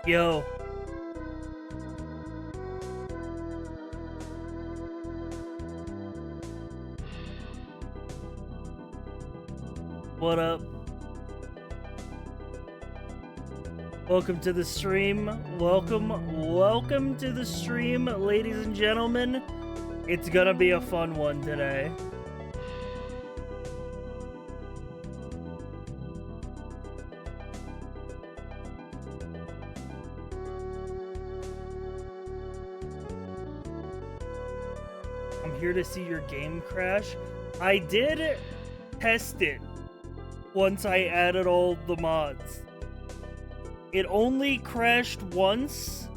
Yo. What up? Welcome to the stream. Welcome to the stream, ladies and gentlemen. It's gonna be a fun one today. I'm here to see your game crash. I did test it once I added all the mods. It only crashed once.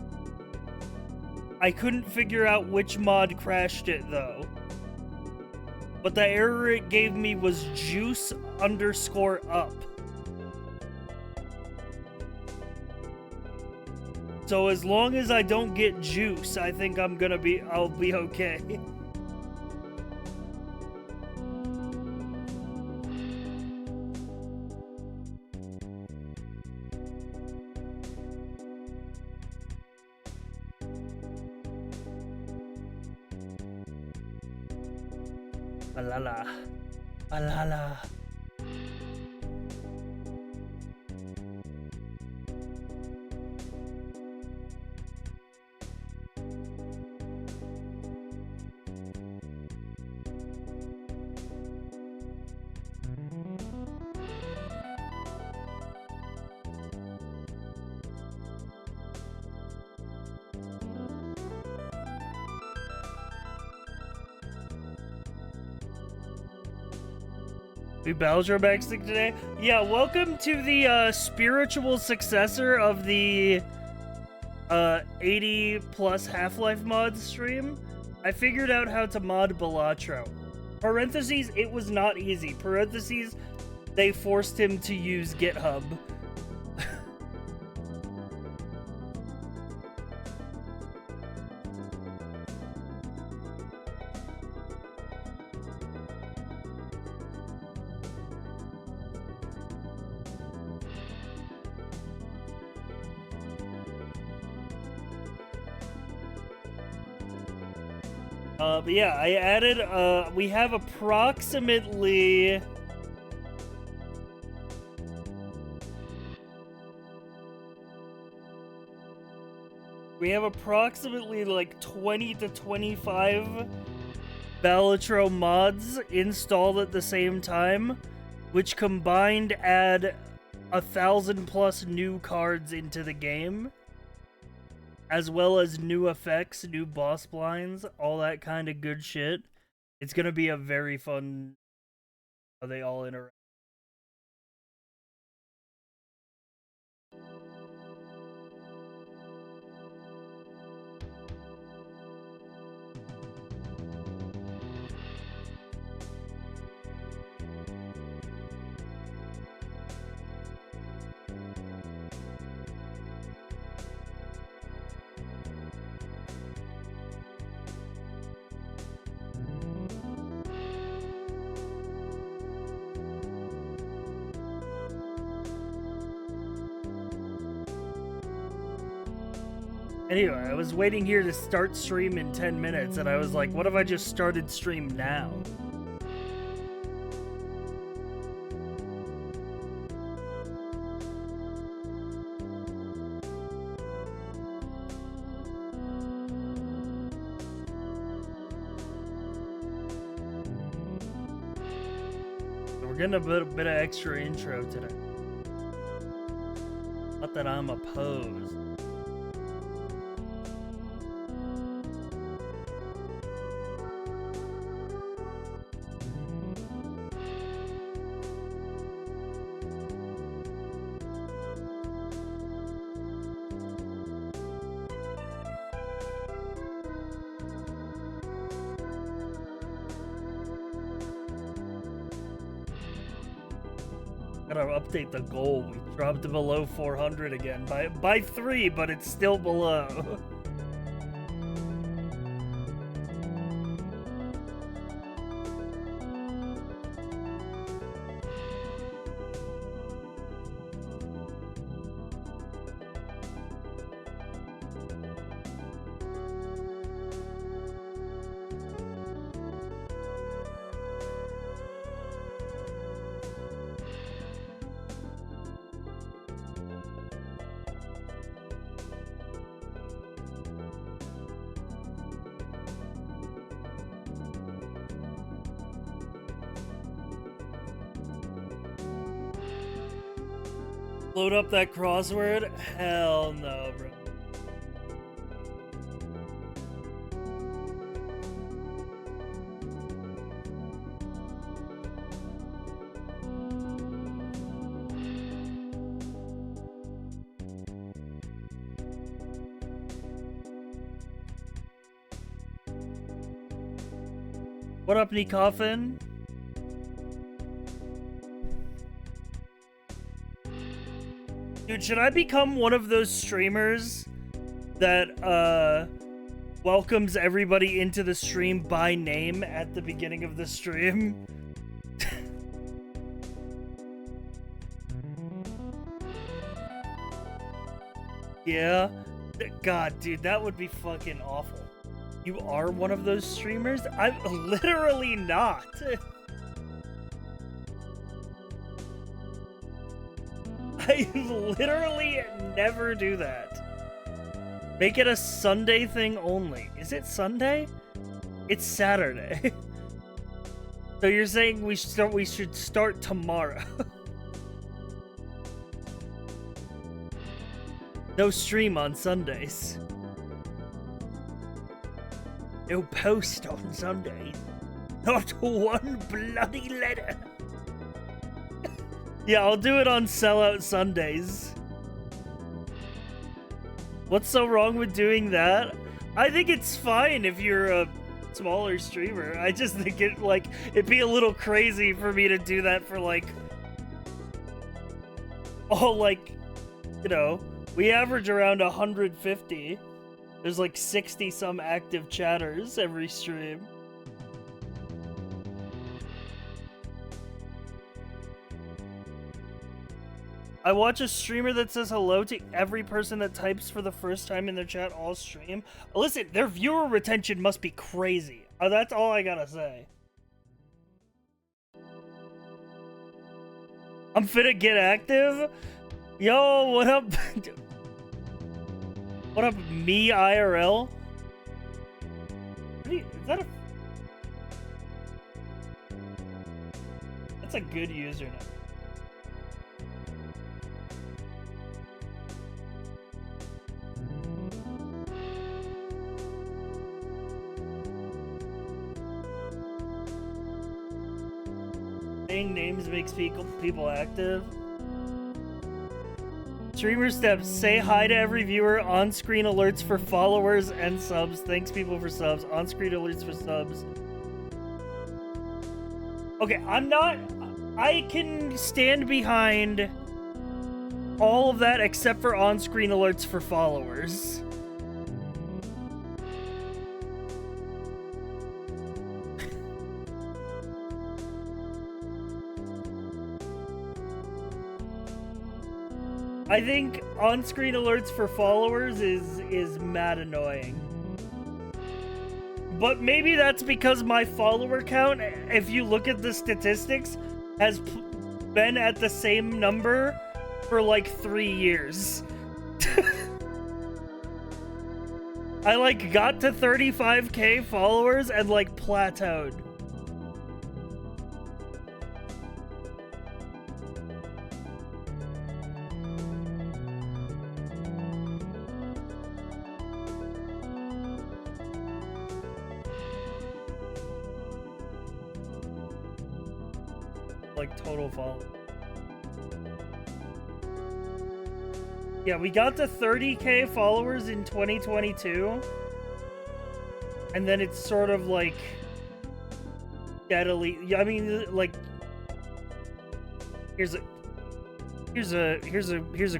I couldn't figure out which mod crashed it though. But the error it gave me was juice_up. So as long as I don't get juice, I think I'll be okay. Balala. Balala. We Balatro backstick today? Yeah, welcome to the spiritual successor of the 80 plus Half-Life mod stream. I figured out how to mod Balatro. Parentheses, it was not easy. Parentheses, they forced him to use GitHub. But yeah, I added, we have approximately... like 20 to 25 Balatro mods installed at the same time, which combined add 1,000 plus new cards into the game, as well as new effects, new boss blinds, all that kind of good shit. It's gonna be a very fun how they all interact. Anyway, I was waiting here to start stream in 10 minutes, and I was like, what if I just started stream now? We're getting a bit of extra intro today. Not that I'm opposed. Gotta update the goal. We dropped to below 400 again by 3, but it's still below. Load up that crossword? Hell no, bro. What up, Coffin? Dude, should I become one of those streamers that welcomes everybody into the stream by name at the beginning of the stream? Yeah? God, dude, that would be fucking awful. You are one of those streamers? I'm literally not. I literally never do that. Make it a Sunday thing only. Is it Sunday? It's Saturday. So you're saying we should start tomorrow? No stream on Sundays. No post on Sundays. Not one bloody letter. Yeah, I'll do it on Sellout Sundays. What's so wrong with doing that? I think it's fine if you're a smaller streamer. I just think it'd be a little crazy for me to do that for we average around 150. There's 60 some active chatters every stream. I watch a streamer that says hello to every person that types for the first time in their chat all stream. Listen, their viewer retention must be crazy. That's all I gotta say. I'm finna get active? Yo, what up? What up, me IRL? Is that That's a good username. Saying names makes people active. Streamer steps. Say hi to every viewer. On-screen alerts for followers and subs. Thanks people for subs. On-screen alerts for subs. Okay, I can stand behind all of that except for on-screen alerts for followers. I think on-screen alerts for followers is mad annoying. But maybe that's because my follower count, if you look at the statistics, has been at the same number for like 3 years. I like got to 35k followers and like plateaued. Like total follow. Yeah, we got to 30k followers in 2022, and then it's sort of like steadily. I mean, like here's a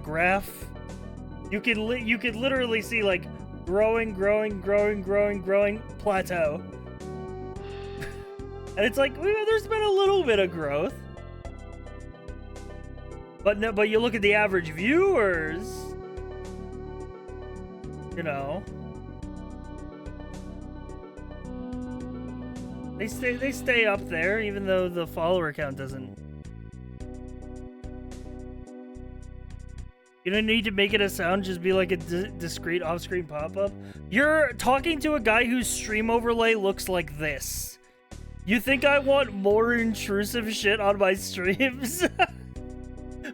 graph. You could literally see like growing, plateau, and it's like there's been a little bit of growth. But no, but you look at the average viewers, you know, they stay up there even though the follower count doesn't. You don't need to make it a sound, just be like a discrete off-screen pop-up. You're talking to a guy whose stream overlay looks like this. You think I want more intrusive shit on my streams?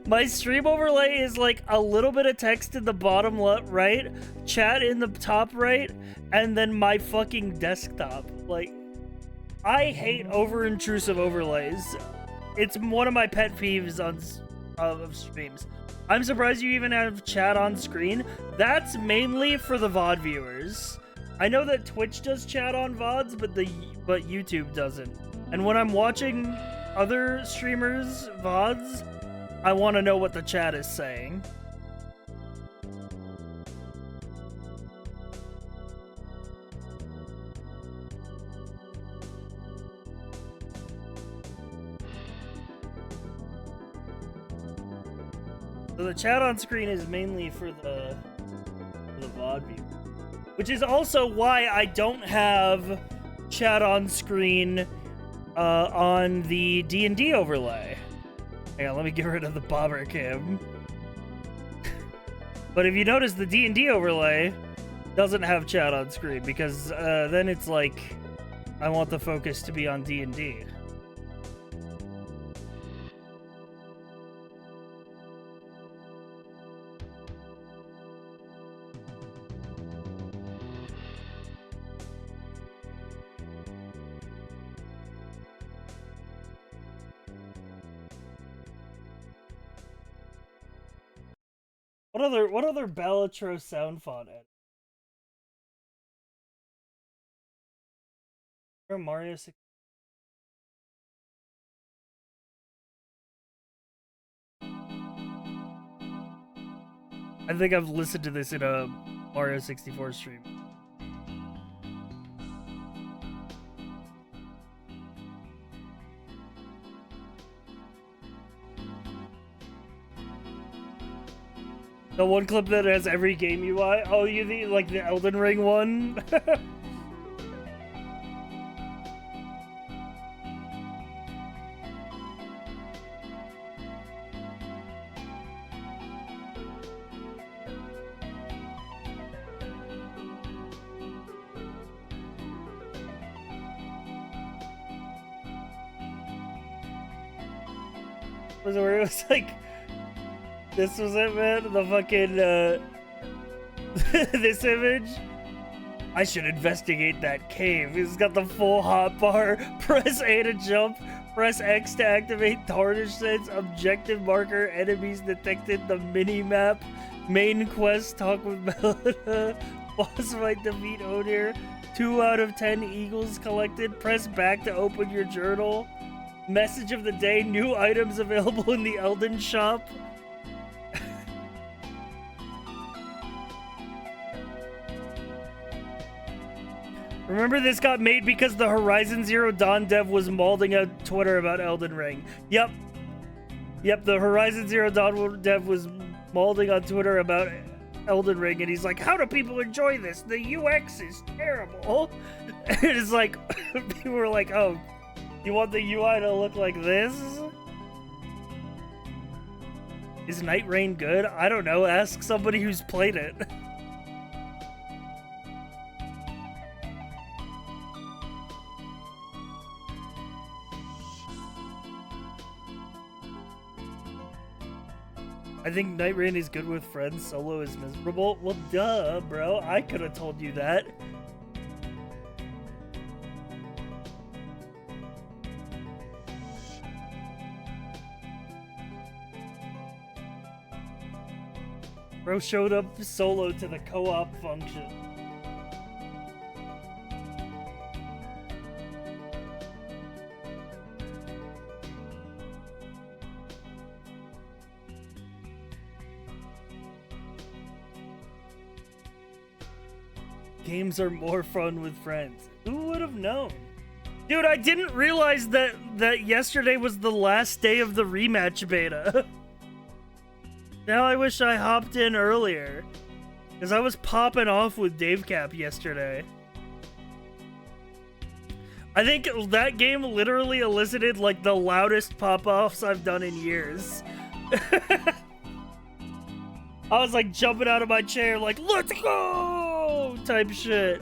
My stream overlay is like a little bit of text in the bottom left, right, chat in the top right, and then my fucking desktop. Like, I hate over-intrusive overlays. It's one of my pet peeves on of streams. I'm surprised you even have chat on screen. That's mainly for the VOD viewers. I know that Twitch does chat on VODs, but YouTube doesn't. And when I'm watching other streamers' VODs, I want to know what the chat is saying. So the chat on screen is mainly for the VOD view, which is also why I don't have chat on screen on the D&D overlay. Hang on, let me get rid of the bobber cam. But if you notice, the D&D overlay doesn't have chat on screen because then it's like I want the focus to be on D&D. What other Balatro sound font edit? Mario 6. I think I've listened to this in a Mario 64 stream. The one clip that has every game UI? Oh, you mean like the Elden Ring one? Was it where it was like, this was it, man? The fucking, this image? I should investigate that cave. It's got the full hotbar. Press A to jump. Press X to activate tarnish sense. Objective marker. Enemies detected. The mini-map. Main quest. Talk with Balala. Boss fight defeat Odir. 2 out of 10 eagles collected. Press back to open your journal. Message of the day. New items available in the Elden shop. Remember, this got made because the Horizon Zero Dawn dev was mauling out Twitter about Elden Ring. Yep, the Horizon Zero Dawn dev was balding on Twitter about Elden Ring, and he's like, how do people enjoy this? The UX is terrible. And it's like, people were like, oh, you want the UI to look like this? Is Night Rain good? I don't know. Ask somebody who's played it. I think Night Rain is good with friends. Solo is miserable. Well, duh, bro. I could have told you that. Bro showed up solo to the co-op function. Games are more fun with friends. Who would have known? Dude, I didn't realize that yesterday was the last day of the rematch beta. Now I wish I hopped in earlier, because I was popping off with Dave Cap yesterday. I think that game literally elicited like the loudest pop-offs I've done in years. I was like jumping out of my chair like, let's go! Type shit.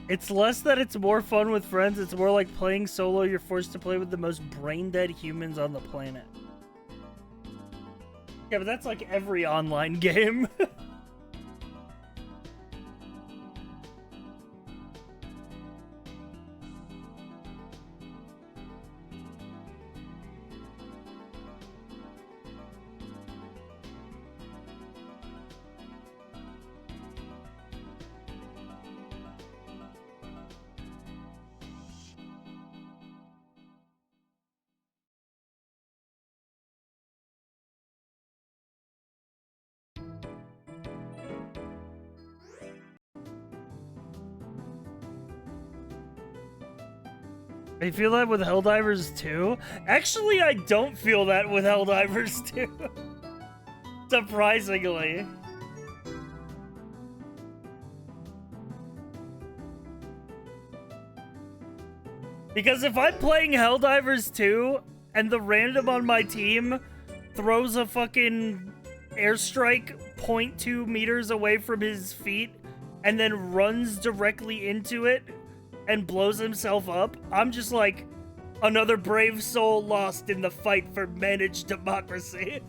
It's less that it's more fun with friends, it's more like playing solo. You're forced to play with the most brain-dead humans on the planet. Yeah, but that's like every online game. I feel that with Helldivers 2. Actually, I don't feel that with Helldivers 2. Surprisingly. Because if I'm playing Helldivers 2 and the random on my team throws a fucking airstrike 0.2 meters away from his feet and then runs directly into it and blows himself up, I'm just like, another brave soul lost in the fight for managed democracy.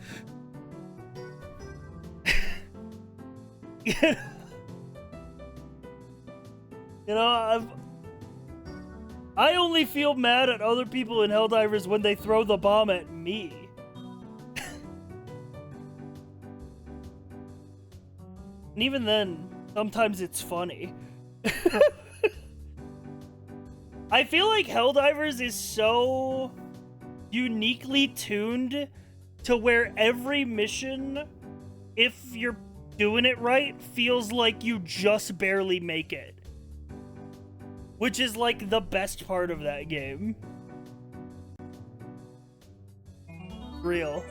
You know, I only feel mad at other people in Helldivers when they throw the bomb at me. And even then, sometimes it's funny. I feel like Helldivers is so uniquely tuned to where every mission, if you're doing it right, feels like you just barely make it. Which is like the best part of that game. Real.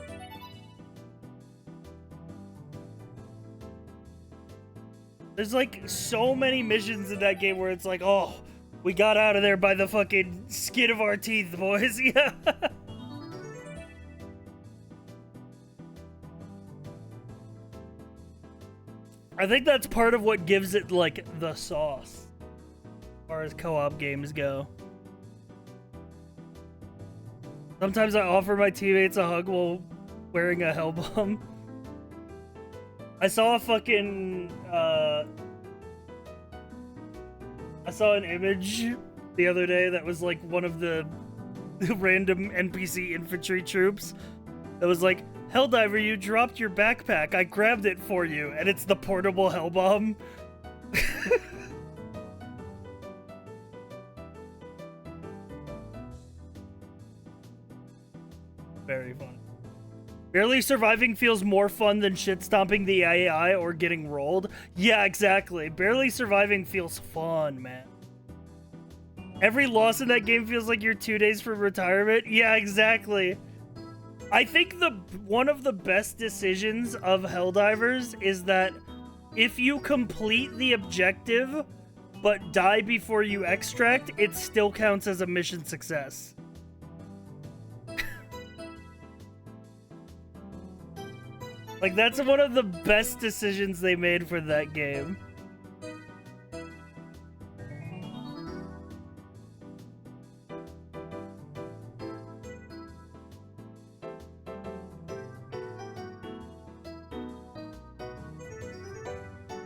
There's like so many missions in that game where it's like, oh, we got out of there by the fucking skin of our teeth, boys. Yeah. I think that's part of what gives it, like, the sauce. As far as co-op games go. Sometimes I offer my teammates a hug while wearing a hell bomb. I saw a fucking, I saw an image the other day that was like one of the random NPC infantry troops that was like, Helldiver, you dropped your backpack. I grabbed it for you. And it's the portable hell bomb. Barely surviving feels more fun than shit stomping the AI or getting rolled. Yeah, exactly. Barely surviving feels fun, man. Every loss in that game feels like you're 2 days from retirement. Yeah, exactly. I think one of the best decisions of Helldivers is that if you complete the objective but die before you extract, it still counts as a mission success. Like, that's one of the best decisions they made for that game.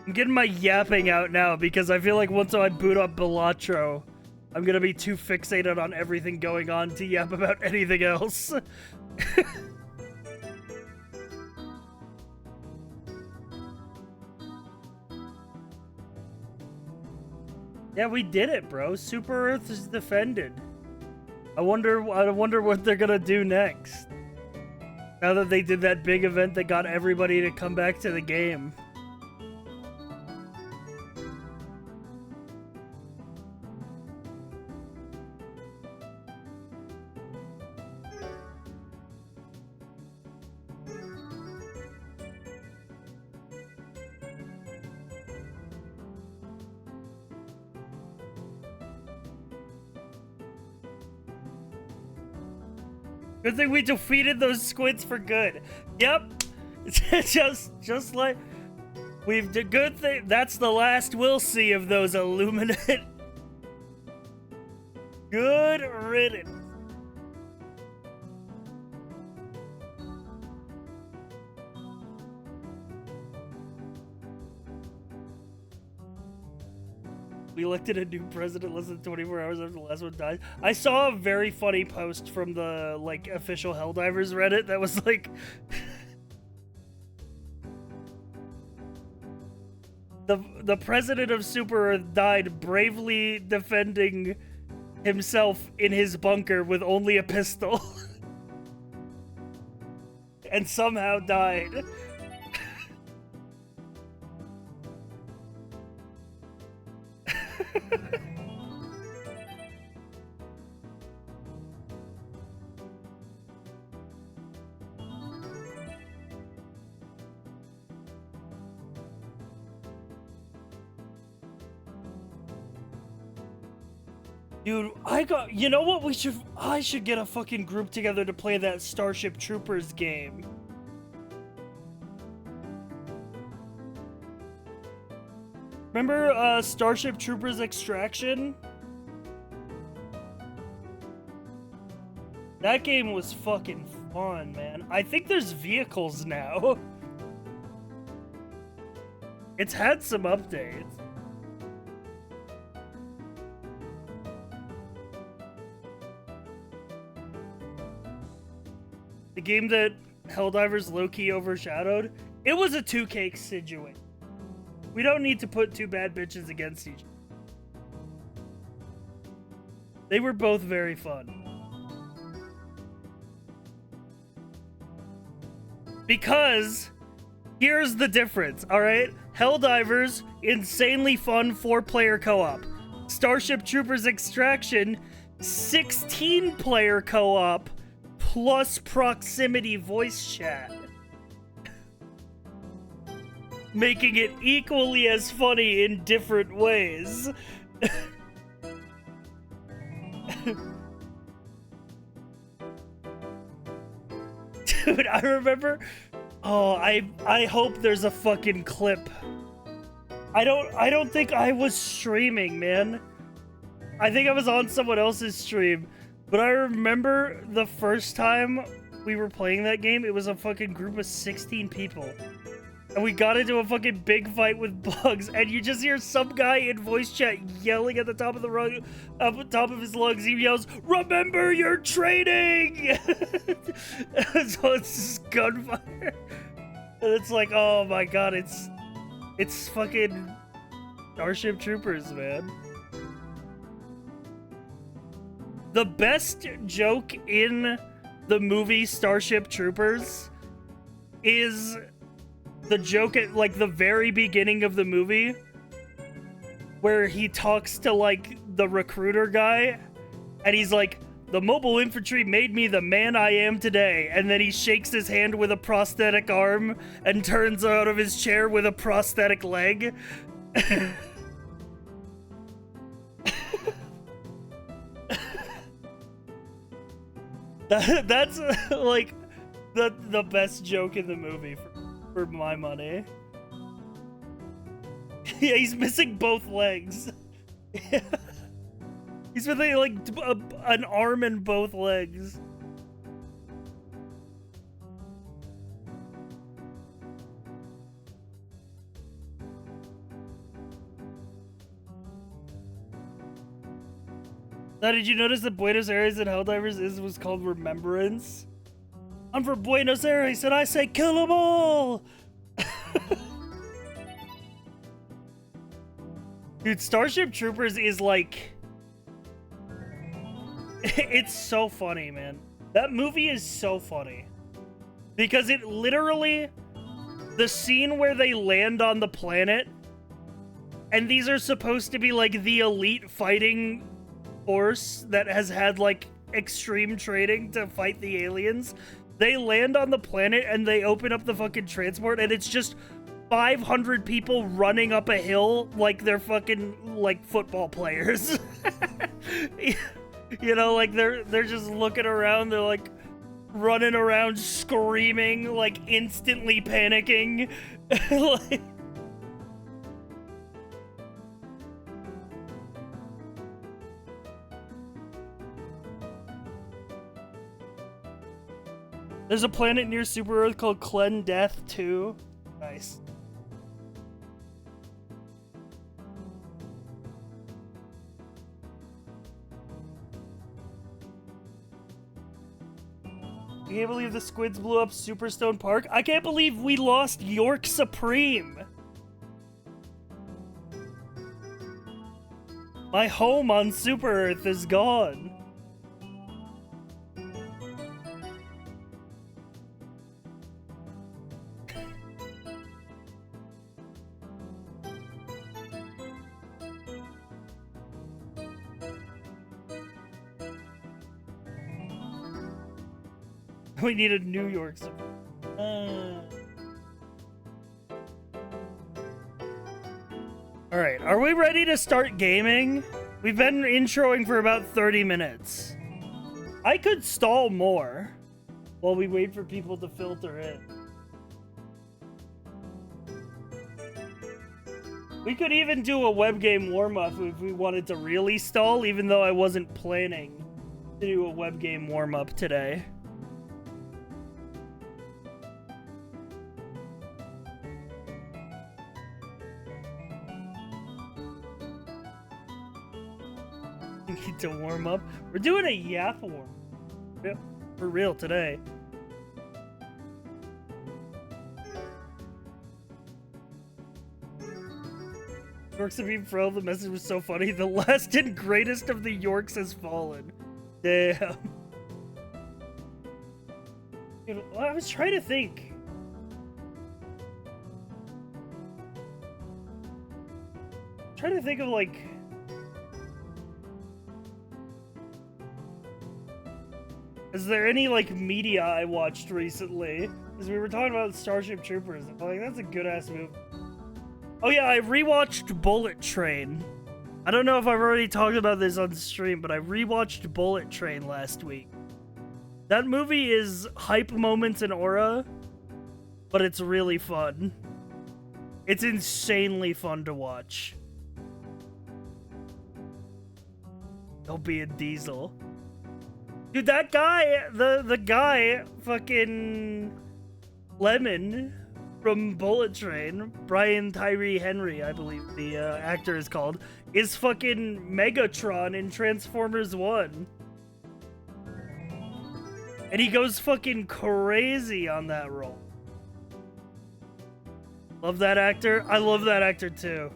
I'm getting my yapping out now because I feel like once I boot up Balatro, I'm gonna be too fixated on everything going on to yap about anything else. Yeah, we did it, bro. Super Earth is defended. I wonder what they're gonna do next. Now that they did that big event that got everybody to come back to the game. Good thing we defeated those squids for good. Yep. just like we've done good thing. That's the last we'll see of those Illuminate. Good riddance. We elected a new president less than 24 hours after the last one died. I saw a very funny post from the, like, official Helldivers Reddit that was like... the president of Super Earth died bravely defending himself in his bunker with only a pistol. And somehow died. Dude, you know what I should get a fucking group together to play that Starship Troopers game. Remember, Starship Troopers Extraction? That game was fucking fun, man. I think there's vehicles now. It's had some updates. The game that Helldivers low-key overshadowed, it was a two-cake situation. We don't need to put two bad bitches against each other. They were both very fun. Because here's the difference, alright? Helldivers, insanely fun 4-player co-op. Starship Troopers Extraction, 16-player co-op plus proximity voice chat. Making it equally as funny in different ways. Dude, I remember... Oh, I hope there's a fucking clip. I don't think I was streaming, man. I think I was on someone else's stream. But I remember the first time we were playing that game, it was a fucking group of 16 people. And we got into a fucking big fight with bugs, and you just hear some guy in voice chat yelling at the top of the rung, up at the top of his lungs. He yells, "Remember your training!" So it's just gunfire. And it's like, oh my god, it's fucking Starship Troopers, man. The best joke in the movie Starship Troopers is the joke at like the very beginning of the movie where he talks to like the recruiter guy and he's like, the mobile infantry made me the man I am today. And then he shakes his hand with a prosthetic arm and turns out of his chair with a prosthetic leg. That's like the best joke in the movie for my money. Yeah, he's missing both legs. He's missing like an arm and both legs. Now, did you notice that Buenos Aires and Helldivers was called Remembrance? I'm from Buenos Aires and I say kill 'em all! Dude, Starship Troopers is like... It's so funny, man. That movie is so funny. Because it literally... The scene where they land on the planet, and these are supposed to be like the elite fighting force that has had like extreme training to fight the aliens. They land on the planet and they open up the fucking transport and it's just 500 people running up a hill like they're fucking like football players. You know, like they're just looking around, they're like running around screaming, like instantly panicking. Like, there's a planet near Super Earth called Clen Death 2. Nice. I can't believe the squids blew up Superstone Park. I can't believe we lost York Supreme. My home on Super Earth is gone. We need a New York Supreme. Alright, are we ready to start gaming? We've been introing for about 30 minutes. I could stall more while we wait for people to filter in. We could even do a web game warm-up if we wanted to really stall, even though I wasn't planning to do a web game warm-up today. Need to warm up. We're doing a yap warm. Yep, for real today. York Supreme Fro, the message was so funny. The last and greatest of the Yorks has fallen. Damn. You know, I was trying to think. Trying to think of like... Is there any, like, media I watched recently? Because we were talking about Starship Troopers. I'm like, that's a good-ass movie. Oh, yeah, I rewatched Bullet Train. I don't know if I've already talked about this on stream, but I rewatched Bullet Train last week. That movie is hype moments and aura, but it's really fun. It's insanely fun to watch. Don't be a diesel. Dude, that guy, the guy, fucking Lemon from Bullet Train, Brian Tyree Henry, I believe the actor is called, is fucking Megatron in Transformers 1. And he goes fucking crazy on that role. Love that actor. I love that actor too.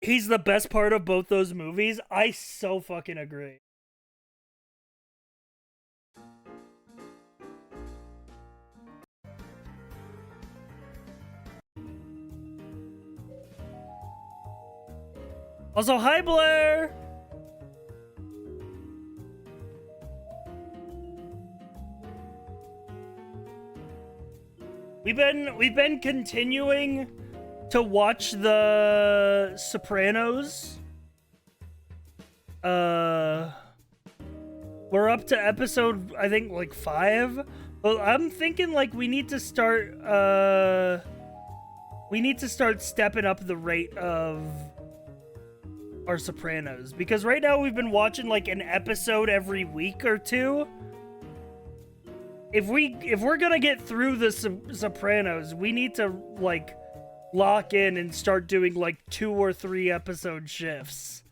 He's the best part of both those movies. I so fucking agree. Also, hi Blair! We've been continuing to watch The Sopranos. We're up to episode, I think, like 5. But I'm thinking like we need to start stepping up the rate of our Sopranos, because right now we've been watching like an episode every week or two. If we're gonna get through the Sopranos, we need to like lock in and start doing like 2 or 3 episode shifts.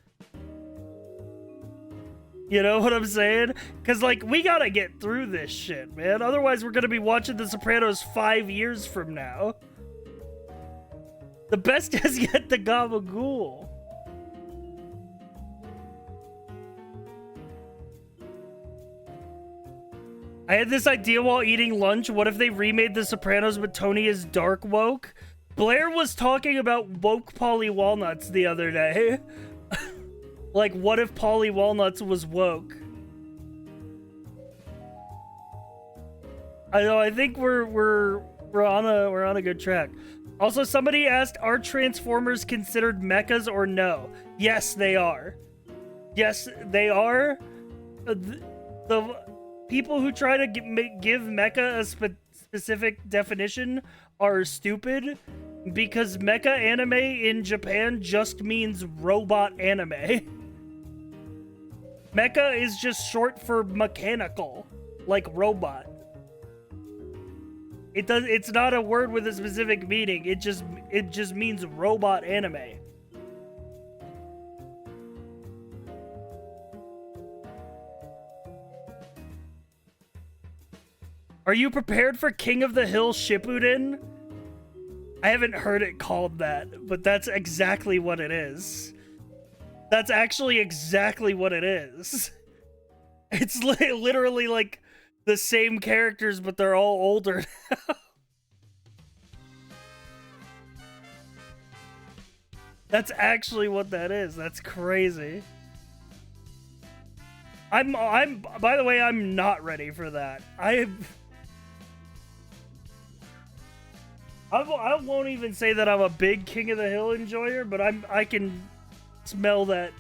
You know what I'm saying? Because like we gotta get through this shit, man. Otherwise, we're gonna be watching the Sopranos 5 years from now. The best is yet to gabagool. I had this idea while eating lunch. What if they remade The Sopranos but Tony is dark woke? Blair was talking about woke Polly Walnuts the other day. Like, what if Polly Walnuts was woke? I know. I think we're on a good track. Also, somebody asked, are Transformers considered mechas or no? Yes, they are. Yes, they are. The people who try to give mecha a specific definition are stupid, because mecha anime in Japan just means robot anime. Mecha is just short for mechanical, like robot. It's not a word with a specific meaning. It just means robot anime. Are you prepared for King of the Hill Shippuden? I haven't heard it called that, but that's exactly what it is. That's actually exactly what it is. It's literally like the same characters, but they're all older now. That's actually what that is. That's crazy. I'm by the way, I'm not ready for that. I won't even say that I'm a big King of the Hill enjoyer, but I can smell that.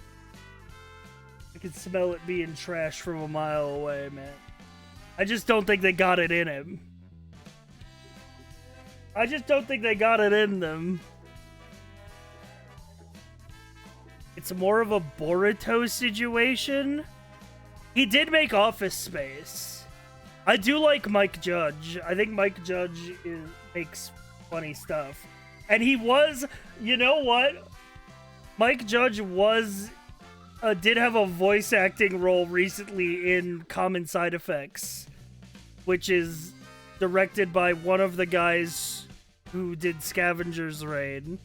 I can smell it being trash from a mile away, man. I just don't think they got it in him. I just don't think they got it in them. It's more of a Boruto situation. He did make Office Space. I do like Mike Judge. I think Mike Judge makes funny stuff. And he was, you know what? Mike Judge was, did have a voice acting role recently in Common Side Effects, which is directed by one of the guys who did Scavenger's Raid,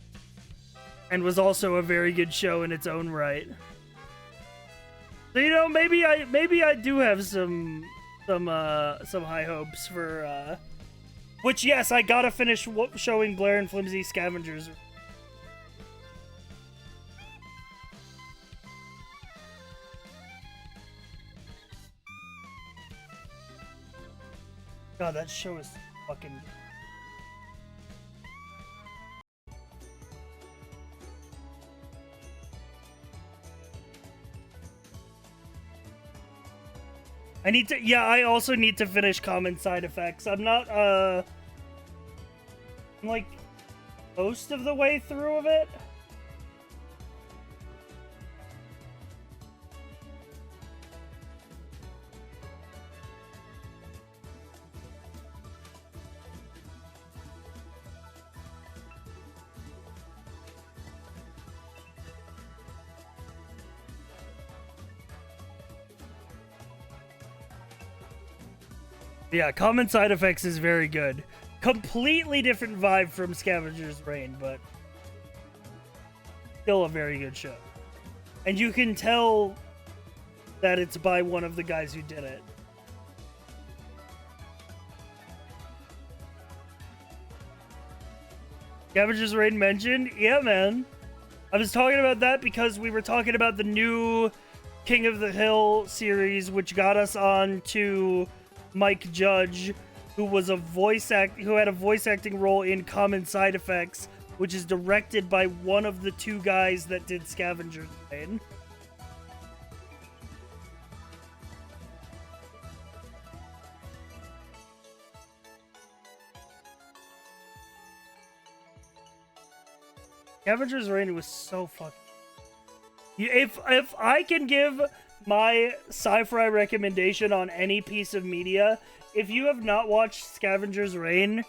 and was also a very good show in its own right. So, you know, maybe I do have some high hopes for, which, yes, I gotta finish showing Blair and Flimsy Scavengers. God, that show is fucking... I also need to finish Common Side Effects. I'm not, I'm like, most of the way through of it. Yeah, Common Side Effects is very good. Completely different vibe from Scavenger's Reign, but... still a very good show. And you can tell that it's by one of the guys who did it. Scavenger's Reign mentioned? Yeah, man. I was talking about that because we were talking about the new King of the Hill series, which got us on to Mike Judge, who was who had a voice acting role in Common Side Effects, which is directed by one of the two guys that did Scavenger's Reign. Scavenger's Reign was so fucking... If I can give my sci-fi recommendation on any piece of media, if you have not watched Scavenger's Reign,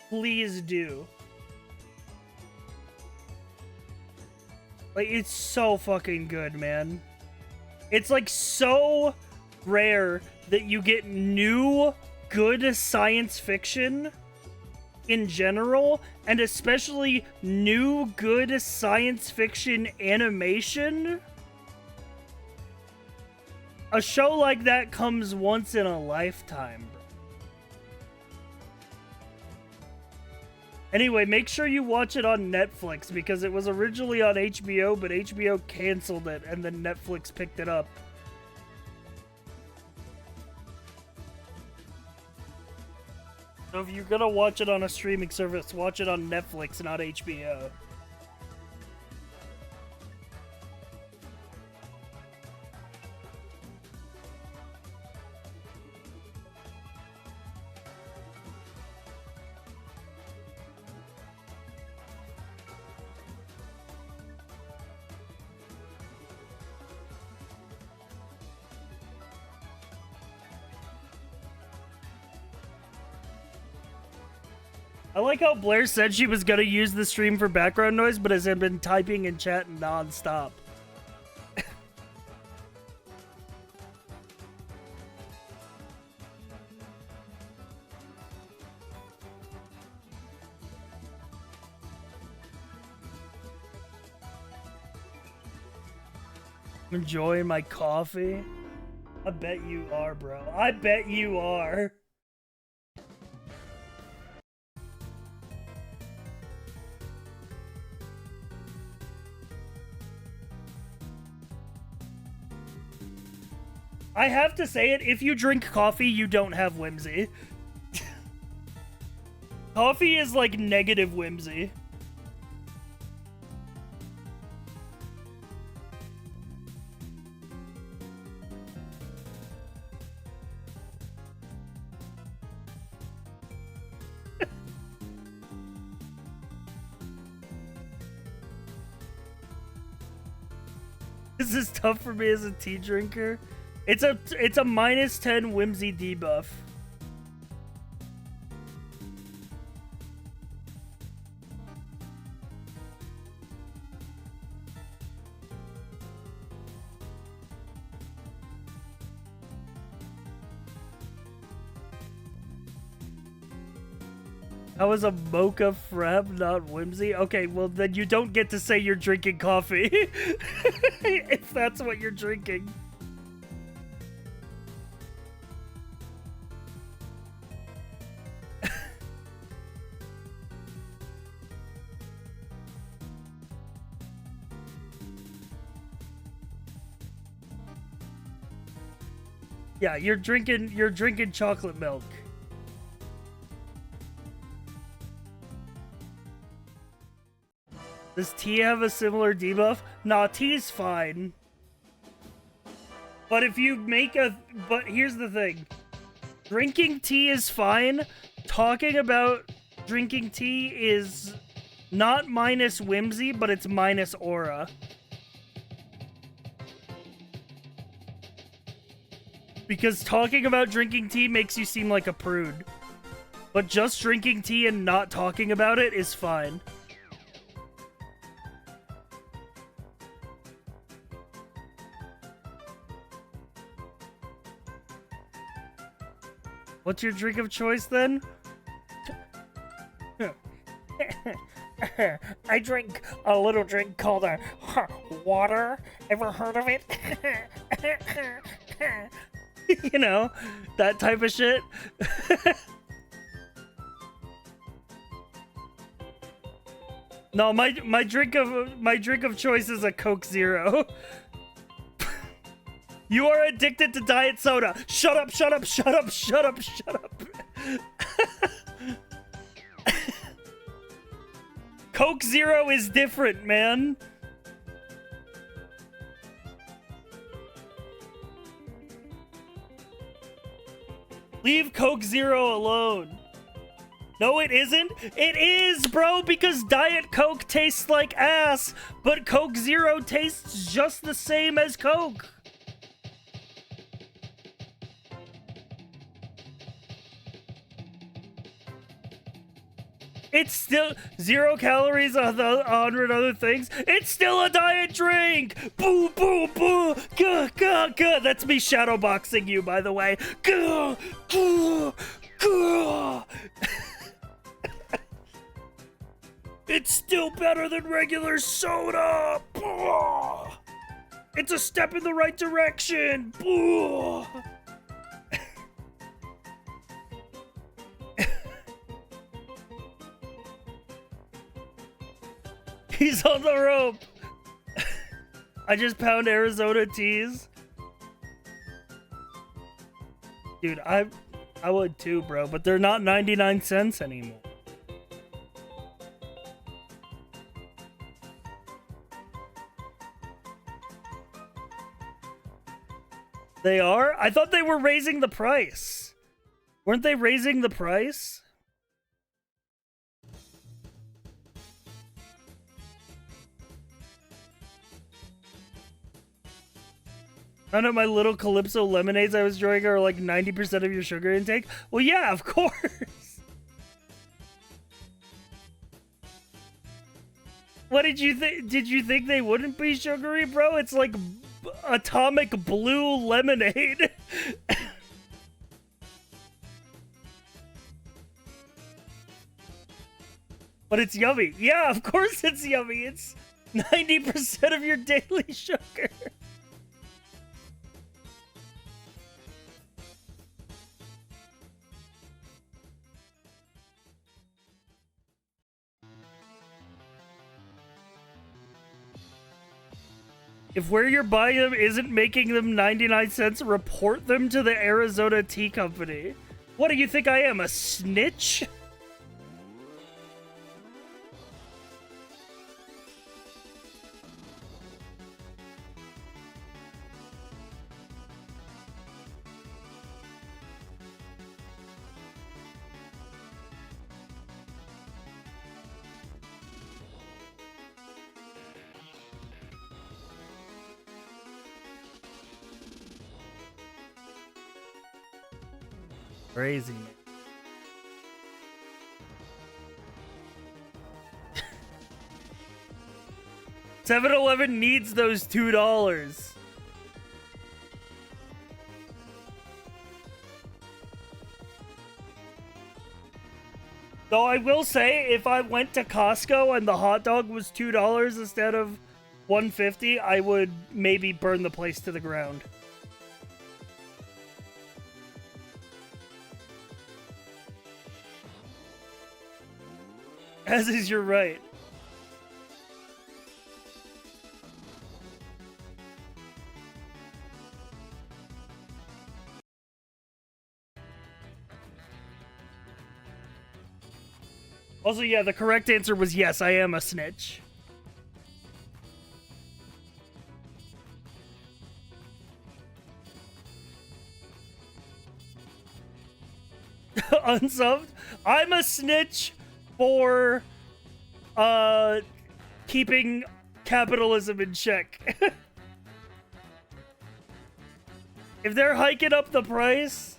please do. Like, it's so fucking good, man. It's like so rare that you get new, good science fiction in general, and especially new, good science fiction animation. A show like that comes once in a lifetime, bro. Anyway, make sure you watch it on Netflix, because it was originally on HBO, but HBO canceled it, and then Netflix picked it up. So if you're gonna watch it on a streaming service, watch it on Netflix, not HBO. I like how Blair said she was gonna use the stream for background noise, but has been typing in chat non-stop. I'm enjoying my coffee. I bet you are, bro. I bet you are. I have to say it, if you drink coffee, you don't have whimsy. Coffee is like negative whimsy. This is tough for me as a tea drinker. It's a -10 whimsy debuff. How is a mocha frap not whimsy? Okay, well then you don't get to say you're drinking coffee. If that's what you're drinking. Yeah, you're drinking chocolate milk. Does tea have a similar debuff? Nah, tea's fine. But if you make but here's the thing. Drinking tea is fine. Talking about drinking tea is not minus whimsy, but it's minus aura. Because talking about drinking tea makes you seem like a prude. But just drinking tea and not talking about it is fine. What's your drink of choice then? I drink a little drink called water. Ever heard of it? You know, that type of shit. No, my drink of choice is a Coke Zero. You are addicted to diet soda. Shut up, shut up, shut up, shut up, shut up. Coke Zero is different, man. Leave Coke Zero alone. No, it isn't. It is, bro, because Diet Coke tastes like ass, but Coke Zero tastes just the same as Coke. It's still 0 calories on 100 other things. It's still a diet drink. Boo, boo, boo. Gah, gah, gah. That's me shadowboxing you, by the way. Gah, gah, gah. It's still better than regular soda. It's a step in the right direction. He's on the rope. I just pound Arizona teas. Dude, I would too, bro, but they're not 99 cents anymore. They are? I thought they were raising the price. Weren't they raising the price? None of my little Calypso lemonades I was drinking are like 90% of your sugar intake. Well, yeah, of course. What did you think? Did you think they wouldn't be sugary, bro? It's like atomic blue lemonade. But it's yummy. Yeah, of course it's yummy. It's 90% of your daily sugar. If where you're buying them isn't making them 99 cents, report them to the Arizona Tea Company. What do you think I am, a snitch? Crazy, man. 7-Eleven needs those $2. Though I will say, if I went to Costco and the hot dog was $2 instead of $1.50, I would maybe burn the place to the ground. As is your right. Also, yeah, the correct answer was yes, I am a snitch. Unsubbed? I'm a snitch for keeping capitalism in check. If they're hiking up the price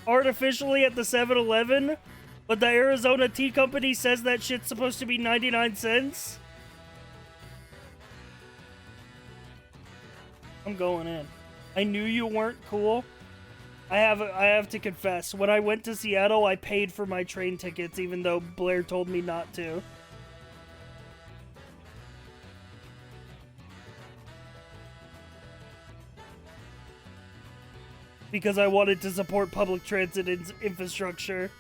artificially at the 7-Eleven, but the Arizona Tea Company says that shit's supposed to be 99 cents, I'm going in. I knew you weren't cool. I have to confess, when I went to Seattle, I paid for my train tickets, even though Blair told me not to. because I wanted to support public transit infrastructure.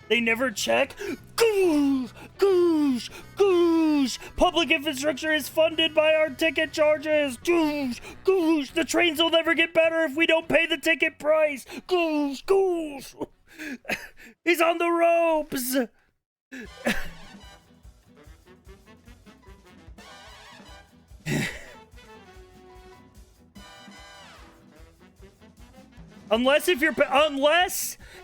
They never check. Goosh! Goosh! Goosh! Public infrastructure is funded by our ticket charges. Goosh! Goosh! The trains will never get better if we don't pay the ticket price. Goosh! Goosh! He's on the ropes! Unless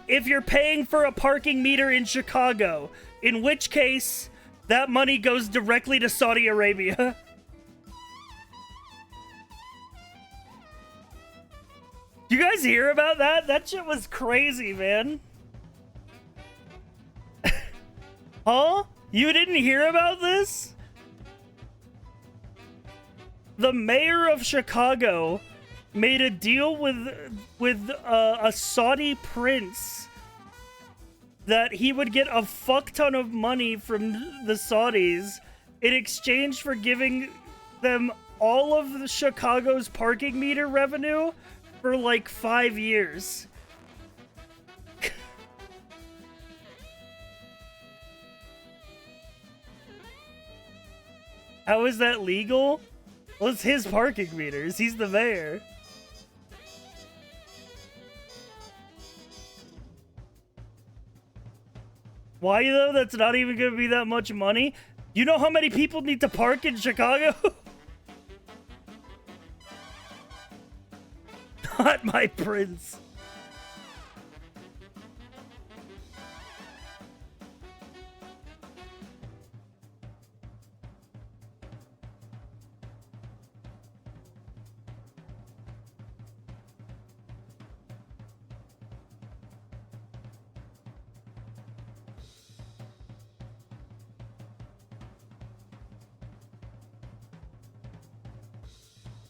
if you're paying for a parking meter in Chicago, in which case that money goes directly to Saudi Arabia. You guys hear about that? That shit was crazy, man. Huh? You didn't hear about this? The mayor of Chicago made a deal with a Saudi prince that he would get a fuck ton of money from the Saudis in exchange for giving them all of the Chicago's parking meter revenue for like 5 years. How is that legal? Well, it's his parking meters. He's the mayor. Why, though? That's not even going to be that much money. You know how many people need to park in Chicago? Not my prince.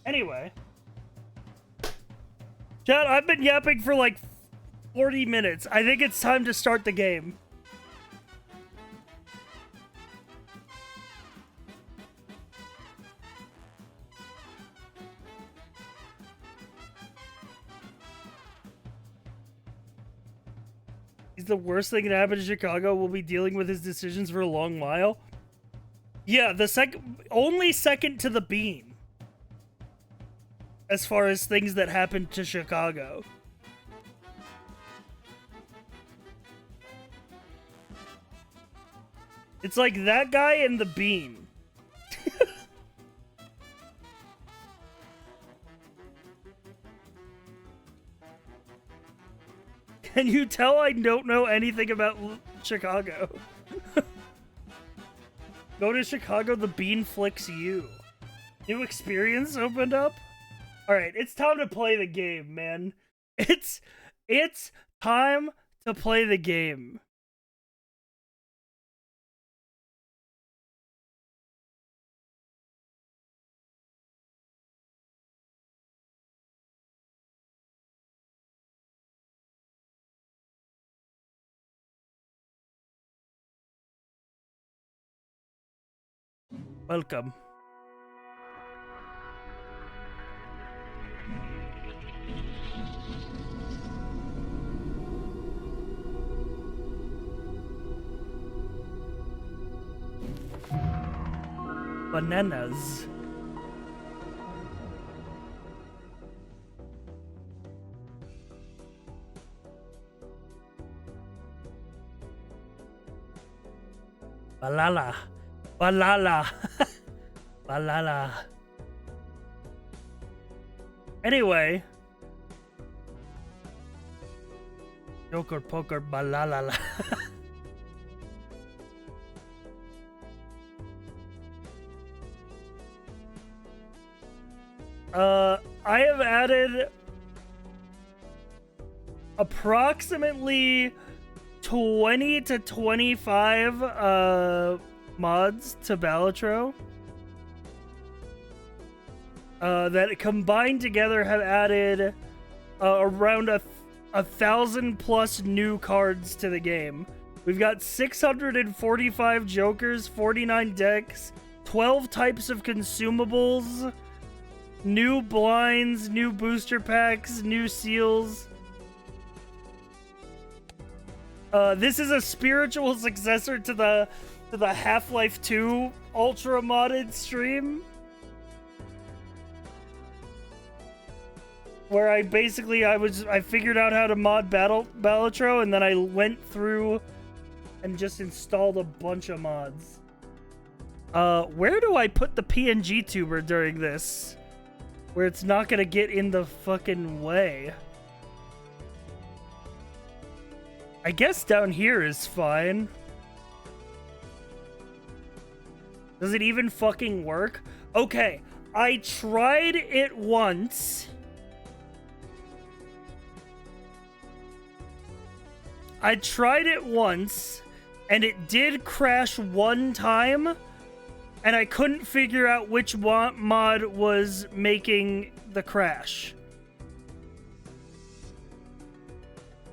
Anyway. Chat, I've been yapping for like 40 minutes. I think it's time to start the game. He's the worst thing that happened in Chicago. We'll be dealing with his decisions for a long while. Yeah, only second to the Bean. As far as things that happened to Chicago. It's like that guy and the Bean. Can you tell I don't know anything about Chicago? Go to Chicago, the Bean flicks you. New experience opened up? Alright, it's time to play the game, man. It's time to play the game. Welcome. Bananas. Balala. Balala. Balala. Anyway. Joker, poker, balala. I have added approximately 20 to 25 mods to Balatro that combined together have added around a 1,000 plus new cards to the game. We've got 645 jokers, 49 decks, 12 types of consumables, new blinds, new booster packs, new seals. This is a spiritual successor to the Half-Life 2 ultra modded stream, where I figured out how to mod Balatro, and then I went through and just installed a bunch of mods. Where do I put the PNG tuber during this, where it's not gonna get in the fucking way? I guess down here is fine. Does it even fucking work? Okay, I tried it once. And it did crash one time, and I couldn't figure out which mod was making the crash.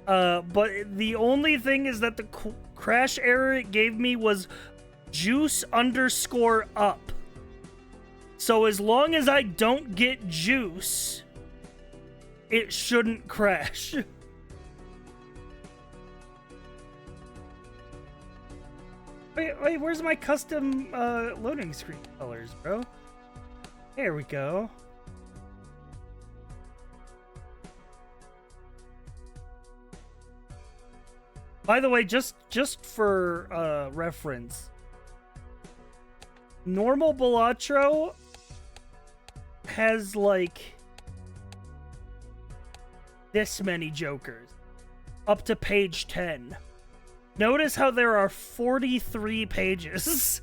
But the only thing is that the crash error it gave me was juice_up. So as long as I don't get juice, it shouldn't crash. Wait, where's my custom loading screen colors, bro? There we go. By the way, just for reference, normal Balatro has like this many jokers up to page 10. Notice how there are 43 pages.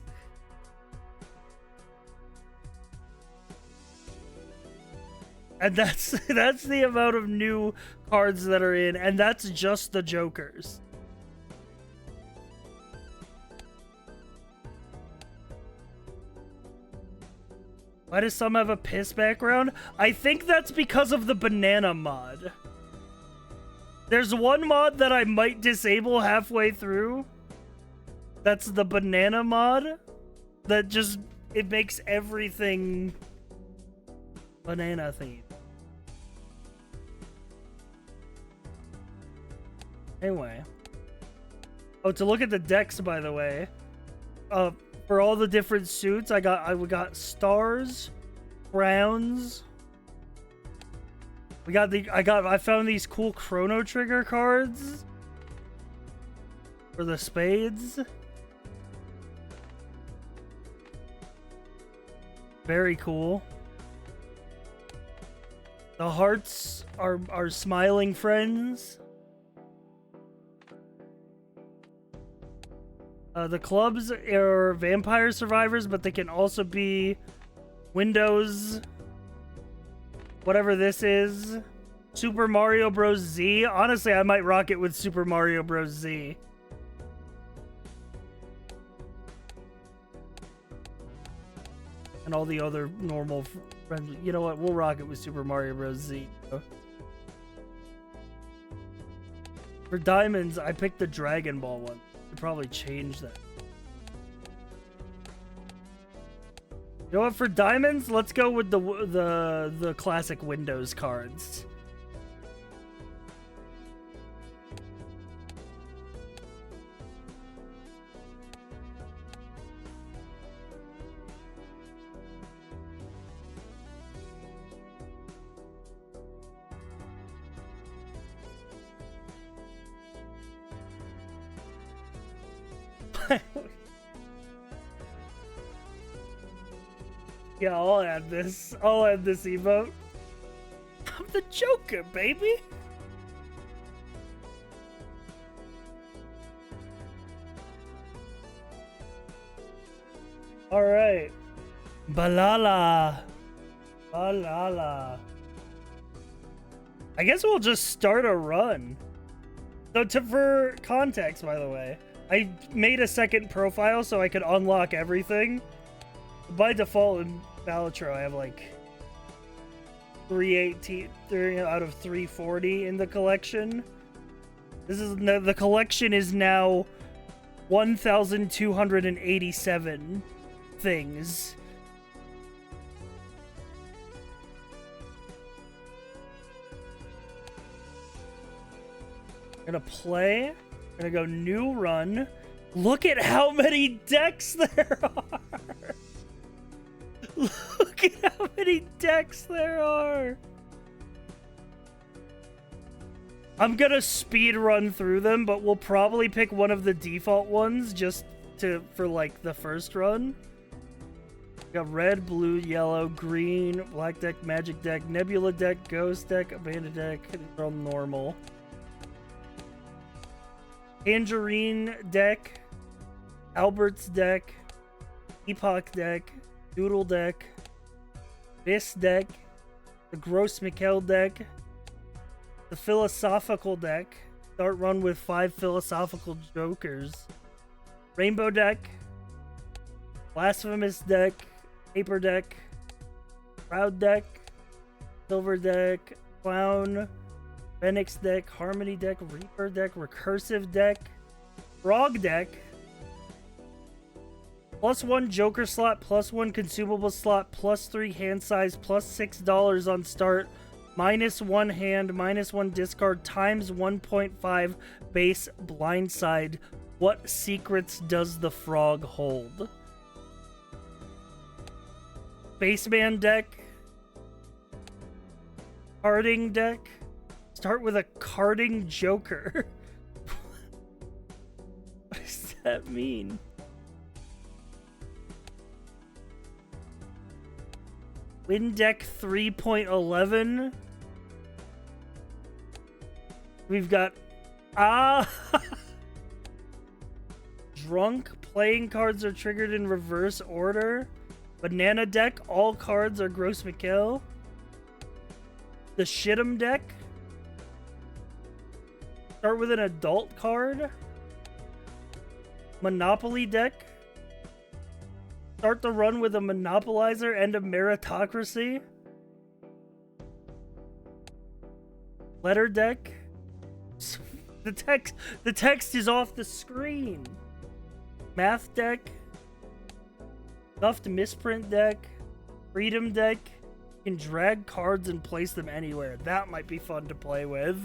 And that's the amount of new cards that are in, and that's just the jokers. Why does some have a piss background? I think that's because of the banana mod. There's one mod that I might disable halfway through. That's the banana mod. That just, it makes everything banana themed. Anyway. Oh, to look at the decks, by the way. For all the different suits, I got stars, crowns. I found these cool Chrono Trigger cards for the spades. Very cool. The hearts are smiling friends. The clubs are vampire survivors, but they can also be windows. Whatever this is. Super Mario Bros. Z. Honestly, I might rock it with Super Mario Bros. Z. And all the other normal friends. You know what? We'll rock it with Super Mario Bros. Z. For diamonds, I picked the Dragon Ball one. Could probably change that. You know what? For diamonds, let's go with the classic Windows cards. Yeah, I'll add this. I'll add this emote. I'm the Joker, baby. All right. Balala. Balala. I guess we'll just start a run. So for context, by the way, I made a second profile so I could unlock everything. By default in Balatro, I have like 318 out of 340 in the collection. The collection is now 1,287 things. Gonna play. Gonna go new run. Look at how many decks there are. Look at how many decks there are. I'm gonna speed run through them, but we'll probably pick one of the default ones just for like the first run. We got red, blue, yellow, green, black deck, magic deck, nebula deck, ghost deck, abandoned deck. These are all normal. Tangerine deck, Albert's deck, Epoch deck, Doodle deck, this deck, the Gross Mikkel deck, the Philosophical deck. Start run with 5 Philosophical Jokers. Rainbow deck, Blasphemous deck, Paper deck, Proud deck, Silver deck, Clown, Phoenix deck, Harmony deck, Reaper deck, Recursive deck, Frog deck, +1 Joker slot, +1 consumable slot, +3 hand size, +$6 on start, -1 hand, -1 discard, times 1.5 base blindside. What secrets does the frog hold? Baseman deck, carding deck. Start with a carding Joker. What does that mean? Win deck 3.11. We've got Drunk. Playing cards are triggered in reverse order. Banana deck. All cards are Gross Mikkel. The Shit'em deck. Start with an adult card. Monopoly deck. Start the run with a Monopolizer and a Meritocracy. Letter deck. The text is off the screen. Math deck. Stuffed misprint deck. Freedom deck. You can drag cards and place them anywhere. That might be fun to play with.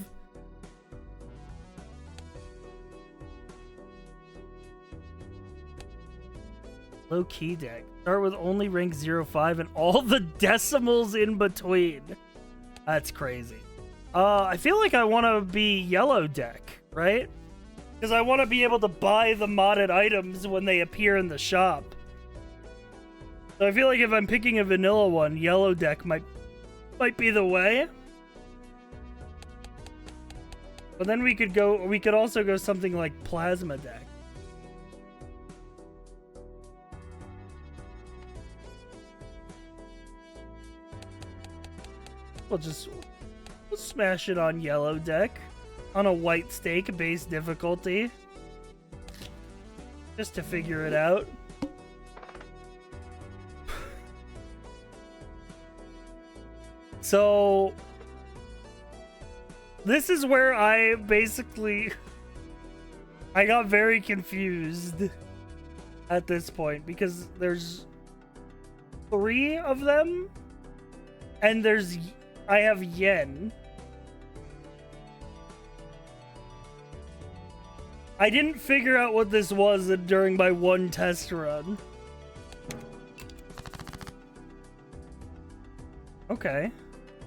Low key deck. Start with only rank 05 and all the decimals in between. That's crazy. I feel like I want to be yellow deck, right? Because I want to be able to buy the modded items when they appear in the shop. So I feel like if I'm picking a vanilla one, yellow deck might be the way. But then we could also go something like plasma deck. We'll smash it on yellow deck. On a white stake base difficulty. Just to figure it out. So this is where I got very confused at this point because there's 3 of them and I have yen. I didn't figure out what this was during my one test run. Okay.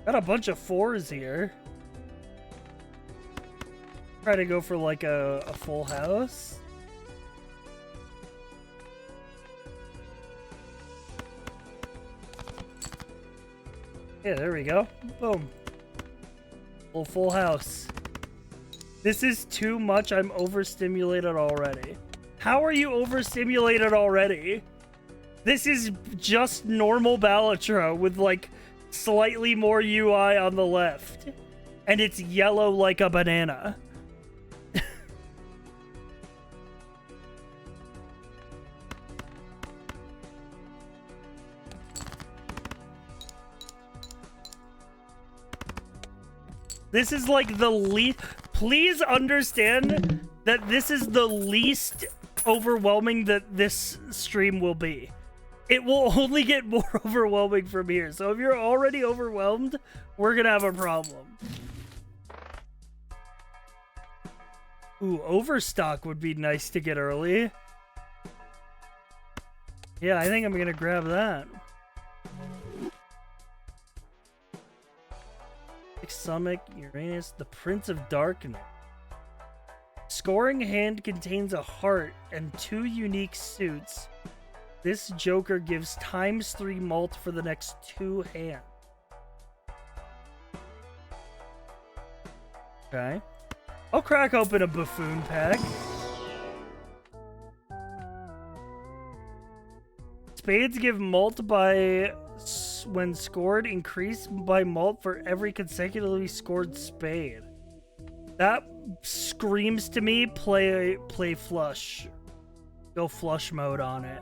Got a bunch of 4s here. Try to go for like a full house. Yeah, there we go. Boom. Full house. This is too much. I'm overstimulated already. How are you overstimulated already? This is just normal Balatro with like slightly more UI on the left. And it's yellow like a banana. This is like the least... Please understand that this is the least overwhelming that this stream will be. It will only get more overwhelming from here. So if you're already overwhelmed, we're gonna have a problem. Ooh, overstock would be nice to get early. Yeah, I think I'm gonna grab that. Summit, Uranus, the Prince of Darkness. Scoring hand contains a heart and 2 unique suits. This Joker gives ×3 mult for the next 2 hands. Okay. I'll crack open a buffoon pack. Spades give mult by when scored, increase by mult for every consecutively scored spade. That screams to me play flush. Go flush mode on it.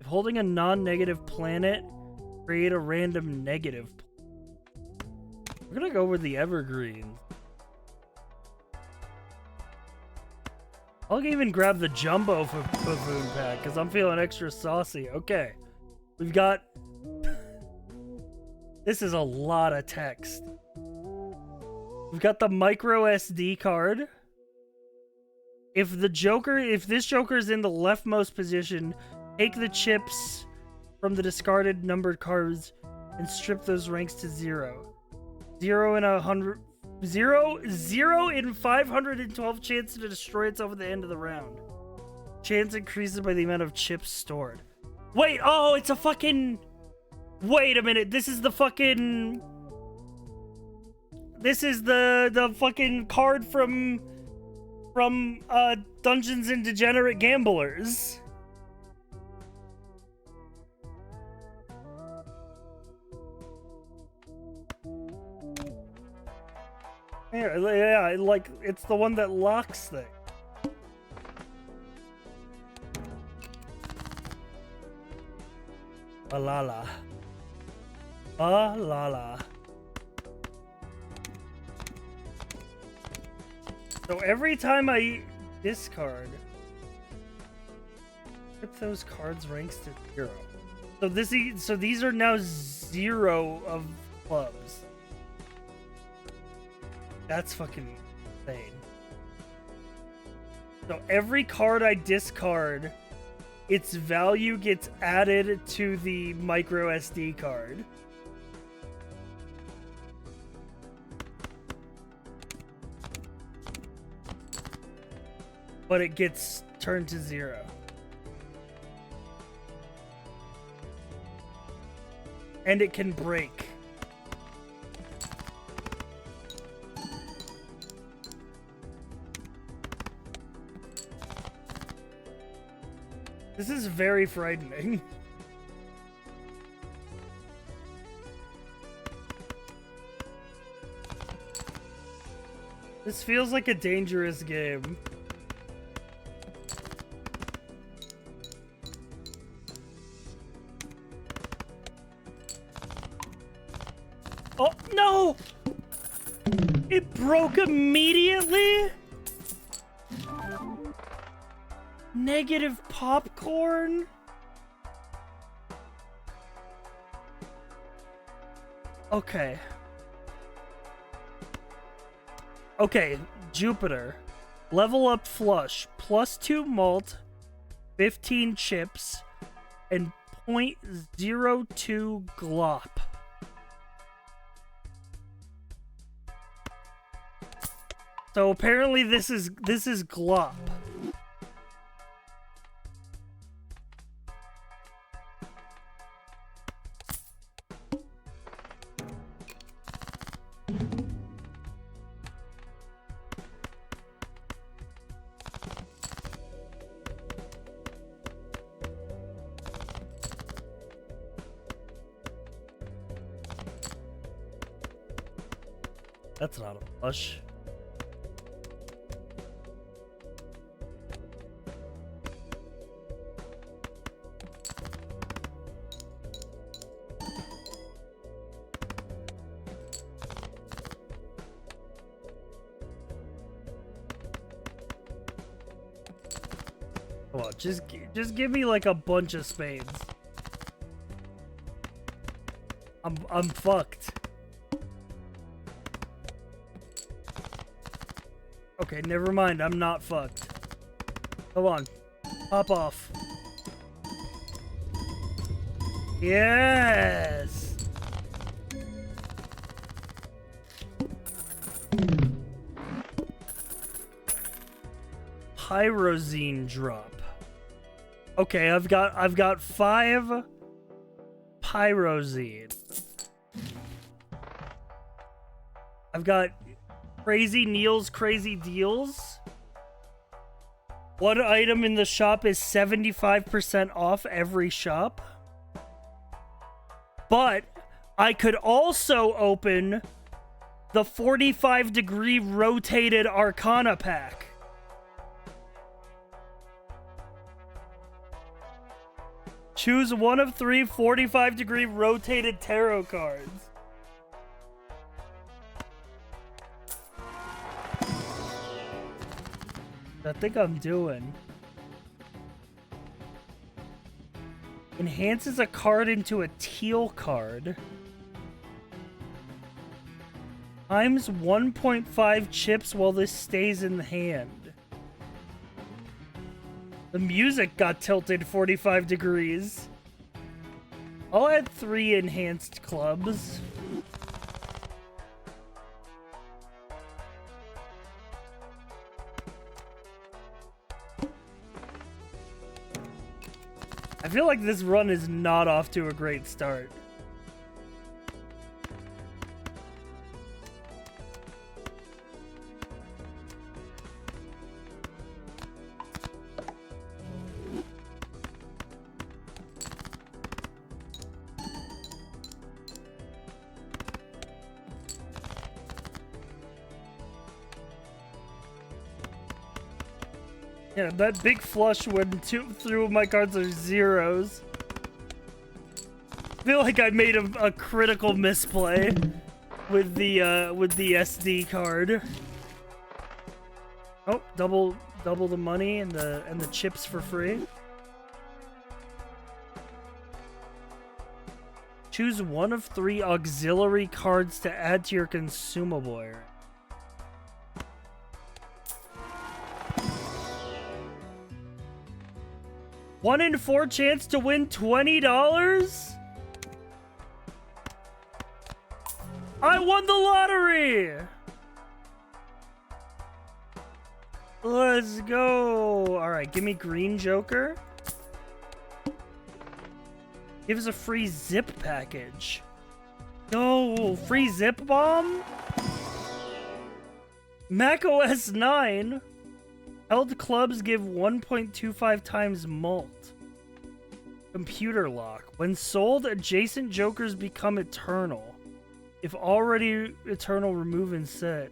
If holding a non-negative planet, create a random negative. We're gonna go with the evergreen. I'll even grab the jumbo for buffoon pack because I'm feeling extra saucy. Okay. We've got... This is a lot of text. We've got the micro SD card. If this Joker is in the leftmost position, take the chips from the discarded numbered cards and strip those ranks to 0. 0 in 512 chance to destroy itself at the end of the round. Chance increases by the amount of chips stored. Wait, oh, it's a fucking... Wait a minute, this is the fucking... This is the fucking card from Dungeons and Degenerate Gamblers. Yeah, like, it's the one that locks things. Balala. Balala. So every time I discard, put those cards ranks to 0. So these are now 0 of clubs. That's fucking insane. So every card I discard, its value gets added to the micro SD card. But it gets turned to 0. And it can break. This is very frightening. This feels like a dangerous game. Oh, no! It broke immediately? Negative popcorn? Okay. Okay, Jupiter. Level up flush. +2 malt, 15 chips, and 0.02 glop. So apparently this is glop. That's not a flush. Come on, just give me like a bunch of spades. I'm fucked. Okay, never mind. I'm not fucked. Come on, pop off. Yes. Pyrozine drop. Okay, I've got 5 pyrozine. I've got Crazy Neil's Crazy Deals. One item in the shop is 75% off every shop. But I could also open the 45-degree rotated Arcana pack. Choose one of 3 45-degree rotated tarot cards. I think I'm doing. Enhances a card into a teal card. Times 1.5 chips while this stays in the hand. The music got tilted 45 degrees. I'll add 3 enhanced clubs. I feel like this run is not off to a great start. Yeah, that big flush when 2 of my cards are zeros. I feel like I made a critical misplay with the SD card. Oh, double the money and the chips for free. Choose one of 3 auxiliary cards to add to your consumable area. One in 4 chance to win $20? I won the lottery! Let's go. Alright, give me green joker. Gives a free zip package. No, free zip bomb? Mac OS 9. Held clubs give 1.25 times mult. Computer lock. When sold, adjacent jokers become eternal. If already eternal, remove instead.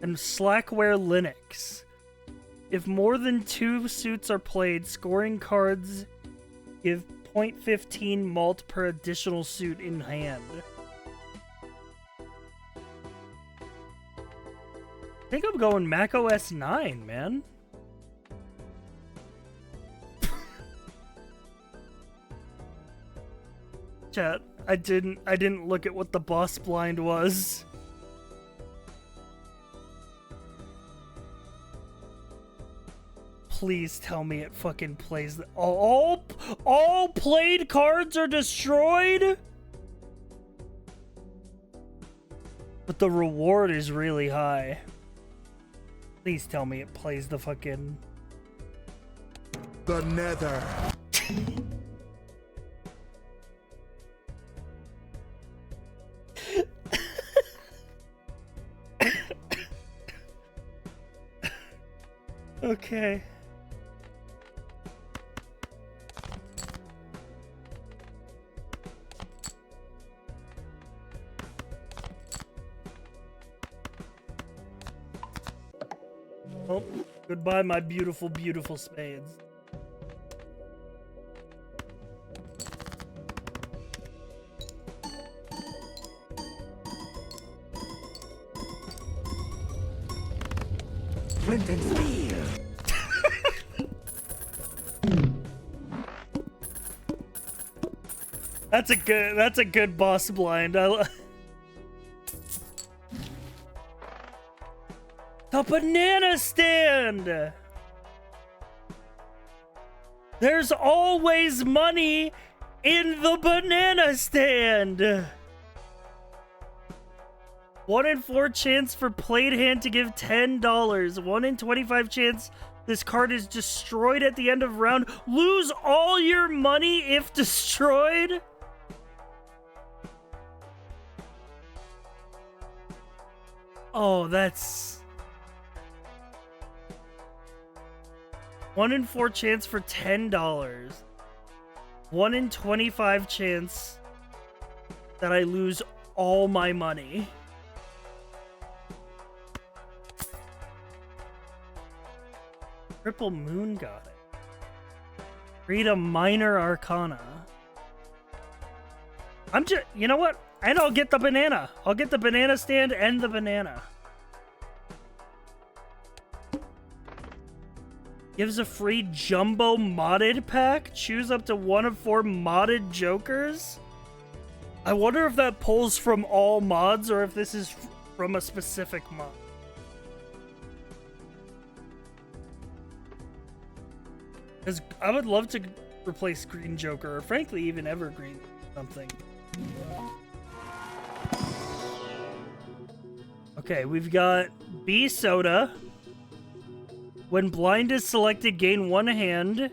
And Slackware Linux. If more than 2 suits are played, scoring cards give 0.15 mult per additional suit in hand. I think I'm going Mac OS 9, man. Chat, I didn't look at what the boss blind was. Please tell me it fucking plays the all played cards are destroyed? But the reward is really high. Please tell me it plays the fucking... The Nether. Okay. Oh, goodbye, my beautiful, beautiful spades. Flint and steel. That's a good boss blind. The banana stand. There's always money in the banana stand. 1 in 4 chance for played hand to give $10. 1 in 25 chance this card is destroyed at the end of round. Lose all your money if destroyed. Oh, that's 1 in 4 chance for $10. 1 in 25 chance that I lose all my money. Triple Moon got it. Read a minor arcana. You know what? And I'll get the banana. I'll get the banana stand and the banana. Gives a free jumbo modded pack. Choose up to 1 of 4 modded jokers. I wonder if that pulls from all mods or if this is from a specific mod. Because I would love to replace Green Joker, or frankly, even Evergreen something. Okay, we've got B Soda. When blind is selected, gain 1 hand.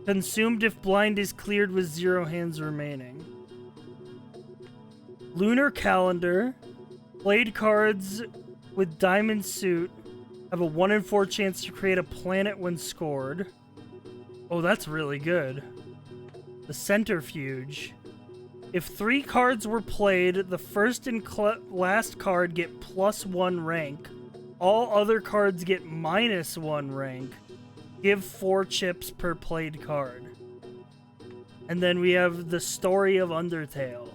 Consumed if blind is cleared with 0 hands remaining. Lunar Calendar. Played cards with Diamond Suit have a 1 in 4 chance to create a planet when scored. Oh, that's really good. The Centrifuge. If 3 cards were played, the first and last card get +1 rank. All other cards get -1 rank. Give 4 chips per played card. And then we have the Story of Undertale.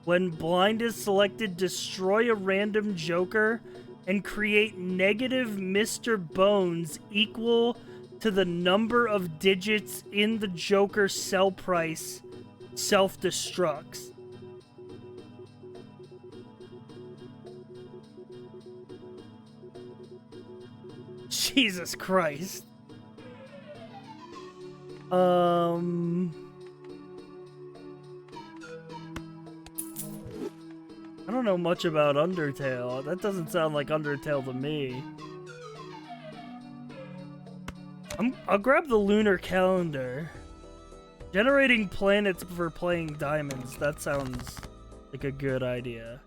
When blind is selected, destroy a random joker and create negative Mr. Bones equal to the number of digits in the joker sell price self-destructs. Jesus Christ. I don't know much about Undertale. That doesn't sound like Undertale to me. I'll grab the Lunar Calendar. Generating planets for playing diamonds. That sounds like a good idea.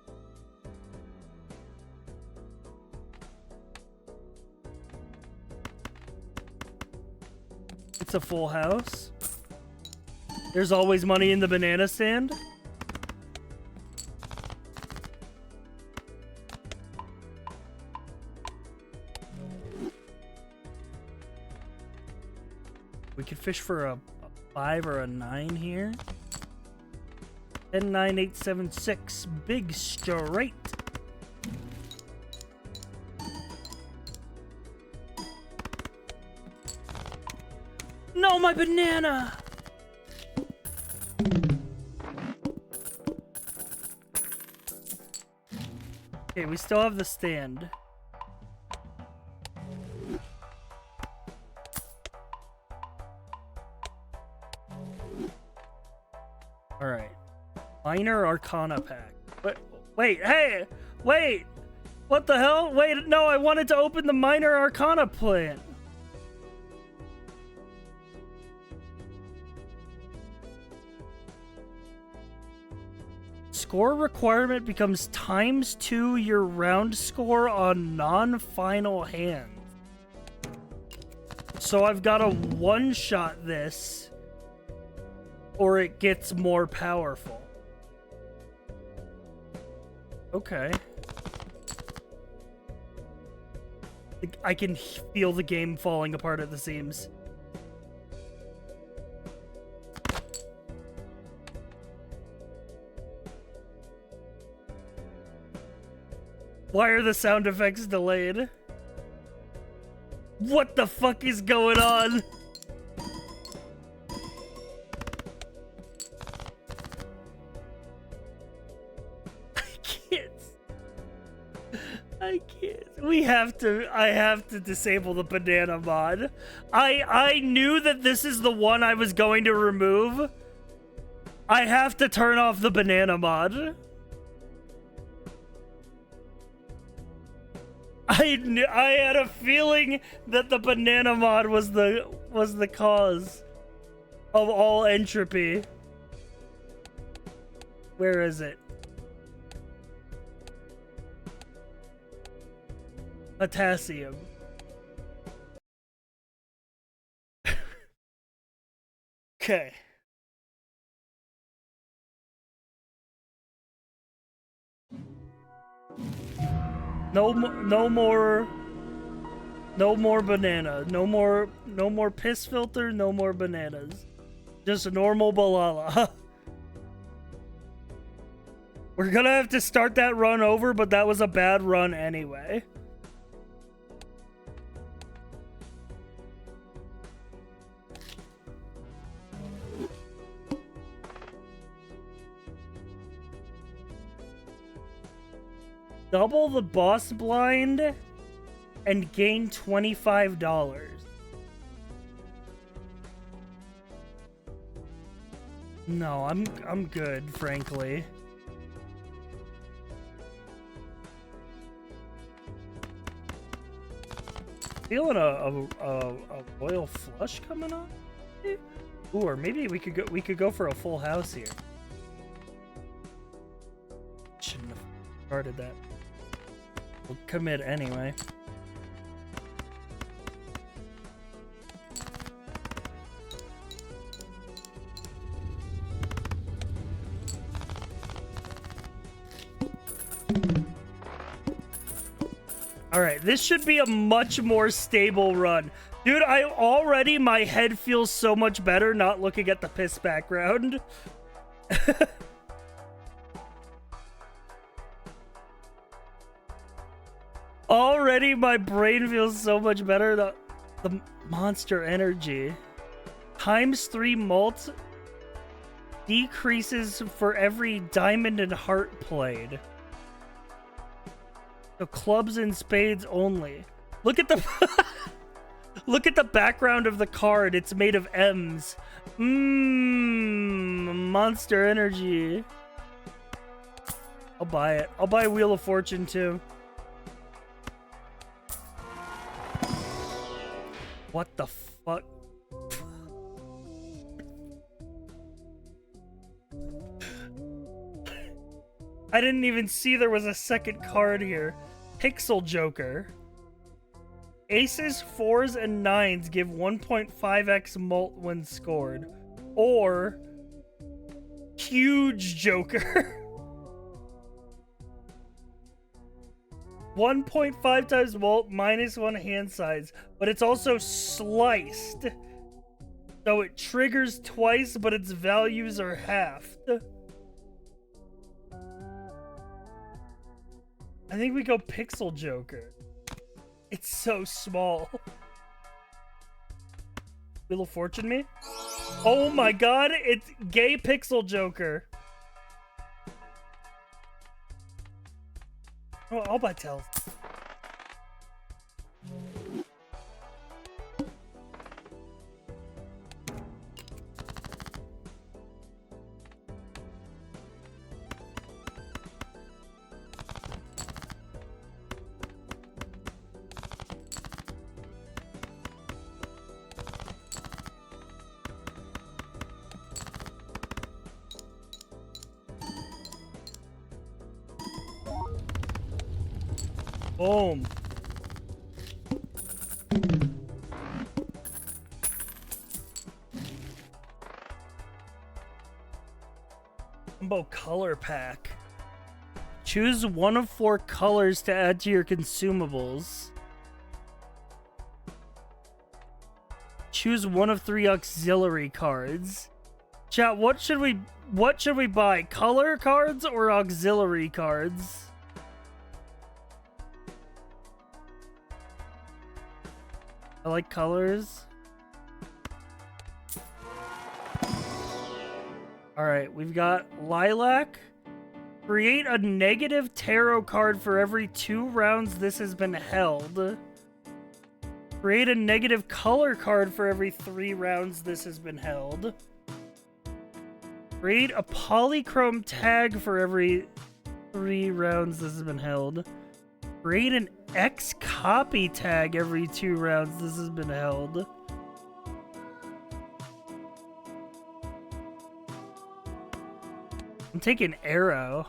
It's a full house. There's always money in the banana stand. We could fish for a 5 or a 9 here. 10, 9, 8, 7, 6. Big straight. No, my banana! Okay, we still have the stand. Alright. Minor Arcana pack. Wait, hey! Wait! What the hell? Wait, no, I wanted to open the Minor Arcana plant. Score requirement becomes ×2 your round score on non-final hands. So I've got to one-shot this, or it gets more powerful. Okay. I can feel the game falling apart at the seams. Why are the sound effects delayed? What the fuck is going on? I have to disable the banana mod. I knew that this is the one I was going to remove. I have to turn off the banana mod. I had a feeling that the banana mod was the cause of all entropy. Where is it? Potassium. Okay. No more banana. No more piss filter, no more bananas. Just a normal Balala. We're gonna have to start that run over, but that was a bad run anyway. Double the boss blind and gain $25. No, I'm good, frankly. Feeling a royal flush coming on? Ooh, or maybe we could go for a full house here. Shouldn't have started that. We'll commit anyway. Alright, this should be a much more stable run. Dude, already my head feels so much better not looking at the piss background. Already my brain feels so much better. The monster energy. ×3 mult decreases for every diamond and heart played. So clubs and spades only. Look at the look at the background of the card. It's made of M's. Monster energy. I'll buy it. I'll buy Wheel of Fortune too. What the fuck? I didn't even see there was a second card here. Pixel Joker. Aces, 4s, and 9s give 1.5x mult when scored. Or Huge Joker. 1.5 times mult, -1 hand size. But it's also sliced. So it triggers twice, but its values are halved. I think we go Pixel Joker. It's so small. Wheel of Fortune me? Oh my god, it's gay Pixel Joker. Oh, I'll buy tails. Boom. Combo color pack. Choose one of 4 colors to add to your consumables. Choose one of 3 auxiliary cards. Chat, what should we buy? Color cards or auxiliary cards? I like colors. All right, we've got lilac, Create a negative tarot card for every 2 rounds this has been held. Create a negative color card for every 3 rounds this has been held. Create a polychrome tag for every 3 rounds this has been held. Create an X copy tag every 2 rounds this has been held. I'm taking arrow.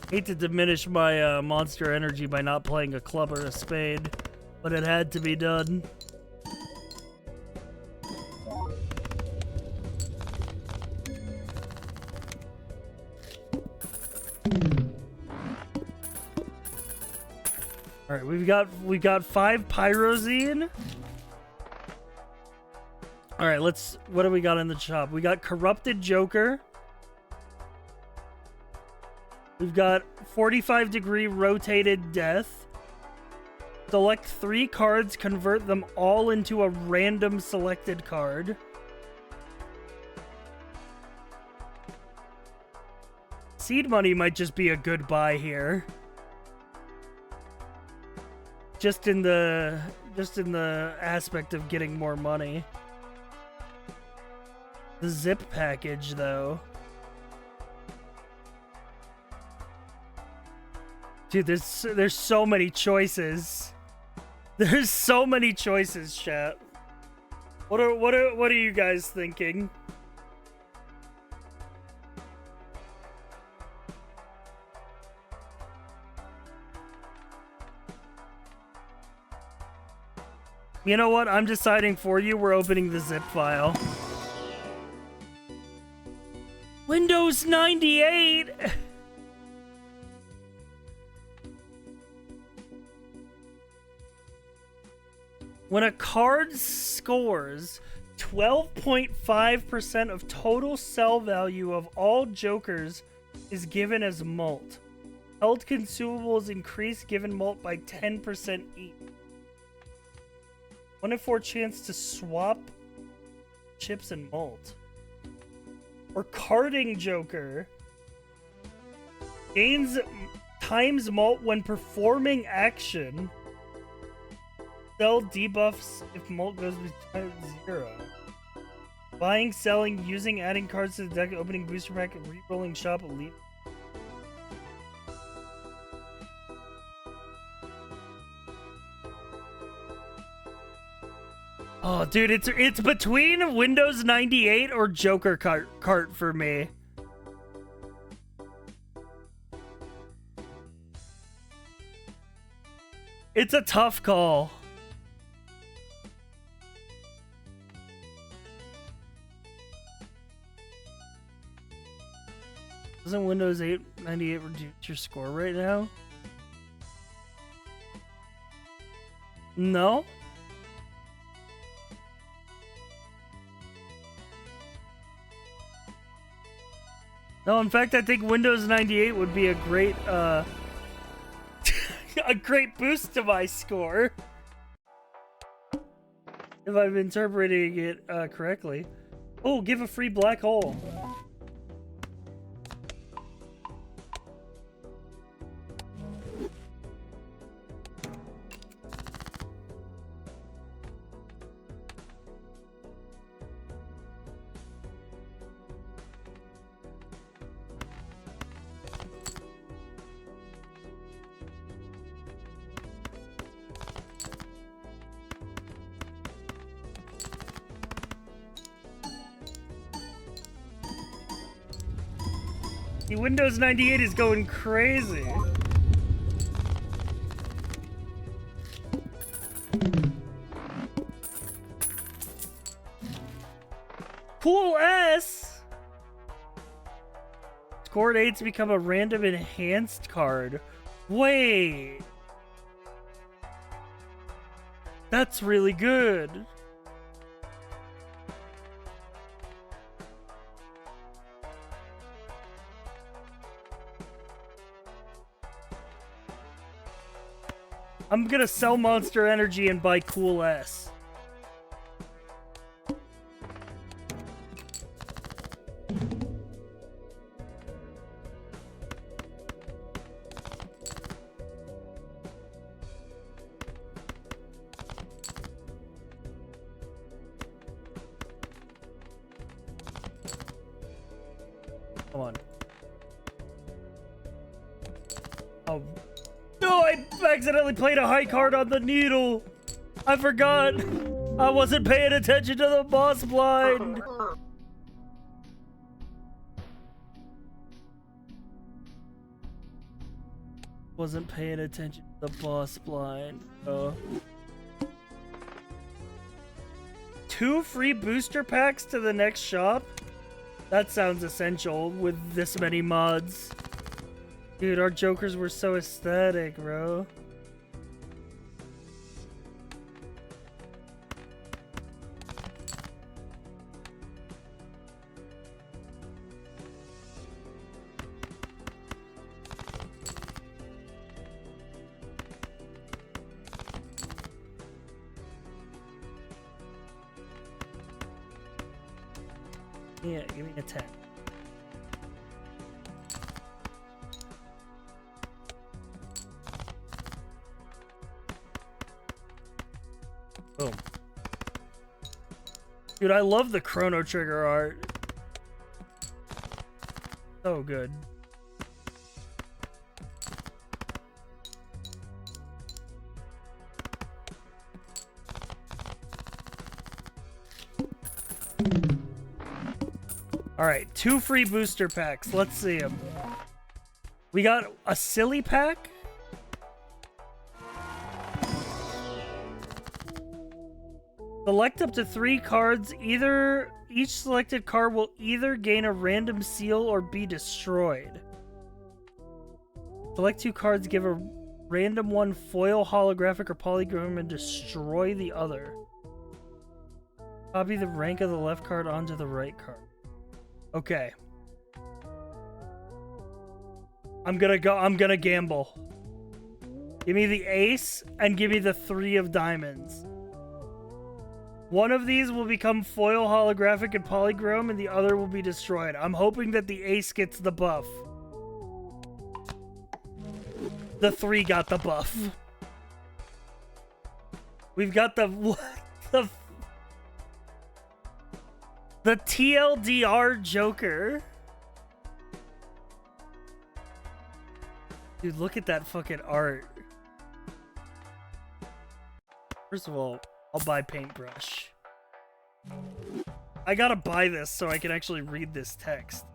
Hate to diminish my monster energy by not playing a club or a spade, but it had to be done. All right, we've got 5 pyrozine. All right, what do we got in the shop? We got corrupted Joker. We've got 45-degree rotated death. Select 3 cards, convert them all into a random selected card. Seed money might just be a good buy here. Just in the aspect of getting more money. The zip package, though. Dude, there's so many choices. There's so many choices, chat. What are you guys thinking? You know what? I'm deciding for you. We're opening the zip file. Windows 98. When a card scores 12.5% of total sell value of all jokers is given as mult. Held consumables increase given mult by 10% each. 1 in 4 chance to swap chips and mult. Or carding joker gains times mult when performing action. Sell debuffs if mult goes to 0. Buying, selling, using, adding cards to the deck, opening booster pack, re-rolling shop, elite. Oh, dude, it's between Windows 98 or Joker cart for me. It's a tough call. Doesn't Windows 98 reduce your score right now? No? No, in fact, I think Windows 98 would be a great, a great boost to my score. If I'm interpreting it correctly. Oh, give a free black hole. Windows 98 is going crazy. Cool S! Scored 8 to become a random enhanced card. Wait. That's really good. I'm gonna sell Monster Energy and buy Cool S. Come on. Oh. No, I accidentally played a high card on the needle. I forgot. I wasn't paying attention to the boss blind. Wasn't paying attention to the boss blind. 2 free booster packs to the next shop? That sounds essential with this many mods. Dude, our jokers were so aesthetic, bro. Yeah, give me a 10. Boom. Dude, I love the Chrono Trigger art. So good. Alright, 2 free booster packs. Let's see them. We got a silly pack. Select up to 3 cards. Each selected card will either gain a random seal or be destroyed. Select 2 cards, give a random one foil, holographic, or polygram, and destroy the other. Copy the rank of the left card onto the right card. Okay. I'm gonna gamble. Give me the ace and give me the 3 of diamonds. One of these will become foil, holographic, and polychrome, and the other will be destroyed. I'm hoping that the ace gets the buff. The 3 got the buff. We've got the TLDR Joker. Dude, look at that fucking art. First of all, I'll buy paintbrush. I gotta buy this so I can actually read this text.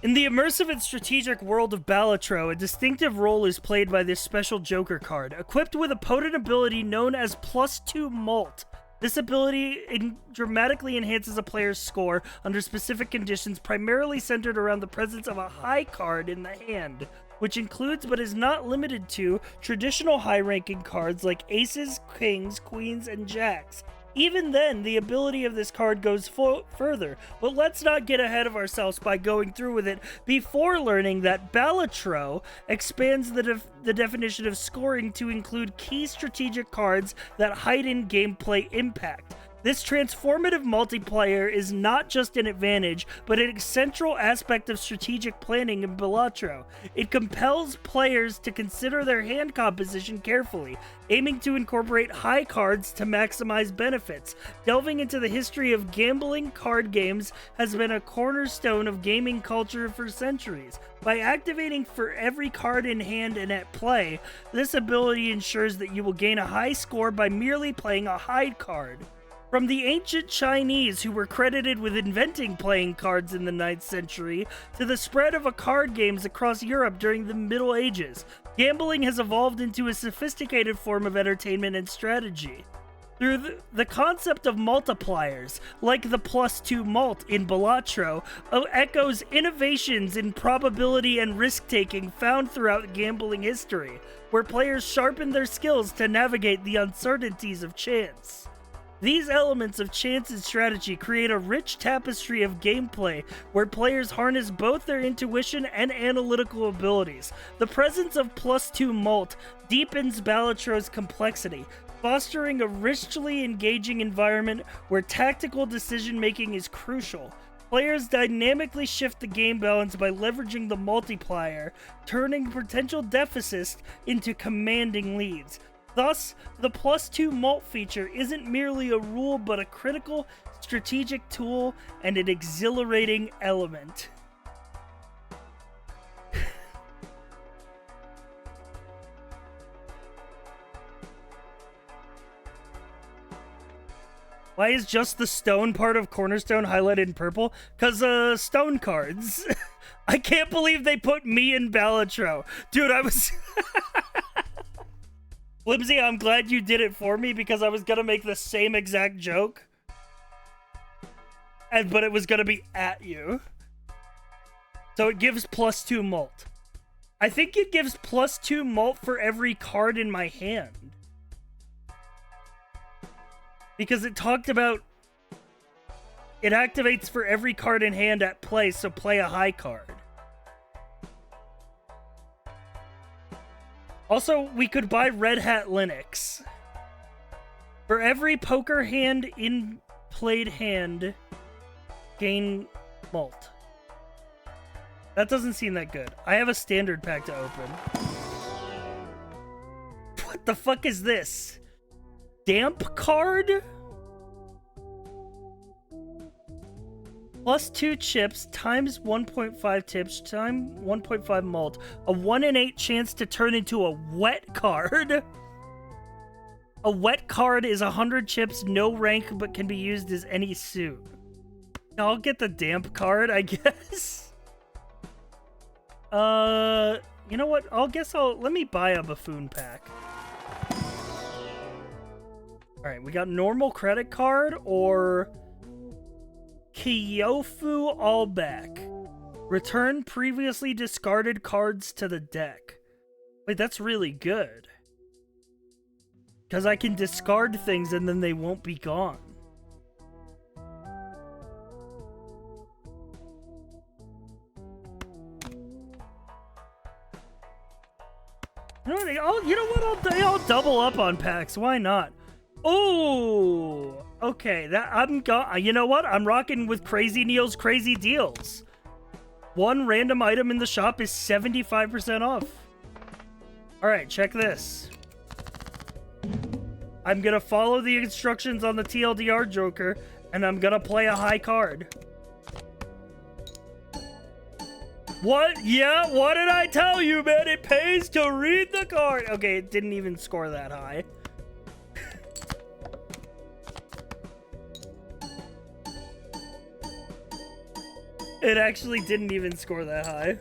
In the immersive and strategic world of Balatro, a distinctive role is played by this special Joker card. Equipped with a potent ability known as +2 Molt. This ability dramatically enhances a player's score under specific conditions, primarily centered around the presence of a high card in the hand, which includes but is not limited to traditional high-ranking cards like aces, kings, queens, and jacks. Even then, the ability of this card goes further, but let's not get ahead of ourselves by going through with it before learning that Balatro expands the definition of scoring to include key strategic cards that heighten gameplay impact. This transformative multiplayer is not just an advantage, but a central aspect of strategic planning in Balatro. It compels players to consider their hand composition carefully, aiming to incorporate high cards to maximize benefits. Delving into the history of gambling card games has been a cornerstone of gaming culture for centuries. By activating for every card in hand and at play, this ability ensures that you will gain a high score by merely playing a high card. From the ancient Chinese, who were credited with inventing playing cards in the 9th century, to the spread of card games across Europe during the Middle Ages, gambling has evolved into a sophisticated form of entertainment and strategy. Through the concept of multipliers, like the +2 mult in Balatro, echoes innovations in probability and risk-taking found throughout gambling history, where players sharpen their skills to navigate the uncertainties of chance. These elements of chance's strategy create a rich tapestry of gameplay where players harness both their intuition and analytical abilities. The presence of +2 mult deepens Balatro's complexity, fostering a richly engaging environment where tactical decision-making is crucial. Players dynamically shift the game balance by leveraging the multiplier, turning potential deficits into commanding leads. Thus, the +2 mult feature isn't merely a rule but a critical strategic tool and an exhilarating element. Why is just the stone part of Cornerstone highlighted in purple? Because, stone cards. I can't believe they put me in Balatro. Dude, I was... Flimsy, I'm glad you did it for me because I was gonna make the same exact joke. But it was gonna be at you. So it gives +2 mult. I think it gives +2 mult for every card in my hand. Because it talked about it activates for every card in hand at play, so play a high card. Also, we could buy Red Hat Linux. For every poker hand in played hand, gain mult. That doesn't seem that good. I have a standard pack to open. What the fuck is this? Damp card? +2 chips times 1.5 tips times 1.5 mult. A 1 in 8 chance to turn into a wet card. A wet card is 100 chips, no rank, but can be used as any suit. I'll get the damp card, I guess. You know what? Let me buy a buffoon pack. Alright, we got normal credit card or Kyofu Allback. Return previously discarded cards to the deck. Wait, that's really good. Because I can discard things and then they won't be gone. You know what? I'll double up on packs. Why not? Oh, okay. You know what? I'm rocking with Crazy Neil's crazy deals. One random item in the shop is 75% off. All right, check this. I'm gonna follow the instructions on the TLDR Joker, and I'm gonna play a high card. What? Yeah, what did I tell you, man? It pays to read the card. Okay, it didn't even score that high. It actually didn't even score that high.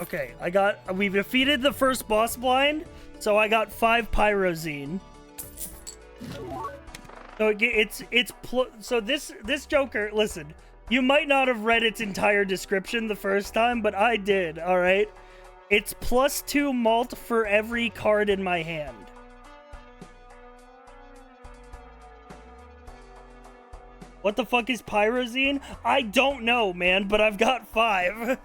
Okay, we defeated the first boss blind, so I got 5 Pyrozine. So this Joker, listen, you might not have read its entire description the first time, but I did, all right? It's +2 mult for every card in my hand. What the fuck is Pyrozine? I don't know, man, but I've got 5.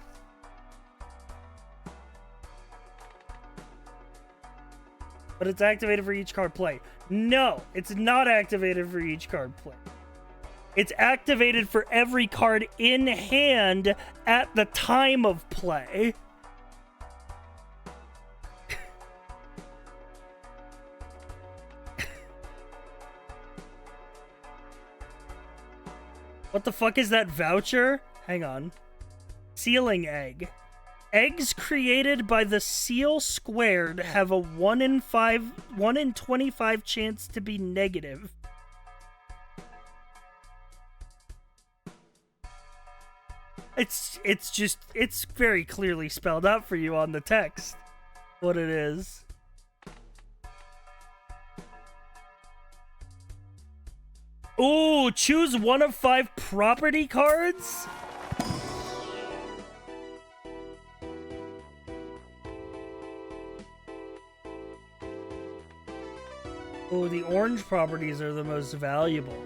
But it's activated for each card play. No, it's not activated for each card play. It's activated for every card in hand at the time of play. What the fuck is that voucher? Hang on. Sealing egg. Eggs created by the seal squared have a 1 in 25 chance to be negative. It's very clearly spelled out for you on the text what it is. Ooh, choose one of 5 property cards? Oh, the orange properties are the most valuable.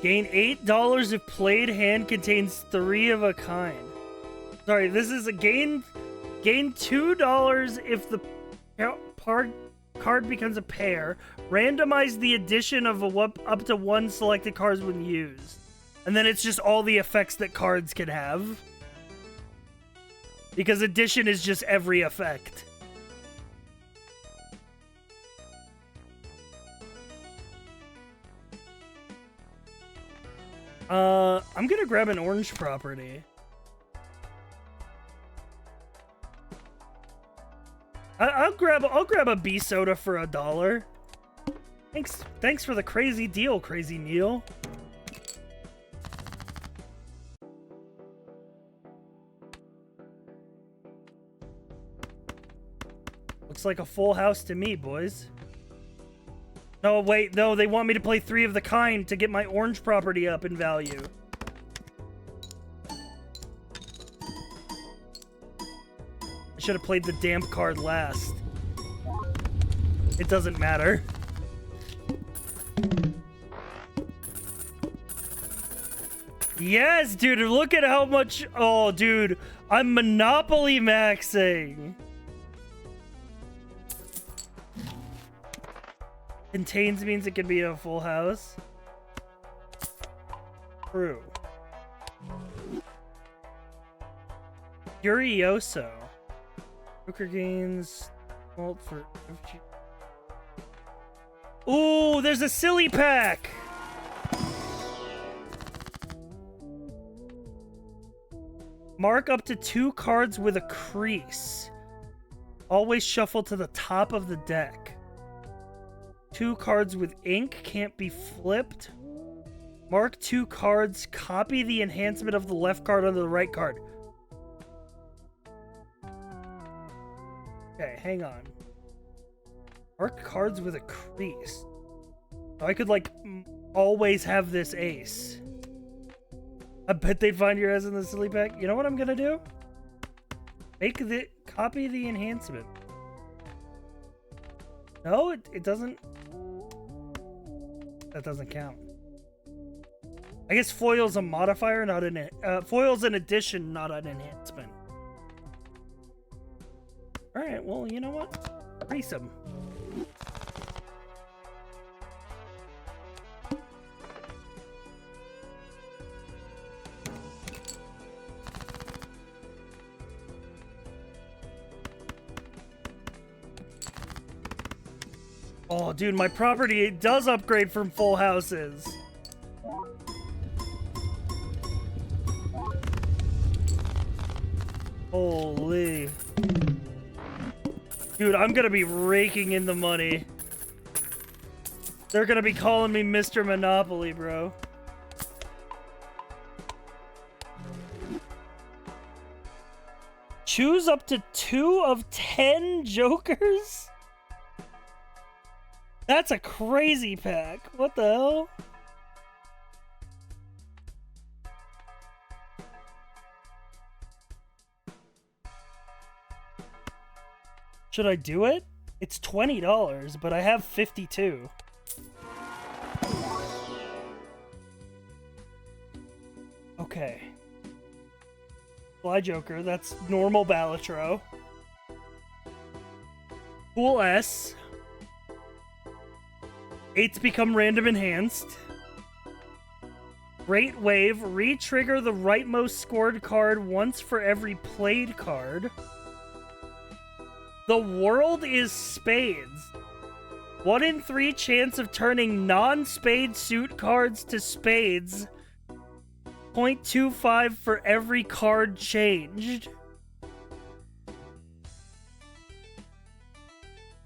Gain $8 if played hand contains 3 of a kind. Sorry, this is a gain $2 if the card becomes a pair. Randomize the addition of up to 1 selected cards when used. And then it's just all the effects that cards can have. Because addition is just every effect. I'm gonna grab an orange property. I'll grab a B soda for $1. Thanks for the crazy deal, Crazy Neil. Looks like a full house to me, boys. No, wait, no, they want me to play 3 of the kind to get my orange property up in value. I should have played the damp card last. It doesn't matter. Yes, dude, look at how much... Oh, dude, I'm Monopoly maxing. Contains means it could be a full house. True. Furioso. Poker gains. Vault for... Ooh, there's a silly pack! Mark up to 2 cards with a crease. Always shuffle to the top of the deck. 2 cards with ink can't be flipped. Mark 2 cards. Copy the enhancement of the left card onto the right card. Okay, hang on. Mark cards with a crease. So I could, like, always have this ace. I bet they'd find your ass in the silly pack. You know what I'm gonna do? Copy the enhancement. No, it doesn't. That doesn't count. I guess foil's a modifier, not an foil's an addition, not an enhancement. All right, well, you know what? Race them. Oh, dude, my property, it does upgrade from full houses. Holy. Dude, I'm gonna be raking in the money. They're gonna be calling me Mr. Monopoly, bro. Choose up to 2 of 10 jokers? That's a crazy pack. What the hell? Should I do it? It's $20, but I have 52. Okay. Fly Joker, that's normal Balatro. Cool S. 8's become random enhanced. Great Wave, re-trigger the rightmost scored card once for every played card. The World is Spades. 1 in 3 chance of turning non-spade suit cards to spades. 0.25 for every card changed.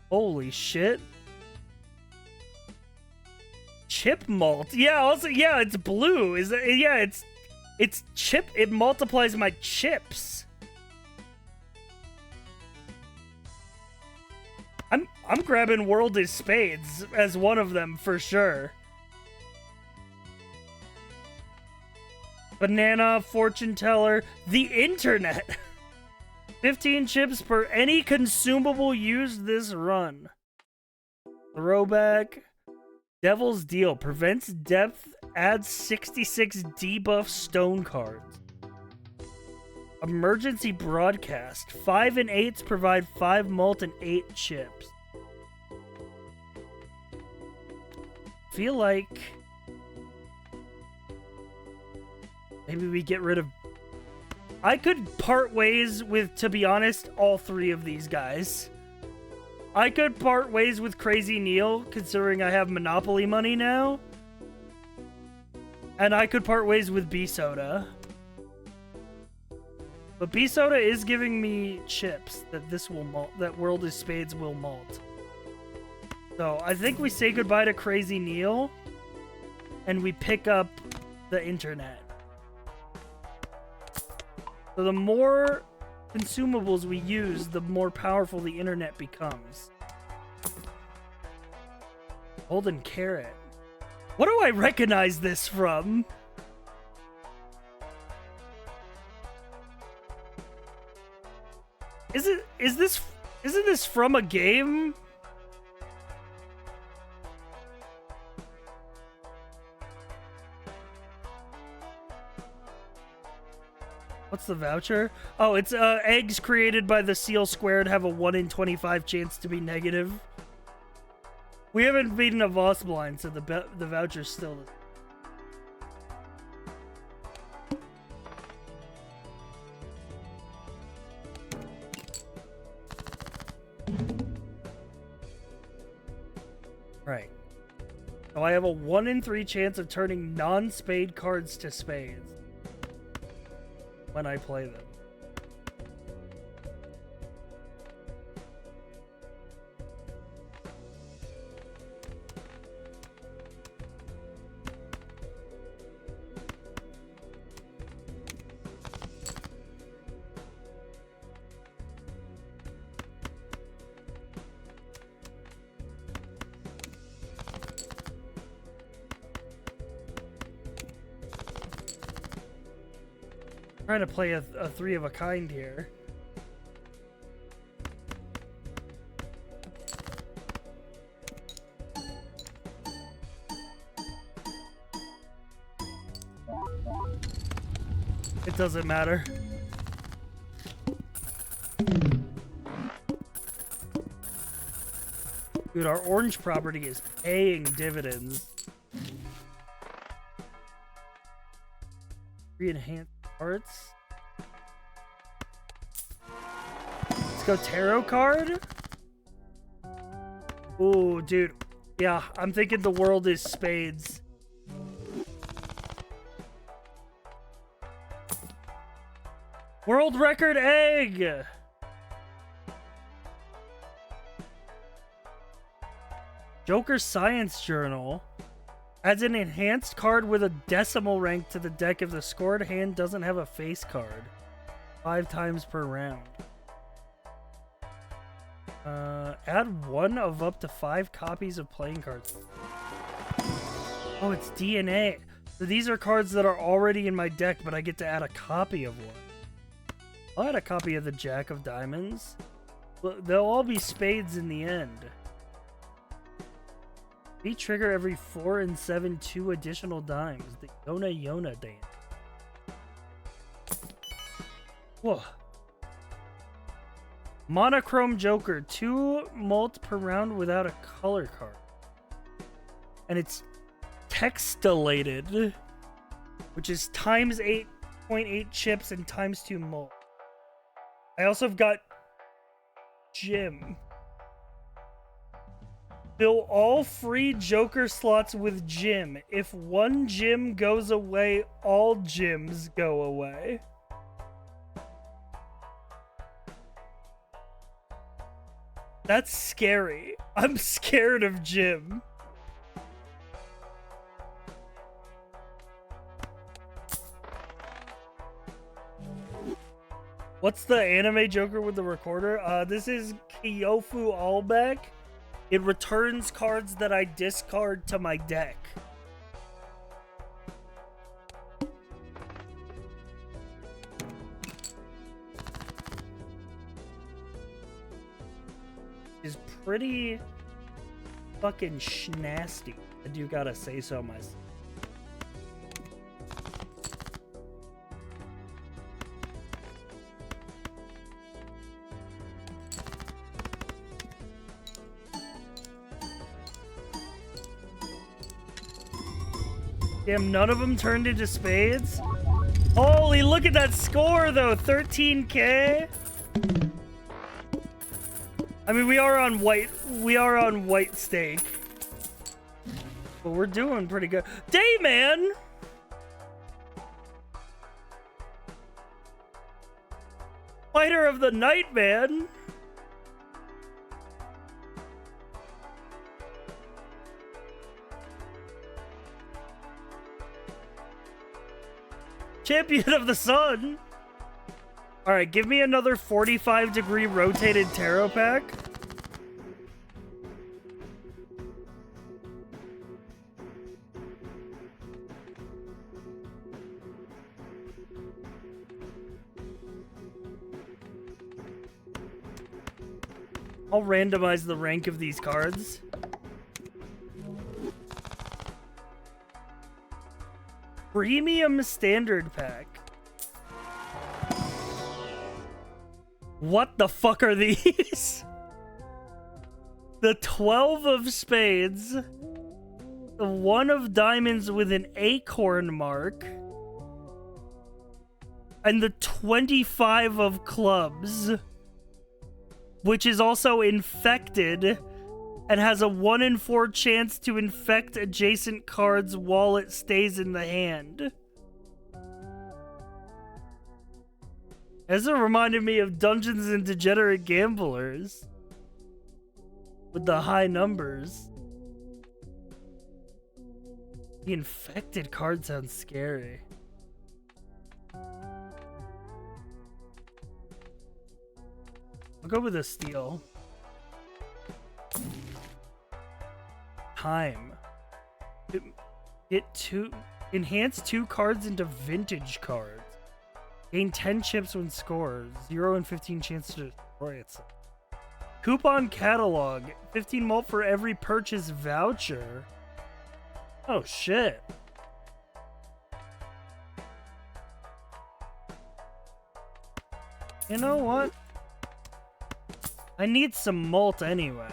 Holy shit. Chip malt. Yeah, also, yeah, it's blue. Is that, yeah, it's chip. It multiplies my chips. I'm grabbing World is Spades as one of them for sure. Banana, fortune teller, the internet. 15 chips per any consumable used this run. Throwback. Devil's Deal. Prevents depth. Adds 66 debuff stone cards. Emergency Broadcast. 5 and 8s provide 5 malt and 8 chips. Feel like maybe we get rid of... I could part ways with, to be honest, all 3 of these guys. I could part ways with Crazy Neil, considering I have Monopoly money now. And I could part ways with B-Soda. But B-Soda is giving me chips that this will malt, that World is Spades will malt. So I think we say goodbye to Crazy Neil, and we pick up the internet. So the more consumables we use, the more powerful the internet becomes. Golden Carrot. What do I recognize this from? Isn't this from a game? What's the voucher? Oh, it's eggs created by the seal squared have a 1 in 25 chance to be negative. We haven't beaten a Voss blind, so the voucher's still... Right. So I have a 1 in 3 chance of turning non-spade cards to spades when I play them. Trying to play a 3 of a kind here. It doesn't matter. Dude, our orange property is paying dividends. Re-enhanced arts. Let's go tarot card. Ooh, dude. Yeah, I'm thinking the world is spades. World record egg! Joker Science Journal. Adds an enhanced card with a decimal rank to the deck if the scored hand doesn't have a face card. 5 times per round. Add 1 of up to 5 copies of playing cards. Oh, it's DNA. So these are cards that are already in my deck, but I get to add a copy of one. I'll add a copy of the Jack of Diamonds. Well, they'll all be spades in the end. We trigger every 4 and 7 2 additional dimes. The Yona Yona dance. Whoa. Monochrome Joker. 2 mult per round without a color card. And it's textilated, which is times 8.8 chips and times 2 mult. I also have got Jim. Fill all free Joker slots with gym. If one gym goes away, all gyms go away. That's scary. I'm scared of gym. What's the anime Joker with the recorder? This is Kyofu Allback. It returns cards that I discard to my deck. Is pretty fucking schnasty. I do gotta say so myself. Damn, none of them turned into spades? Holy, look at that score, though. 13K. I mean, we are on white stake. But we're doing pretty good. Dayman! Fighter of the night, man. Champion of the sun. All right, give me another 45-degree rotated tarot pack. I'll randomize the rank of these cards. Premium standard pack. What the fuck are these? The 12 of spades. The 1 of diamonds with an acorn mark. And the 25 of clubs. Which is also infected. And has a 1 in 4 chance to infect adjacent cards while it stays in the hand. This reminded me of Dungeons and Degenerate Gamblers. With the high numbers. The infected card sounds scary. I'll go with a steal. Time. Enhance 2 cards into vintage cards. Gain 10 chips when scored. 0 and 15 chance to destroy itself. Coupon catalog. 15 mult for every purchase voucher. Oh shit. You know what? I need some malt anyway.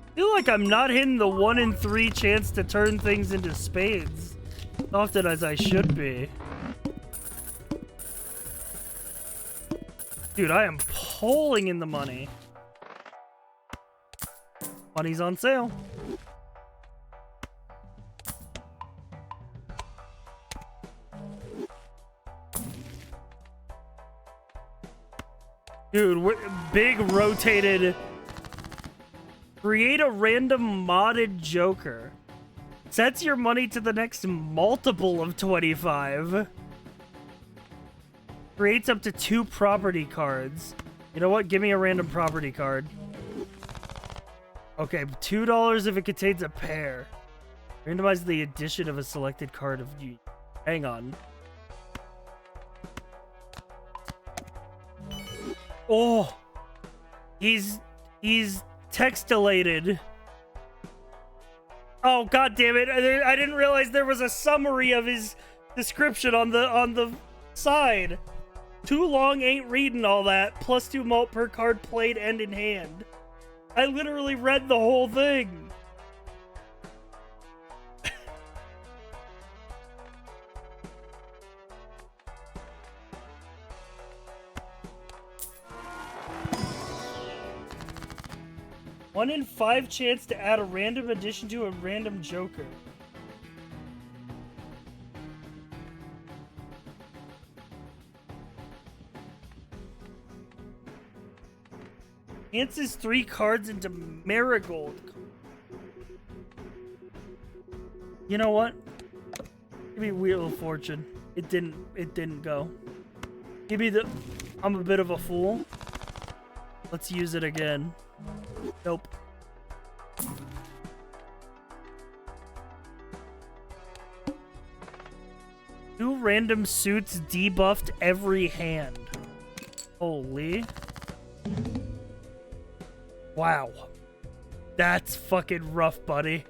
I feel like I'm not hitting the 1 in 3 chance to turn things into spades as often as I should be. Dude, I am pulling in the money. Money's on sale. Dude, big rotated. Create a random modded Joker. Sets your money to the next multiple of 25. Creates up to 2 property cards. You know what? Give me a random property card. Okay, $2 if it contains a pair. Randomize the addition of a selected card of you. Hang on. Oh! He's textilated. Oh, god damn it. I didn't realize there was a summary of his description on the side. Too long ain't reading all that. +2 mult per card played and in hand. I literally read the whole thing. One in 5 chance to add a random addition to a random joker. Enhances 3 cards into Marigold. You know what? Give me Wheel of Fortune. It didn't go. Give me the... I'm a bit of a fool. Let's use it again. Nope. Two random suits debuffed every hand. Holy. Wow. That's fucking rough, buddy.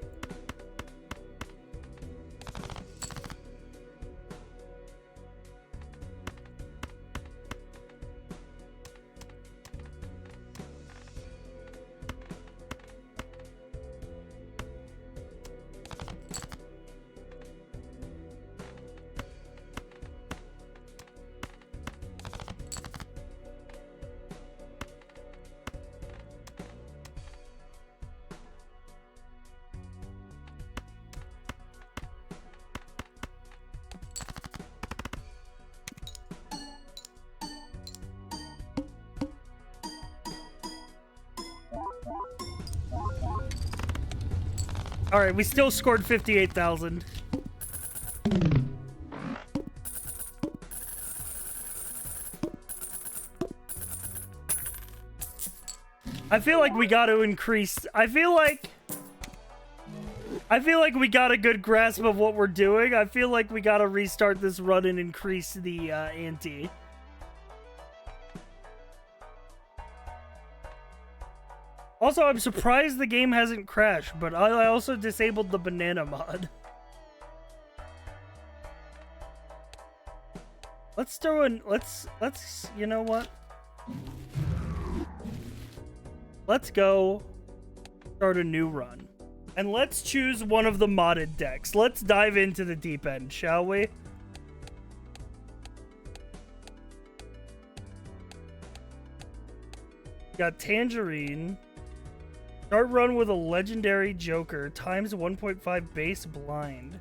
All right, we still scored 58,000. I feel like we got to increase. I feel like we got a good grasp of what we're doing. I feel like we got to restart this run and increase the ante. Also, I'm surprised the game hasn't crashed, but I also disabled the banana mod. Let's throw in, let's, you know what? Let's go start a new run. And let's choose one of the modded decks. Let's dive into the deep end, shall we? Got Tangerine. Start run with a legendary joker times 1.5 base blind.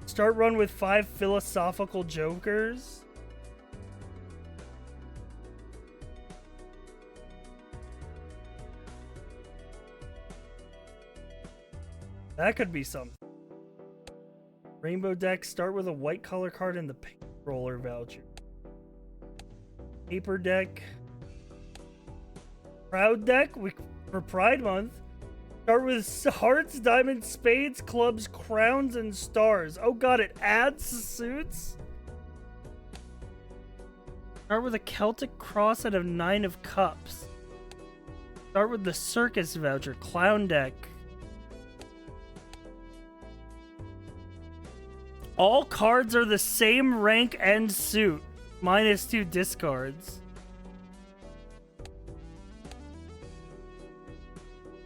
Start run with 5 philosophical jokers. That could be something. Rainbow deck, start with a white color card in the pink roller voucher. Paper deck. Proud deck for Pride Month. Start with hearts, diamonds, spades, clubs, crowns, and stars. Oh god, it adds suits? Start with a Celtic cross and a 9 of cups. Start with the circus voucher. Clown deck. All cards are the same rank and suit. -2 discards.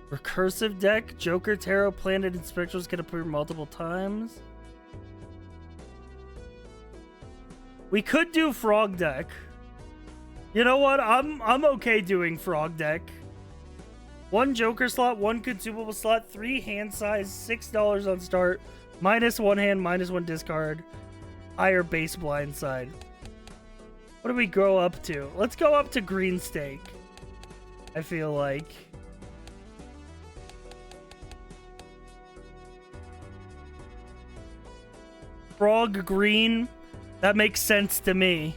Recursive deck. Joker, Tarot, Planet, and Spectrals can appear multiple times. We could do Frog deck. You know what? I'm okay doing Frog deck. 1 Joker slot, 1 consumable slot, 3 hand size, $6 on start, -1 hand, -1 discard, higher base blind side. What do we go up to? Let's go up to green stake. I feel like. Frog green. That makes sense to me.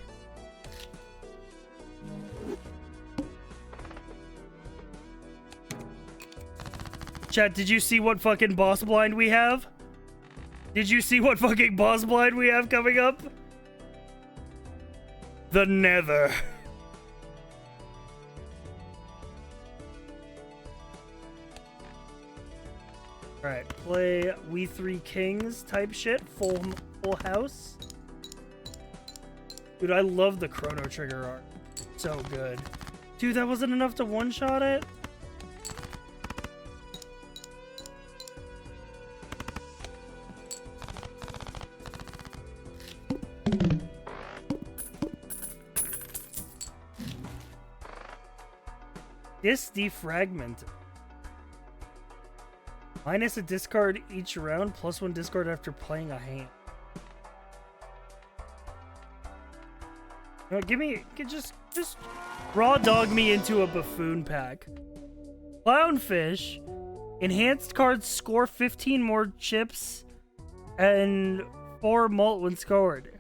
Chat, did you see what fucking boss blind we have? Did you see what fucking boss blind we have coming up? The Nether. Alright, play We Three Kings type shit. Full house. Dude, I love the Chrono Trigger art. So good. Dude, that wasn't enough to one-shot it? This defragmented. Minus a discard each round, plus one discard after playing a hand. No, just raw dog me into a buffoon pack. Clownfish. Enhanced cards score 15 more chips and 4 mult when scored.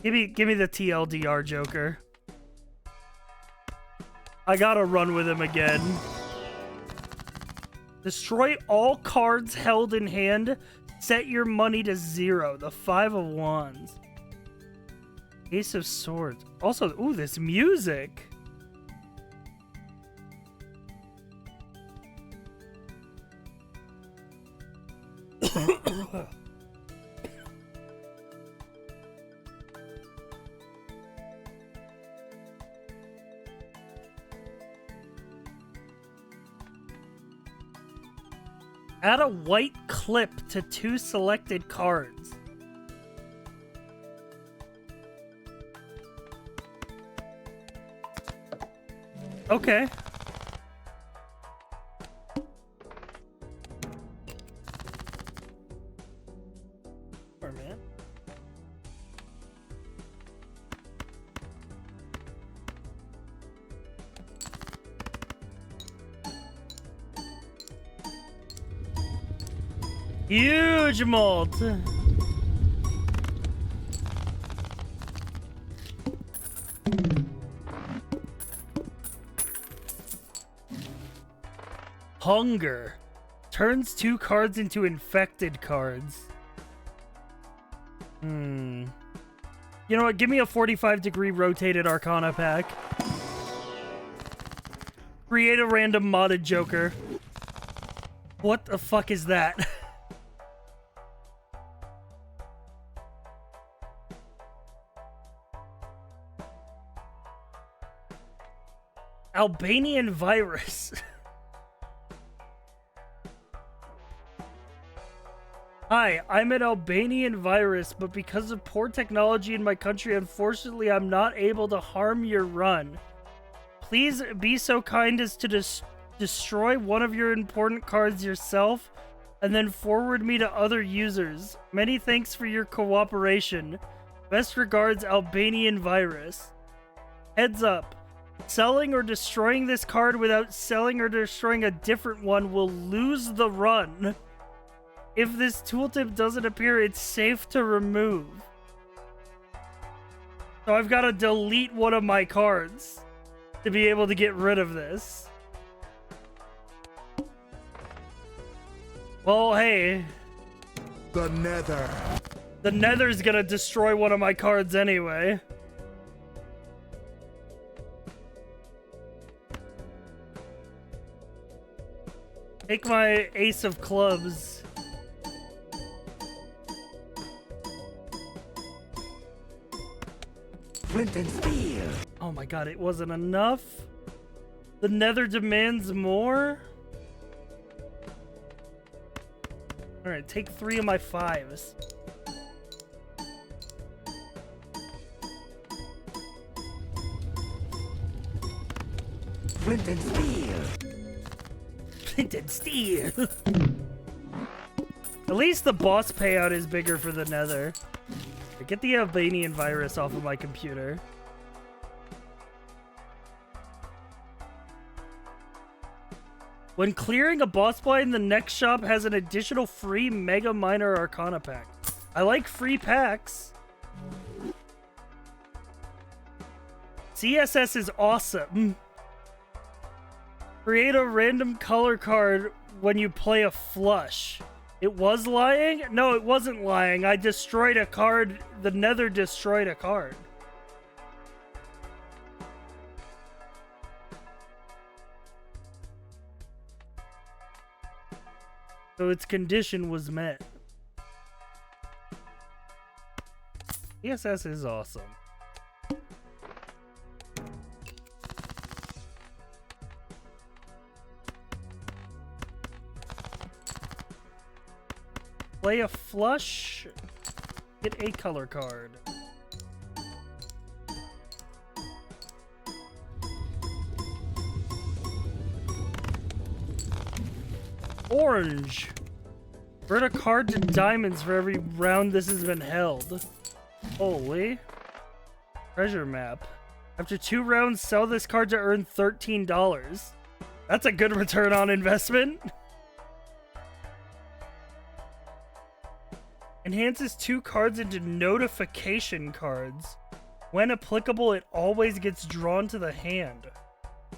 Give me the TLDR Joker. I gotta run with him again. Destroy all cards held in hand. Set your money to 0. The 5 of Wands. Ace of Swords. Also, ooh, this music. Add a white clip to 2 selected cards. Okay. Poor man. Huge mult. Hunger. Turns 2 cards into infected cards. You know what? Give me a 45-degree rotated Arcana pack. Create a random modded Joker. What the fuck is that? Albanian virus. Hi, I'm an Albanian virus, but because of poor technology in my country, unfortunately, I'm not able to harm your run. Please be so kind as to destroy one of your important cards yourself, and then forward me to other users. Many thanks for your cooperation. Best regards, Albanian virus. Heads up. Selling or destroying this card without selling or destroying a different one will lose the run. If this tooltip doesn't appear, it's safe to remove. So I've got to delete one of my cards to be able to get rid of this. Well, hey. The Nether. The Nether's gonna destroy one of my cards anyway. Take my Ace of Clubs. Flint and steel. Oh my god, it wasn't enough? The Nether demands more? Alright, take 3 of my 5s. Flint and steel. Flint and steel. At least the boss payout is bigger for the Nether. Get the Albanian virus off of my computer. When clearing a boss blind, the next shop has an additional free Mega Minor Arcana pack. I like free packs. CSS is awesome. Create a random color card when you play a flush. It was lying? No, it wasn't lying. I destroyed a card. The Nether destroyed a card. So its condition was met. ESS is awesome. Play a flush. Get a color card. Orange. Earn a card to diamonds for every round this has been held. Holy. Treasure map. After 2 rounds, sell this card to earn $13. That's a good return on investment. Enhances 2 cards into notification cards. When applicable, it always gets drawn to the hand.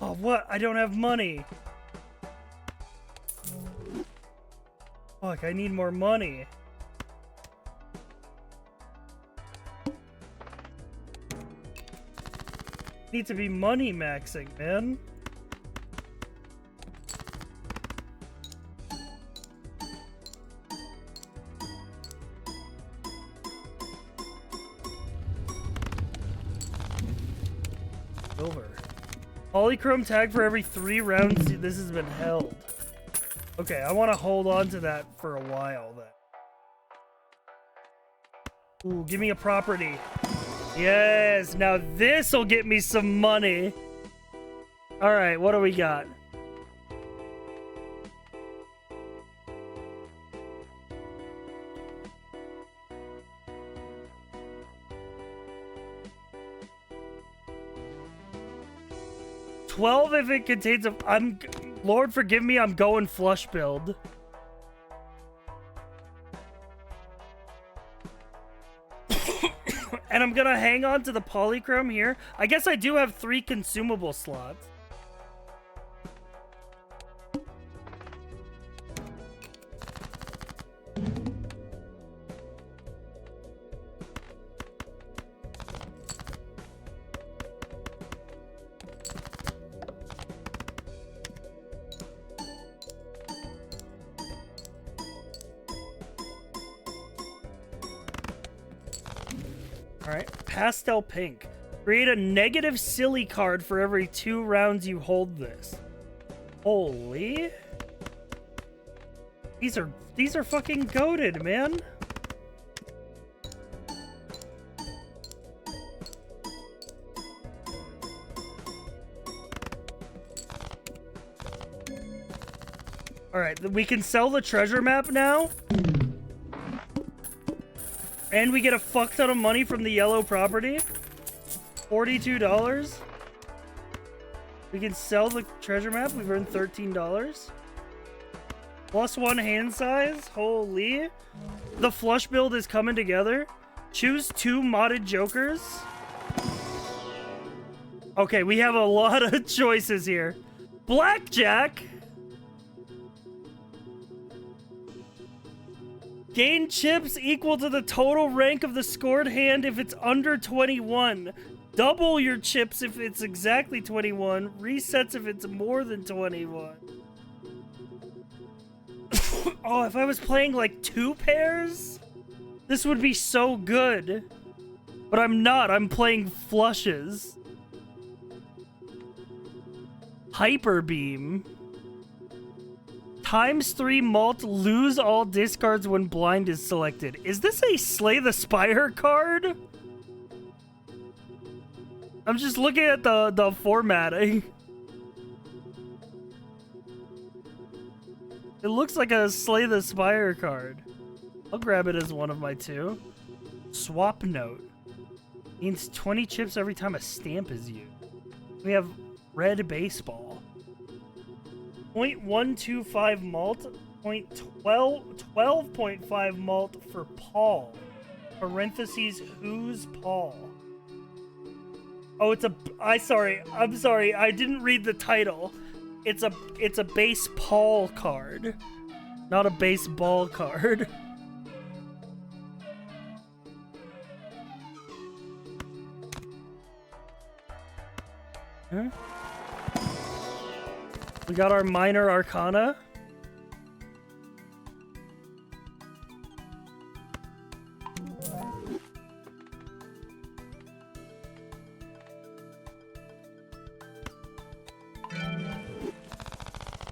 Oh, what? I don't have money. Fuck, I need more money. Need to be money maxing, man. Silver. Polychrome tag for every 3 rounds this has been held. Okay, I want to hold on to that for a while then. Ooh, give me a property. Yes, now this'll get me some money. All right, what do we got? $12 if it contains a... Lord forgive me, I'm going flush build. And I'm gonna hang on to the polychrome here. I guess I do have 3 consumable slots. Alright, pastel pink. Create a negative silly card for every 2 rounds you hold this. Holy. These are fucking goated, man. Alright, we can sell the treasure map now. And we get a fuck ton of money from the yellow property. $42. We can sell the treasure map. We've earned $13. +1 hand size. Holy. The flush build is coming together. Choose 2 modded jokers. Okay, we have a lot of choices here. Blackjack. Gain chips equal to the total rank of the scored hand if it's under 21. Double your chips if it's exactly 21. Resets if it's more than 21. Oh, if I was playing like 2 pairs, this would be so good. But I'm not. I'm playing flushes. Hyper beam. ×3 malt, lose all discards when blind is selected. Is this a Slay the Spire card? I'm just looking at the formatting. It looks like a Slay the Spire card. I'll grab it as one of my 2. Swap note. Means 20 chips every time a stamp is used. We have red baseball. 0.125 malt, 12.5 malt for Paul. Parentheses, who's Paul? Oh, it's a... I'm sorry, I didn't read the title. It's a base Paul card, not a baseball card. Huh? We got our minor arcana.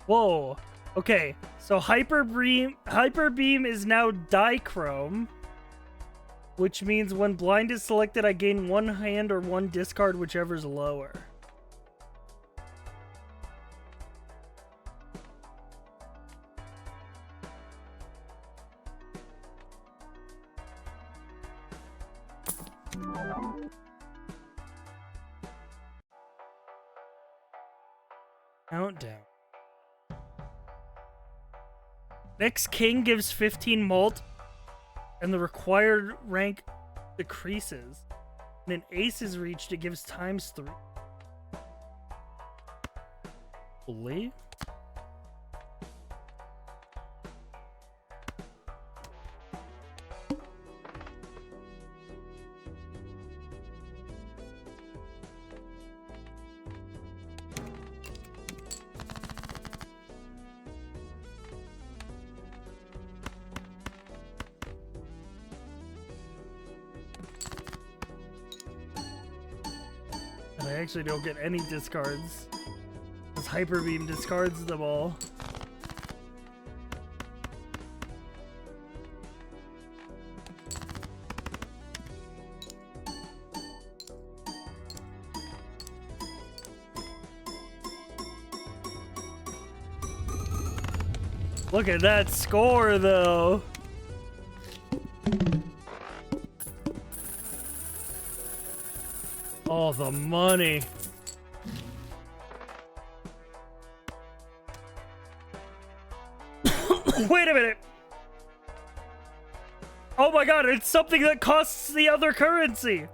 Whoa. Okay, so Hyper Beam is now Dichrome, which means when blind is selected, I gain one hand or one discard, whichever's lower. Countdown. Next king gives 15 mult, and the required rank decreases. When an ace is reached, it gives ×3. Believe? I actually don't get any discards, because Hyper Beam discards them all. Look at that score, though. Oh, the money. Wait a minute. Oh my god, it's something that costs the other currency.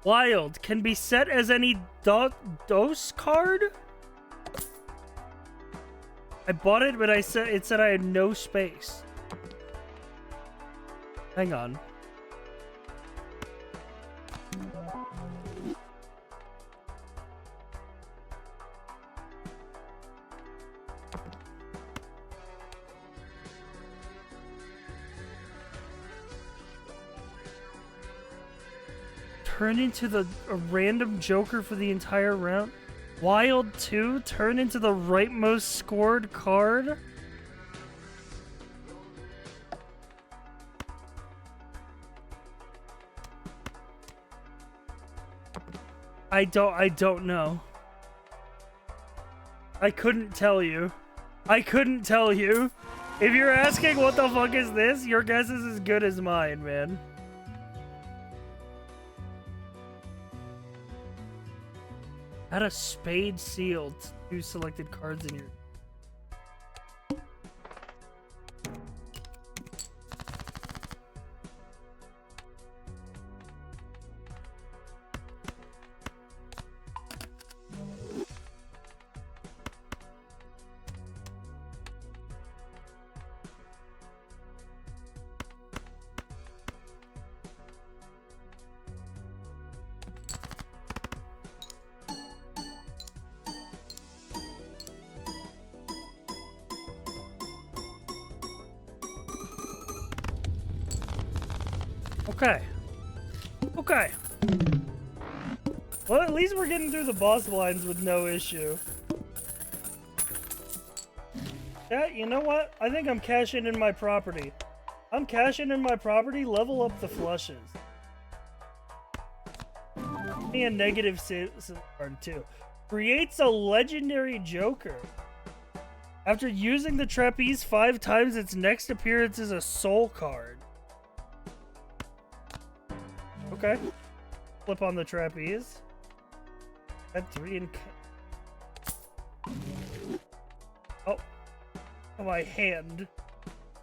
Wild can be set as any DOS card? I bought it, but it said I had no space. Hang on. Turn into a random joker for the entire round. Wild 2, turn into the rightmost scored card. I don't know. I couldn't tell you. I couldn't tell you. If you're asking what the fuck is this, your guess is as good as mine, man. Add a spade seal to 2 selected cards in your... Okay. Okay. Well, at least we're getting through the boss lines with no issue. Yeah, you know what? I think I'm cashing in my property. I'm cashing in my property, level up the flushes. And negative card too. Creates a legendary joker. After using the trapeze 5 times, its next appearance is a soul card. Okay. Flip on the trapeze. Add 3 and... Oh. Oh, my hand.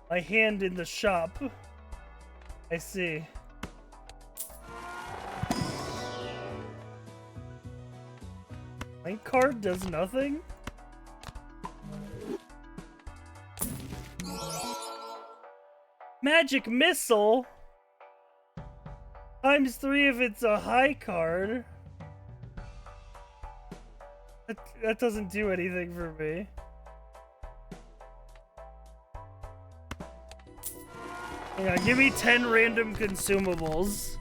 My hand in the shop. I see. My card does nothing? Magic Missile? ×3 if it's a high card. That doesn't do anything for me. Yeah, give me 10 random consumables.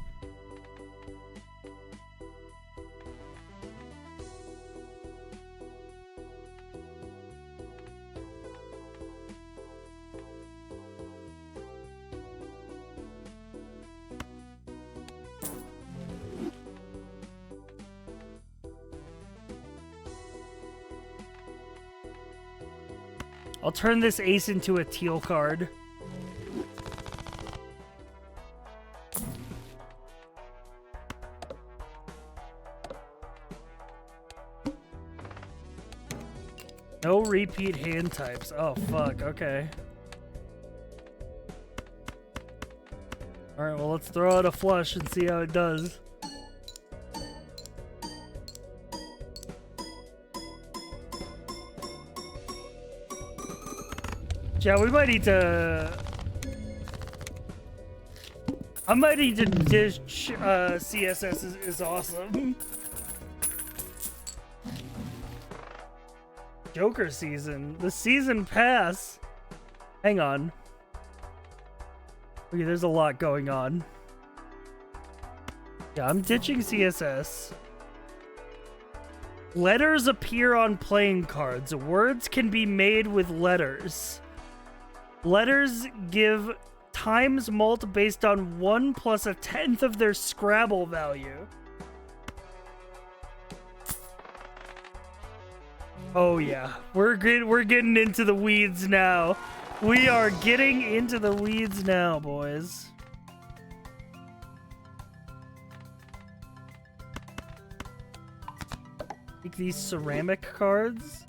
I'll turn this ace into a teal card. No repeat hand types. Oh, fuck. Okay. Alright, well, let's throw out a flush and see how it does. Yeah, we might need to... I might need to dish... CSS is awesome. Joker season. The season pass. Hang on. Okay, there's a lot going on. Yeah, I'm ditching CSS. Letters appear on playing cards. Words can be made with letters. Letters give times mult based on 1 plus 1/10 of their Scrabble value. Oh yeah, we're getting into the weeds now. We are getting into the weeds now, boys. Take these ceramic cards.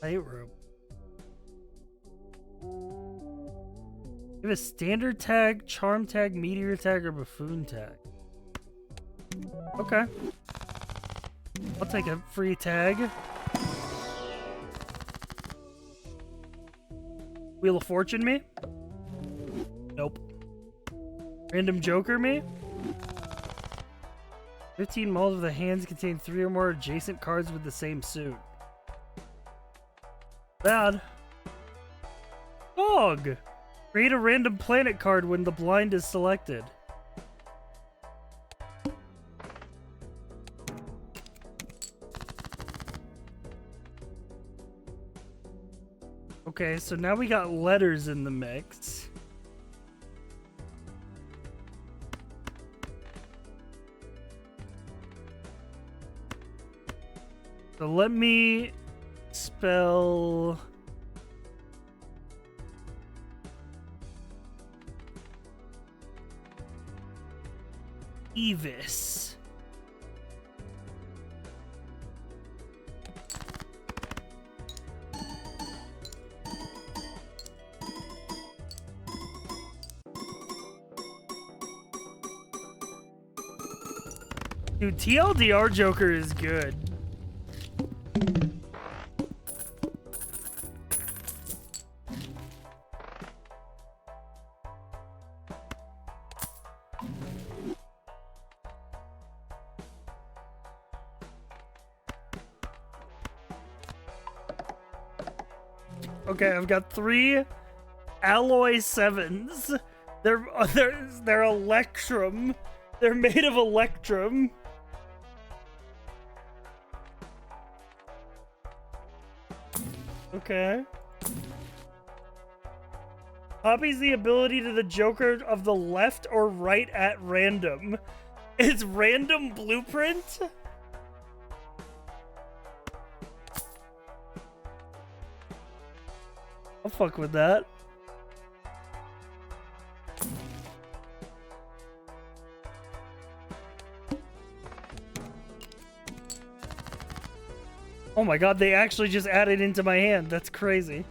Lightroom. You have a standard tag, charm tag, meteor tag, or buffoon tag. Okay. I'll take a free tag. Wheel of Fortune me? Nope. Random Joker me? 15 malls of the hands contain 3 or more adjacent cards with the same suit. Bad. Dog! Create a random planet card when the blind is selected. Okay, so now we got letters in the mix. So let me spell Evis. Dude, TLDR Joker is good. Okay, I've got 3 alloy 7s. They're electrum. They're made of electrum. Okay. Copies the ability to the Joker of the left or right at random. It's random blueprint? I'll fuck with that. Oh my god, they actually just added into my hand. That's crazy.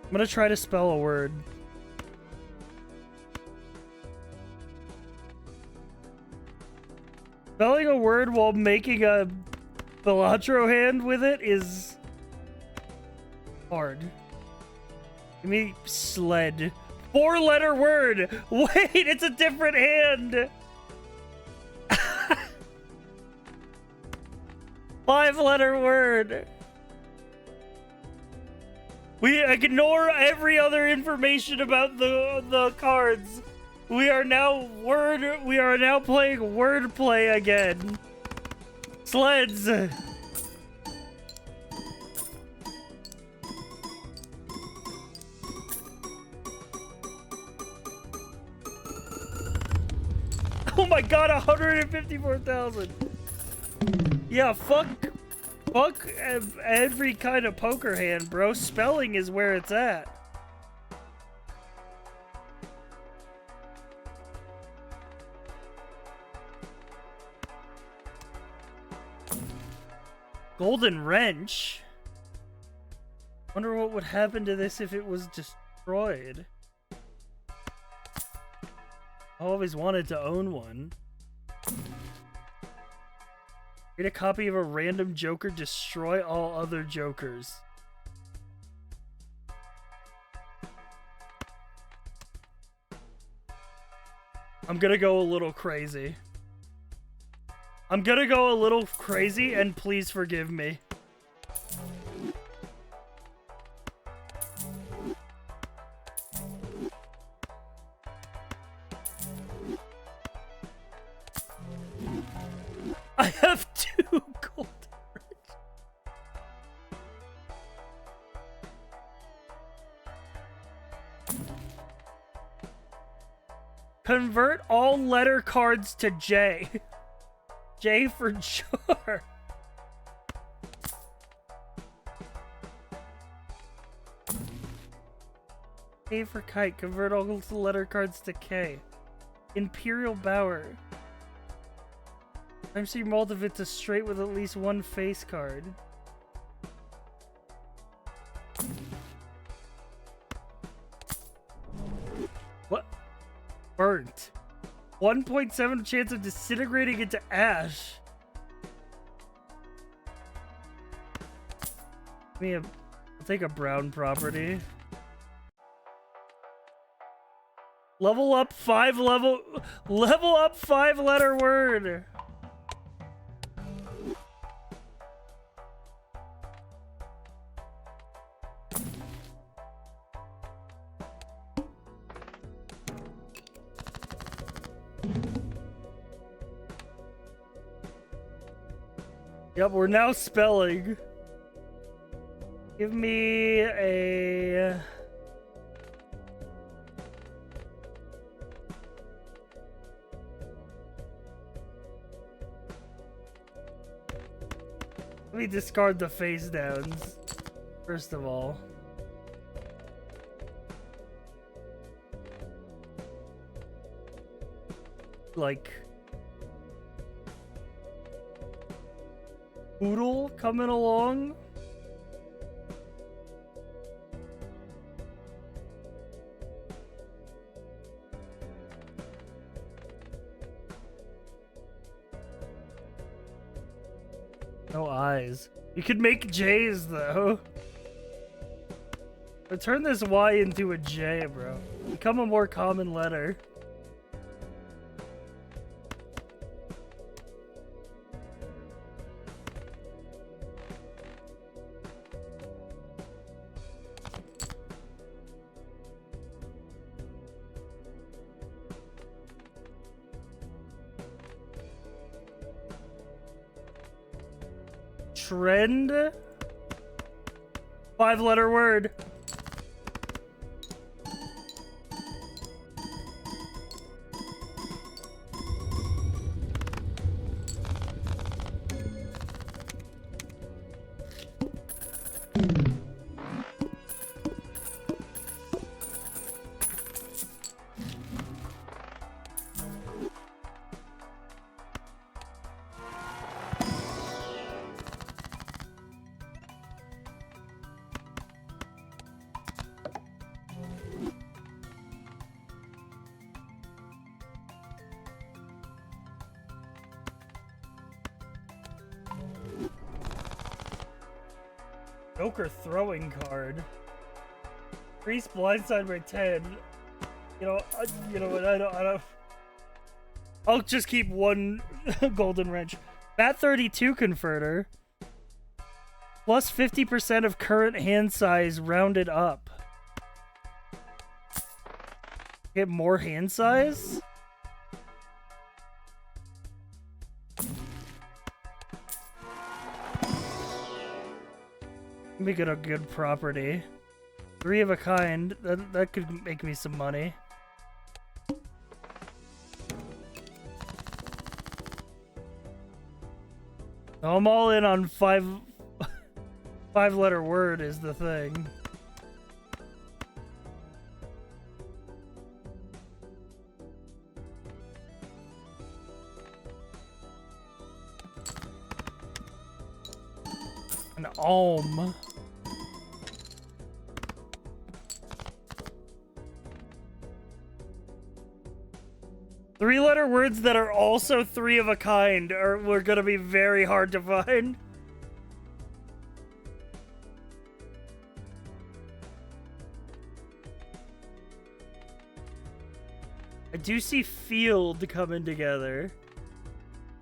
I'm gonna try to spell a word. Spelling a word while making a Balatro hand with it is Hard. Give me sled. 4-letter word. Wait, it's a different hand. 5-letter word. We ignore every other information about the cards. We are now playing wordplay again. Sleds. Oh my god, 154,000. Yeah, fuck every kind of poker hand, bro. Spelling is where it's at. Golden wrench. Wonder what would happen to this if it was destroyed. I always wanted to own one. Create a copy of a random joker, destroy all other jokers. I'm gonna go a little crazy. I'm gonna go a little crazy, and please forgive me. I have 2 gold. Convert all letter cards to J. J for sure. K for kite. Convert all the letter cards to K. Imperial Bower. Times your multiple to straight with at least 1 face card. What? Burnt. 1.7 chance of disintegrating into ash. I'll take a brown property. Level up 5-letter word. Yep, we're now spelling. Give me a... Let me discard the face downs, first of all. Like... Poodle coming along. No eyes. You could make J's though. But turn this Y into a J, bro. Become a more common letter. Trend? 5-letter word. Joker throwing card. Priest blindside by 10. You know what? I don't. I'll just keep one golden wrench. Bat 32 converter. Plus 50% of current hand size rounded up. Get more hand size? Make it a good property. 3 of a kind. That could make me some money. I'm all in on 5-letter word is the thing. An ohm. Three-letter words that are also 3 of a kind were gonna be very hard to find. I do see field coming together.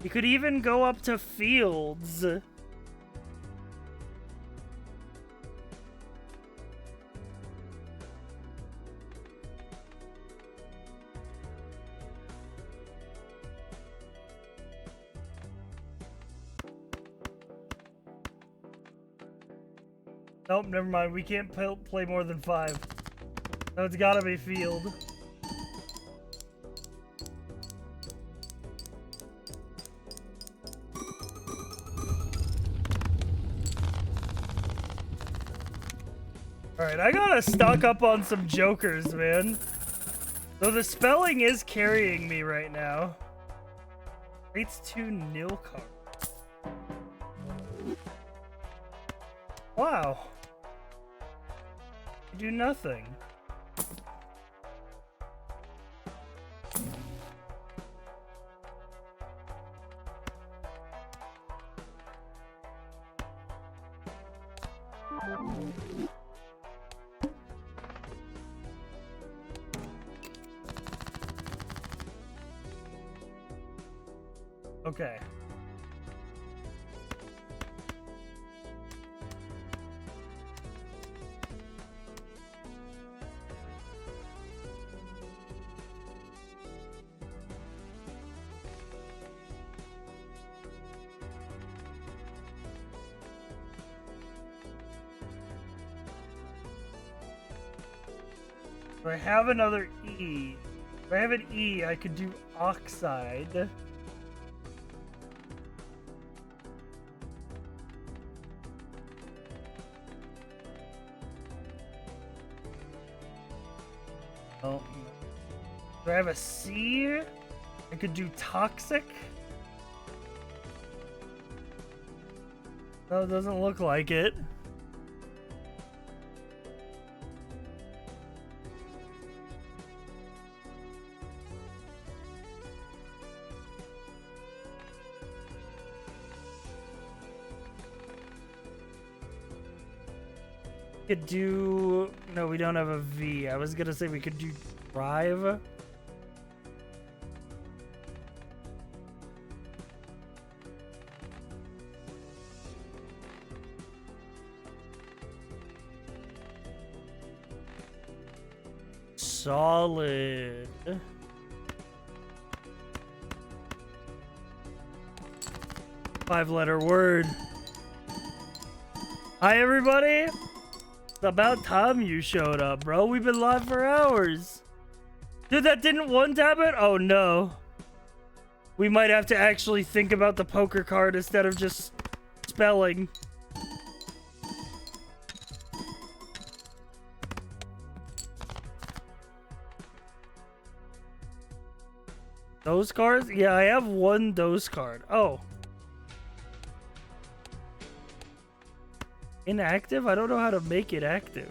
You could even go up to fields. Nope, never mind. We can't play more than 5. So it's gotta be field. Alright, I gotta stock up on some jokers, man. So the spelling is carrying me right now. Rates 2 nil card. Wow. You do nothing. Okay. If I have another E, if I have an E, I could do oxide. Oh. Do I have a C? I could do toxic. No, it doesn't look like it. Could do... No, we don't have a V. I was gonna say we could do drive. Solid. Five-letter word. Hi, everybody. It's about time you showed up, bro. We've been live for hours. Dude, that didn't one-tap it? Oh, no. We might have to actually think about the poker card instead of just spelling. Those cards? Yeah, I have one those card. Oh. Inactive? I don't know how to make it active.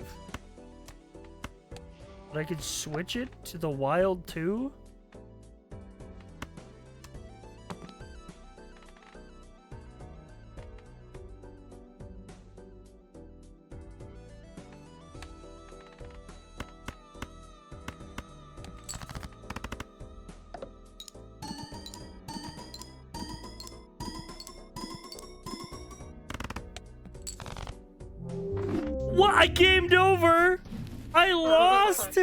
But I could switch it to the wild too? What? I gamed over. I lost.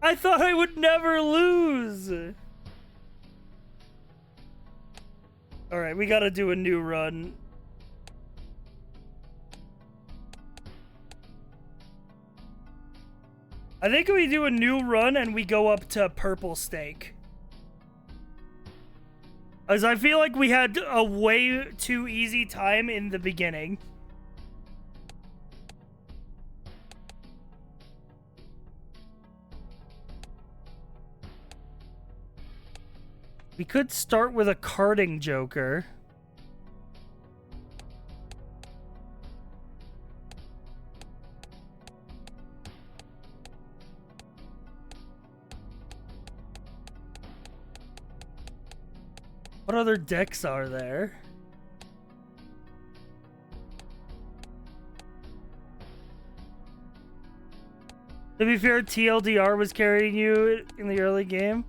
I thought I would never lose. All right, we got to do a new run. I think we do a new run and we go up to purple steak. As I feel like we had a way too easy time in the beginning. We could start with a carding joker. What other decks are there? To be fair, TLDR was carrying you in the early game.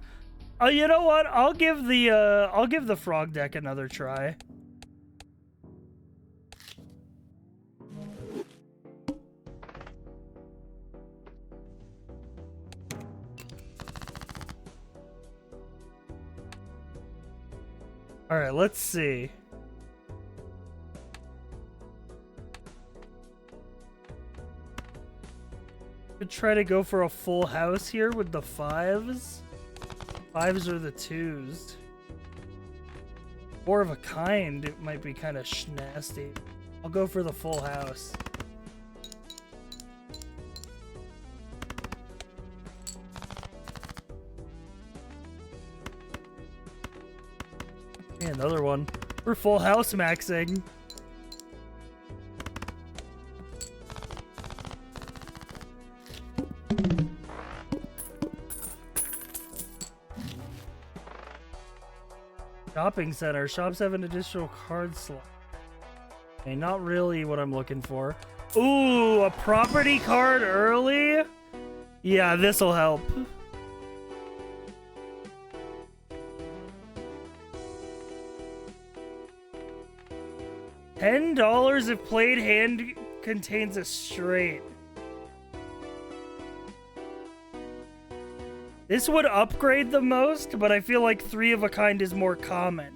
Oh, you know what? I'll give the frog deck another try. All right, let's see. Could try to go for a full house here with the fives. Fives or the twos. Four of a kind, it might be kind of nasty. I'll go for the full house. Yeah, another one. We're full house maxing. Shopping center. Shops have an additional card slot. Okay, not really what I'm looking for. Ooh, a property card early? Yeah, this'll help. $10 if played hand contains a straight. This would upgrade the most, but I feel like 3 of a kind is more common.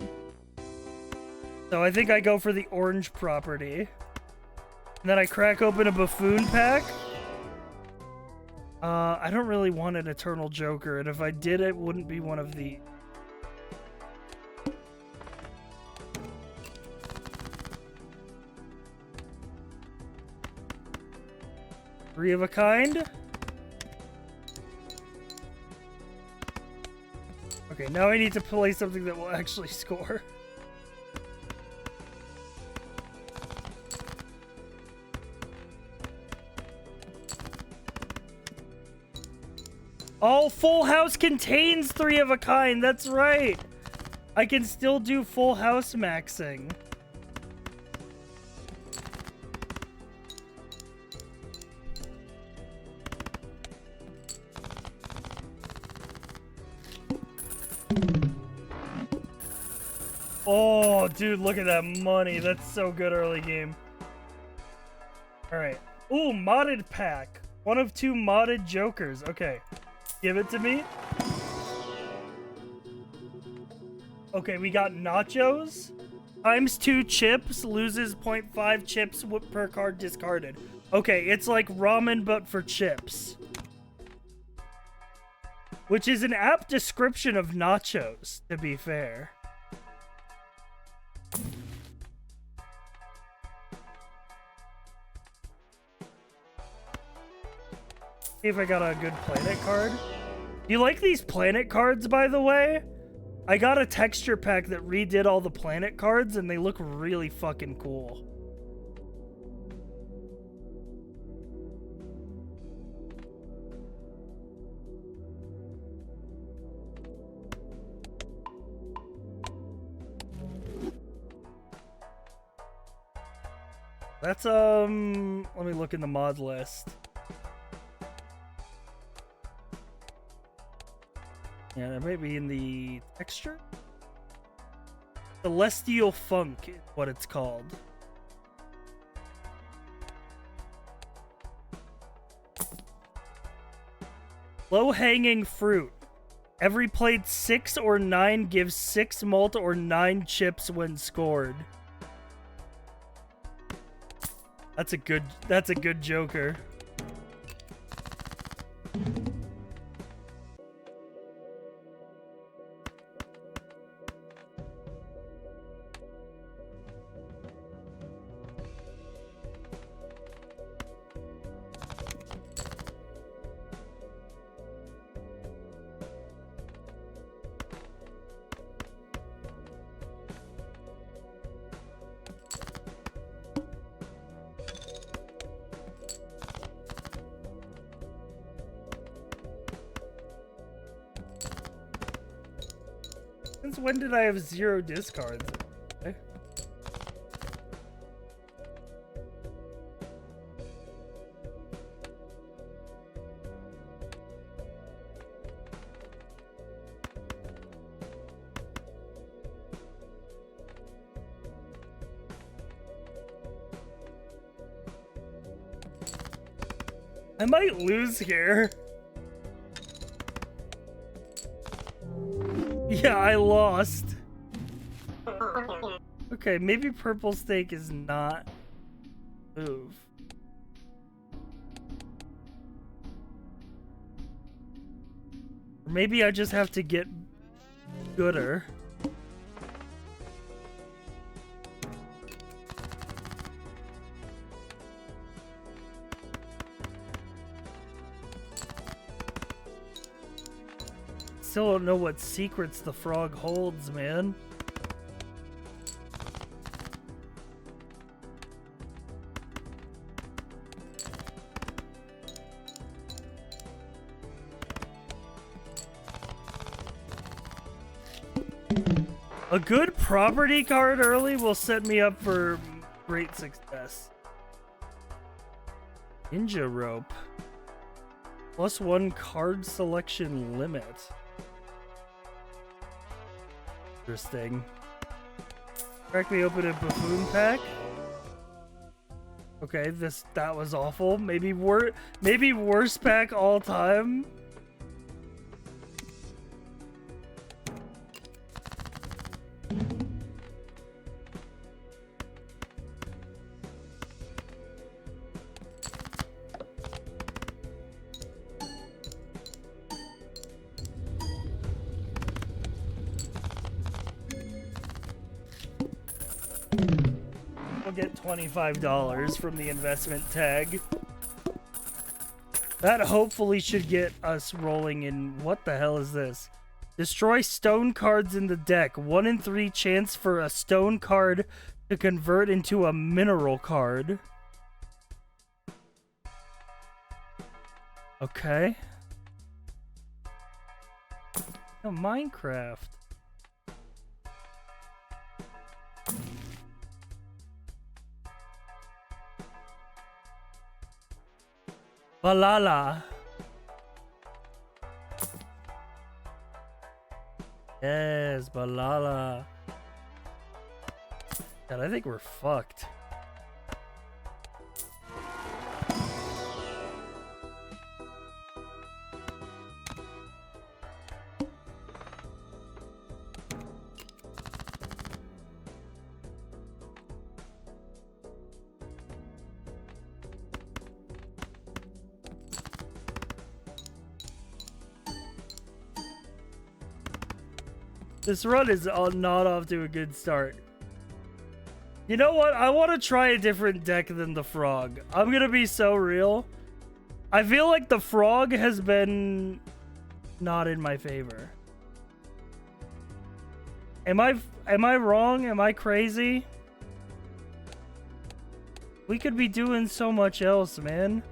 So I think I go for the orange property. And then I crack open a buffoon pack. I don't really want an eternal joker, and if I did, it wouldn't be one of the... Three of a kind. Okay, now I need to play something that will actually score. Oh, full house contains 3 of a kind. That's right. I can still do full house maxing. Oh, dude, look at that money. That's so good early game. All right. Ooh, modded pack. 1 of 2 modded jokers. Okay. Give it to me. Okay, we got nachos. Times 2 chips. Loses 0.5 chips per card discarded. Okay, it's like ramen, but for chips. Which is an apt description of nachos, to be fair. See if I got a good planet card. Do you like these planet cards, by the way? I got a texture pack that redid all the planet cards, and they look really fucking cool. That's, let me look in the mod list. Yeah, it might be in the texture. Celestial Funk is what it's called. Low-hanging fruit. Every plate 6 or 9 gives 6 malt or 9 chips when scored. That's a good joker. Since when did I have 0 discards? Okay. I might lose here. Yeah, I lost. Okay, maybe purple steak is not move. Or maybe I just have to get gooder. Still don't know what secrets the frog holds, man. A good property card early will set me up for great success. Ninja rope. +1 card selection limit. Interesting. Crack me open a buffoon pack. Okay, that was awful. Maybe worst pack all time. Get $25 from the investment tag. That hopefully should get us rolling in. What the hell is this? Destroy stone cards in the deck. 1 in 3 chance for a stone card to convert into a mineral card. Okay. Oh, Minecraft. Balala. Yes, Balala. God, I think we're fucked. This run is not off to a good start. You know what? I want to try a different deck than the frog. I'm gonna be so real. I feel like the frog has been not in my favor. Am I wrong? Am I crazy? We could be doing so much else, man.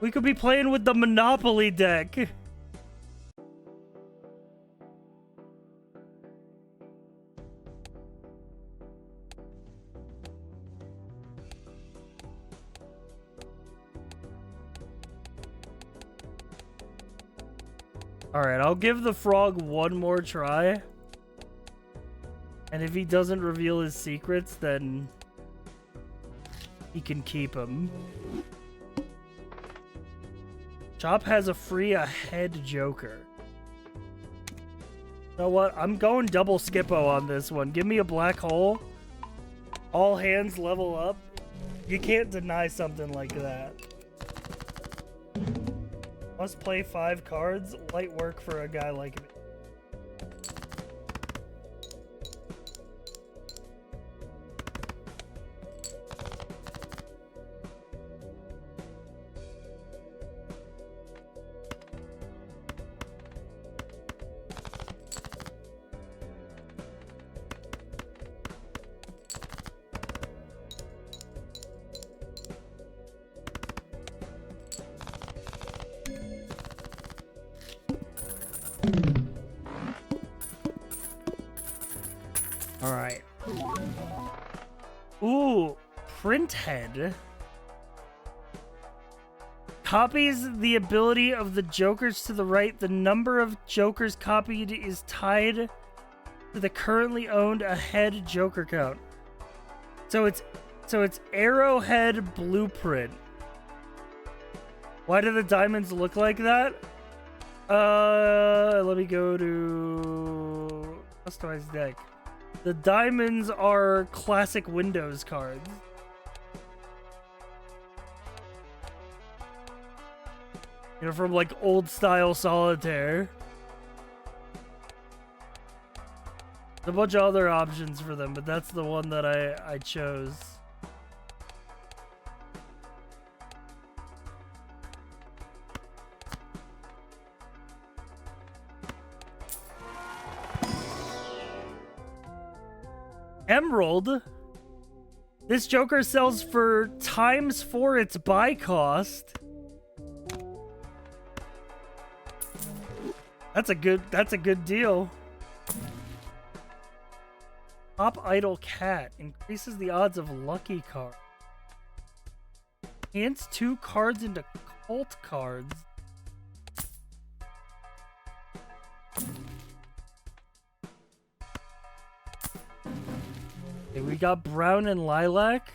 We could be playing with the Monopoly deck. Alright, I'll give the frog one more try. And if he doesn't reveal his secrets, then he can keep them. Shop has a free head Joker. You know what? I'm going double Skippo on this one. Give me a black hole. All hands level up. You can't deny something like that. Must play 5 cards. Light work for a guy like me. Alright. Ooh, print head. Copies the ability of the jokers to the right. The number of jokers copied is tied to the currently owned head joker count. So it's Arrowhead Blueprint. Why do the diamonds look like that? Let me go to customize deck. The diamonds are classic Windows cards. You know, from like old style solitaire. There's a bunch of other options for them, but that's the one that I chose. Emerald. This Joker sells for ×4 its buy cost. That's a good deal. Top Idle Cat increases the odds of lucky card. Enhance 2 cards into cult cards. Okay, we got Brown and Lilac.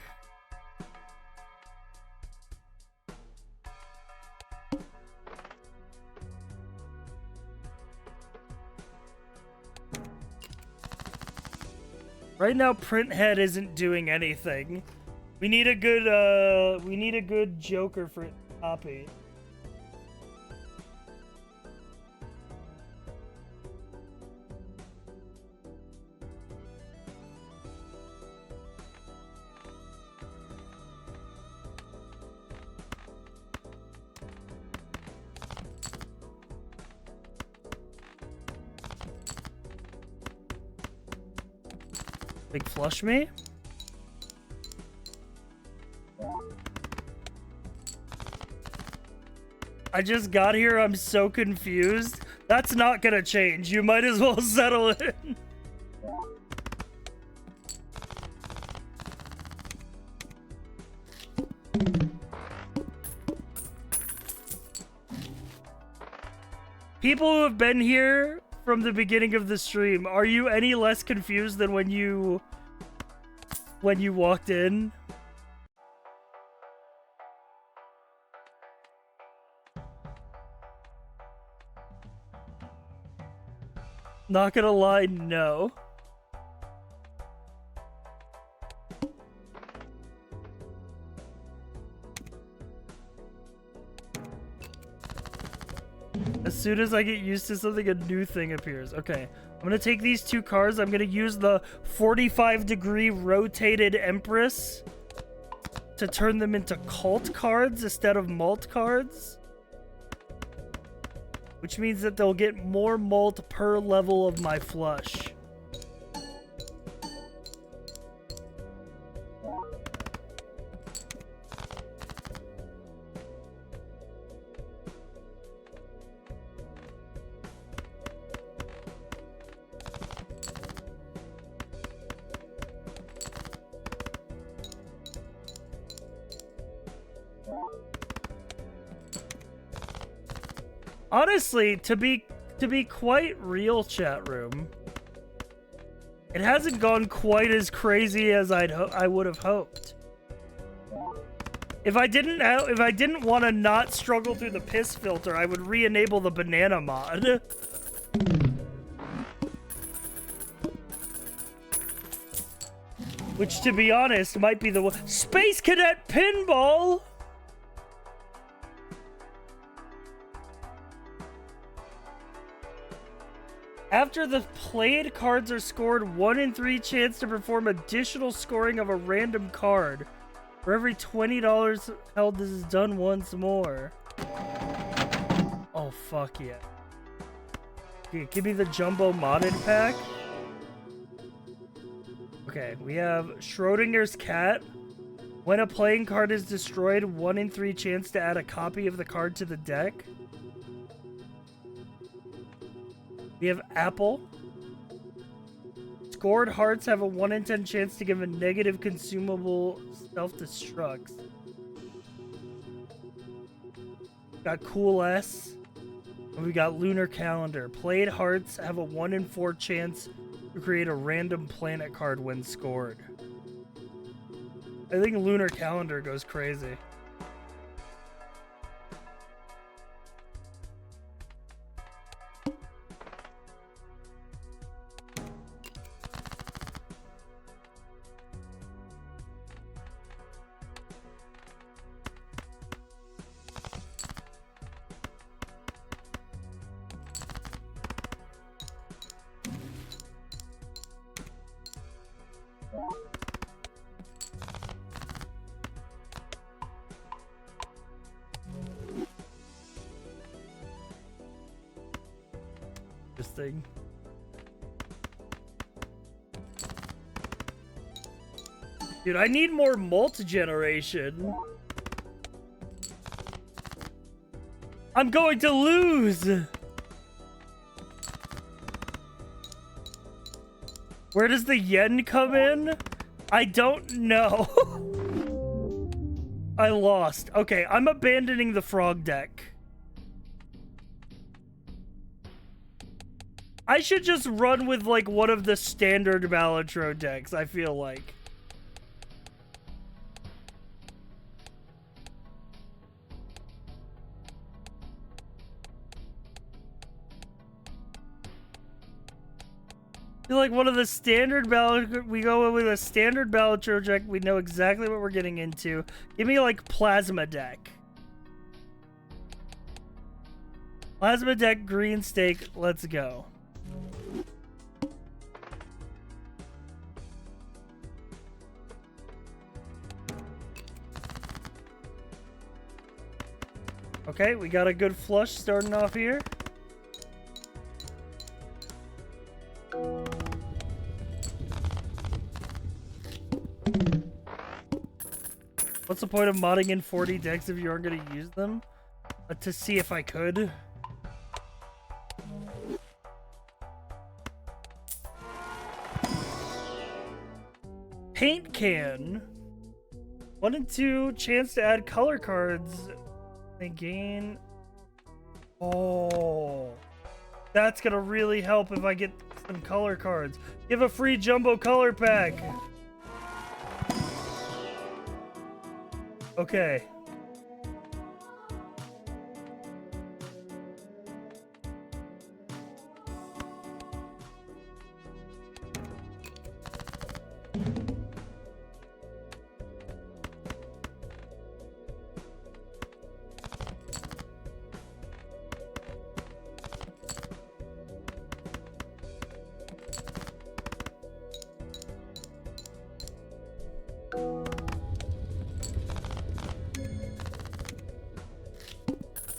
Right now, Printhead isn't doing anything. We need a good Joker for copy. Big flush me? I just got here, I'm so confused. That's not gonna change. You might as well settle it. People who have been here from the beginning of the stream, are you any less confused than when you walked in? Not gonna lie, no. As soon as I get used to something, a new thing appears. Okay, I'm gonna take these 2 cards. I'm gonna use the 45-degree rotated Empress to turn them into cult cards instead of malt cards. Which means that they'll get more malt per level of my flush. Honestly, to be quite real, chat room, it hasn't gone quite as crazy as I would have hoped. If I didn't want to not struggle through the piss filter, I would re-enable the banana mod. Which, to be honest, might be the one. Space Cadet Pinball! After the played cards are scored, 1 in 3 chance to perform additional scoring of a random card. For every $20 held, this is done once more. Oh, fuck yeah. Okay, give me the jumbo modded pack. Okay, we have Schrodinger's cat. When a playing card is destroyed, 1 in 3 chance to add a copy of the card to the deck. We have Apple. Scored hearts have a 1 in 10 chance to give a negative consumable self-destructs. Got Cool S. And we got Lunar Calendar. Played hearts have a 1 in 4 chance to create a random planet card when scored. I think Lunar Calendar goes crazy. Interesting. Dude, I need more multi-generation. I'm going to lose! Where does the yen come in? I don't know. I lost. Okay, I'm abandoning the frog deck. I should just run with, like, one of the standard Balatro decks, I feel like. I feel like one of the standard Balatro, we go with a standard Balatro deck, we know exactly what we're getting into. Give me, like, Plasma deck. Plasma deck, green stake, let's go. Okay, we got a good flush starting off here. What's the point of modding in 40 decks if you aren't going to use them? To see if I could. Paint can. 1 and 2 chance to add color cards. They gain. Oh, that's gonna really help if I get some color cards. Give a free jumbo color pack. Okay.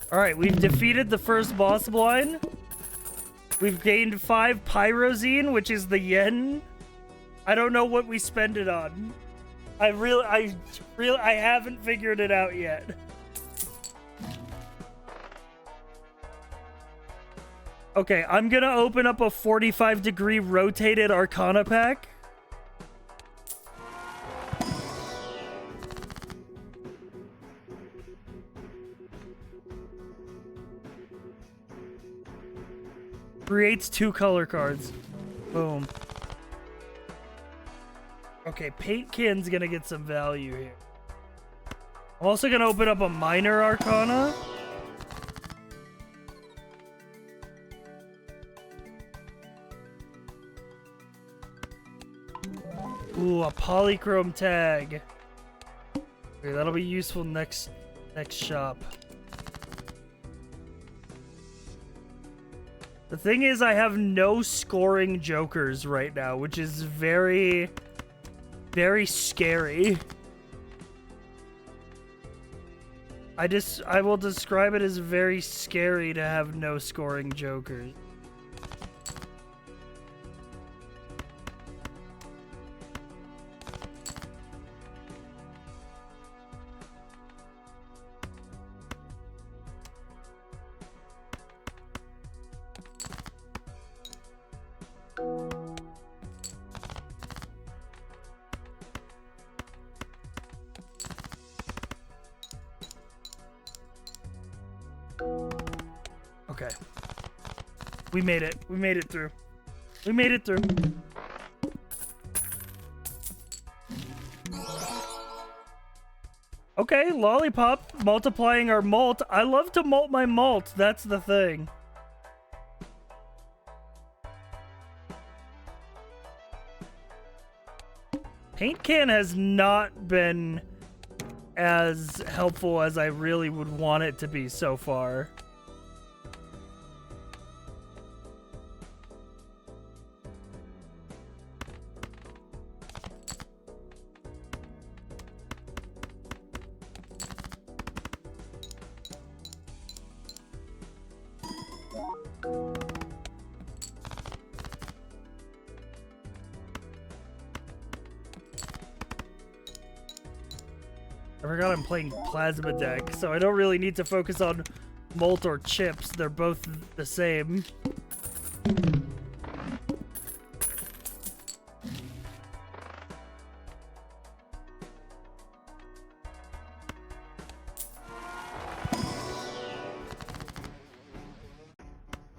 Alright, we've defeated the first boss blind. We've gained 5 Pyrozine, which is the yen. I don't know what we spend it on. I haven't figured it out yet. Okay, I'm gonna open up a 45-degree rotated Arcana pack. Creates 2 color cards. Boom. Okay, Paint Can's gonna get some value here. I'm also gonna open up a minor arcana. Ooh, a polychrome tag. Okay, that'll be useful next shop. The thing is, I have no scoring jokers right now, which is very, very scary. I will describe it as very scary to have no scoring jokers. Okay. We made it. We made it through. We made it through. Okay, lollipop. Multiplying our malt. I love to malt my malt. That's the thing. Paint can has not been as helpful as I really would want it to be so far. I forgot I'm playing Plasma Deck, so I don't really need to focus on malt or chips. They're both the same.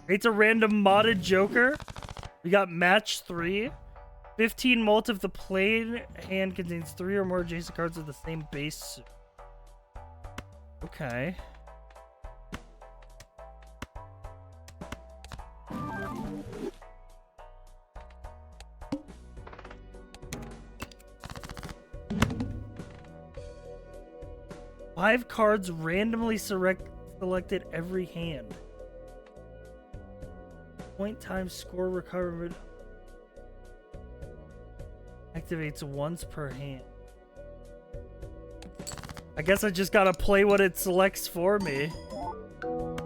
It's a random modded Joker. We got match 3. 15 malt if the played hand contains 3 or more adjacent cards of the same base. Okay. Five cards randomly selected every hand. Point times score recovered. Activates once per hand. I guess I just gotta play what it selects for me.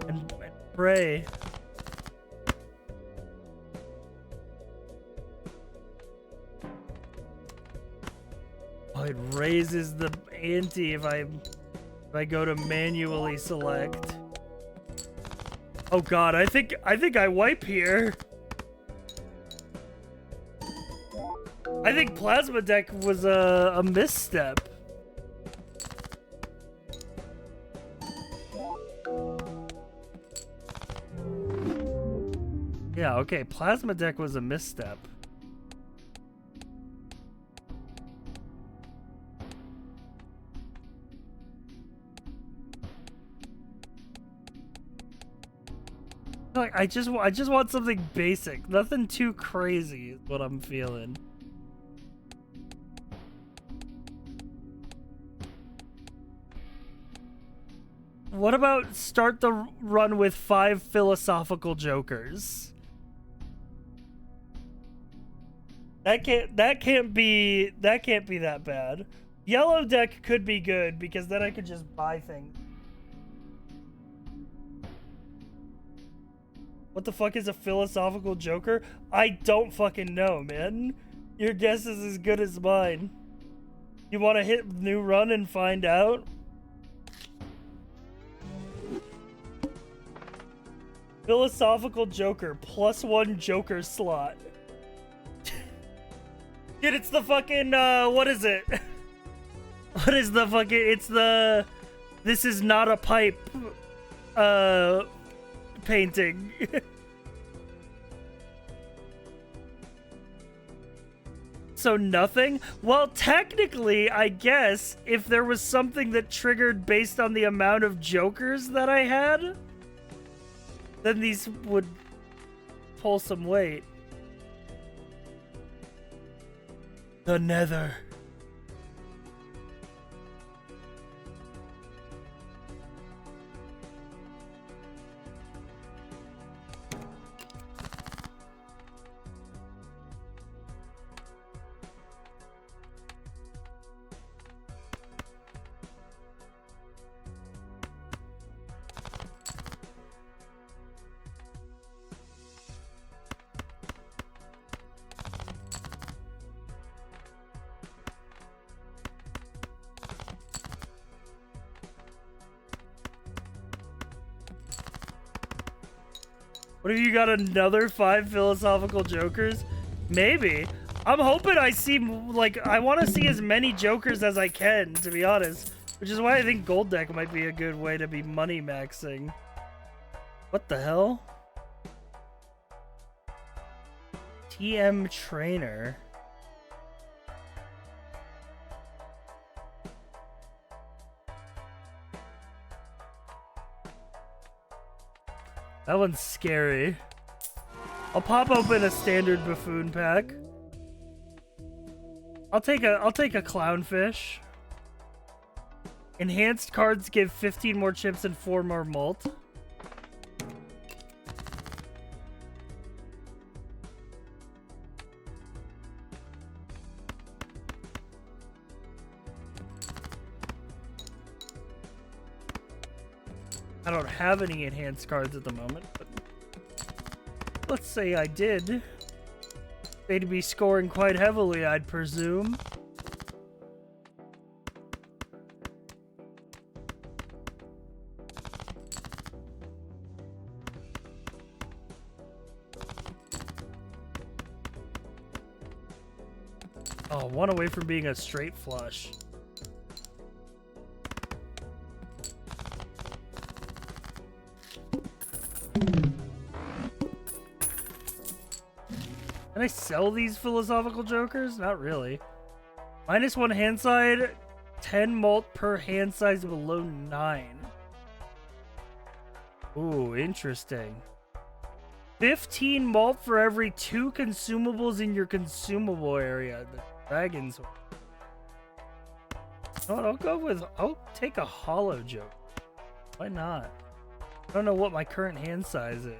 And pray. Oh, it raises the ante if I go to manually select. Oh god, I think I wipe here. I think Plasma Deck was a misstep. Yeah, okay, Plasma Deck was a misstep. Like, I just want something basic. Nothing too crazy is what I'm feeling. What about start the run with 5 philosophical jokers? That can't be that bad. Yellow deck could be good because then I could just buy things. What the fuck is a philosophical joker? I don't fucking know, man. Your guess is as good as mine. You want to hit new run and find out? Philosophical Joker, +1 Joker slot. Dude, it's the fucking, what is it? What is the fucking, it's the, this is not a pipe, painting. so nothing? Well, technically, I guess, if there was something that triggered based on the amount of jokers that I had, then these would pull some weight. The Nether. What if you got another 5 philosophical jokers? Maybe. I'm hoping I see, like, I want to see as many jokers as I can, to be honest. Which is why I think gold deck might be a good way to be money maxing. What the hell? TM Trainer. That one's scary. I'll pop open a standard buffoon pack. I'll take a clownfish. Enhanced cards give 15 more chips and 4 more malt. I don't have any enhanced cards at the moment, but let's say I did. They'd be scoring quite heavily, I'd presume. Oh, one away from being a straight flush. Can I sell these philosophical jokers? Not really. -1 hand side, 10 malt per hand size below 9. Ooh, interesting. 15 malt for every 2 consumables in your consumable area. The dragons. You know what, I'll take a hollow joke. Why not? I don't know what my current hand size is.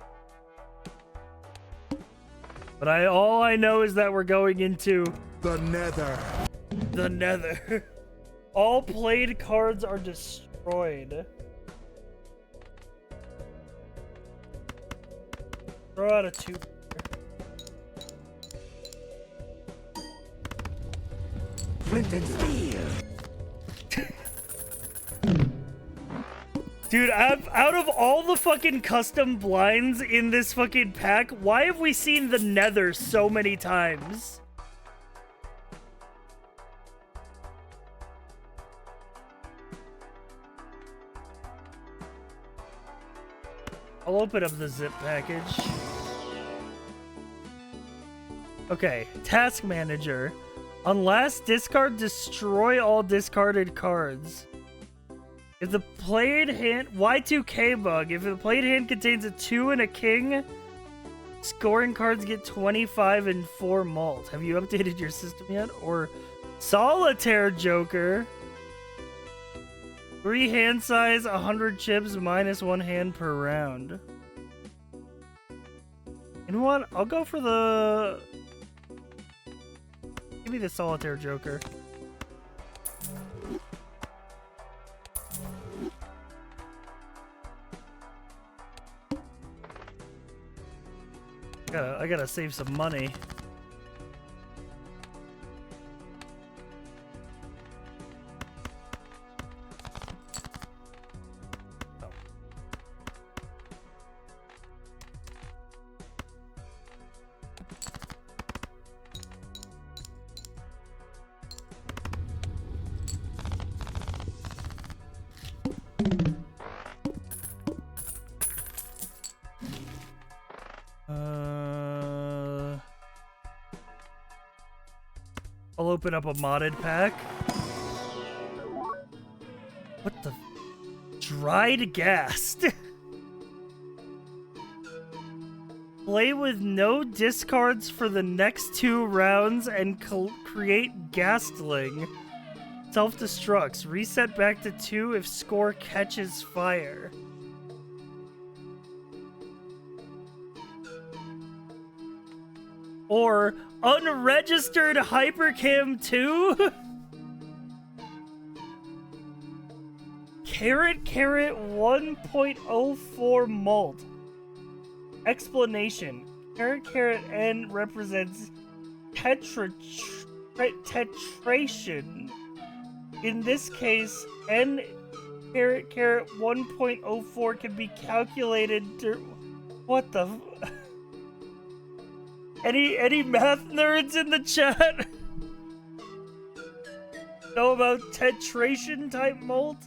But all I know is that we're going into The Nether. the Nether. All played cards are destroyed. Throw out a 2. Flint and steel. Dude, out of all the fucking custom blinds in this fucking pack, why have we seen the Nether so many times? I'll open up the zip package. Okay, task manager. On last discard, destroy all discarded cards. If the played hand... Y2K bug. If the played hand contains a 2 and a king, scoring cards get 25 and 4 malt. Have you updated your system yet? Or solitaire joker. 3 hand size, 100 chips, -1 hand per round. You know what? I'll go for the... Give me the solitaire joker. I gotta save some money. open up a modded pack. What the? Dried Ghast. Play with no discards for the next 2 rounds and create Ghastling. Self-destructs. Reset back to 2 if score catches fire. Or unregistered Hypercam 2? Carrot 1.04 malt. Explanation. Carrot N represents tetration. In this case, N carrot 1.04 can be calculated to... What the... Any math nerds in the chat? Know about tetration type malt?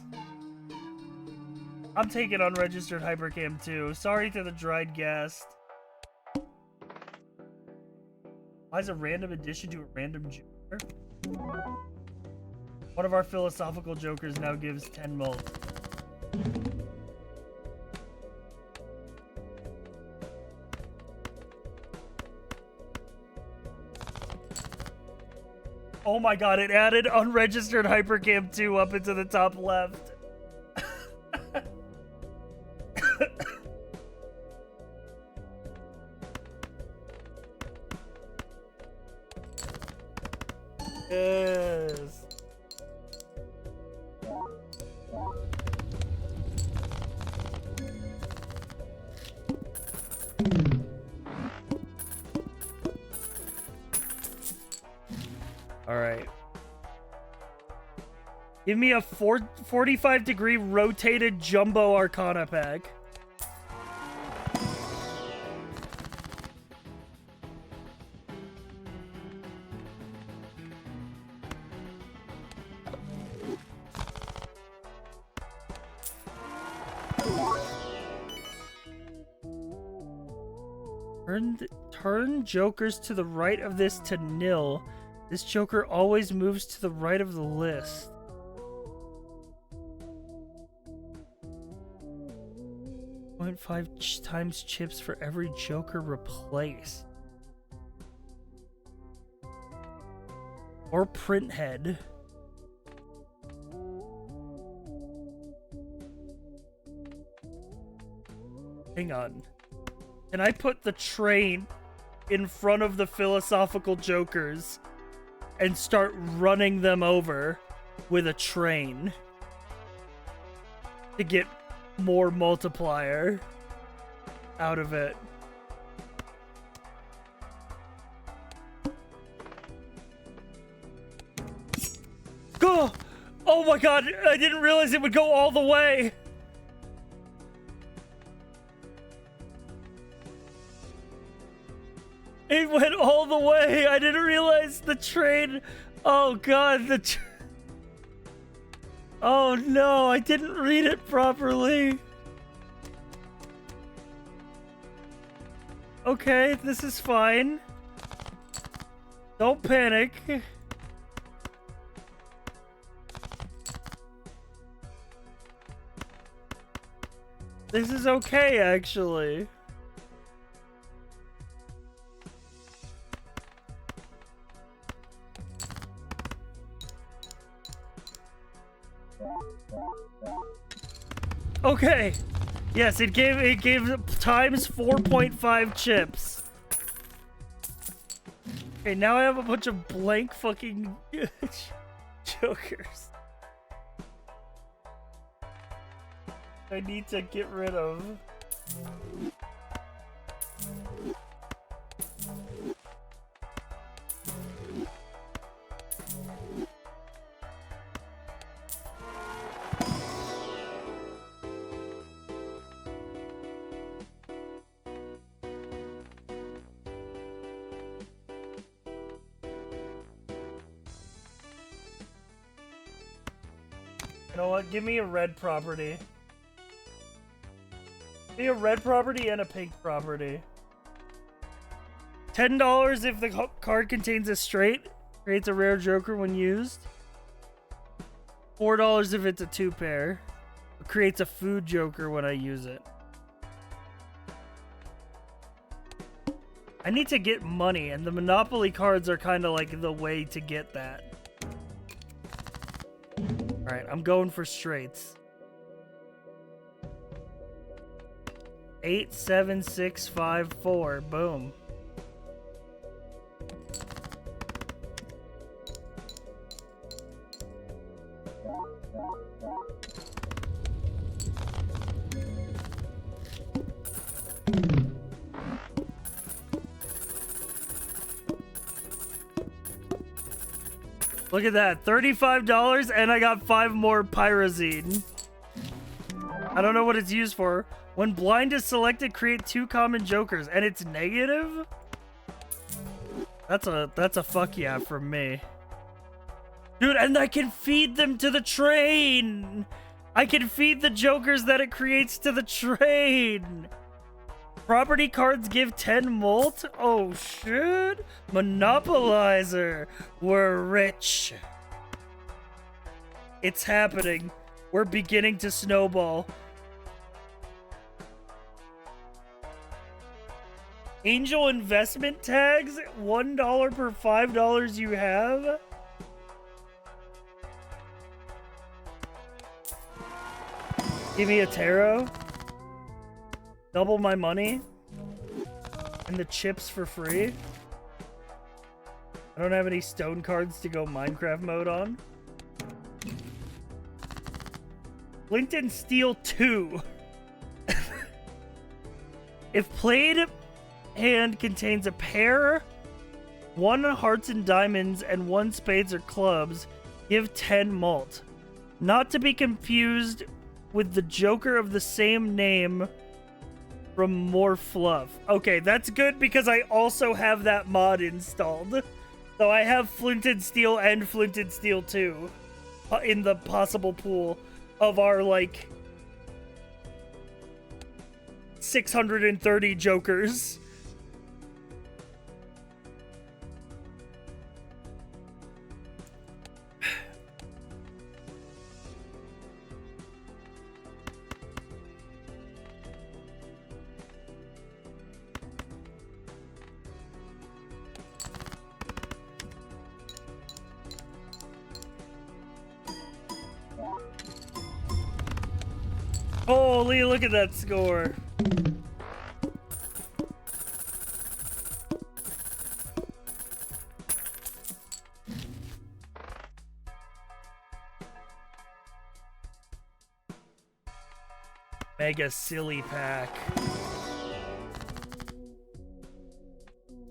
I'm taking unregistered Hypercam too. Sorry to the dried Ghast. Why is a random addition to a random joker? One of our philosophical jokers now gives 10 malt. Oh my god, it added unregistered Hypercam 2 up into the top left. Yes. All right. Give me a 45-degree rotated jumbo Arcana pack. Turn jokers to the right of this to nil. This joker always moves to the right of the list. .5 times chips for every joker replaced. Or print head. Hang on. Can I put the train in front of the philosophical jokers and start running them over with a train to get more multiplier out of it? Go! Oh my god, I didn't realize it would go all the way. It went all the way. I didn't realize the train. Oh god, oh no, I didn't read it properly. Okay, this is fine. Don't panic. This is okay, actually. Okay. Yes, it gave times 4.5 chips. Okay, now I have a bunch of blank fucking jokers. I need to get rid of. You know what? Give me a red property. Give me a red property and a pink property. $10 if the card contains a straight Creates a rare joker when used. $4 if it's a 2-pair. It creates a food joker when I use it. I need to get money, and the Monopoly cards are kind of like the way to get that. Alright, I'm going for straights. 8, 7, 6, 5, 4. Boom. Look at that, $35 and I got 5 more pyrazine. I don't know what it's used for. When blind is selected, create 2 common jokers and it's negative? That's a fuck yeah from me. Dude, and I can feed them to the train. I can feed the jokers that it creates to the train. Property cards give 10 molt? Oh shit. Monopolizer. We're rich. It's happening. We're beginning to snowball. Angel investment tags? $1 per $5 you have? Give me a tarot. Double my money. And the chips for free. I don't have any stone cards to go Minecraft mode on. Flint and Steel 2. If played, hand contains a pair, 1 hearts and diamonds, and 1 spades or clubs, give 10 malt. Not to be confused with the Joker of the same name from More Fluff. Okay, that's good because I also have that mod installed. So I have Flint and Steel and Flint and Steel 2 in the possible pool of our, like, 630 Jokers. Holy, look at that score. Mega silly pack.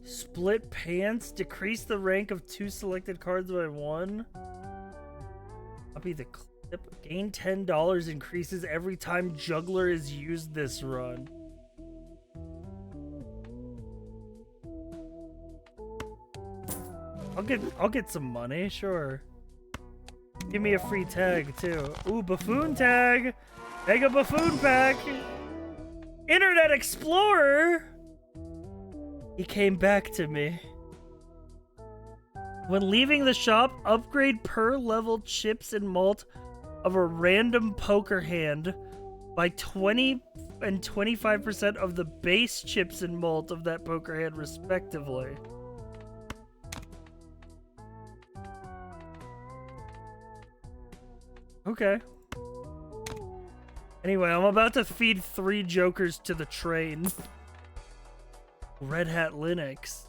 Split pants. Decrease the rank of 2 selected cards by 1. Copy the clip. Gain $10. Increases every time Juggler is used this run. I'll get some money, sure. Give me a free tag too. Ooh, buffoon tag. Mega buffoon pack. Internet Explorer. He came back to me. When leaving the shop, upgrade per level chips and malt of a random poker hand by 20 and 25% of the base chips and malt of that poker hand, respectively. Okay. Anyway, I'm about to feed 3 jokers to the train. Red Hat Linux.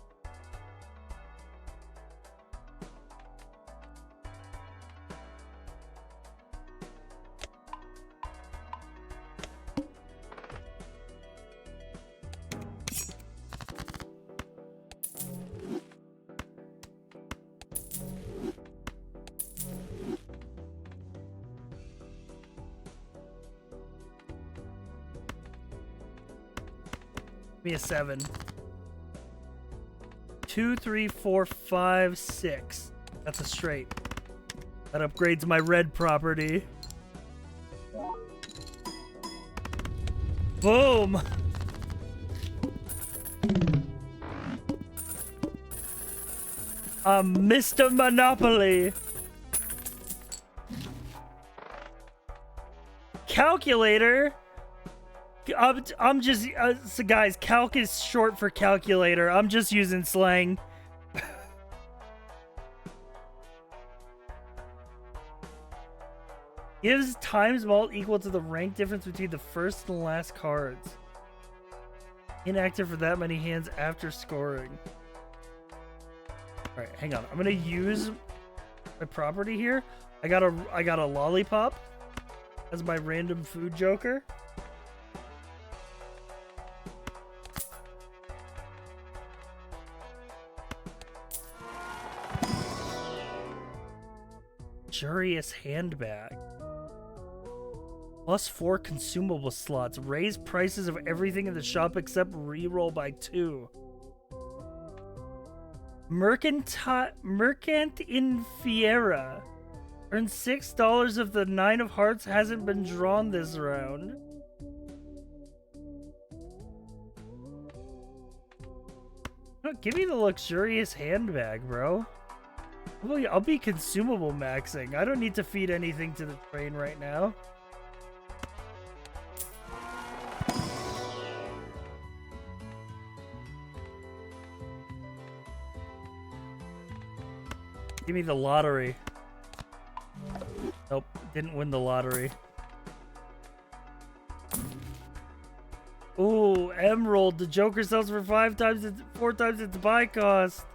Me a 7. 2, 3, 4, 5, 6. That's a straight. That upgrades my red property. Boom! Mr. Monopoly. Calculator. I'm just so guys, calc is short for calculator. I'm just using slang. Gives times mult equal to the rank difference between the first and last cards. Inactive for that many hands after scoring. Alright, hang on. I'm gonna use my property here. I got a lollipop as my random food joker. Luxurious handbag. +4 consumable slots. Raise prices of everything in the shop except reroll by 2. Mercant in Fiera. Earn $6 if the 9 of hearts hasn't been drawn this round. Oh, give me the luxurious handbag, bro. I'll be consumable maxing. I don't need to feed anything to the train right now. Give me the lottery. Nope, didn't win the lottery. Ooh, emerald. The Joker sells for 4 times its buy cost.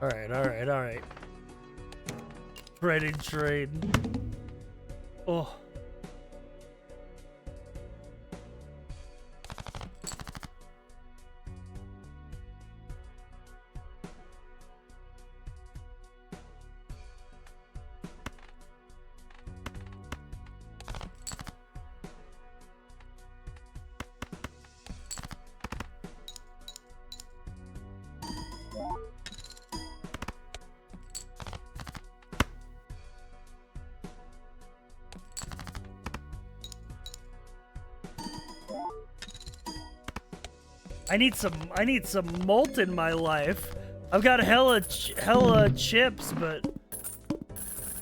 Alright. Bread and trade. Oh. I need some malt in my life. I've got hella chips, but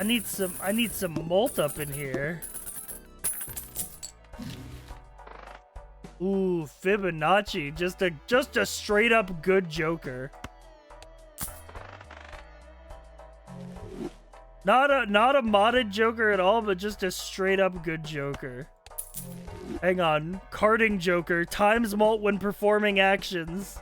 I need some malt up in here. Ooh, Fibonacci, just a straight up good Joker. Not a modded Joker at all, but just a straight up good Joker. Hang on. Carding Joker. Times mult when performing actions.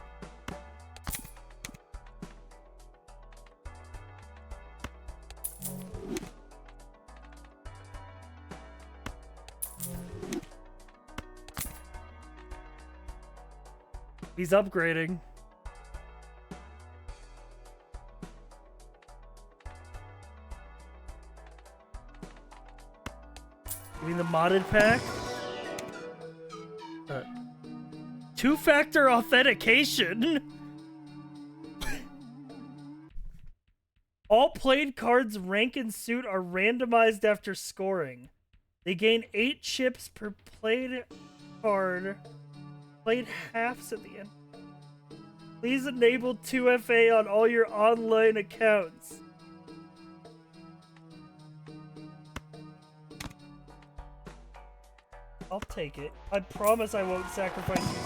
He's upgrading. You mean the modded pack? Two-factor authentication? All played cards' rank and suit are randomized after scoring. They gain 8 chips per played card. Played halves at the end. Please enable 2FA on all your online accounts. I'll take it. I promise I won't sacrifice you.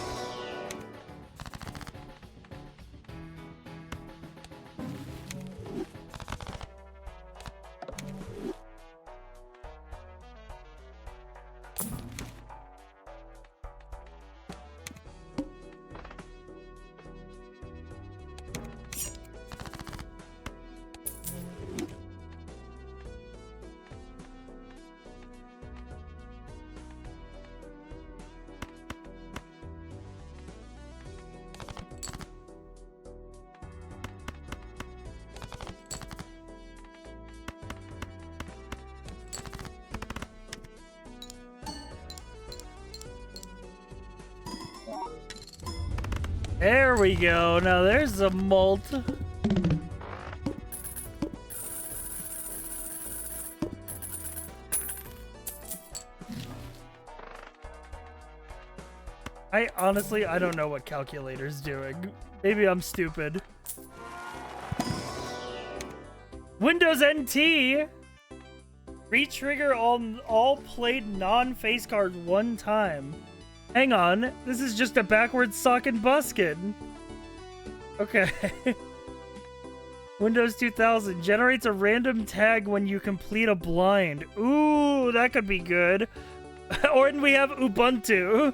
There we go. Now there's a mult. I honestly, I don't know what calculator's doing. Maybe I'm stupid. Windows NT! Re-trigger all played non-face cards one time. Hang on, this is just a backwards sock and buskin. Okay. Windows 2000 generates a random tag when you complete a blind. Ooh, that could be good. Or we have Ubuntu.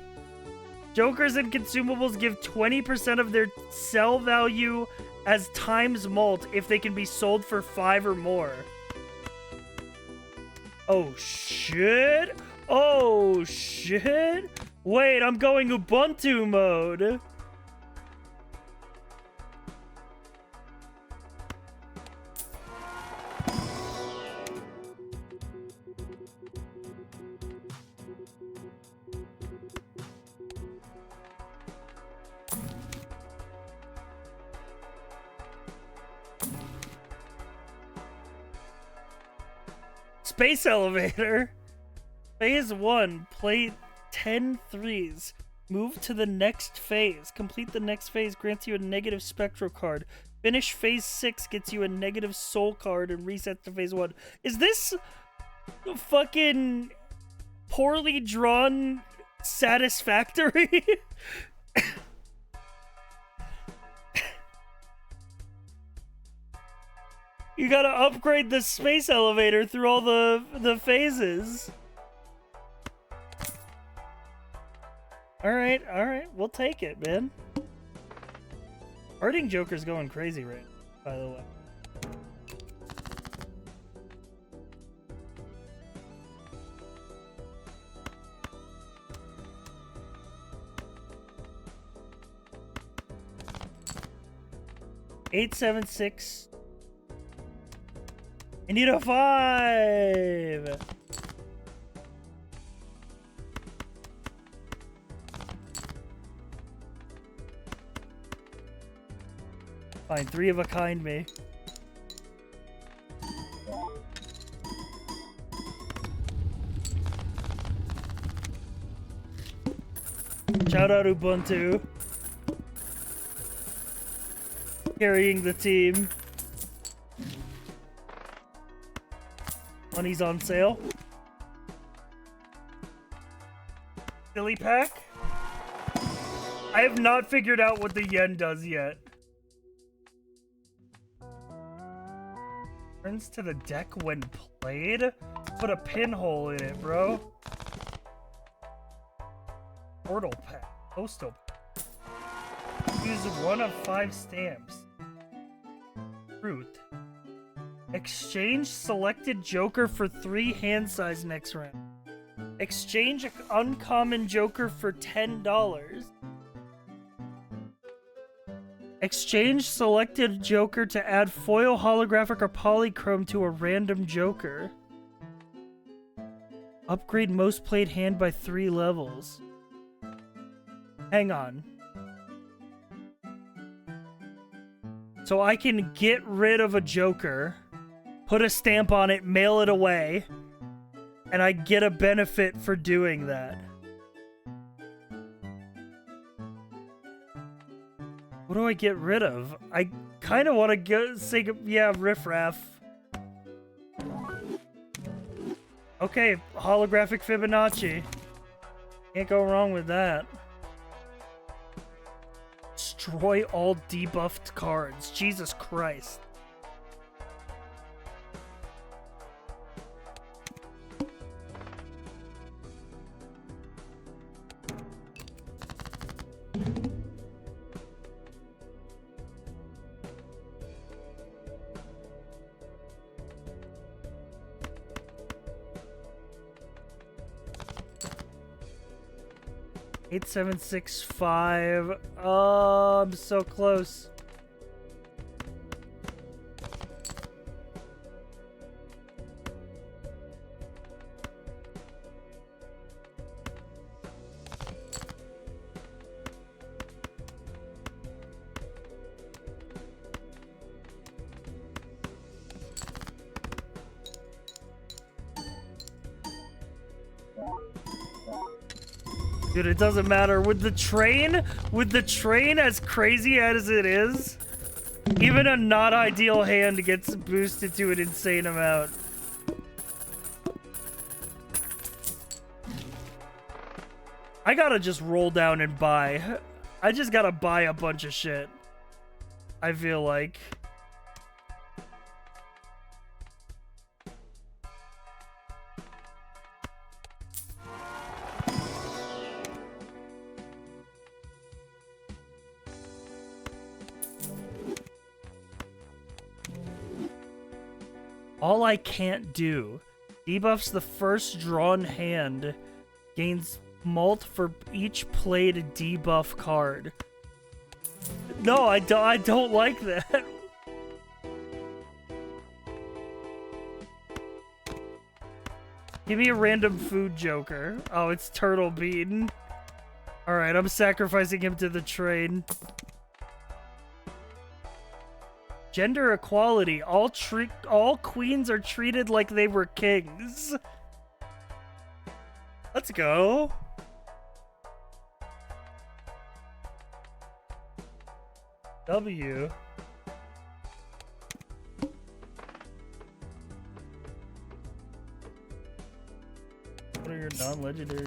Jokers and consumables give 20% of their sell value as times mult if they can be sold for 5 or more. Oh shit! Oh shit! Wait, I'm going Ubuntu mode. Space elevator. Phase 1. Play 10 threes. Move to the next phase. Complete the next phase grants you a negative spectral card. Finish phase 6 gets you a negative soul card and resets to phase 1. Is this fucking poorly drawn Satisfactory? You gotta upgrade the space elevator through all the phases. Alright, we'll take it, man. Hurting Joker's going crazy right now, by the way. $876. I need a 5. Fine, 3 of a kind me. Shout out Ubuntu. Carrying the team. Money's on sale. Silly pack? I have not figured out what the yen does yet. Turns to the deck when played? Put a pinhole in it, bro. Portal pack. Postal pack. Use 1 of 5 stamps. Fruit. Exchange selected Joker for 3 hand size next round. Exchange uncommon Joker for $10. Exchange selected Joker to add foil, holographic, or polychrome to a random Joker. Upgrade most played hand by 3 levels. Hang on. So I can get rid of a Joker, put a stamp on it, mail it away, and I get a benefit for doing that. What do I get rid of? I kind of want to go say, yeah, riffraff. Okay, holographic Fibonacci. Can't go wrong with that. Destroy all debuffed cards. Jesus Christ. $8,765. Oh, I'm so close. Dude, it doesn't matter. With the train as crazy as it is, even a not ideal hand gets boosted to an insane amount. I gotta just roll down and buy. I just gotta buy a bunch of shit. I feel like. All I can't do. Debuffs the first drawn hand. Gains mult for each played debuff card. No, I don't like that. Give me a random food joker. Oh, it's Turtle Bean. Alright, I'm sacrificing him to the train. Gender equality. All queens are treated like they were kings. Let's go. W. What are your non-legendary?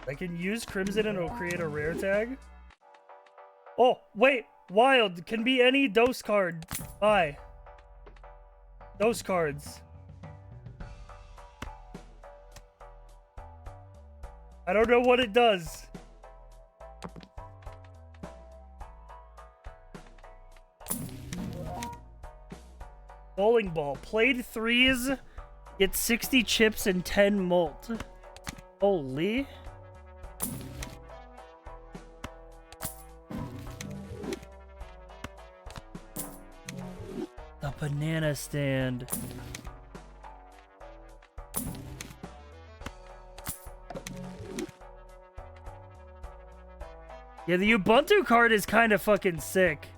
I can use Crimson and it'll create a rare tag. Oh, wait. Wild. Can be any dose card. Buy. Dose cards. I don't know what it does. Bowling ball. Played threes. Get 60 chips and 10 mult. Holy. The banana stand. Yeah, the Ubuntu card is kind of fucking sick.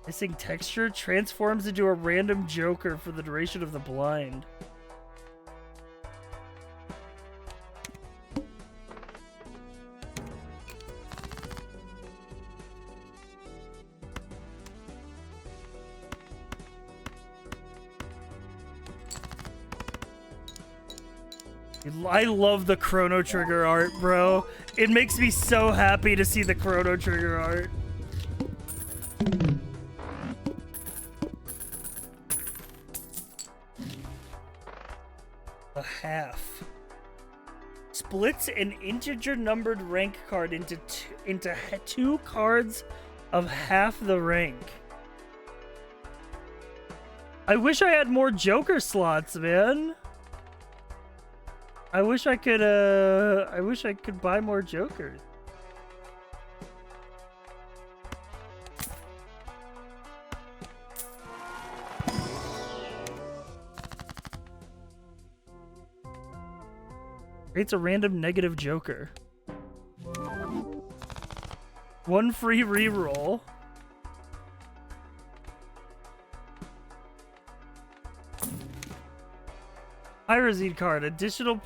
Missing texture transforms into a random joker for the duration of the blind. I love the Chrono Trigger art, bro. It makes me so happy to see the Chrono Trigger art. A half. Splits an integer numbered rank card into two cards of half the rank. I wish I had more Joker slots, man. I wish I could buy more Jokers. Creates a random negative Joker. One free reroll. Pyrazine card. Additional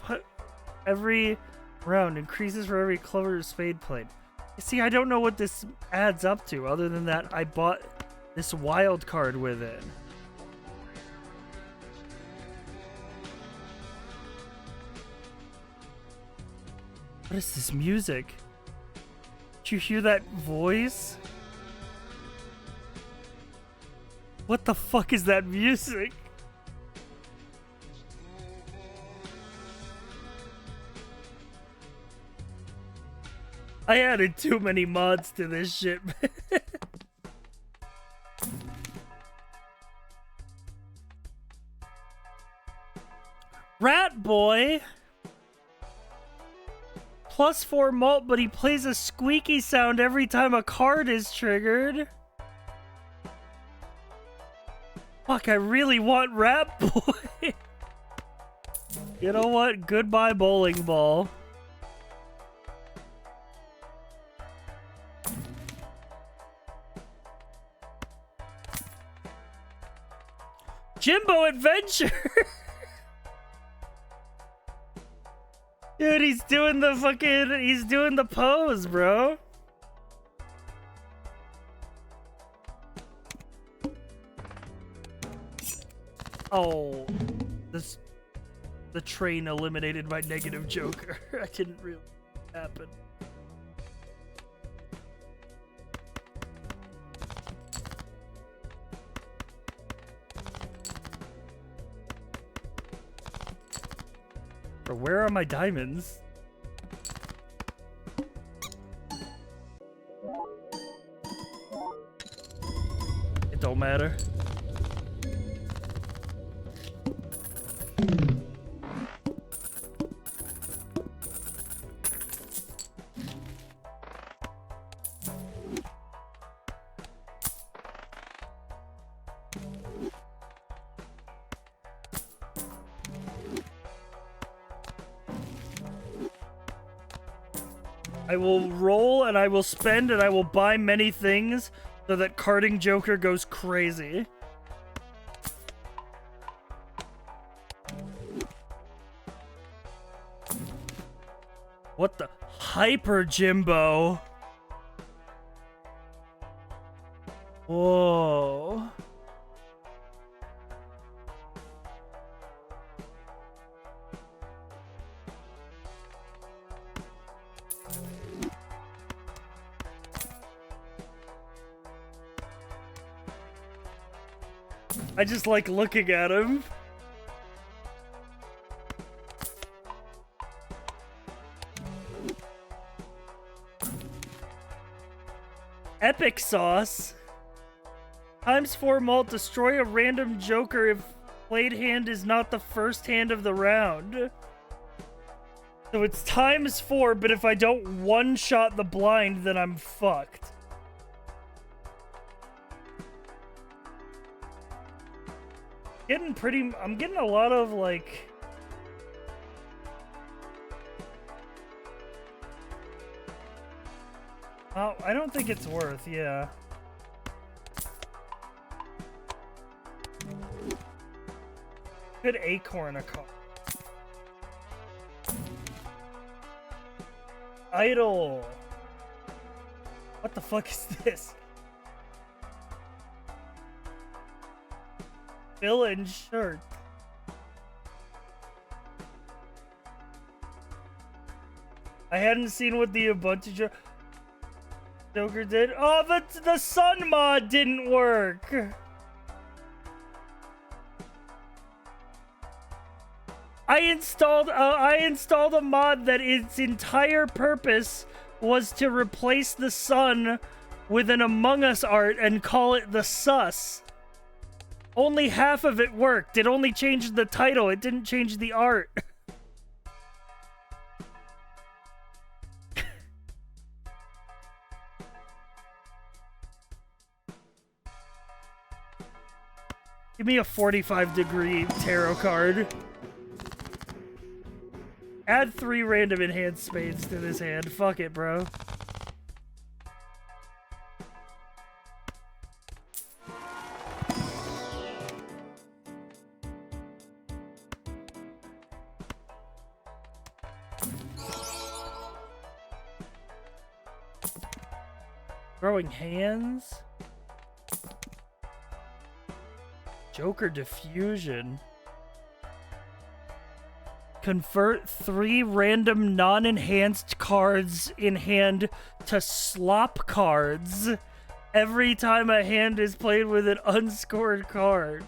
every round. Increases for every clover spade played. See, I don't know what this adds up to other than that I bought this wild card with it. What is this music? Did you hear that voice? What the fuck is that music? I added too many mods to this shit, man. Rat Boy. +4 mult, but he plays a squeaky sound every time a card is triggered. Fuck, I really want Rat Boy. You know what? Goodbye, bowling ball. Jimbo Adventure! Dude, he's doing the pose, bro. Oh, the train eliminated my negative Joker. I didn't really happen. Bro, where are my diamonds? It don't matter. I will roll and I will spend and I will buy many things so that carding Joker goes crazy. What the? Hyper Jimbo. Whoa. I just like looking at him. Epic sauce. ×4 malt, destroy a random Joker if played hand is not the first hand of the round. So it's ×4, but if I don't one-shot the blind, then I'm fucked. I'm getting a lot of, like... Oh, I don't think it's worth, yeah. Good acorn a card. Idol. What the fuck is this? Villain shirt. I hadn't seen what the Ubuntu Joker did. Oh, the sun mod didn't work. I installed a mod that its entire purpose was to replace the sun with an Among Us art and call it the Sus. Only half of it worked. It only changed the title. It didn't change the art. Give me a 45-degree tarot card. Add 3 random enhanced spades to this hand. Fuck it, bro. Throwing hands. Joker diffusion. Convert 3 random non-enhanced cards in hand to slop cards every time a hand is played with an unscored card.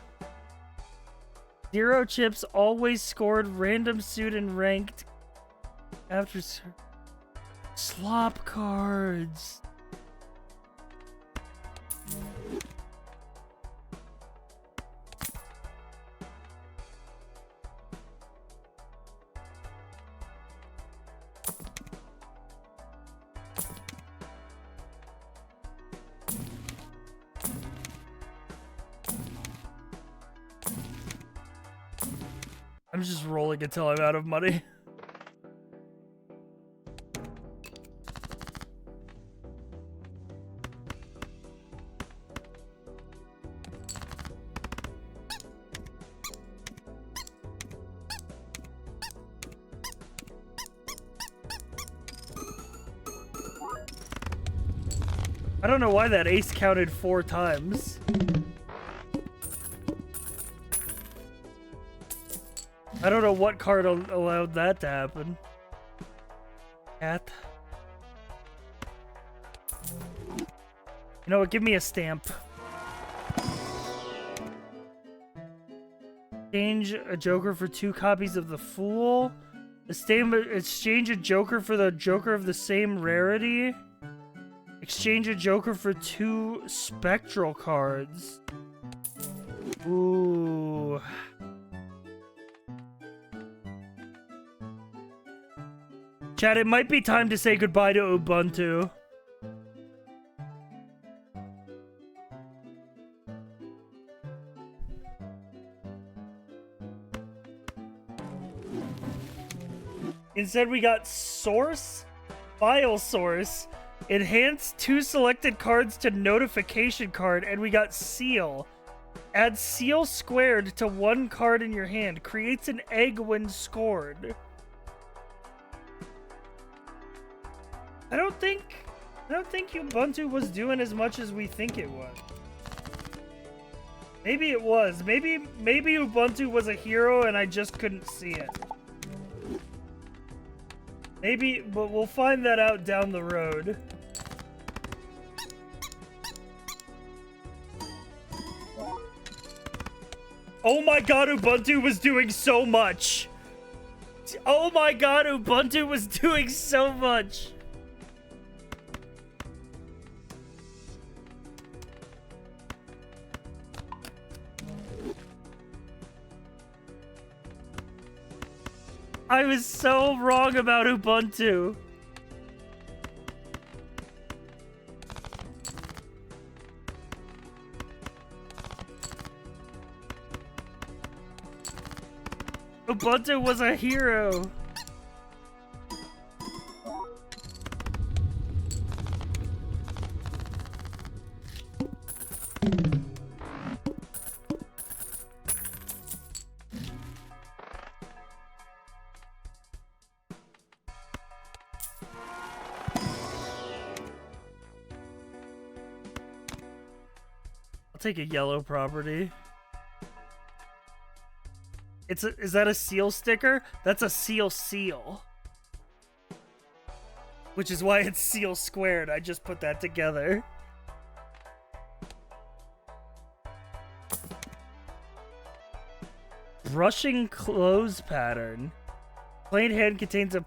0 chips, always scored, random suit and ranked after slop cards. I'm just rolling until I'm out of money. I don't know why that ace counted 4 times. I don't know what card allowed that to happen. Cat. You know what? Give me a stamp. Exchange a Joker for 2 copies of the Fool. Exchange a Joker for the Joker of the same rarity. Exchange a Joker for 2 Spectral cards. Ooh. Chat, it might be time to say goodbye to Ubuntu. Instead, we got Source, File Source, Enhance 2 selected cards to Notification card, and we got Seal. Add Seal squared to 1 card in your hand. Creates an egg when scored. I don't think Ubuntu was doing as much as we think it was. Maybe it was. Maybe Ubuntu was a hero and I just couldn't see it. Maybe, but we'll find that out down the road. Oh my god, Ubuntu was doing so much! Oh my god, Ubuntu was doing so much! I was so wrong about Ubuntu. Ubuntu was a hero. I'll take a yellow property. Is that a seal sticker? That's a seal. Which is why it's seal squared. I just put that together. Brushing clothes pattern. Plain hand contains a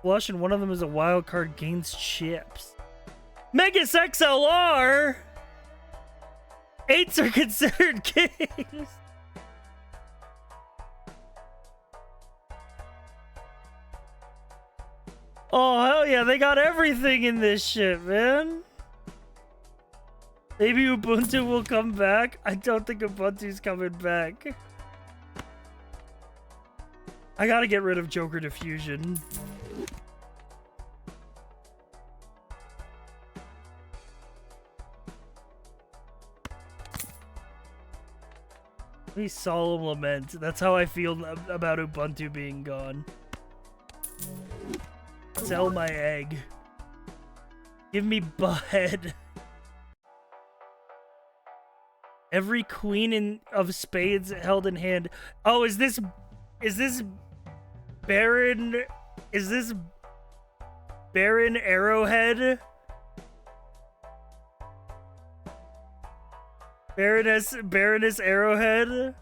flush and one of them is a wild card, gains chips. Megas XLR! 8s are considered kings! Oh, hell yeah, they got everything in this shit, man. Maybe Ubuntu will come back. I don't think Ubuntu's coming back. I gotta get rid of Joker Diffusion. Please solemn lament. That's how I feel about Ubuntu being gone. Sell my egg. Give me Bud. Every queen of spades held in hand. Oh, is this Baron? Is this Baron Arrowhead? Baroness Arrowhead?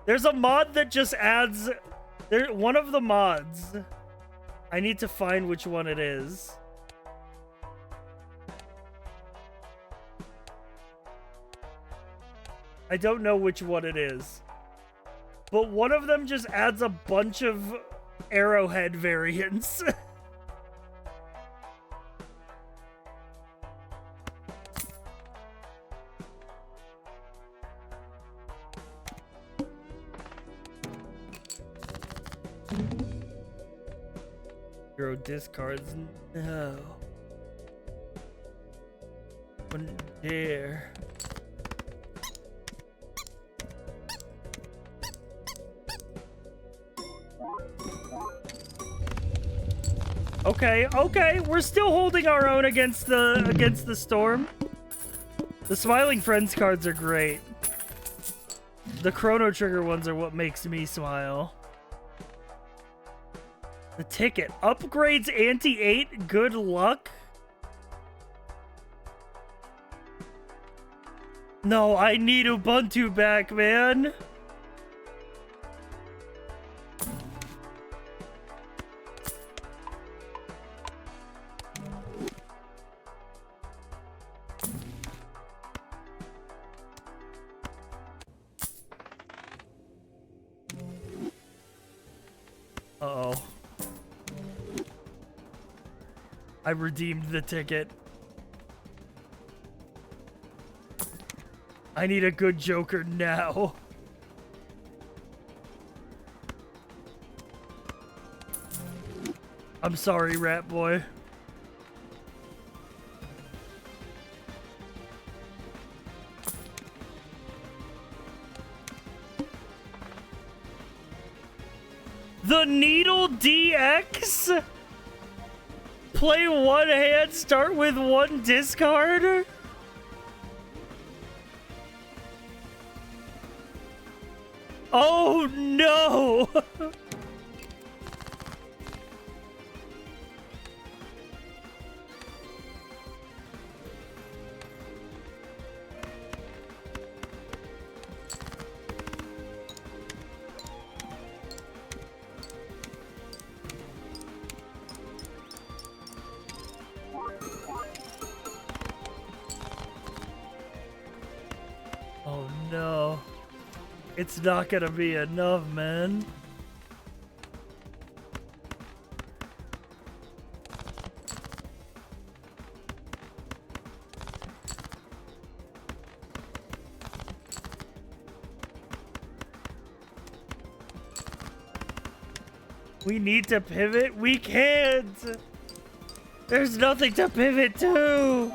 There's a mod that just adds... one of the mods. I need to find which one it is. I don't know which one it is. But one of them just adds a bunch of Arrowhead variants. Zero discards. No. Wouldn't dare. Okay, okay, we're still holding our own against the storm. The Smiling Friends cards are great. The Chrono Trigger ones are what makes me smile. The ticket upgrades anti-8. Good luck. No, I need Ubuntu back, man. Uh-oh. I redeemed the ticket. I need a good Joker now. I'm sorry, Rat Boy. The Needle DX? Play one hand, start with one discard? Oh no! Oh no. It's not gonna be enough, man. We need to pivot? We can't! There's nothing to pivot to!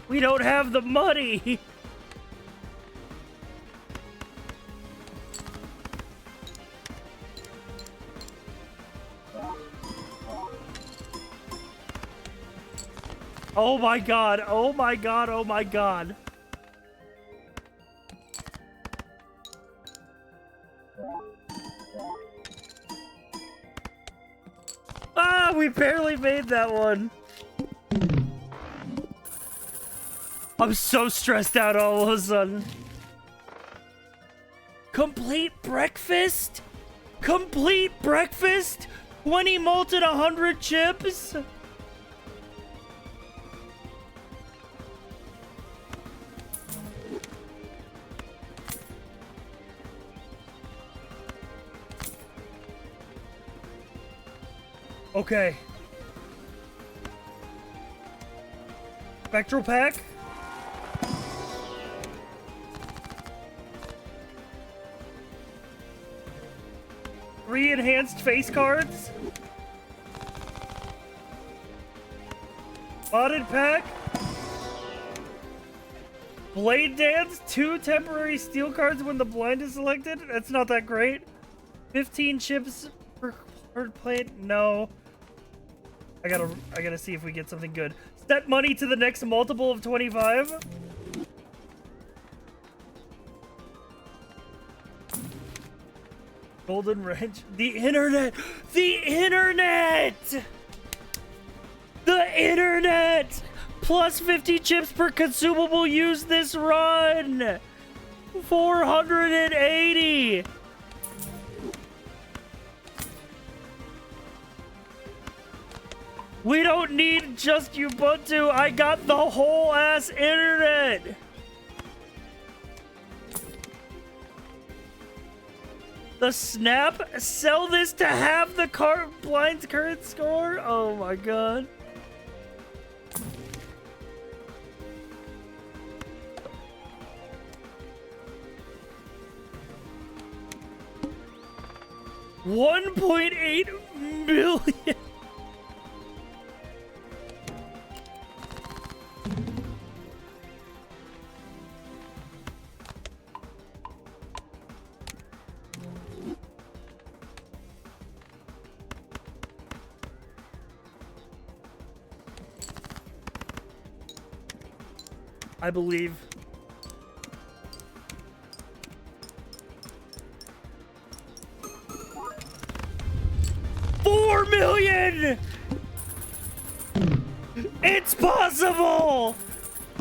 We don't have the money! Oh my god, oh my god, oh my god. Ah, we barely made that one. I'm so stressed out all of a sudden. Complete breakfast? Complete breakfast? 20 molten 100 chips? Okay. Spectral pack? Three enhanced face cards? Modded pack? Blade Dance? 2 temporary steel cards when the blind is selected? That's not that great. 15 chips per card plate? No. I gotta see if we get something good. Set money to the next multiple of 25. Golden Wrench. The internet! The internet! The internet! Plus 50 chips per consumable used this run! 480! We don't need just Ubuntu. I got the whole ass internet. The snap? Sell this to half the blind's current score? Oh my god. 1.8 million. I believe. $4 million! It's possible!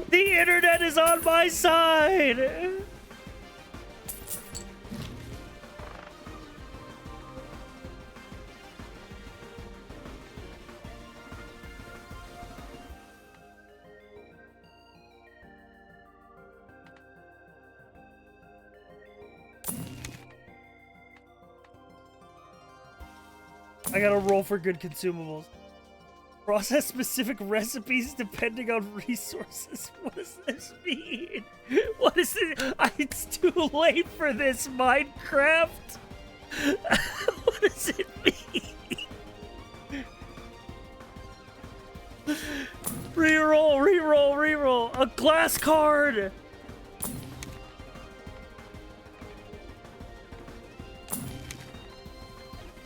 The internet is on my side! I gotta roll for good consumables. Process specific recipes depending on resources. What does this mean? What is it? It's too late for this, Minecraft. What does it mean? Reroll, reroll, reroll. A glass card.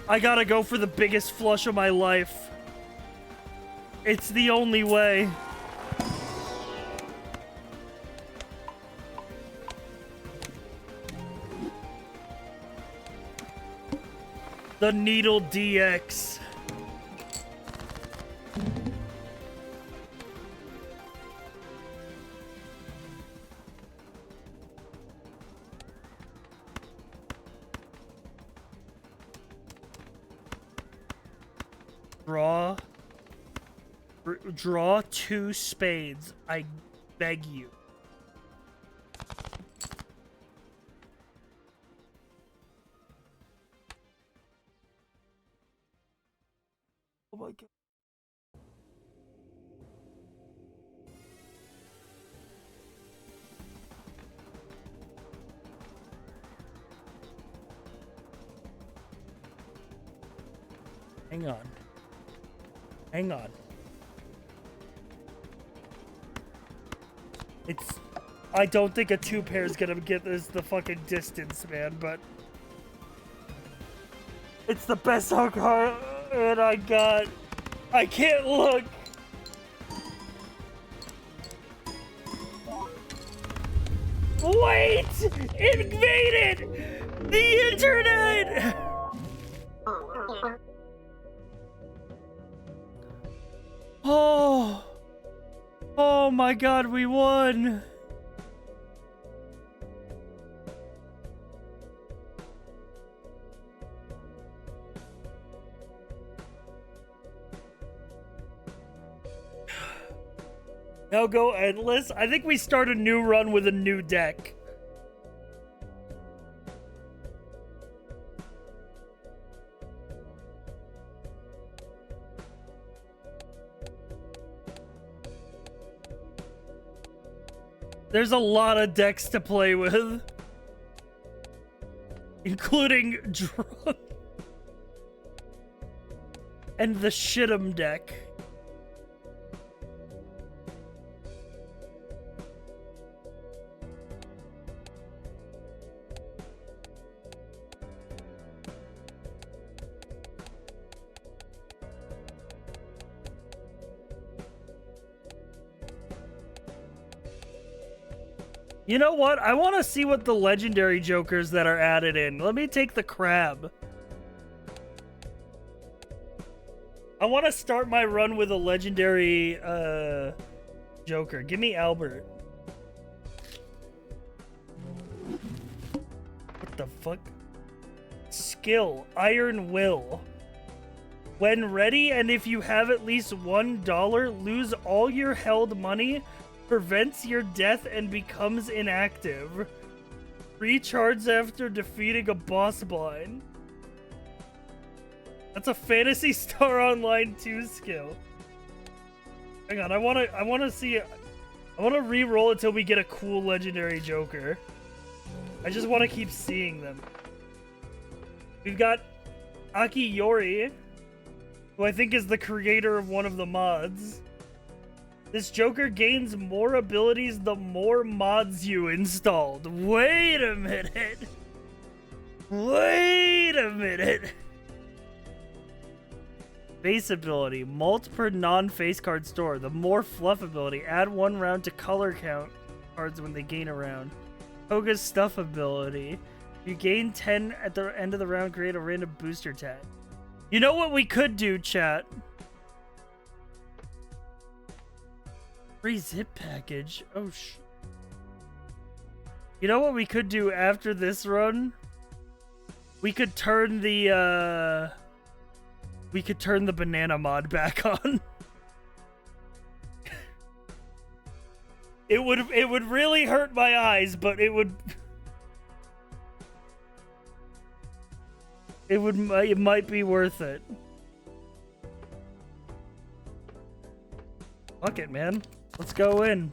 I gotta go for the biggest flush of my life. It's the only way. The Needle DX. Draw 2 spades. I beg you. Oh my god. Hang on. Hang on. I don't think a 2-pair is gonna get this the fucking distance, man, but it's the best hook card I got. I can't look. Wait! It made it! The internet! Oh! Oh my god, we won! Now go endless. I think we start a new run with a new deck. There's a lot of decks to play with. Including Drunk. And the Shit'em deck. You know what? I want to see what the legendary jokers that are added in. Let me take the crab. I want to start my run with a legendary joker. Give me Albert. What the fuck? Skill. Iron Will. When ready, and if you have at least $1, lose all your held money, prevents your death, and becomes inactive. Recharge after defeating a boss blind. That's a Phantasy Star Online 2 skill. Hang on, I wanna see it. I wanna re-roll until we get a cool legendary joker. I just wanna keep seeing them. We've got Akiyori, who I think is the creator of one of the mods. This Joker gains more abilities the more mods you installed. Wait a minute. Wait a minute. Face ability. Mult per non-face card store. The more fluff ability. Add 1 round to color count cards when they gain a round. Toga's stuff ability. You gain 10 at the end of the round, create a random booster tag. You know what we could do, chat? Free zip package. Oh, You know what we could do after this run? We could turn the, banana mod back on. It would really hurt my eyes, but it might be worth it. Fuck it, man. Let's go in.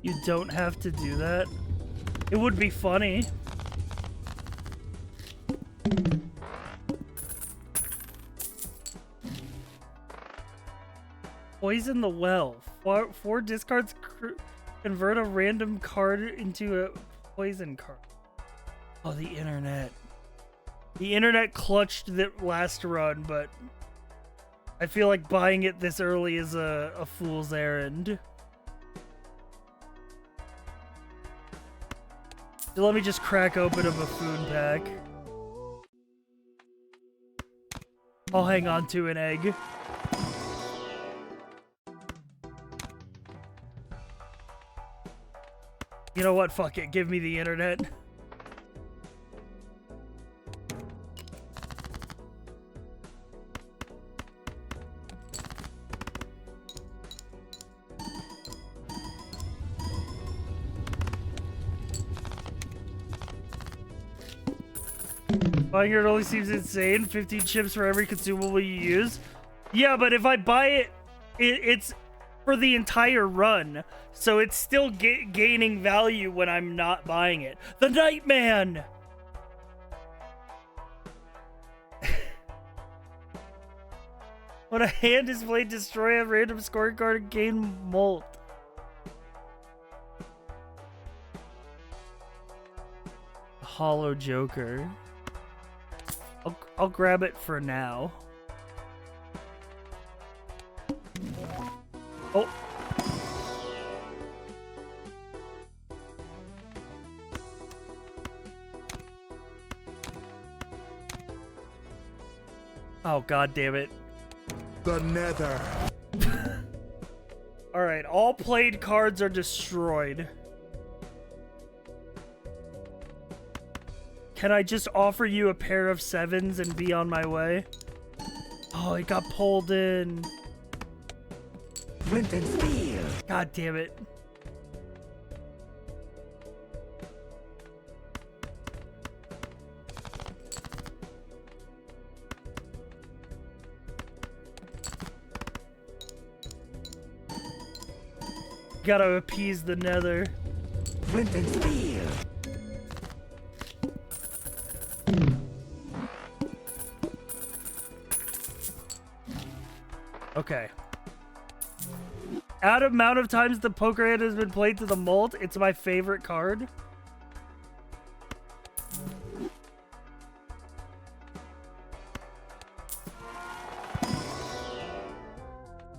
You don't have to do that. It would be funny. Poison the well. Four discards convert a random card into a poison card. Oh, the internet. The internet clutched the last run, but I feel like buying it this early is a fool's errand. So let me just crack open a buffoon pack. I'll hang on to an egg. You know what? Fuck it. Give me the internet. Buying it only seems insane. 15 chips for every consumable you use. Yeah, but if I buy it, it's for the entire run. So it's still gaining value when I'm not buying it. The Nightman! When a hand is played, destroy a random scoring card and gain Molt. Hollow Joker. I'll grab it for now. Oh. Oh, god damn it. The Nether. Alright, all played cards are destroyed. Can I just offer you a pair of 7s and be on my way? Oh, it got pulled in. Flint and steel. God damn it. Gotta appease the Nether. Flint and steel. Okay. Out of amount of times the poker hand has been played to the Molt, it's my favorite card.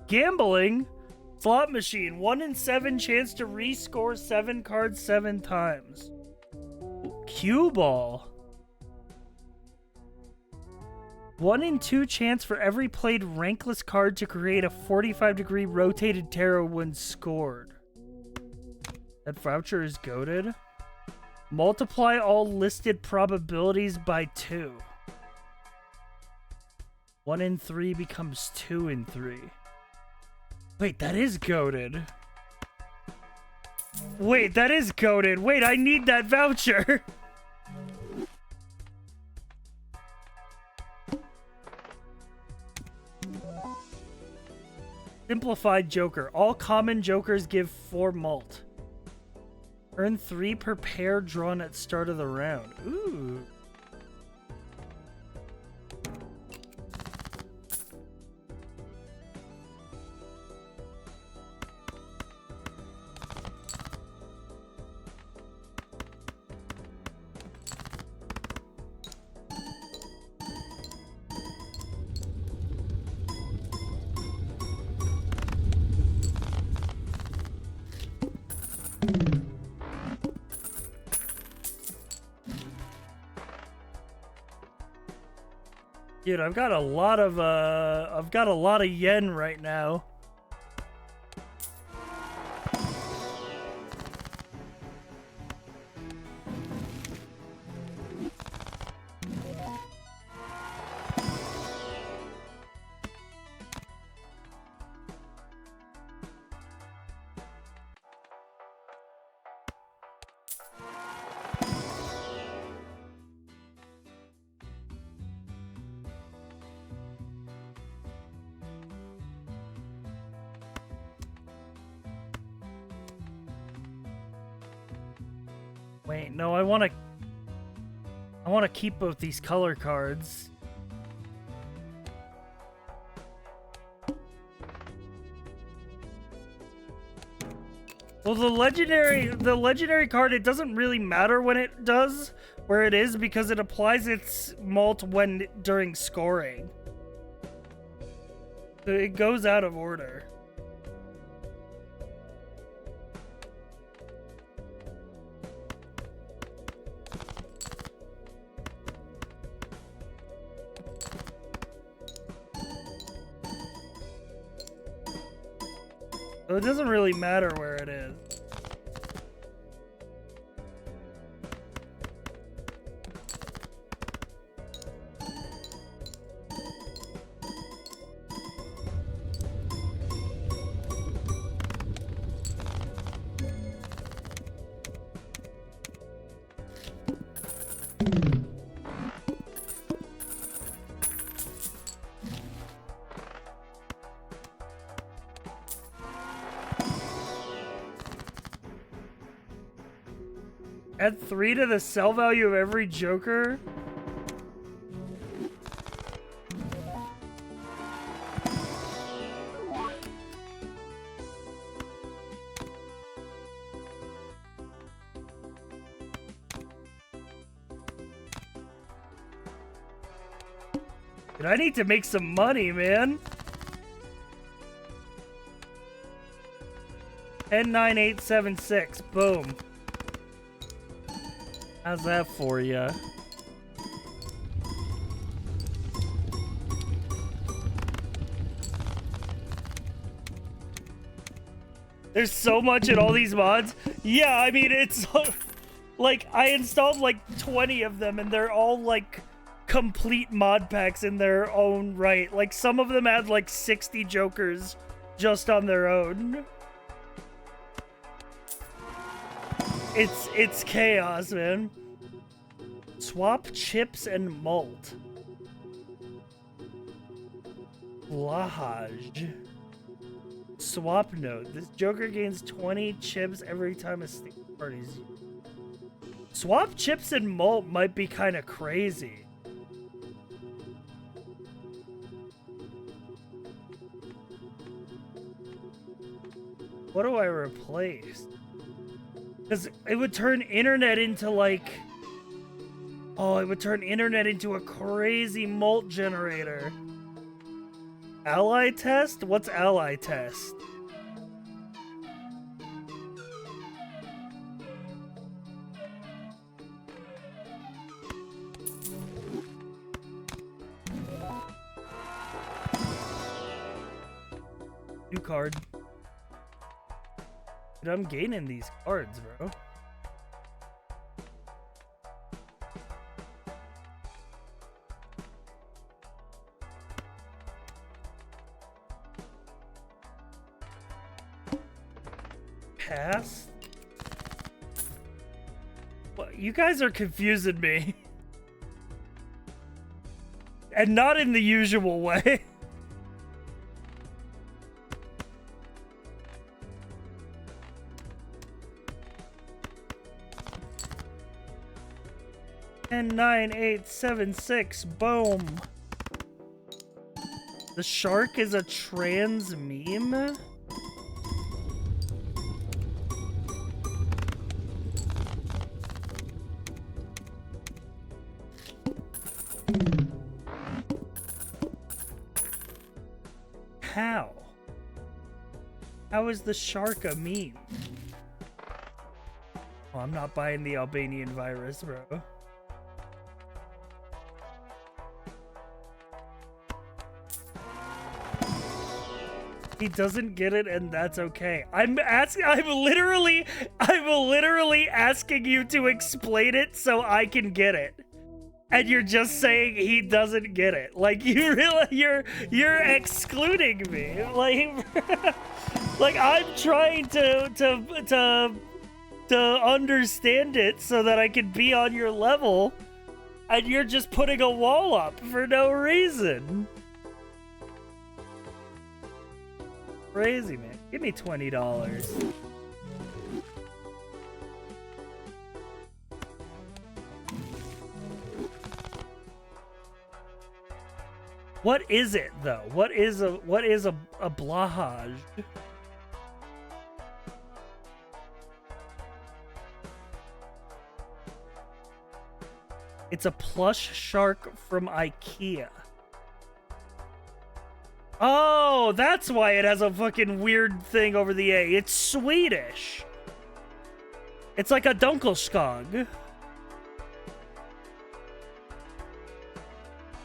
Gambling? Slot machine. 1 in 7 chance to rescore 7 cards 7 times. Cue ball. 1 in 2 chance for every played rankless card to create a 45-degree rotated tarot when scored. That voucher is goated. Multiply all listed probabilities by 2. 1 in 3 becomes 2 in 3. Wait, that is goated. Wait, that is coded. Wait, I need that voucher. Simplified Joker. All common Jokers give 4 malt. Earn 3 per pair drawn at start of the round. Ooh. Dude, I've got a lot of yen right now. Wait, no, I want to keep both these color cards. Well, the legendary card, it doesn't really matter when it does where it is because it applies its malt during scoring. So it goes out of order. So it doesn't really matter where it is. Add 3 to the sell value of every Joker? Dude, I need to make some money, man. 109876. Boom. How's that for ya? There's so much in all these mods. Yeah, I mean, it's like I installed like 20 of them and they're all like complete mod packs in their own right. Like some of them had like 60 Jokers just on their own. It's chaos, man. Swap chips and malt. Lahaj. Swap note. This Joker gains 20 chips every time a stick party's used. Swap chips and malt might be kind of crazy. What do I replace? Because it would turn internet into like... Oh, it would turn internet into a crazy malt generator. Ally test? What's ally test? New card. Dude, I'm gaining these cards, bro. Pass. You guys are confusing me. And not in the usual way. And 9, 8, 7, 6. Boom. The shark is a trans meme? How? How is the shark a meme? Oh, I'm not buying the Albanian virus, bro. He doesn't get it, and that's okay. I'm literally asking you to explain it so I can get it. And you're just saying he doesn't get it. Like, you're excluding me. Like, like I'm trying to understand it so that I can be on your level, and you're just putting a wall up for no reason. Crazy, man. Give me $20. What is it though? What is a blahaj? It's a plush shark from IKEA. Oh, that's why it has a fucking weird thing over the A. It's Swedish. It's like a Dunkelskog.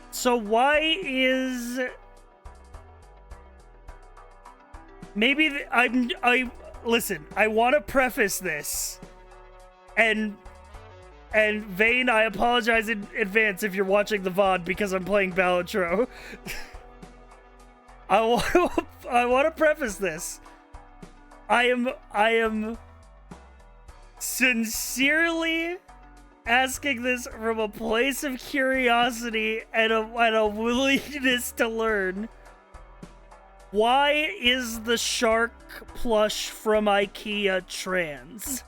So why is... Maybe listen, I want to preface this. And Vane, I apologize in advance if you're watching the VOD because I'm playing Balatro. I want to preface this. I am sincerely asking this from a place of curiosity and a willingness to learn. Why is the shark plush from IKEA trans?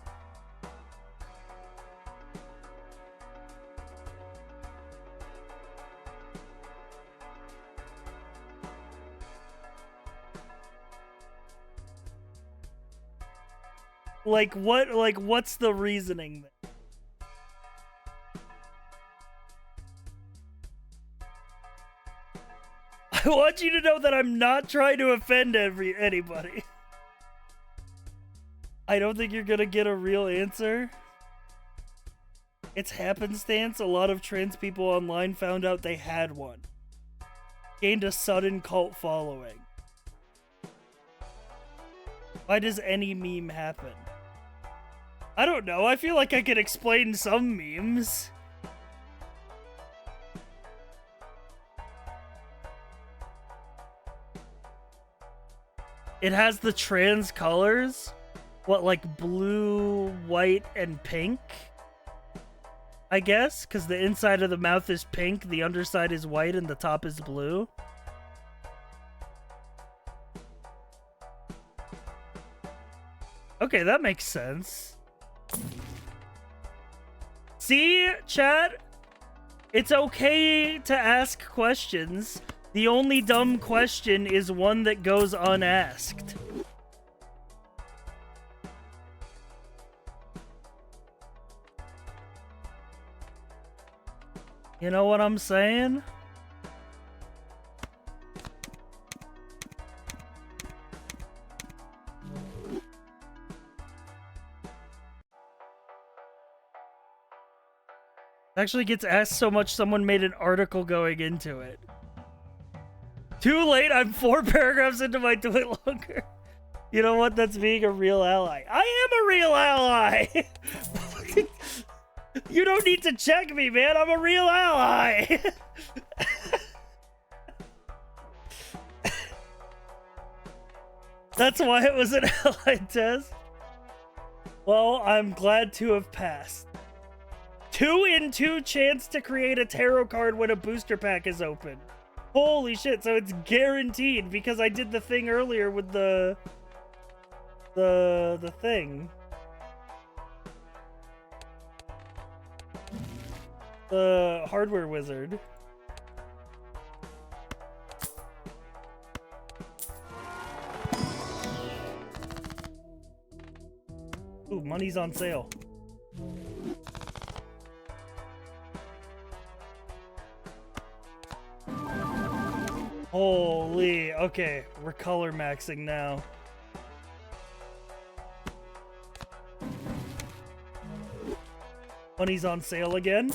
What's the reasoning there? I want you to know that I'm not trying to offend anybody. I don't think you're gonna get a real answer. It's happenstance. A lot of trans people online found out they had one. Gained a sudden cult following. Why does any meme happen? I don't know. I feel like I could explain some memes. It has the trans colors. What, like blue, white, and pink? I guess, because the inside of the mouth is pink, the underside is white, and the top is blue. Okay, that makes sense. See, chat? It's okay to ask questions. The only dumb question is one that goes unasked. You know what I'm saying? Actually gets asked so much someone made an article going into it. Too late, I'm 4 paragraphs into my do it longer. You know what? That's being a real ally. I am a real ally! You don't need to check me, man. I'm a real ally! That's why it was an ally test. Well, I'm glad to have passed. 2-in-2 chance to create a tarot card when a booster pack is open. Holy shit, so it's guaranteed because I did the thing earlier with the thing. The hardware wizard. Ooh, money's on sale. Holy, okay, we're color maxing now. Money's on sale again.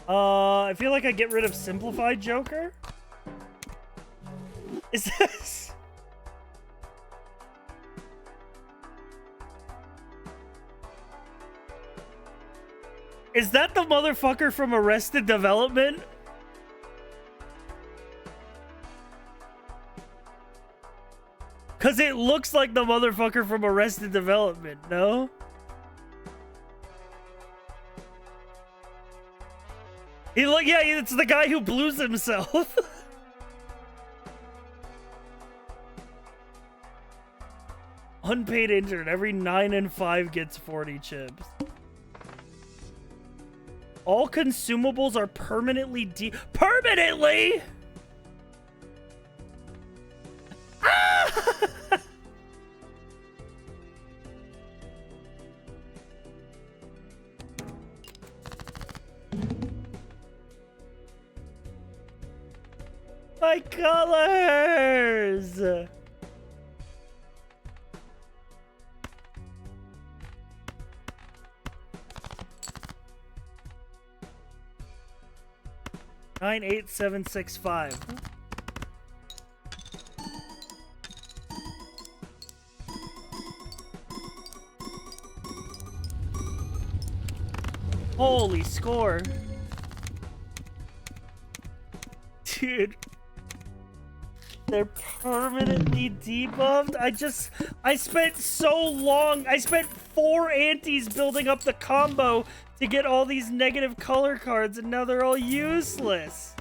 I feel like I get rid of Simplified Joker. Is this? Is that the motherfucker from Arrested Development? Cause it looks like the motherfucker from Arrested Development, no? Yeah, it's the guy who blues himself. Unpaid intern. Every 9 and 5 gets 40 chips. All consumables are permanently permanently? Ah! My colors! Nine, 8, 7, 6, 5. Holy score. Dude. They're permanently debuffed. I spent so long. I spent 4 antes building up the combo to get all these negative color cards, and now they're all useless.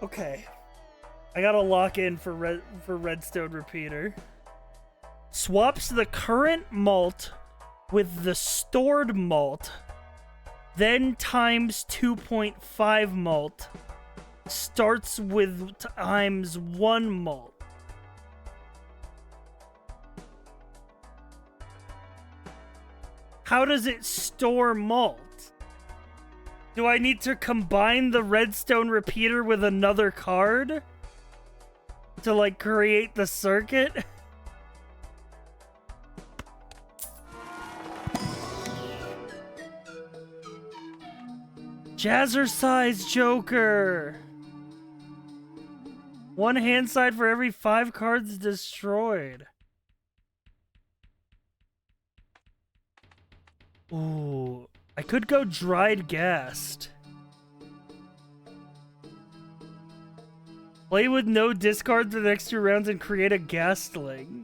Okay. I gotta lock in for Redstone Repeater. Swaps the current malt with the stored malt, then times 2.5 malt. Starts with times 1 malt. How does it store malt? Do I need to combine the Redstone Repeater with another card to like create the circuit? Jazzercise Joker. 1 hand side for every 5 cards destroyed. Ooh, I could go Dried Gassed. Play with no discard for the next 2 rounds and create a Ghastling.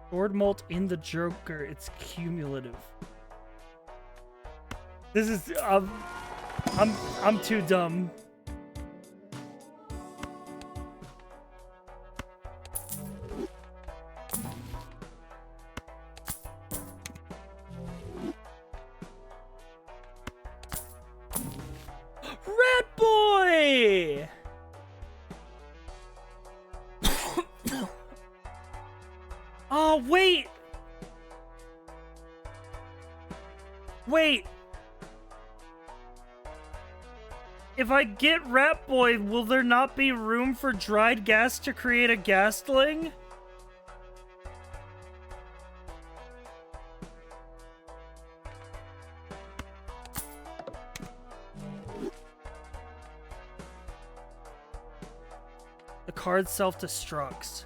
Stored malt in the Joker. It's cumulative. This is I'm too dumb. Rat Boy! Oh, wait! Wait! If I get Rat Boy, will there not be room for dried gas to create a Ghastling? card self-destructs.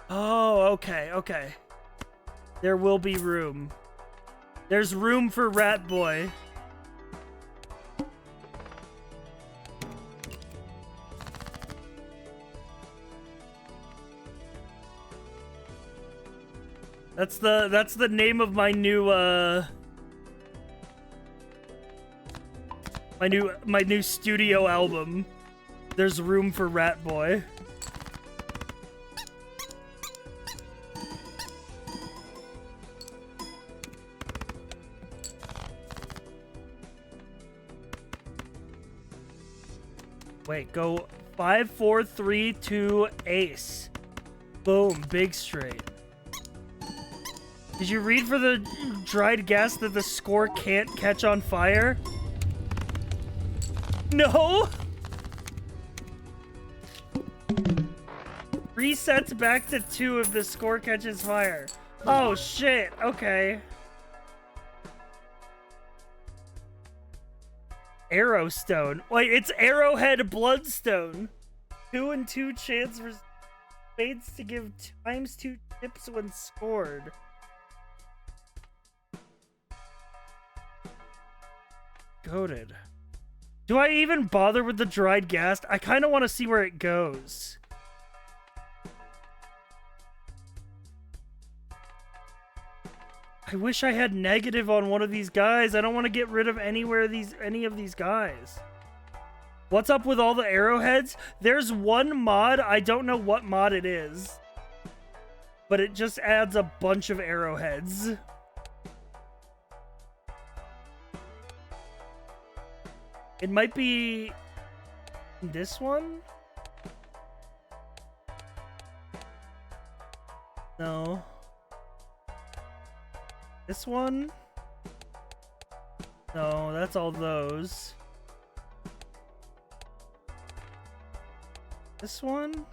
Oh, okay, okay. There will be room. There's room for Rat Boy. That's the name of my new my new studio album. There's room for Rat Boy. Wait, go 5, 4, 3, 2, ace. Boom, big straight. Did you read for the dried gas that the score can't catch on fire? No! Resets back to 2 if the score catches fire. Oh shit, okay. Arrowstone. Wait, it's Arrowhead Bloodstone. 2 and 2 chance for spades to give ×2 chips when scored. Goated. Do I even bother with the dried gas? I kind of want to see where it goes. I wish I had negative on one of these guys. I don't want to get rid of any of these guys. What's up with all the arrowheads? There's one mod. I don't know what mod it is, but it just adds a bunch of arrowheads. It might be this one? No. This one? No, that's all those. This one?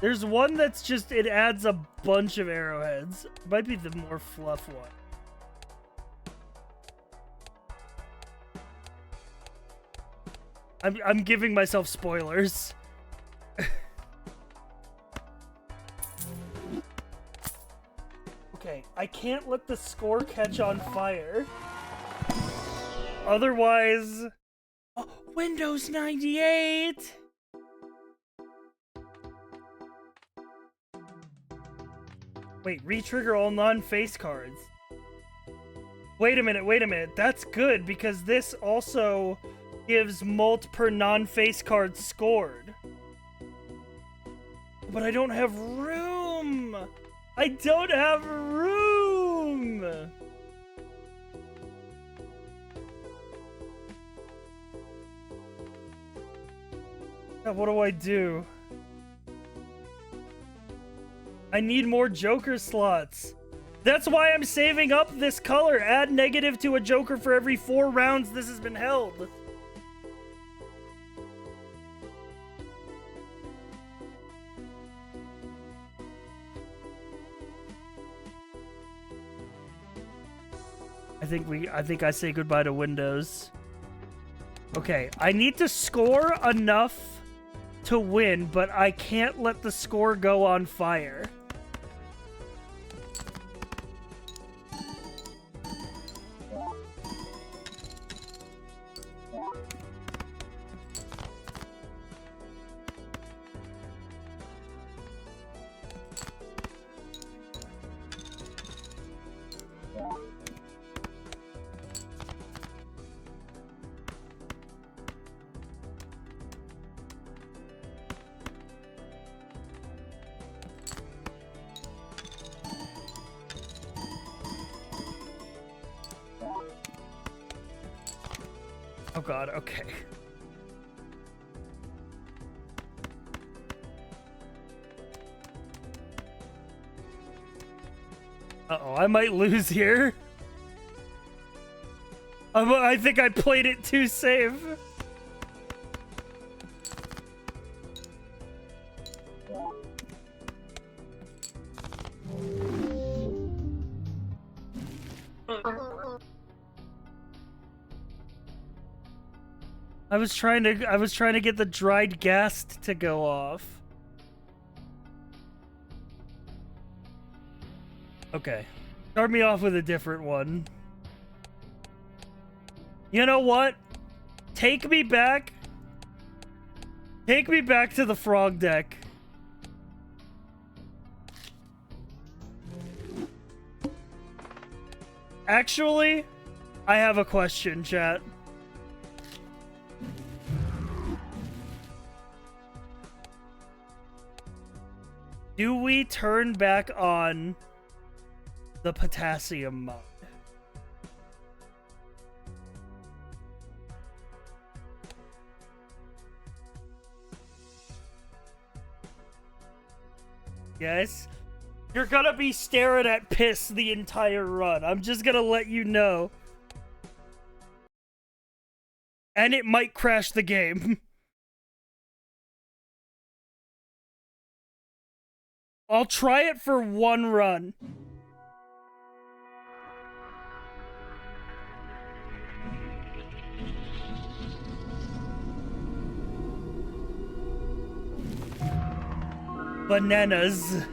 There's one that's just, it adds a bunch of arrowheads. Might be the more fluff one. I'm giving myself spoilers. Okay, I can't let the score catch on fire. Otherwise... Oh, Windows 98! Wait, re-trigger all non-face cards. Wait a minute. That's good, because this also gives mult per non-face card scored. But I don't have room! I don't have room! Now, what do I do? I need more Joker slots. That's why I'm saving up this color. Add negative to a Joker for every 4 rounds this has been held. I think I say goodbye to Windows. Okay, I need to score enough to win, but I can't let the score go on fire. Oh god, okay. Uh-oh, I might lose here. I think I played it too safe. I was trying to get the dried gas to go off. Okay. Start me off with a different one. You know what? Take me back. Take me back to the frog deck. Actually, I have a question, chat. Do we turn back on the potassium mod? Yes? You're gonna be staring at piss the entire run. I'm just gonna let you know. And it might crash the game. I'll try it for one run. Bananas.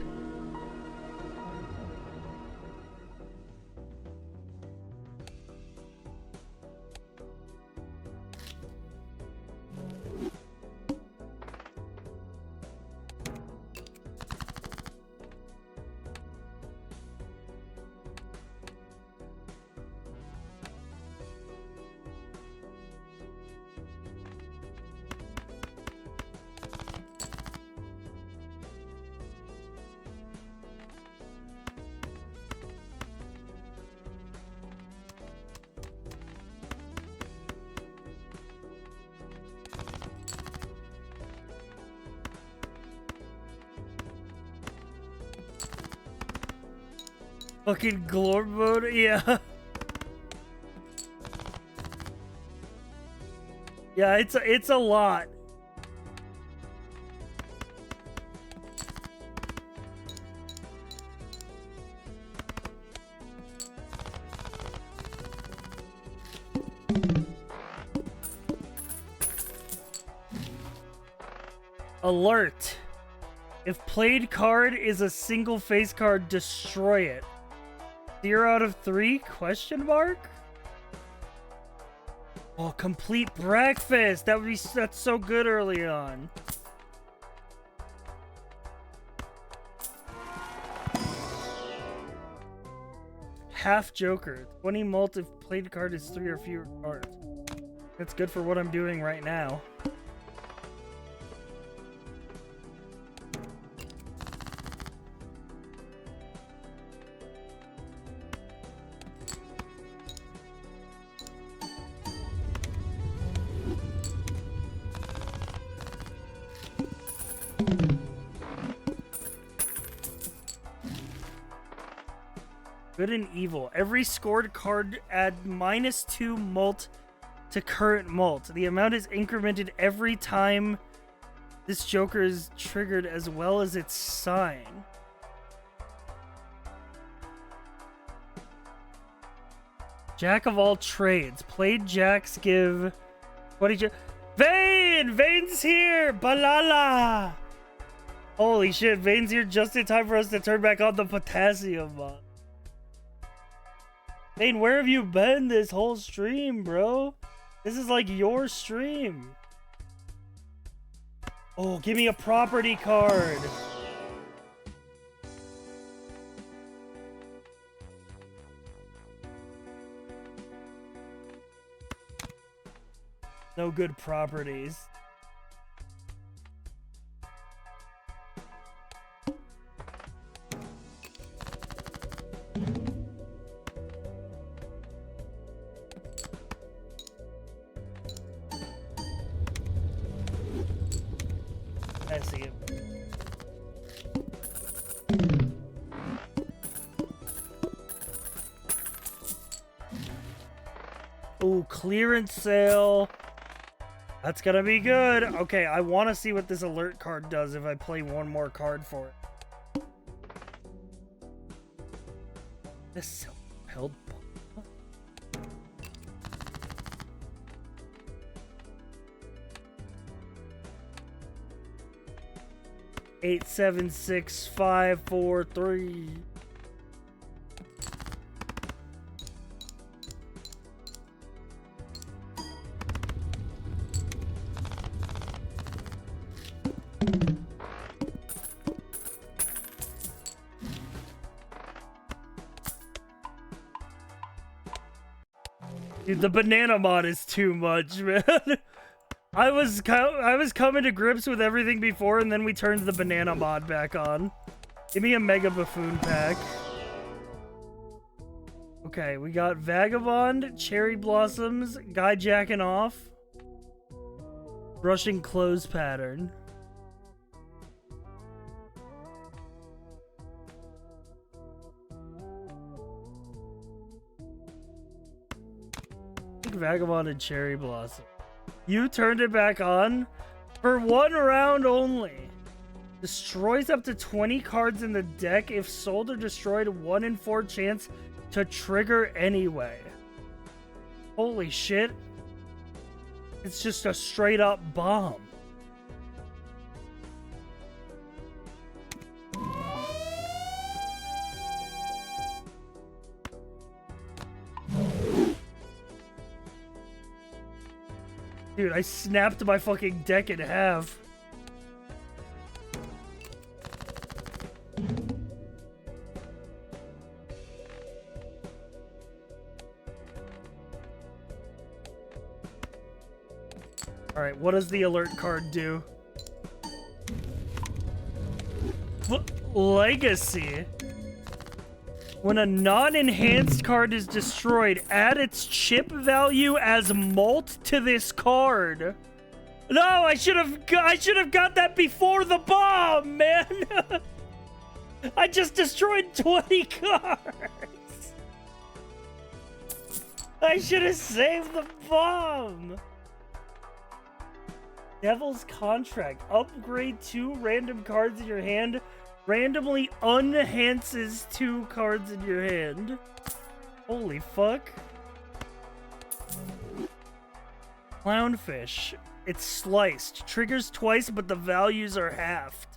Fucking glory mode, yeah. Yeah, it's a lot. Alert. If played card is a single face card, destroy it. 0 out of 3? Question mark? Oh, complete breakfast. That's so good early on. Half Joker. 20 mult if played card is 3 or fewer cards. That's good for what I'm doing right now. Good and evil. Every scored card add -2 mult to current mult. The amount is incremented every time this Joker is triggered as well as its sign. Jack of all trades. Played jacks give 20. Vane! Vane's here! Balala! Holy shit, Vane's here just in time for us to turn back on the potassium mod. Vane, where have you been this whole stream, bro? This is like your stream. Oh, give me a property card. No good properties. I see it. Ooh, clearance sale. That's gonna be good. Okay, I want to see what this alert card does if I play one more card for it. This self-propelled Balala? 876543. Dude, the banana mod is too much, man. I was coming to grips with everything before, and then we turned the banana mod back on. Give me a Mega Buffoon pack. Okay, we got Vagabond, Cherry Blossoms, Guy Jacking Off, Brushing Clothes Pattern. Vagabond and Cherry Blossom. You turned it back on for 1 round only. Destroys up to 20 cards in the deck. If sold or destroyed, 1 in 4 chance to trigger anyway. Holy shit. It's just a straight up bomb. Dude, I snapped my fucking deck in half. Alright, what does the alert card do? Legacy. When a non-enhanced card is destroyed, add its chip value as mult to this card. No, I should have got that before the bomb, man. I just destroyed 20 cards. I should have saved the bomb. Devil's Contract. Upgrade 2 random cards in your hand. Randomly unenhances 2 cards in your hand. Holy fuck. Clownfish. It's sliced. Triggers twice, but the values are halved.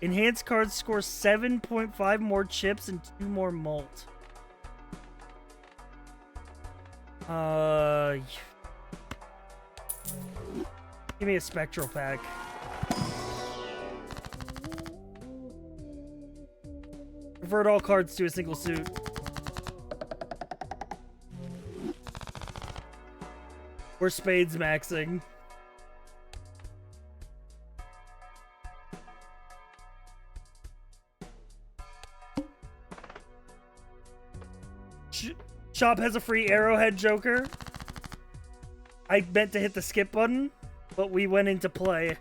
Enhanced cards score 7.5 more chips and 2 more mult. Give me a spectral pack. Convert all cards to a single suit. We're spades maxing. Shop has a free Arrowhead Joker. I meant to hit the skip button, but we went into play.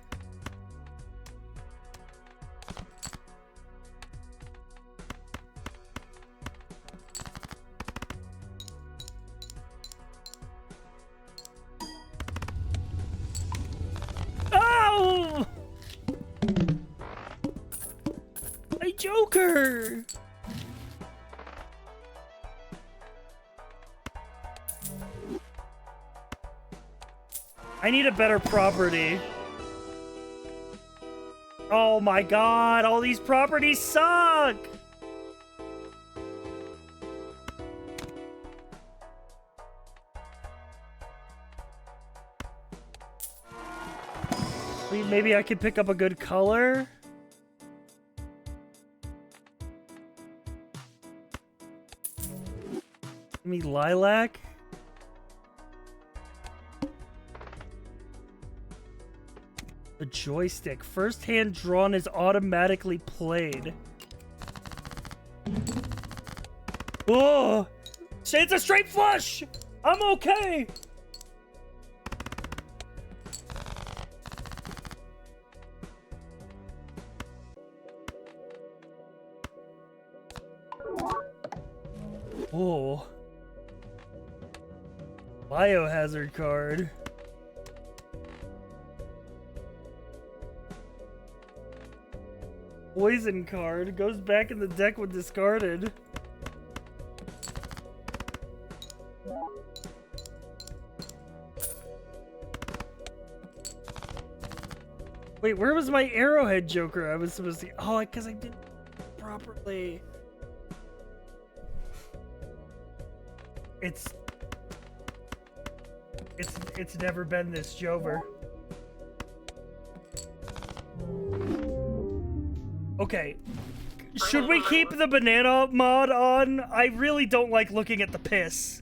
Oh! A Joker! I need a better property. Oh my god, all these properties suck! Maybe I could pick up a good color? Give me lilac? The joystick. First hand drawn is automatically played. Oh! It's a straight flush! I'm okay! Oh. Biohazard card. Poison card goes back in the deck when discarded. Wait, where was my arrowhead joker? I was supposed to. Oh, because I didn't properly. It's never been this Jover. Okay. Should we keep the banana mod on? I really don't like looking at the piss.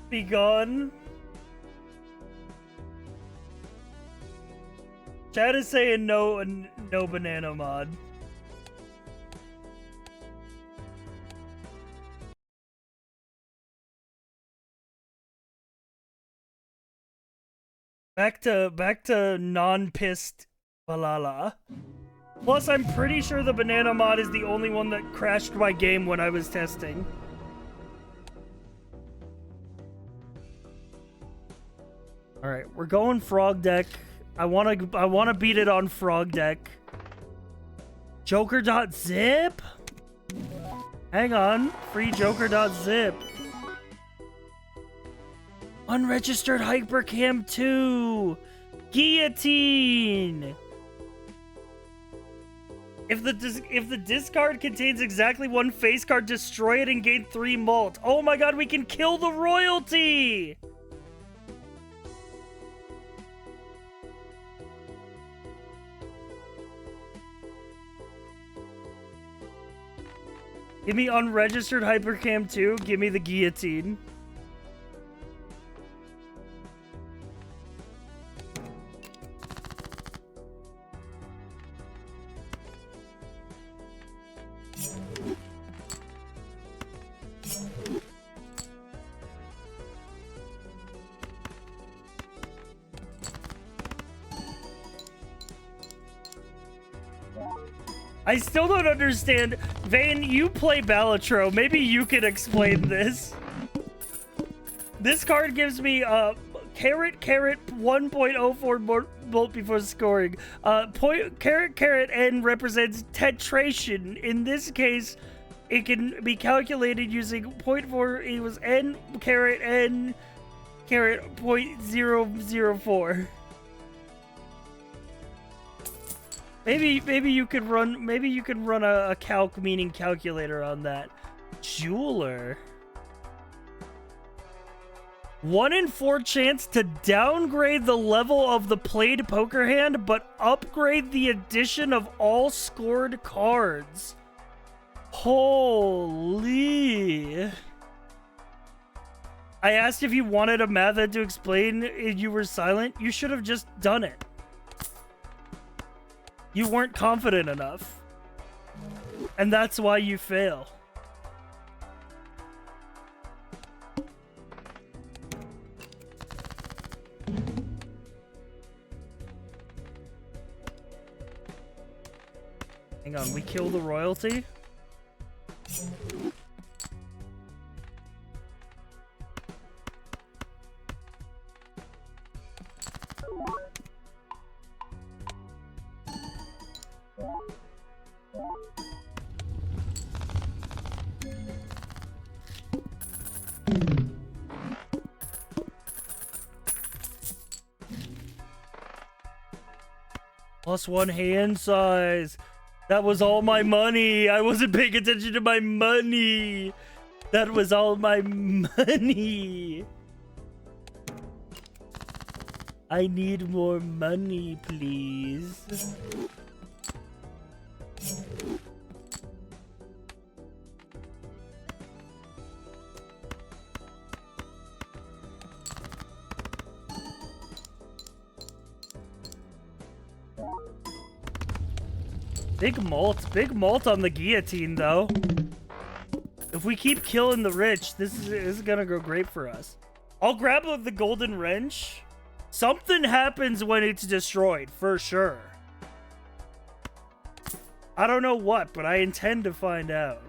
Be gone. Chad is saying no banana mod. Back to non-pissed Balala. Plus, I'm pretty sure the banana mod is the only one that crashed my game when I was testing. All right, we're going frog deck. I wanna beat it on frog deck. Joker.zip? Hang on, free Joker.zip. Unregistered Hypercam 2! Guillotine! If the discard contains exactly one face card, destroy it and gain 3 mult. Oh my god, we can kill the royalty! Give me unregistered Hypercam 2, give me the guillotine. I still don't understand. Vane, you play Balatro. Maybe you can explain this. This card gives me carrot 1.04 bolt before scoring. Carrot N represents titration. In this case, it can be calculated using 0.4 equals N carrot 0.004. Maybe you could run a calc meaning calculator on that. Jeweler. 1 in 4 chance to downgrade the level of the played poker hand, but upgrade the addition of all scored cards. Holy. I asked if you wanted a method to explain and you were silent. You should have just done it. You weren't confident enough. And that's why you fail. Hang on, we kill the royalty? +1 hand size. That was all my money. I wasn't paying attention to my money. That was all my money. I need more money, please. Big malt on the guillotine, though. If we keep killing the rich, this is gonna go great for us. I'll grab the golden wrench. Something happens when it's destroyed, for sure. I don't know what, but I intend to find out.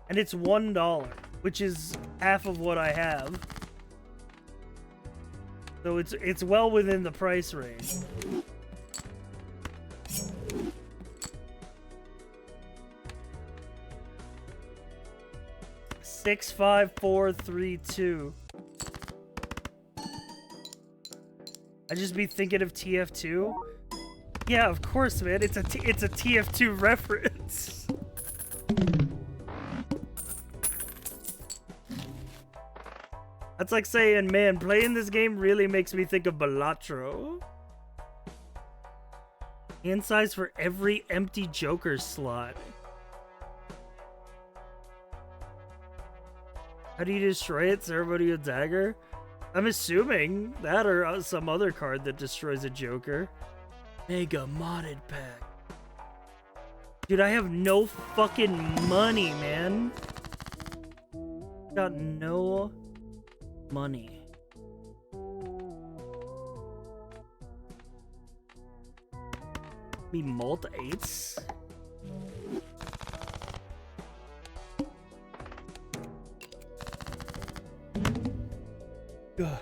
And it's $1, which is half of what I have. So it's well within the price range. 65432. I just be thinking of TF2. Yeah, of course, man. It's a TF2 reference. That's like saying, man, playing this game really makes me think of Balatro. Hand size for every empty Joker slot. How do you destroy it? Ceremonial dagger? I'm assuming that or some other card that destroys a Joker. Mega modded pack. Dude, I have no fucking money, man. Got no money. Me mult 8s? Ugh.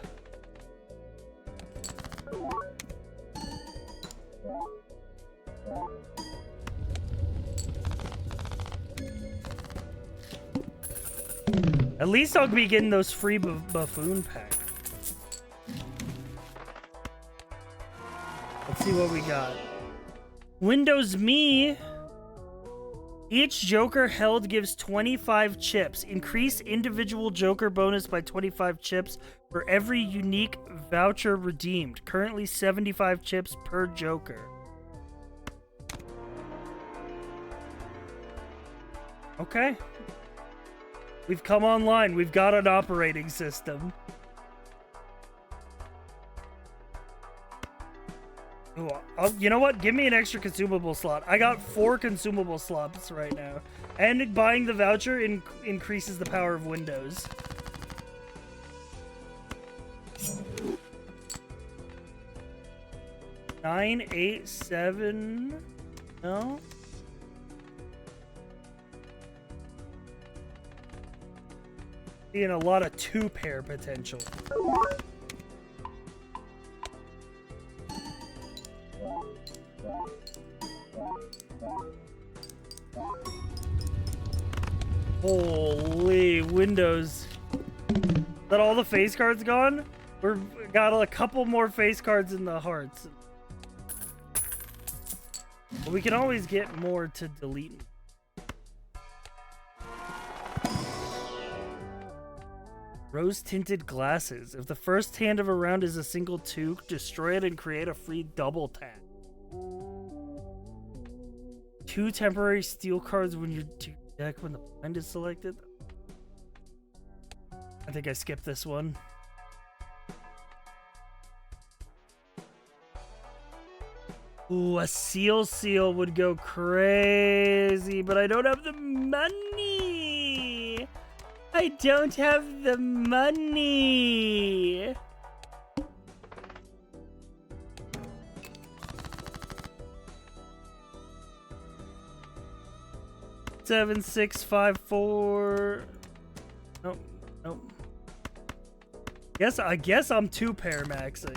At least I'll be getting those free buffoon packs. Let's see what we got. Windows Me. Each Joker held gives 25 chips. Increase individual Joker bonus by 25 chips for every unique voucher redeemed. Currently 75 chips per Joker. Okay. We've come online. We've got an operating system. Ooh, you know what? Give me an extra consumable slot. I got 4 consumable slots right now. And buying the voucher increases the power of Windows. Nine, 8, 7. No? Seeing a lot of 2-pair potential. Holy Windows. Is that all the face cards gone? We've got a couple more face cards in the hearts. But we can always get more to delete. Rose-tinted glasses. If the first hand of a round is a single 2, destroy it and create a free double tap. 2 temporary steel cards when you do deck when the blind is selected. I think I skipped this one. Ooh, a seal would go crazy, but I don't have the money. I don't have the money. Seven, 6, 5, 4. Nope, nope. I guess I'm 2-pair maxing.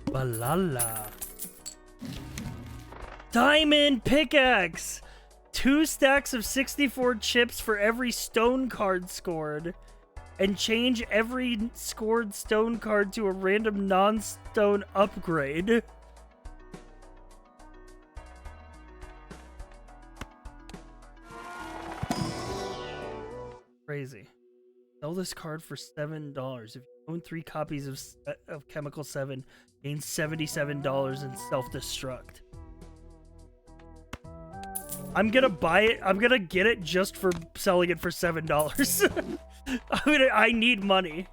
Balala. Diamond pickaxe. 2 stacks of 64 chips for every stone card scored. And change every scored stone card to a random non-stone upgrade. Crazy. Sell this card for $7. If you own 3 copies of Chemical 7, gain $77 in self-destruct. I'm gonna buy it. I'm gonna get it just for selling it for $7. I need money.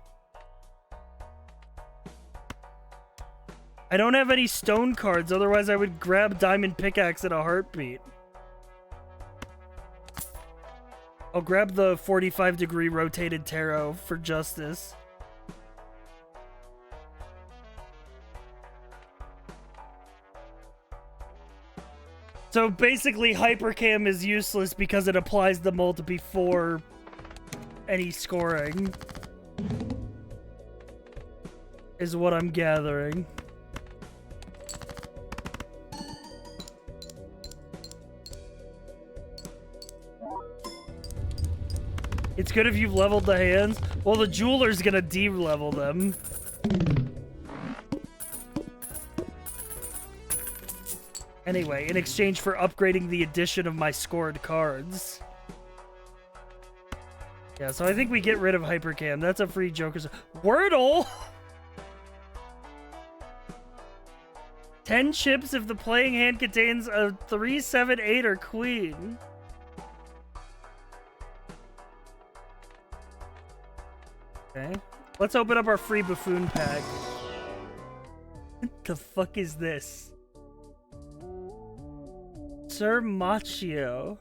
I don't have any stone cards, otherwise I would grab diamond pickaxe in a heartbeat. I'll grab the 45-degree rotated tarot for justice. So basically hypercam is useless because it applies the mult before any scoring, is what I'm gathering. It's good if you've leveled the hands. Well, the jeweler's gonna de-level them. Anyway, in exchange for upgrading the addition of my scored cards. Yeah, so I think we get rid of Hypercam. That's a free Joker's... Wordle! 10 chips if the playing hand contains a 3, 7, 8, or queen. Okay. Let's open up our free buffoon pack. What the fuck is this? Sir Machio.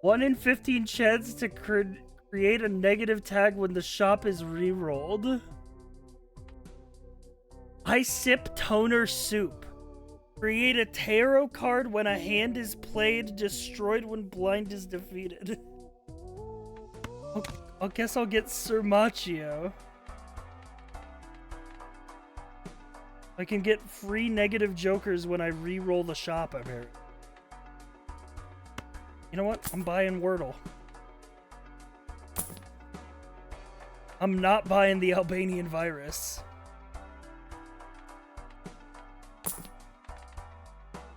1 in 15 chance to create a negative tag when the shop is re-rolled. I sip toner soup. Create a tarot card when a hand is played, destroyed when blind is defeated. I guess I'll get Sir Machio. I can get free negative jokers when I re-roll the shop, apparently. You know what? I'm buying Wordle. I'm not buying the Albanian virus.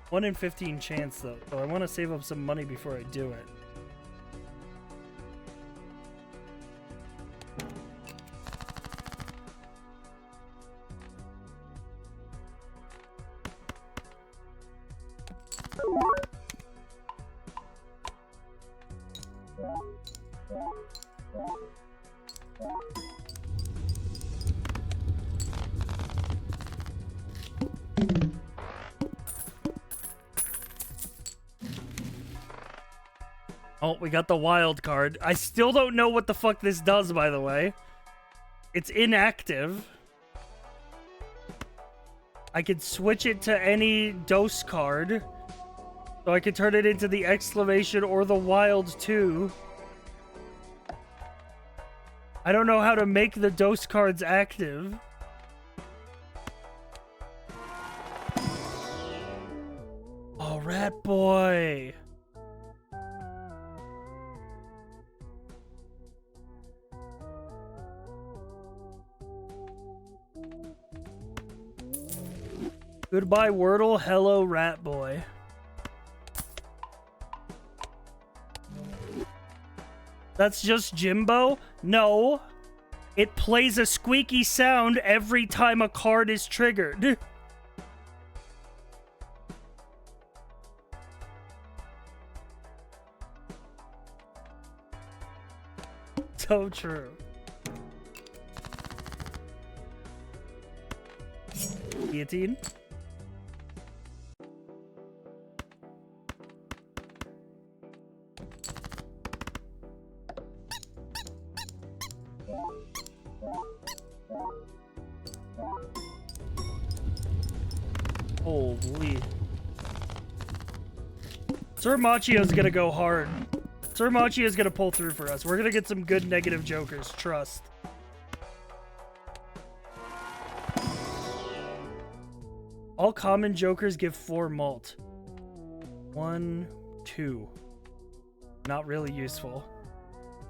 1 in 15 chance, though. So I want to save up some money before I do it. Oh, we got the wild card. I still don't know what the fuck this does, by the way. It's inactive. I could switch it to any dose card. So I could turn it into the exclamation or the wild too. I don't know how to make the dose cards active. Oh, rat boy. Goodbye, Wordle. Hello, rat boy. That's just Jimbo? No. It plays a squeaky sound every time a card is triggered. So true. Guillotine. Holy. Sir Machio's gonna go hard. Sir Machio's gonna pull through for us. We're gonna get some good negative jokers. Trust. All common jokers give 4 malt. 1, 2. Not really useful.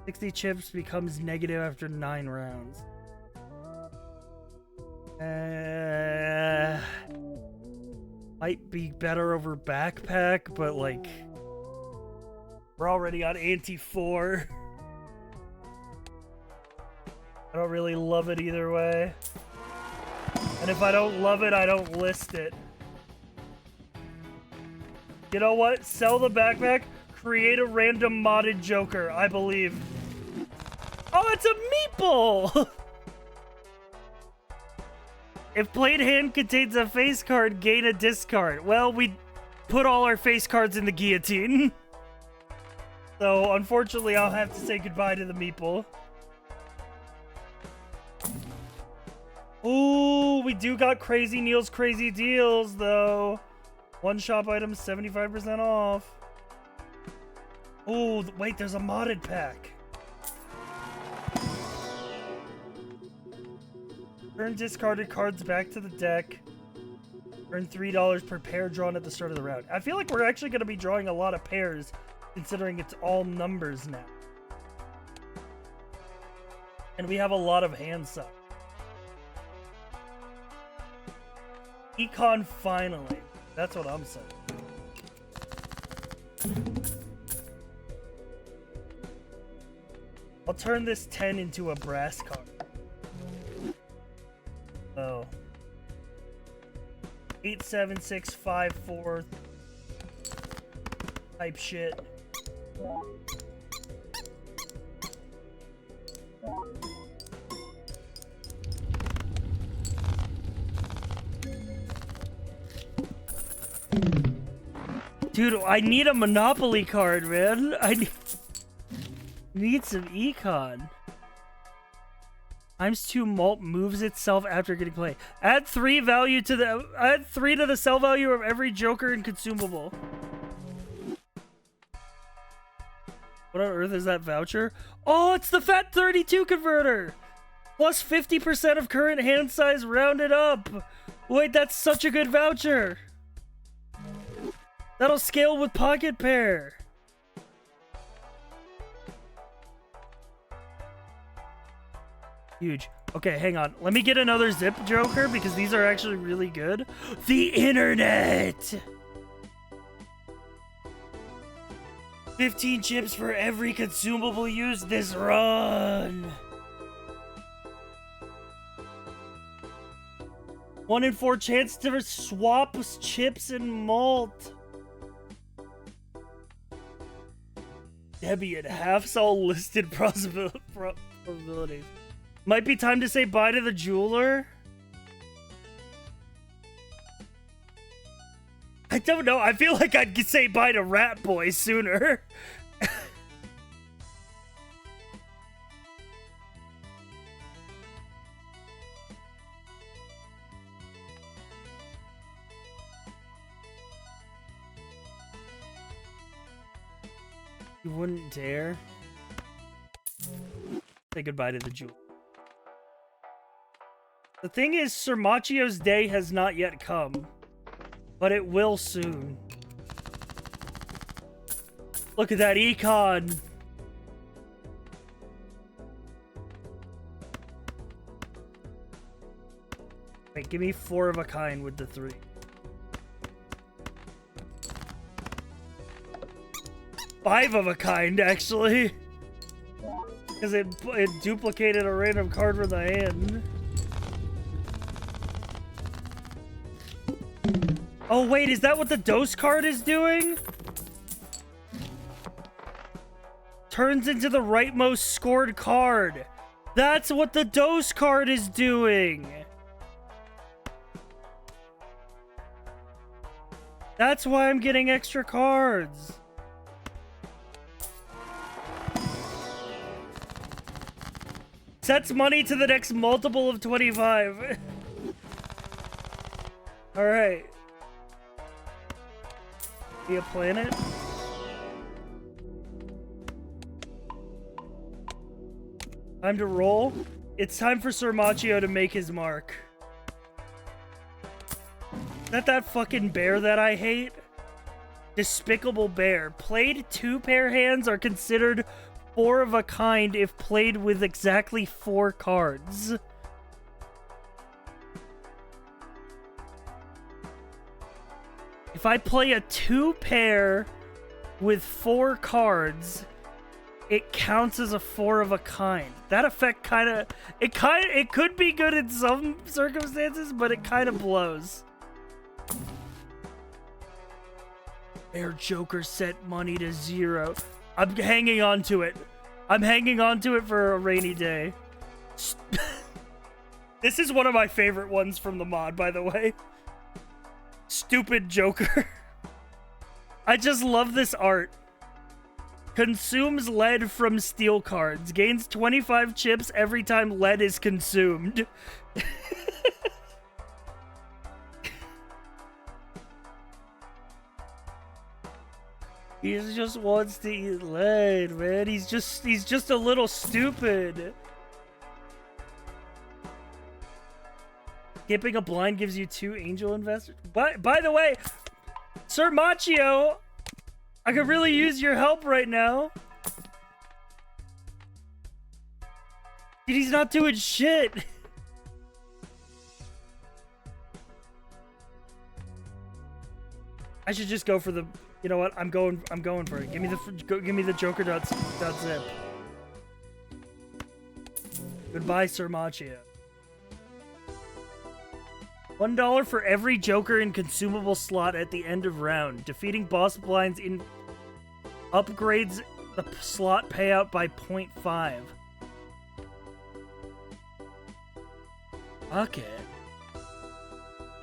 60 chips becomes negative after 9 rounds. Might be better over backpack, but like we're already on anti-4. I don't really love it either way. And if I don't love it, I don't list it. You know what? Sell the backpack, create a random modded Joker, I believe. Oh, it's a meeple! If played hand contains a face card, gain a discard. Well, we put all our face cards in the guillotine. So, unfortunately, I'll have to say goodbye to the meeple. Ooh, we do got Crazy Neil's crazy deals, though. One shop item, 75% off. Ooh, wait, there's a modded pack. Turn discarded cards back to the deck. Earn $3 per pair drawn at the start of the round. I feel like we're actually going to be drawing a lot of pairs, considering it's all numbers now. And we have a lot of hand size. Econ finally. That's what I'm saying. I'll turn this 10 into a brass card. Oh. 87654 type shit. Dude, I need a Monopoly card, man. I need some econ. Times 2 malt moves itself after getting play. Add 3 value to the sell value of every joker and consumable. What on earth is that voucher? Oh, it's the Fat 32 converter! Plus 50% of current hand size rounded up. Wait, that's such a good voucher. That'll scale with pocket pair. Huge. Okay, hang on. Let me get another zip joker because these are actually really good. The internet! 15 chips for every consumable used this run. 1 in 4 chance to swap chips and malt. Debbie and halves all listed probabilities. Might be time to say bye to the jeweler. I don't know. I feel like I'd say bye to Rat Boy sooner. You wouldn't dare say goodbye to the jeweler. The thing is, Sir Machio's day has not yet come, but it will soon. Look at that econ. Wait, give me 4 of a kind with the 3. Five of a kind, actually. Because it duplicated a random card from the hand. Oh, wait, is that what the dose card is doing? Turns into the rightmost scored card. That's what the dose card is doing. That's why I'm getting extra cards. Sets money to the next multiple of 25. Alright. Be a planet? Time to roll. It's time for Sir Machio to make his mark. Is that fucking bear that I hate? Despicable bear. Played 2 pair hands are considered 4 of a kind if played with exactly 4 cards. If I play a 2 pair with 4 cards, it counts as a 4 of a kind. That effect it could be good in some circumstances, but it kind of blows. Air Joker set money to 0. I'm hanging on to it. I'm hanging on to it for a rainy day. This is one of my favorite ones from the mod, by the way. Stupid Joker. I just love this art. Consumes lead from steel cards. Gains 25 chips every time lead is consumed. He just wants to eat lead, man. He's just a little stupid. Skipping a blind gives you 2 angel investors. By the way, Sir Machio, I could really use your help right now. Dude, he's not doing shit. I should just go for the. You know what? I'm going for it. Give me the Joker zip. Goodbye, Sir Machia. $1 for every Joker and consumable slot at the end of round. Defeating boss blinds in upgrades the slot payout by 0.5. Fuck it.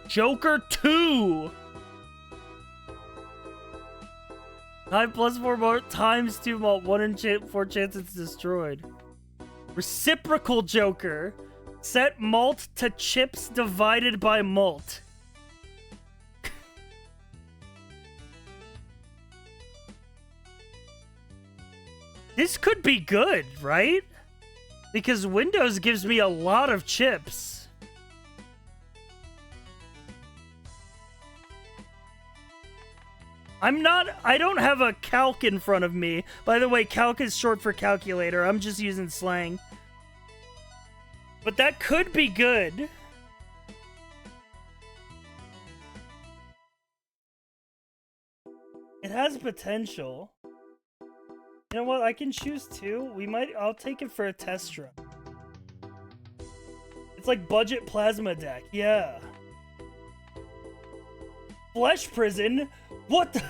Joker 2! 9 plus 4 more times 2 malt. 1 in 4 chance it's destroyed. Reciprocal Joker. Set malt to chips divided by malt. This could be good, right? Because Windows gives me a lot of chips. I don't have a calc in front of me. By the way, calc is short for calculator. I'm just using slang. But that could be good. It has potential. You know what? I can choose 2. I'll take it for a test run. It's like budget plasma deck. Yeah. Flesh Prison? What the?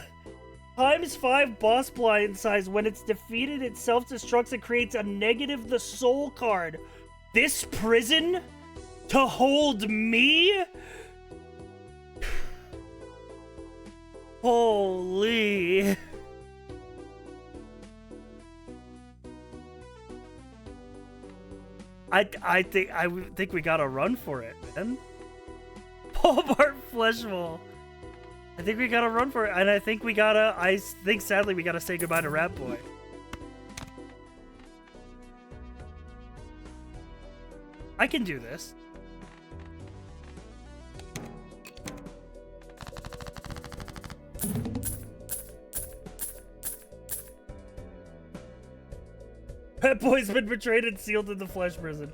Times 5 boss blind size. When it's defeated, it self-destructs and creates a negative the soul card. This prison? To hold me? Holy. I think we gotta run for it, man. Pole Art Fleshwall. I think we gotta run for it, and I think sadly we gotta say goodbye to Rat Boy. I can do this. Rat Boy's been betrayed and sealed in the flesh prison.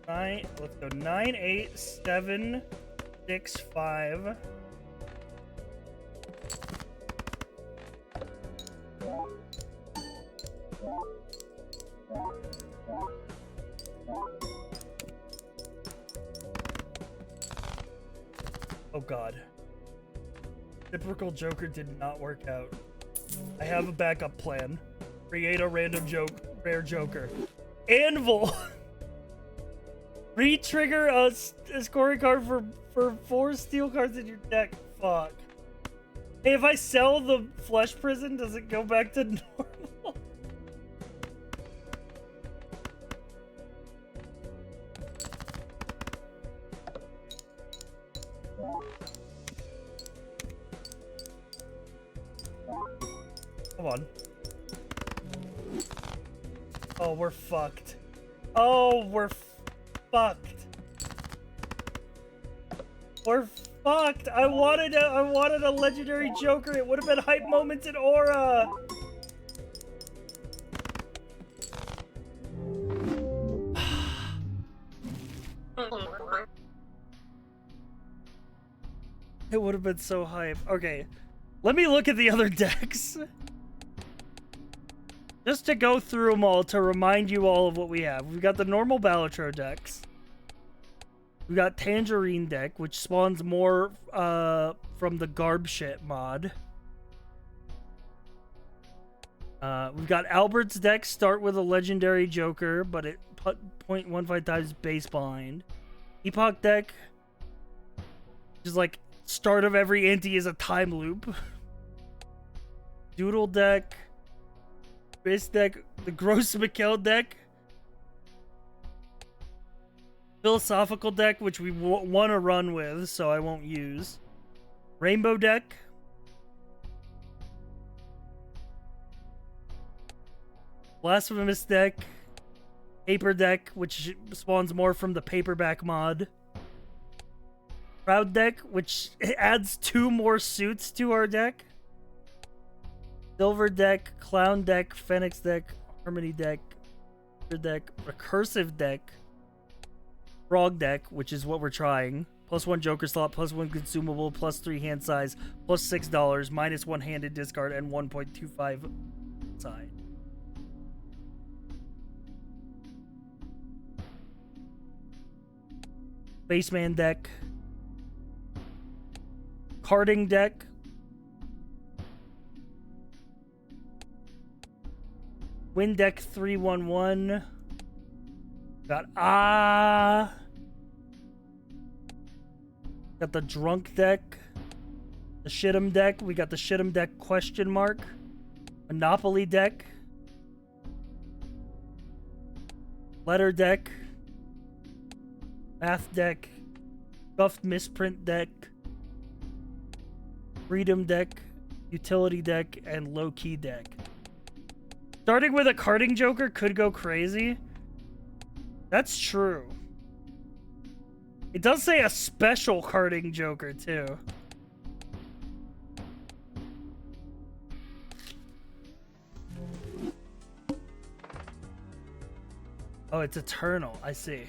Let's go 9, 8, 7, 6, 5. Oh god. Typical Joker did not work out. I have a backup plan. Create a random rare Joker. Anvil! Re-trigger a scoring card for 4 steel cards in your deck. Fuck. Hey, if I sell the flesh prison, does it go back to normal? Come on. Oh, we're fucked. Oh, we're fucked. We're fucked. I wanted a legendary Joker. It would have been hype moments in Aura. It would have been so hype. Okay. Let me look at the other decks. Just to go through them all to remind you all of what we have. We've got the normal Balatro decks. We've got Tangerine deck, which spawns more from the Garb Shit mod. We've got Albert's deck, start with a legendary Joker, but it put 0.15 times base blind. Epoch deck, which is like start of every ante is a time loop. Doodle deck. This deck, the Gross Mikkel deck, Philosophical deck, which we want to run with, so I won't use. Rainbow deck, Blasphemous deck, Paper deck, which spawns more from the paperback mod. Proud deck, which adds 2 more suits to our deck. Silver deck, Clown deck, Phoenix deck, Harmony deck, recursive deck, frog deck, which is what we're trying. +1 joker slot, +1 consumable, +3 hand size, +$6, -1 handed discard, and 1.25 side. Baseman deck, carding deck, Win deck 3/1/1. Got got the drunk deck, the shit'em deck. We got the shit'em deck question mark, Monopoly deck, letter deck, math deck, scuffed misprint deck, freedom deck, utility deck, and low key deck. Starting with a carding joker could go crazy. That's true. It does say a special carding joker, too. Oh, it's eternal. I see.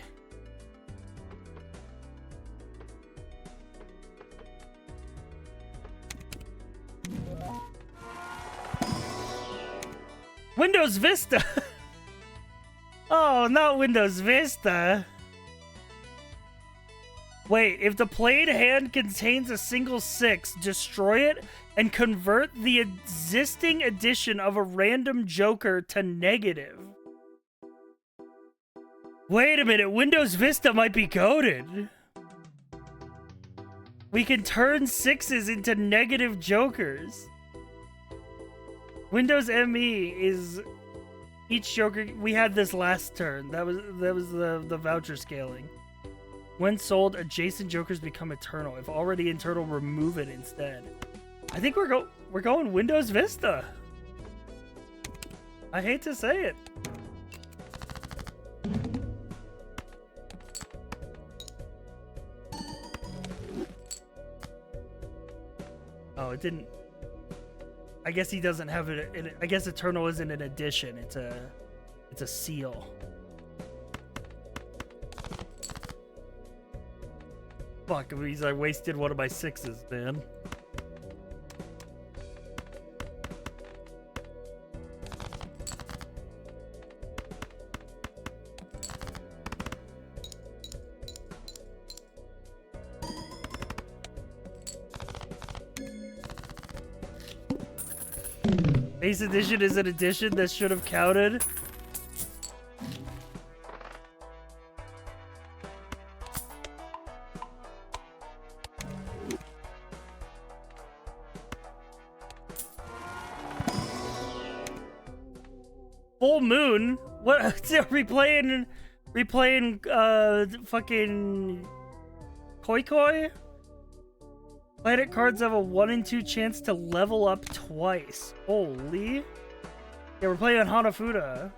Windows Vista! Oh, not Windows Vista. Wait, if the played hand contains a single 6, destroy it and convert the existing addition of a random joker to negative. Wait a minute, Windows Vista might be coded. We can turn 6s into negative jokers. Windows ME is each joker. We had this last turn. That was the voucher scaling. When sold, adjacent jokers become eternal. If already eternal, remove it instead. I think we're going Windows Vista. I hate to say it. Oh, it didn't. I guess he doesn't have it. I guess Eternal isn't an addition. It's a seal. Fuck, I wasted one of my 6s, man. Base edition is an addition that should have counted. Full Moon? What? Are we playing fucking Koi Koi? Planet cards have a 1 in 2 chance to level up twice. Holy. Yeah, we're playing Hanafuda.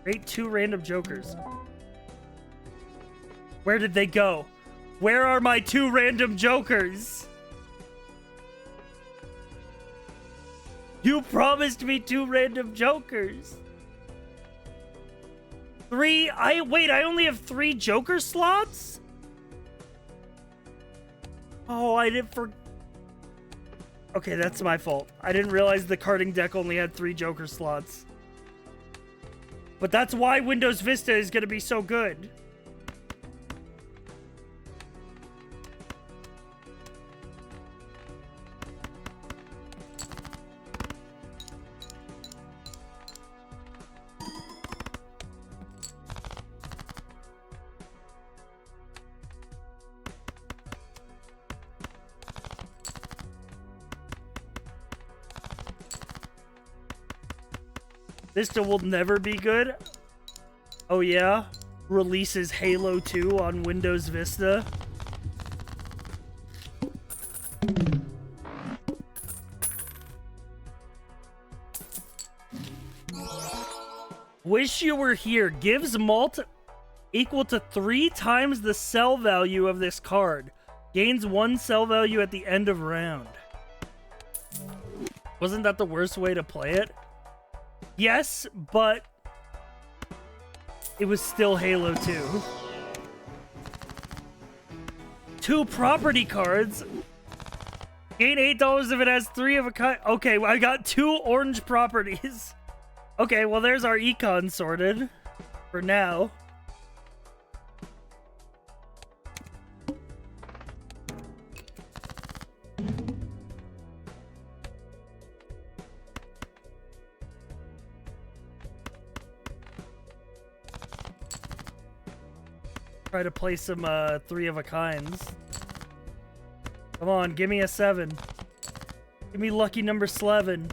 Create 2 random jokers. Where did they go? Where are my 2 random jokers? You promised me 2 random jokers. 3? Wait, I only have 3 joker slots? Oh, I didn't Okay, that's my fault. I didn't realize the carding deck only had 3 joker slots. But that's why Windows Vista is going to be so good. Vista will never be good. Oh yeah? Releases Halo 2 on Windows Vista. Wish you were here. Gives mult equal to 3 times the sell value of this card. Gains 1 sell value at the end of round. Wasn't that the worst way to play it? Yes, but it was still Halo 2. 2 property cards. Gain $8 if it has 3 of a kind. Okay, I got 2 orange properties. Okay, well, there's our econ sorted for now. Try to play some 3 of a kinds. Come on, give me a 7. Give me lucky number 11.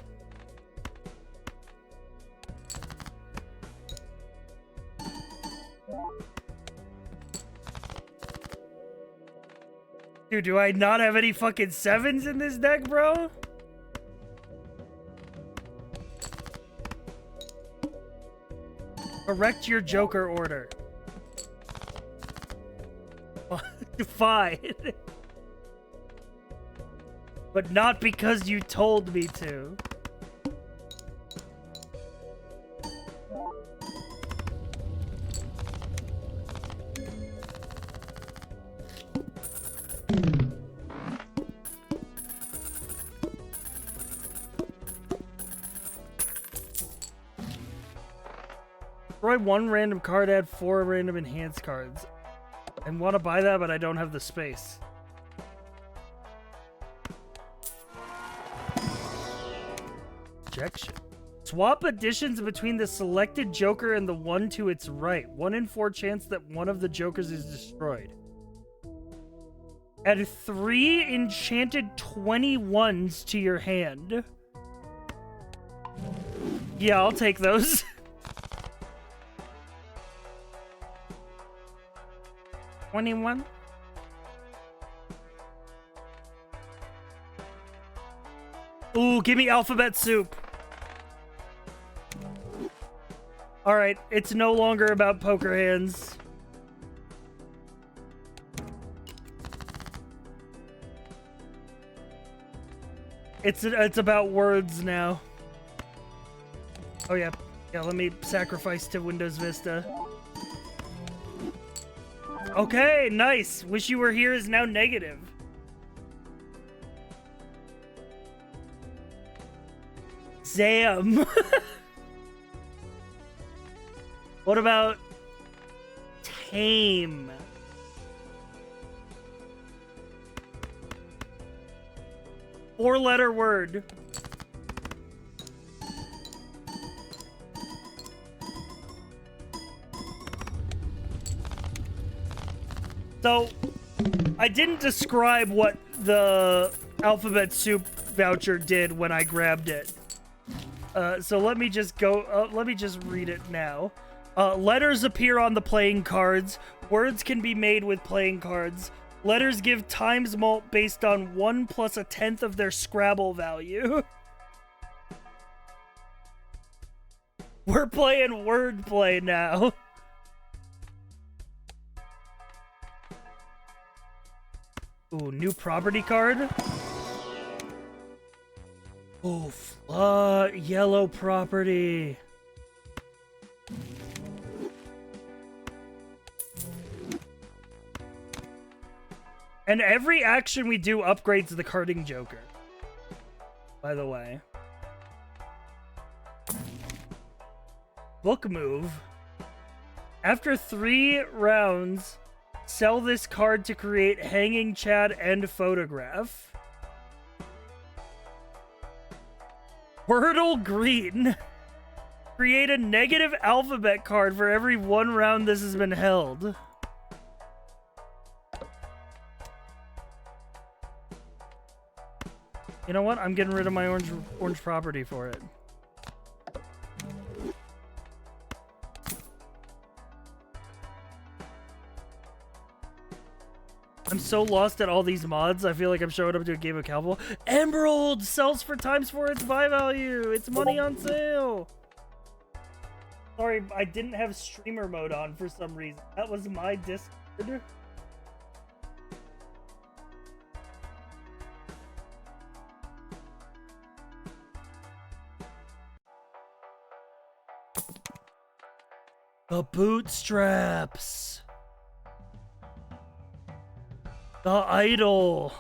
Dude, do I not have any fucking 7s in this deck, bro? Correct your Joker order. Fine. But not because you told me to. Destroy 1 random card, add 4 random enhanced cards. I want to buy that, but I don't have the space. Rejection. Swap additions between the selected Joker and the one to its right. 1 in 4 chance that one of the Jokers is destroyed. Add 3 enchanted 21s to your hand. Yeah, I'll take those. $21. Ooh, give me alphabet soup. All right, it's no longer about poker hands. It's about words now. Oh yeah, let me sacrifice to Windows Vista. Okay, nice. Wish you were here is now negative. Zam. What about tame? Four-letter word. So, I didn't describe what the alphabet soup voucher did when I grabbed it. So let me just go, let me just read it now. Letters appear on the playing cards. Words can be made with playing cards. Letters give times mult based on 1 plus 1/10 of their Scrabble value. We're playing wordplay now. Ooh, new property card. Oh, yellow property. And every action we do upgrades the carding Joker. By the way. Book move. After 3 rounds, sell this card to create Hanging Chad and Photograph. Wordle Green. Create a negative alphabet card for every 1 round this has been held. You know what? I'm getting rid of my orange property for it. I'm so lost at all these mods. I feel like I'm showing up to a game of Cowboy. Emerald sells for ×4 its buy value. It's money on sale. Sorry, I didn't have streamer mode on for some reason. That was my Discord. The bootstraps. The idol.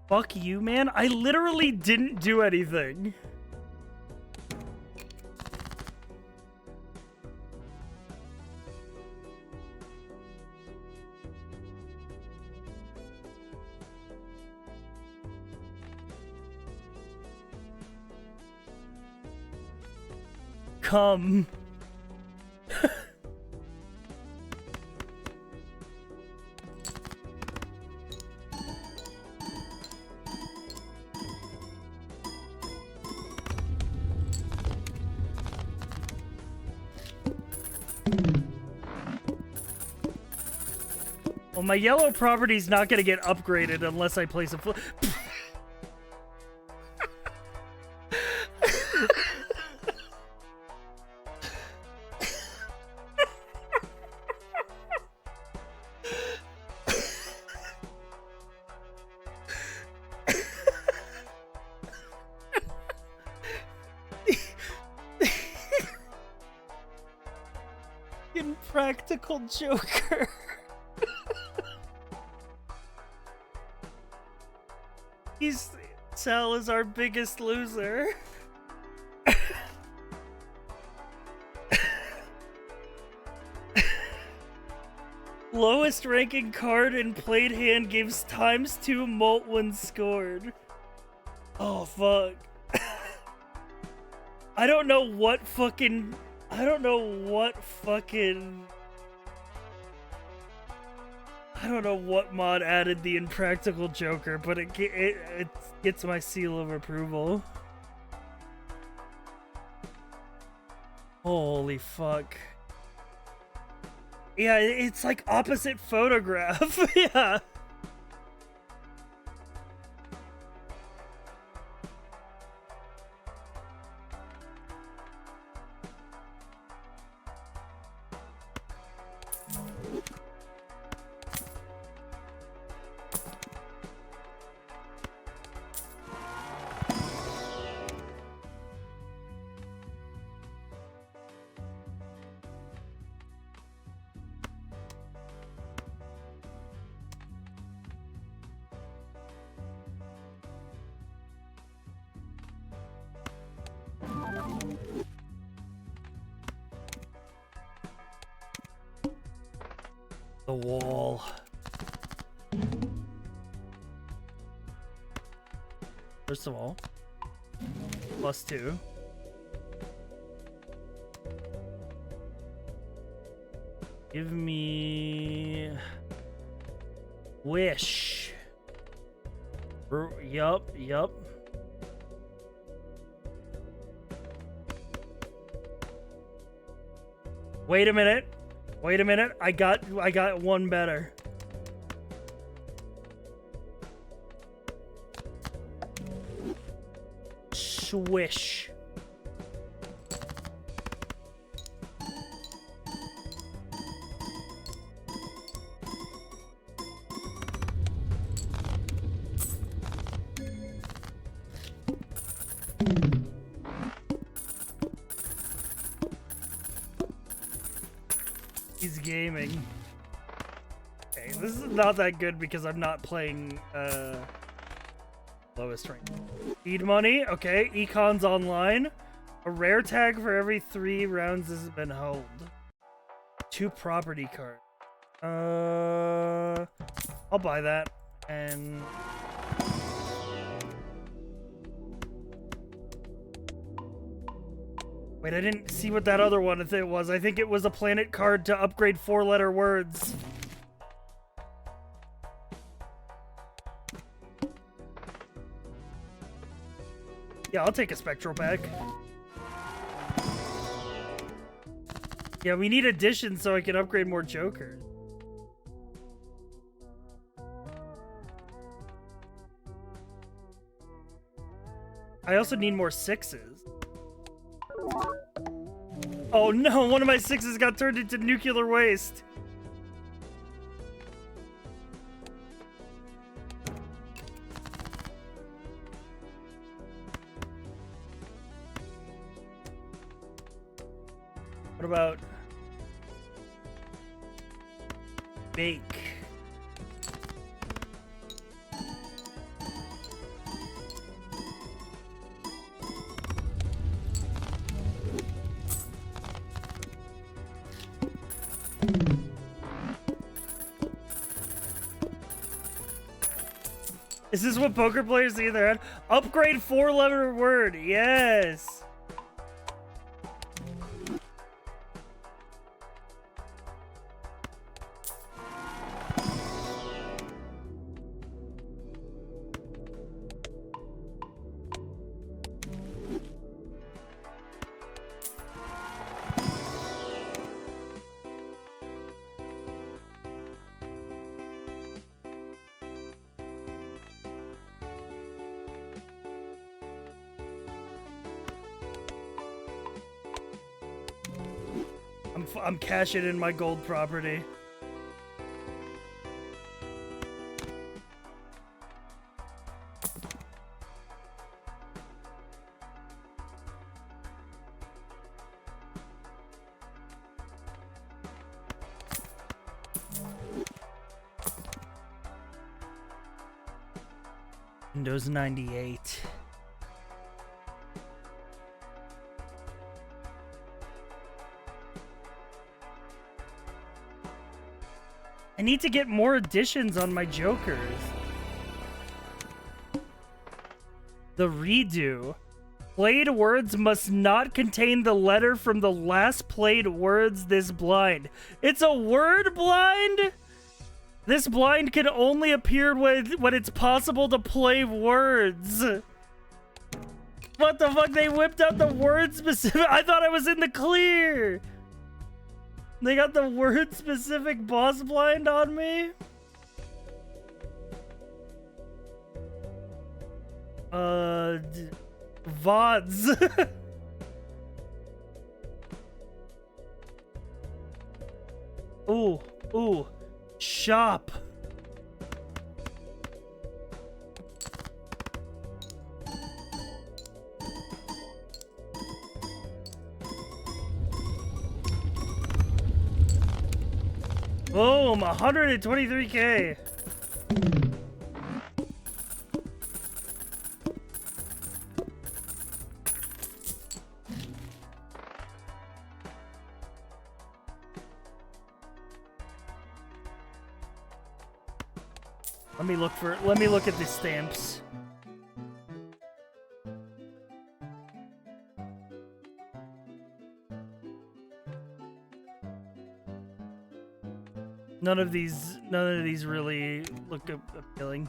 Fuck you, man. I literally didn't do anything. Come. Well, my yellow property's not gonna get upgraded unless I place a Impractical Joker. Sal is our biggest loser. Lowest ranking card in played hand gives ×2 molt when scored. Oh fuck. I don't know what mod added the Impractical Joker, but it gets my seal of approval. Holy fuck. Yeah, it's like opposite photograph. Yeah. The wall. First of all, +2. Give me wish. Yup. Wait a minute. I got one better. Swish. He's gaming. Okay, this is not that good because I'm not playing lowest rank. Seed money, okay. Econ's online. A rare tag for every 3 rounds has been held. 2 property cards. I'll buy that. And wait, I didn't see what that other one was. I think it was a planet card to upgrade 4-letter words. Yeah, I'll take a spectral pack. Yeah, we need additions so I can upgrade more Jokers. I also need more 6s. Oh no, one of my 6s got turned into nuclear waste. What about bake? Is this what poker players see in their head? Upgrade 4-letter word. Yes. I'm cashing in my gold property. Windows 98. I need to get more additions on my jokers. The redo. Played words must not contain the letter from the last played words this blind. It's a word blind? This blind can only appear when it's possible to play words. What the fuck? They whipped out the word specific. I thought I was in the clear. They got the word-specific boss blind on me? VODs. Ooh. Shop. Boom, 123K. Let me look at the stamps. None of these really look appealing.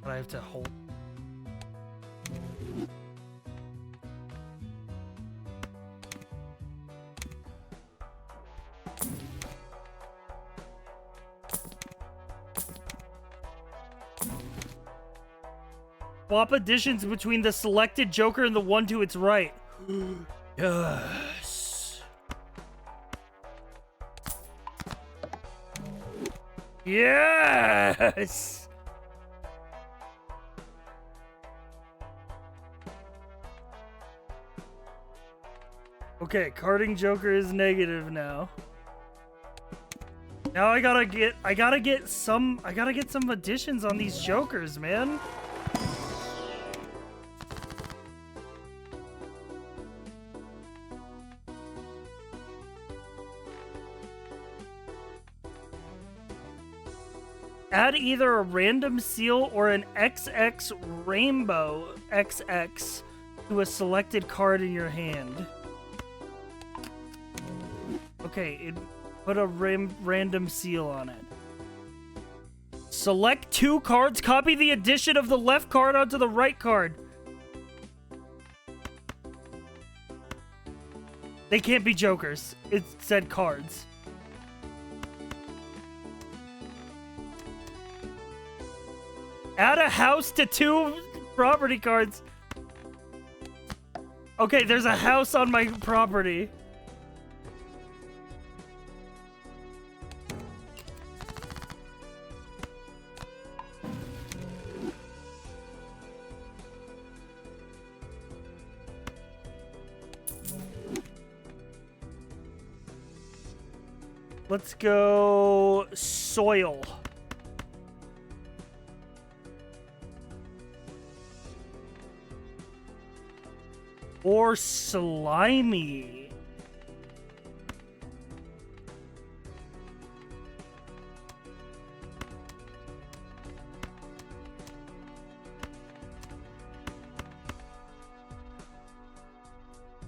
I have to hold. Swap additions between the selected Joker and the one to its right. Yes. Yes. Okay, carding Joker is negative now. Now I gotta get some additions on these Jokers, man. Add either a random seal or an XX rainbow XX to a selected card in your hand. Okay, put a random seal on it. Select 2 cards, copy the addition of the left card onto the right card. They can't be Jokers. It said cards. Add a house to 2 property cards. Okay, there's a house on my property. Let's go soil. Or slimy.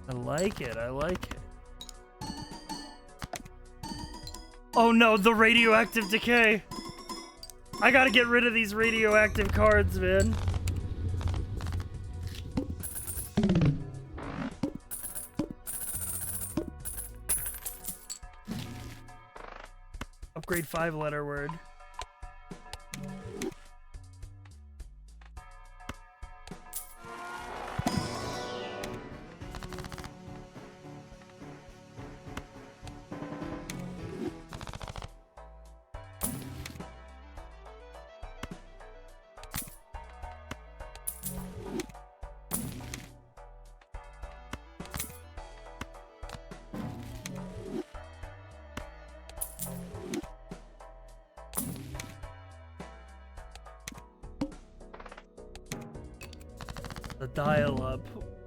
I like it. I like it. Oh no, the radioactive decay. I gotta get rid of these radioactive cards, man. Upgrade 5-letter word. The dial-up.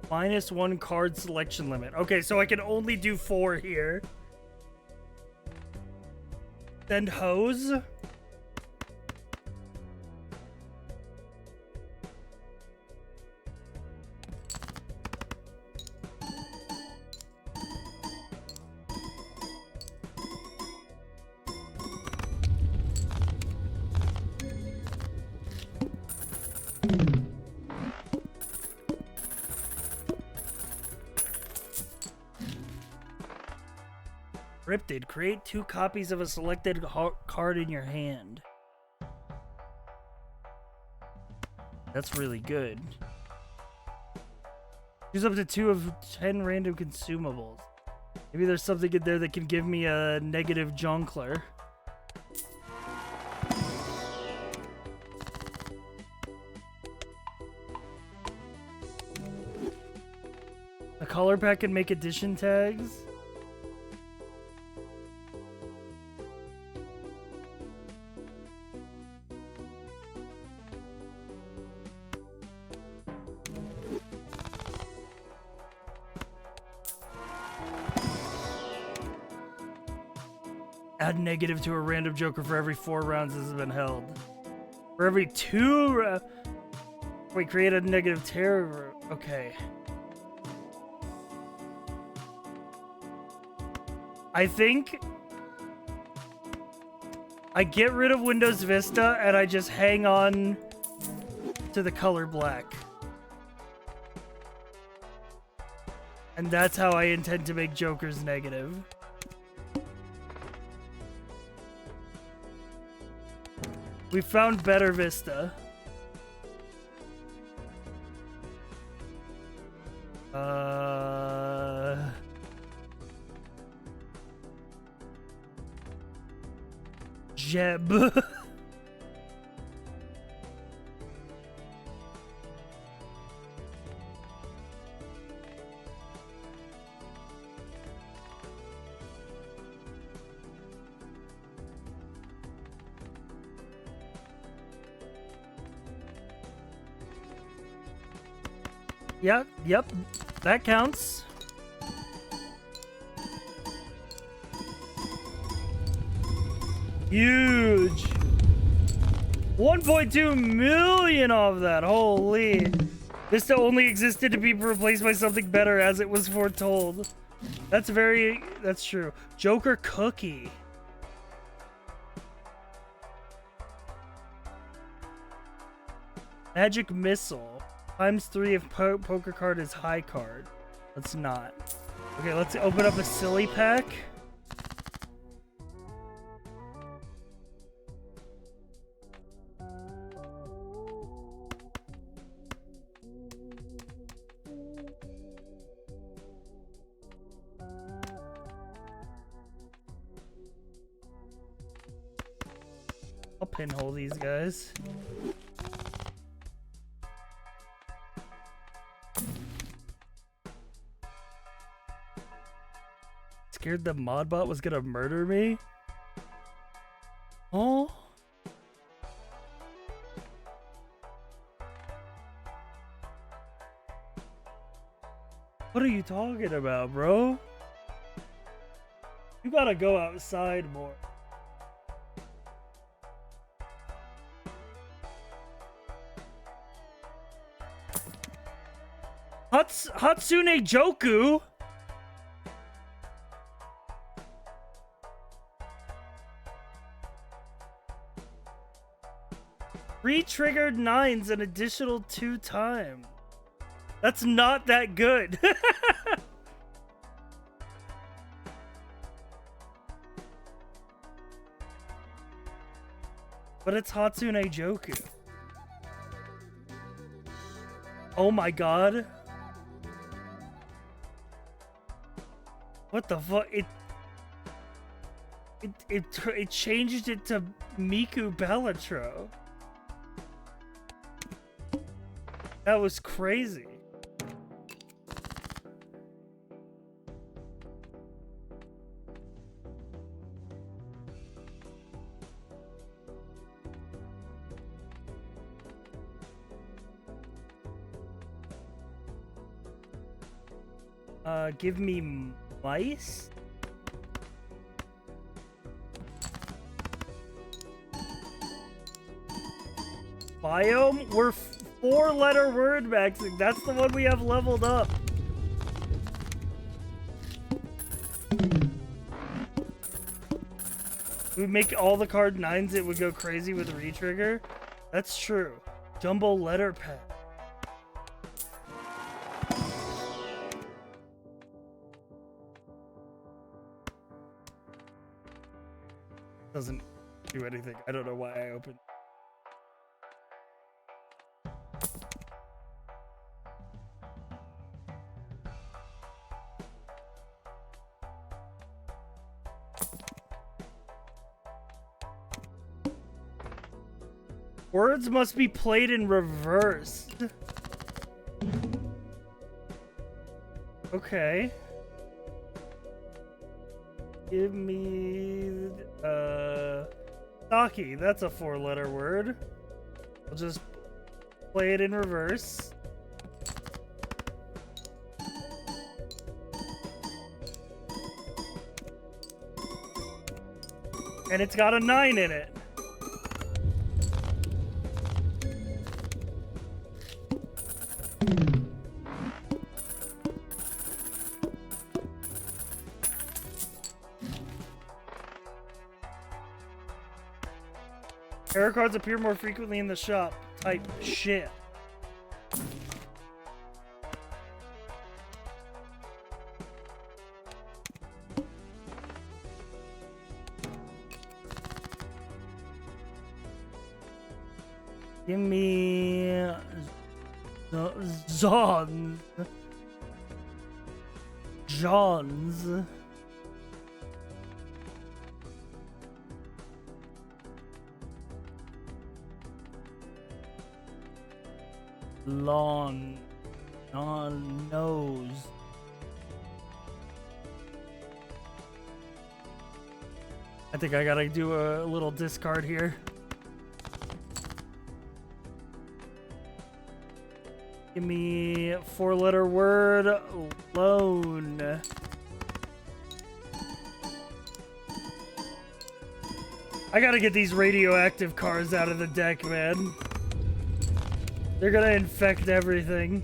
-1 card selection limit. Okay, so I can only do 4 here. Send hose. Scripted. Create 2 copies of a selected card in your hand. That's really good. Use up to 2 of 10 random consumables. Maybe there's something in there that can give me a negative jonkler. A color pack can make addition tags. Add negative to a random joker for every 4 rounds this has been held. For every 2 we create a negative terror. Okay. I think I get rid of Windows Vista and I just hang on to the color black. And that's how I intend to make jokers negative. We found better Vista. Jeb. Yep, that counts. Huge. 1.2 million of that. Holy. Vista only existed to be replaced by something better as it was foretold. That's true. Joker cookie. Magic missile. ×3 if poker card is high card. Let's not. Okay, let's open up a silly pack. pinhole these guys. Scared the modbot was gonna murder me? Oh? What are you talking about, bro? You gotta go outside more. Hatsune Joku? Re-triggered 9s an additional 2 times. That's not that good. But it's Hatsune Joku. Oh my god. What the fuck? It changed it to Miku Balatro. That was crazy. Give me mice? Biome? We're 4-letter word maxing. That's the one we have leveled up. We make all the card 9s, it would go crazy with re-trigger. That's true. Jumbo letter pad. Doesn't do anything. I don't know why I opened. Words must be played in reverse. Okay. Give me Saki. That's a 4-letter word. I'll just play it in reverse. And it's got a 9 in it. Error cards appear more frequently in the shop. Type shit. Give me John's. Long nose. I think I gotta do a little discard here. Give me a 4-letter word. Lone. I gotta get these radioactive cards out of the deck, man. They're gonna infect everything.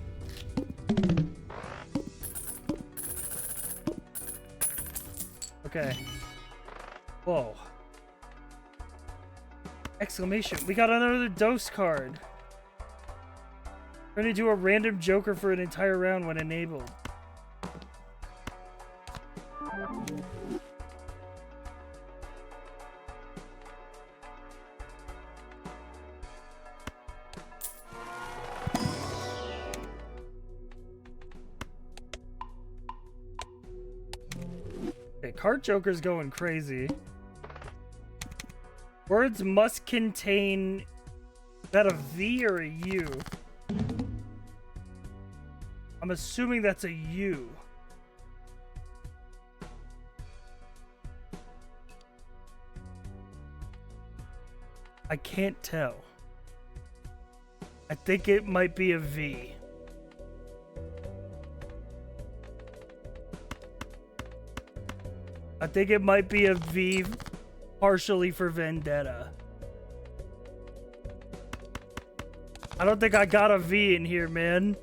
Okay. Whoa. Exclamation. We got another dose card. We're gonna do a random joker for an entire round when enabled. Okay, card joker's going crazy. Words must contain... Is that a V or a U? I'm assuming that's a U. I can't tell. I think it might be a V. I think it might be a V partially for vendetta. I don't think I got a V in here, man.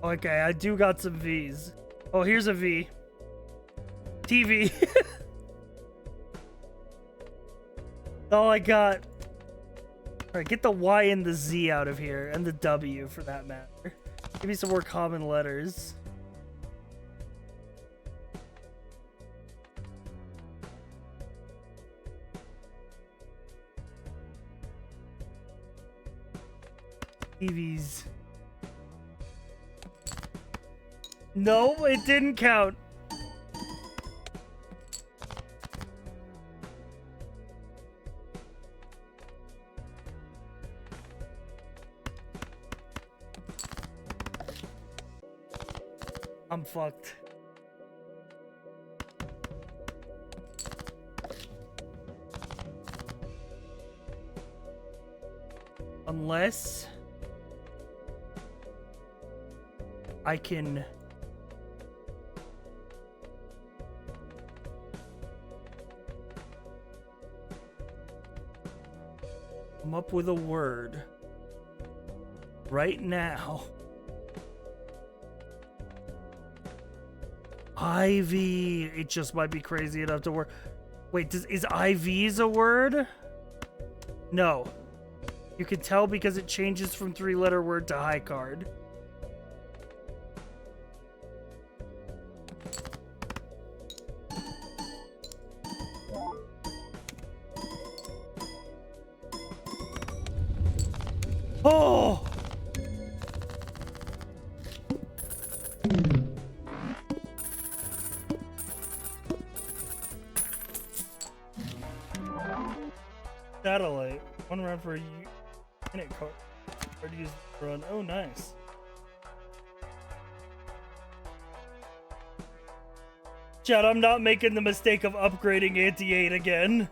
Okay, I do got some V's. Oh, here's a V. TV. That's all I got. Alright, get the Y and the Z out of here. And the W, for that matter. Give me some more common letters. TVs. No, it didn't count. I'm fucked. Unless I can come up with a word right now. Ivy. It just might be crazy enough to work. Wait, is IVs a word? No. You can tell because it changes from 3-letter word to high card. Oh! Satellite. One round for a unit card. Hard to use the run. Oh, nice. Chad, I'm not making the mistake of upgrading anti-8 again.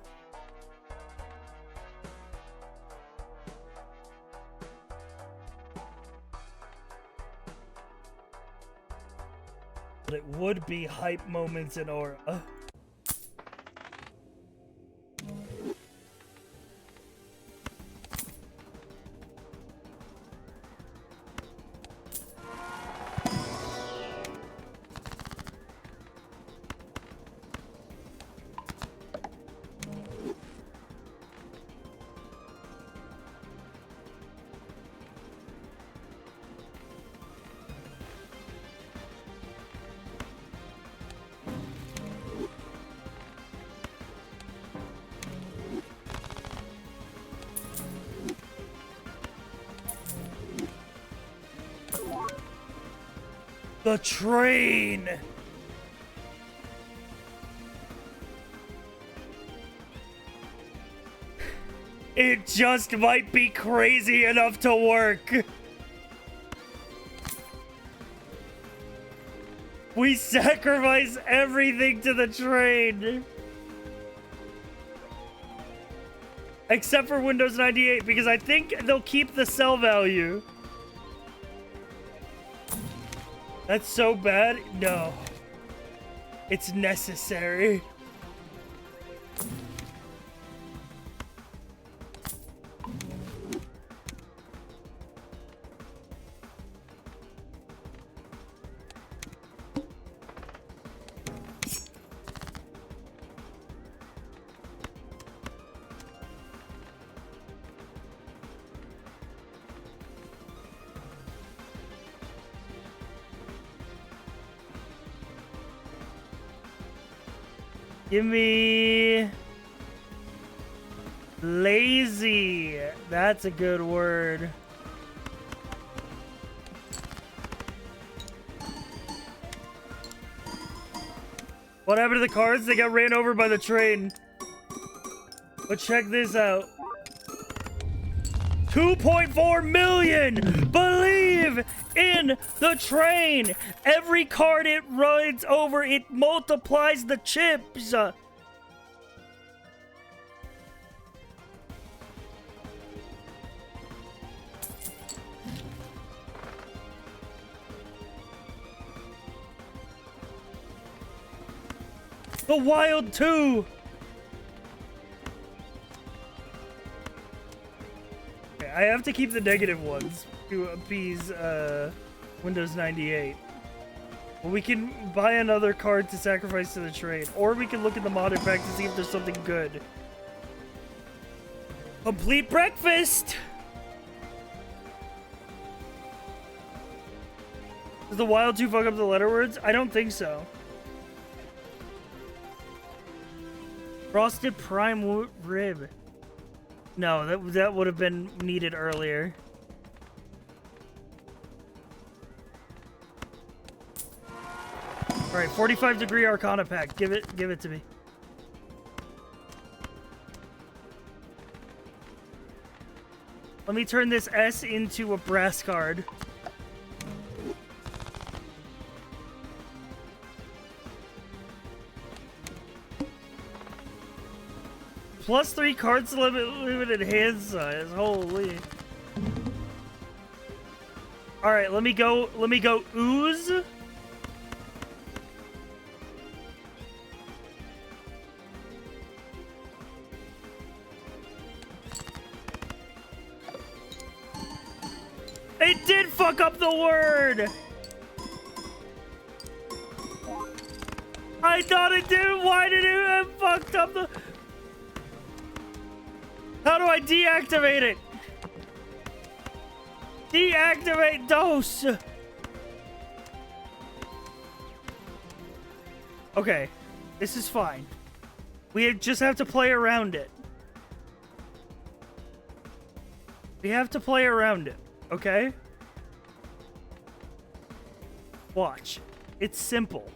But it would be hype moments in Aura. The train! It just might be crazy enough to work. We sacrifice everything to the train. Except for Windows 98, because I think they'll keep the sell value. That's so bad. No. It's necessary. Give me lazy. That's a good word. What happened to the cars? They got ran over by the train. But check this out. 2.4 million believe in the train. Every card it rides over, it multiplies the chips. The Wild 2. Okay, I have to keep the negative ones to appease Windows 98. Well, we can buy another card to sacrifice to the trade, or we can look at the modded pack to see if there's something good. Complete breakfast. Does the Wild 2 fuck up the letter words? I don't think so. Frosted prime rib. No, that would have been needed earlier. All right, 45-degree Arcana pack. Give it to me. Let me turn this S into a brass card. +3 cards limited hand size. Holy. All right, let me go ooze. It did fuck up the word. I thought it did. Why did it have fucked up the... How do I deactivate it? Deactivate dose. Okay, this is fine. We just have to play around it. We have to play around it, okay? Watch. It's simple.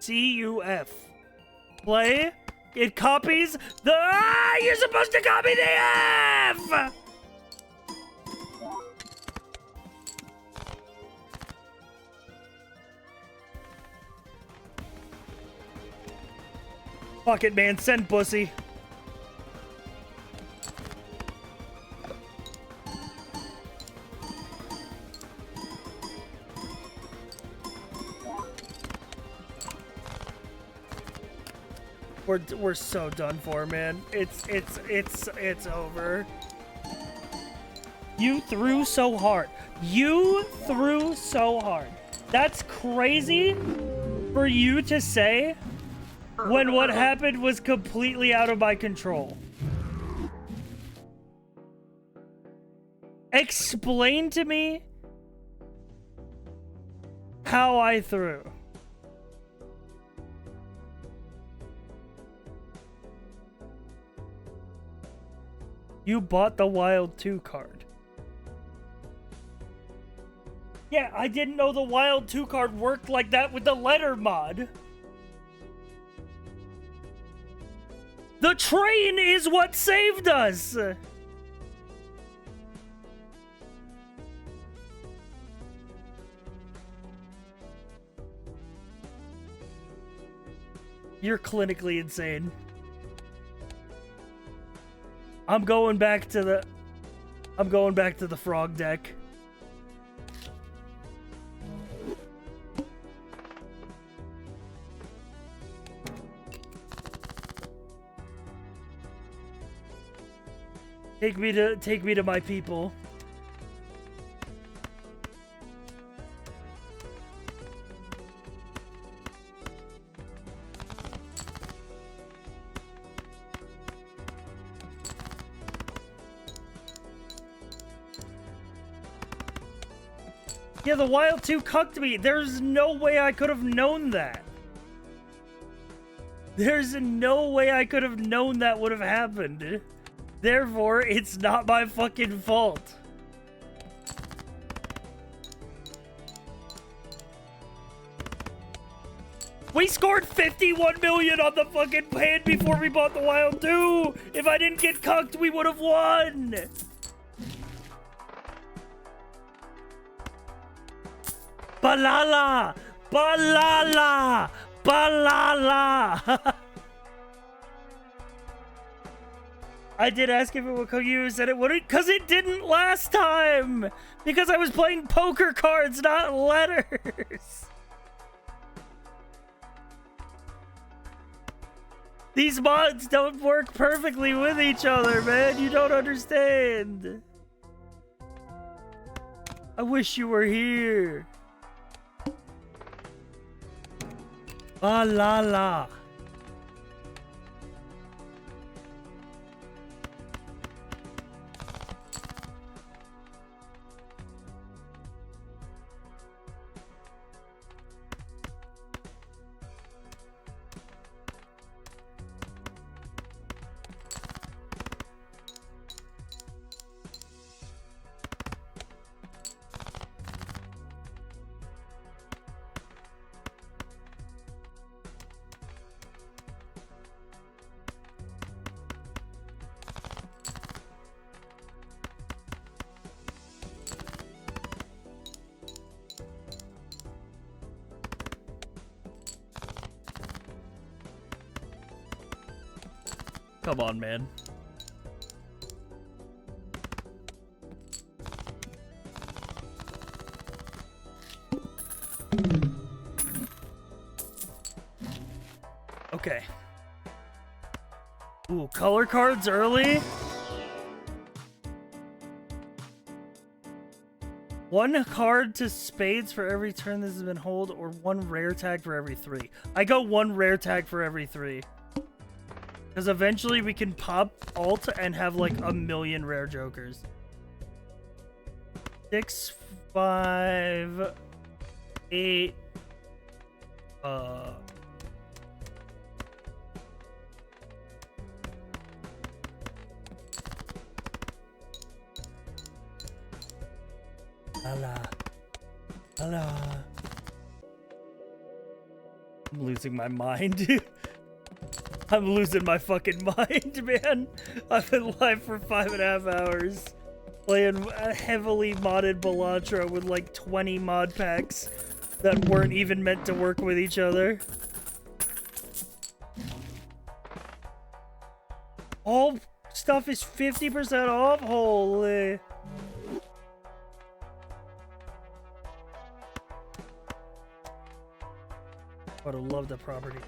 CUF. Play. It copies the... Ah! You're supposed to copy the F! Fuck it, man. Send pussy. We're so done for, man. It's over. You threw so hard. You threw so hard. That's crazy for you to say when what happened was completely out of my control. Explain to me how I threw. You bought the Wild 2 card. Yeah, I didn't know the Wild 2 card worked like that with the letter mod. The train is what saved us! You're clinically insane. I'm going back to the frog deck. Take me to my people. Yeah, the Wild 2 cucked me. There's no way I could have known that. There's no way I could have known that would have happened. Therefore, it's not my fucking fault. We scored 51 million on the fucking hand before we bought the Wild 2. If I didn't get cucked, we would have won. Balala! Balala! Balala! I did ask if it would cook you, said it wouldn't, because it didn't last time! Because I was playing poker cards, not letters! These mods don't work perfectly with each other, man. You don't understand. I wish you were here. Balala. Come on, man. Okay. Ooh, color cards early? One card to spades for every turn this has been hold, or one rare tag for every 3. I go one rare tag for every 3. Because eventually we can pop alt and have like a million rare jokers. 6, 5, 8. Balala. Balala. I'm losing my mind. I'm losing my fucking mind, man. I've been live for 5.5 hours. Playing a heavily modded Balatro with like 20 mod packs that weren't even meant to work with each other. All stuff is 50% off? Holy. I would have loved the property.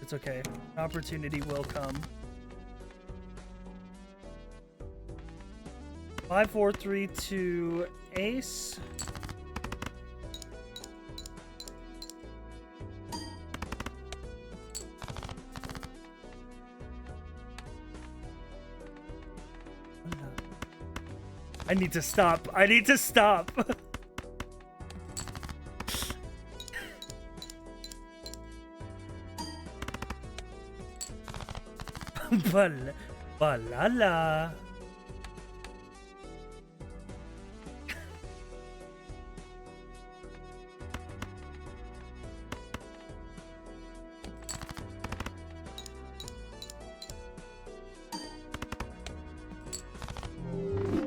It's okay. Opportunity will come. 5, 4, 3, 2, ace. I need to stop. I need to stop. Balala.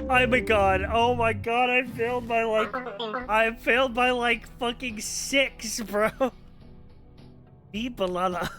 Oh my god. Oh my god, I failed by like fucking 6, bro. Be Balala.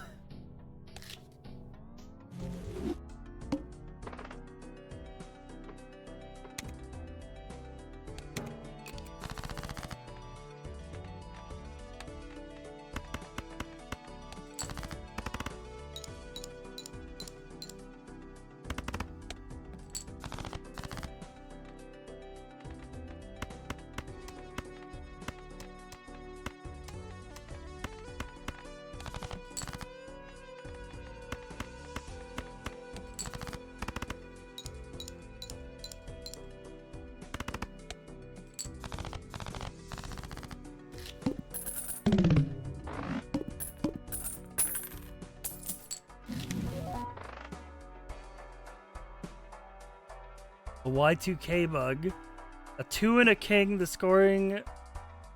A Y2K bug. A 2 and a king. The scoring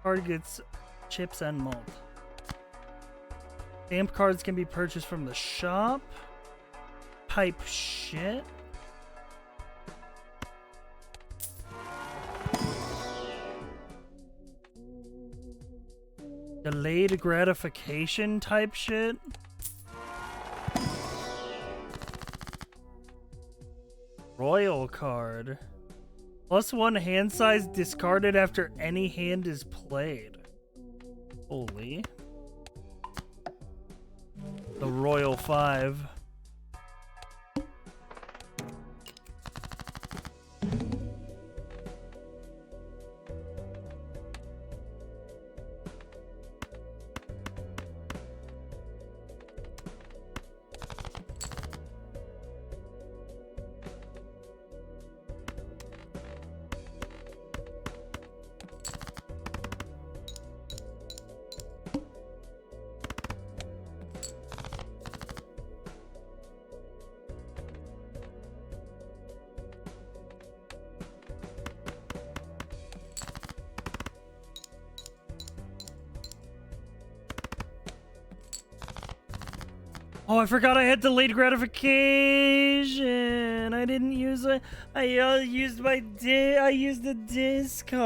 card gets chips and malt. Stamp cards can be purchased from the shop. Type shit. Delayed gratification type shit. Royal card. +1 hand size discarded after any hand is played. Holy. The Royal 5. Oh, I forgot I had delayed gratification. I didn't use it. I used my I used the discard.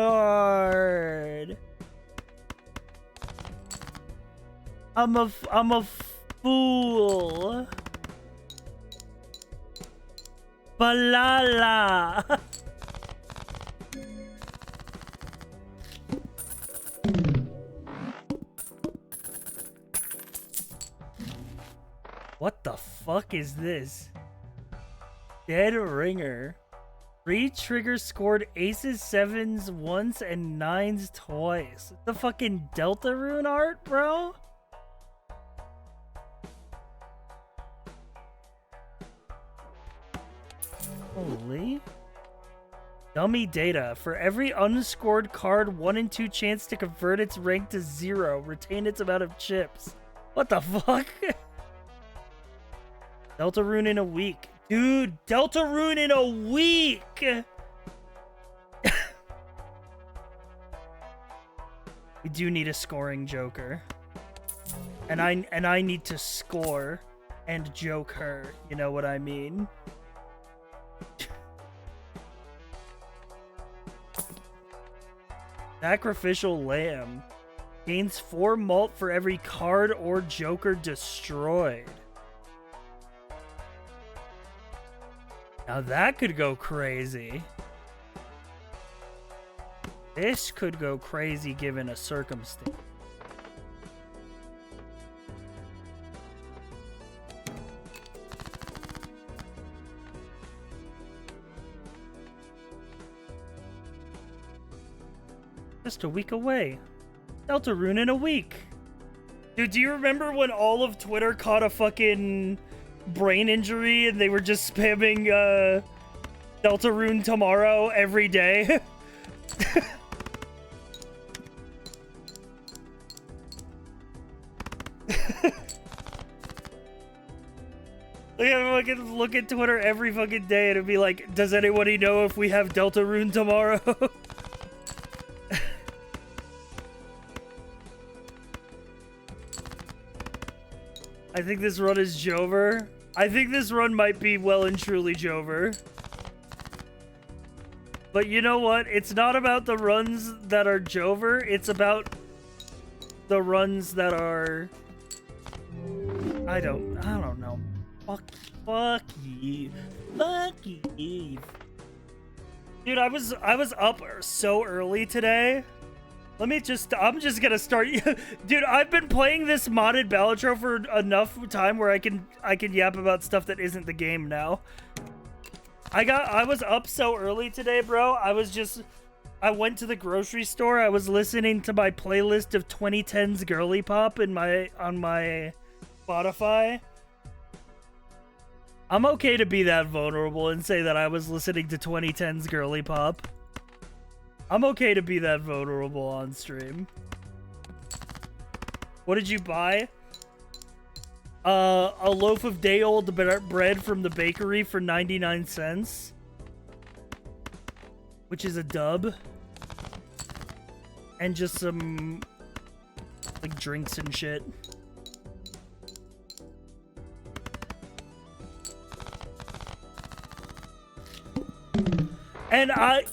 I'm a fool. Balala. What the fuck is this? Dead ringer. 3 triggers scored aces, 7s once, and 9s twice. The fucking Delta rune art, bro? Holy. Dummy data. For every unscored card, 1 in 2 chance to convert its rank to 0. Retain its amount of chips. What the fuck? Delta rune in a week. Dude, Delta rune in a week! We do need a scoring joker. And I need to score and joke her. You know what I mean? Sacrificial Lamb. Gains 4 malt for every card or joker destroyed. Now that could go crazy. This could go crazy given a circumstance. Just a week away. Delta rune in a week. Dude, do you remember when all of Twitter caught a fucking brain injury and they were just spamming Delta rune tomorrow every day? Look at Twitter every fucking day and it'd be like, does anybody know if we have Delta rune tomorrow? I think this run is Jover. I think this run might be well and truly Jover. But you know what? It's not about the runs that are Jover. It's about the runs that are... I don't know. Fuck you. Fuck you. Dude, I was up so early today. I'm just gonna start. Dude, I've been playing this modded Balatro for enough time where I can yap about stuff that isn't the game now. I was up so early today, bro. I went to the grocery store. I was listening to my playlist of 2010s girly pop on my Spotify. I'm okay to be that vulnerable and say that I was listening to 2010s girly pop. I'm okay to be that vulnerable on stream. What did you buy? A loaf of day-old bread from the bakery for 99 cents. which is a dub, and just some like drinks and shit.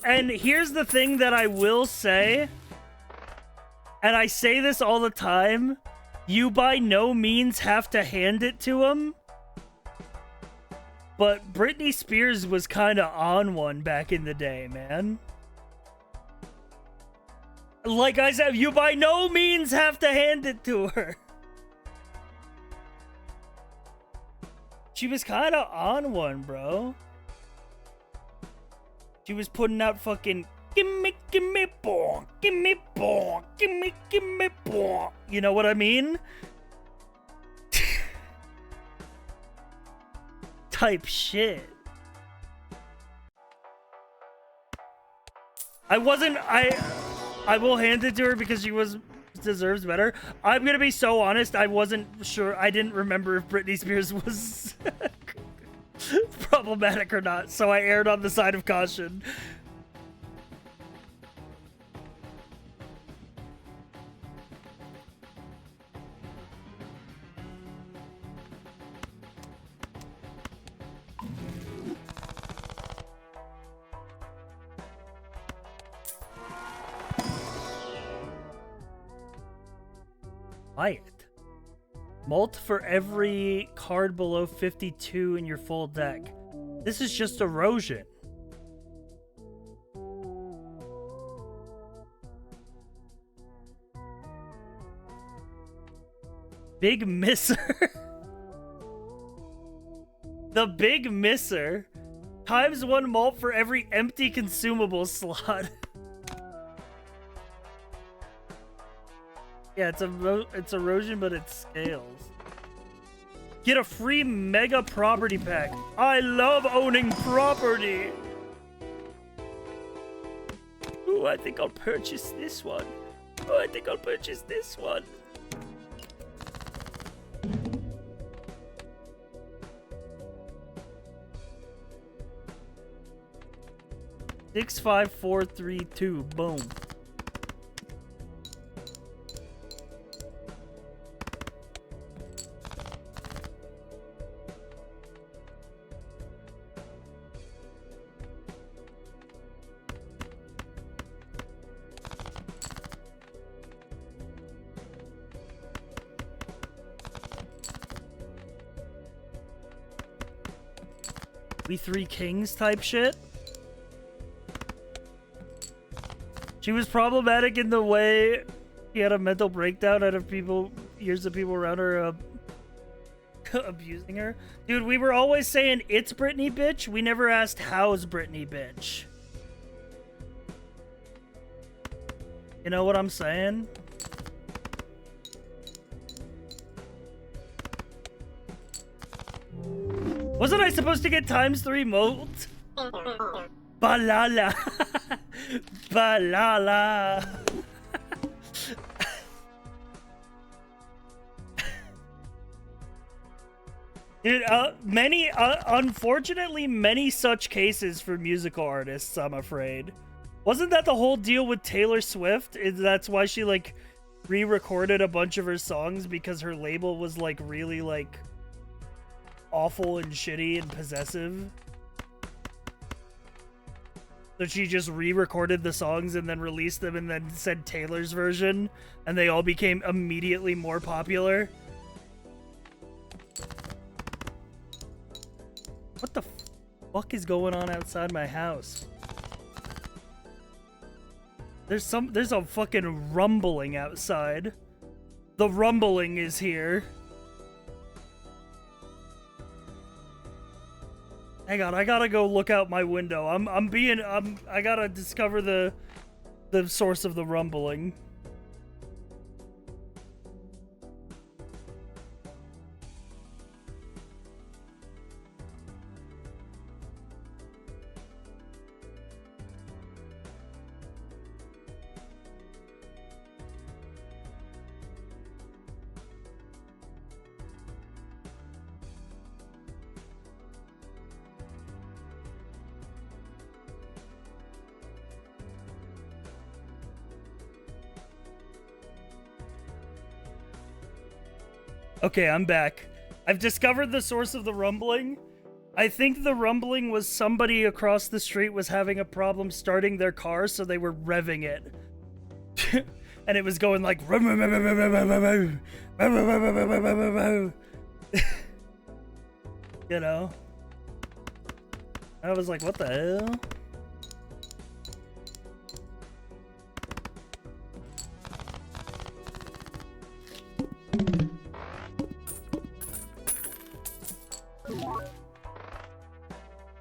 And here's the thing that I will say, and I say this all the time, you by no means have to hand it to him, but Britney Spears was kind of on one back in the day, man. Like I said, you by no means have to hand it to her. She was kind of on one, bro. She was putting out fucking gimme boom, gimme boom, gimme boom. You know what I mean? Type shit. I will hand it to her because she deserves better. I'm gonna be so honest, I wasn't sure. I didn't remember if Britney Spears was problematic or not, so I erred on the side of caution. Quiet. Mult for every card below 52 in your full deck. This is just erosion. Big misser. The big misser. Times 1 mult for every empty consumable slot. Yeah, it's erosion, but it scales. Get a free mega property pack. I love owning property. Ooh, I think I'll purchase this one. Oh, I think I'll purchase this one. Six, 5, 4, 3, 2. Boom. We three kings type shit. She was problematic in the way she had a mental breakdown out of years of people around her abusing her. Dude, we were always saying it's Britney bitch. We never asked how's Britney bitch. You know what I'm saying? Wasn't I supposed to get ×3 modes? Balala. Balala. Dude, unfortunately, many such cases for musical artists, I'm afraid. Wasn't that the whole deal with Taylor Swift? That's why she, like, re-recorded a bunch of her songs because her label was, like, really, like, awful and shitty and possessive. So she just re-recorded the songs and then released them and then said Taylor's version, and they all became immediately more popular. What the fuck is going on outside my house? There's a fucking rumbling outside. The rumbling is here. Hang on, I gotta go look out my window. I gotta discover the source of the rumbling. Okay, I'm back. I've discovered the source of the rumbling. I think the rumbling was somebody across the street was having a problem starting their car, so they were revving it. And it was going like... You know? I was like, what the hell?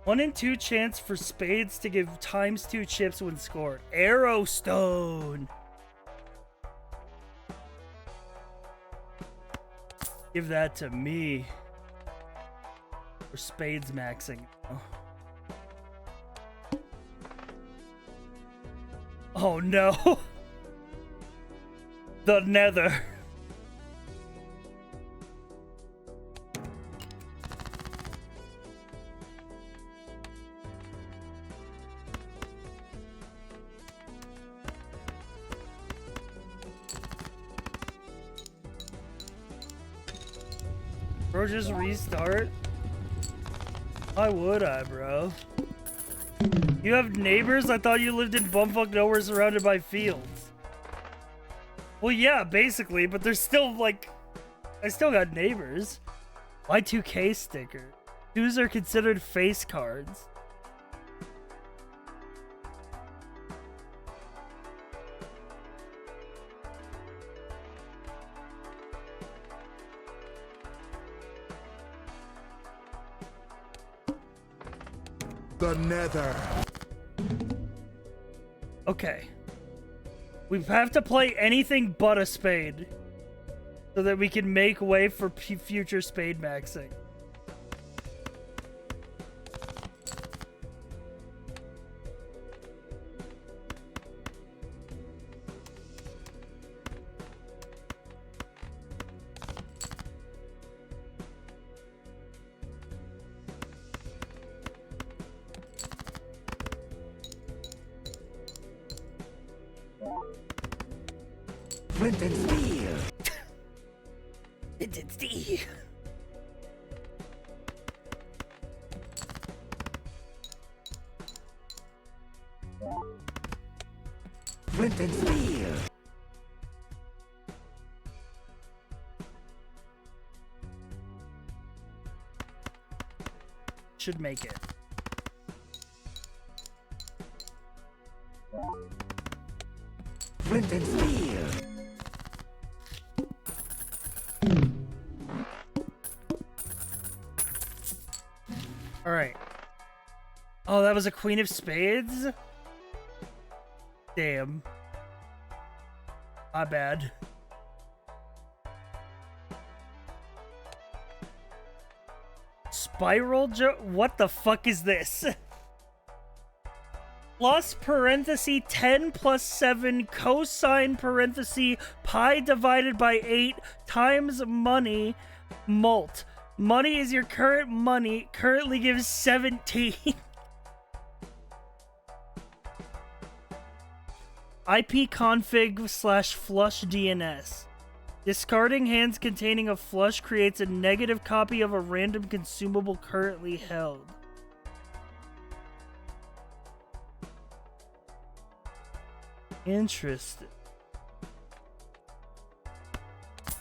One in 2 chance for spades to give ×2 chips when scored. Arrowstone. Give that to me. For spades maxing. Oh no. The nether. Bro, just restart? Why would I, bro? You have neighbors? I thought you lived in bumfuck nowhere surrounded by fields. Well, yeah, basically, but there's still, like... I still got neighbors. Y2K sticker. 2s are considered face cards. The nether. Okay. We have to play anything but a spade. So that we can make way for future spade maxing. Flint and steel. Flint and steel. Flint and steel. Should make it. Flint and steel. All right. Oh, that was a queen of spades? Damn. My bad. Spiral what the fuck is this? Plus parenthesis 10 plus 7 cosine parenthesis pi divided by 8 times money mult. Money is your current money. Currently gives 17. ipconfig/flush DNS. Discarding hands containing a flush creates a negative copy of a random consumable currently held. Interesting.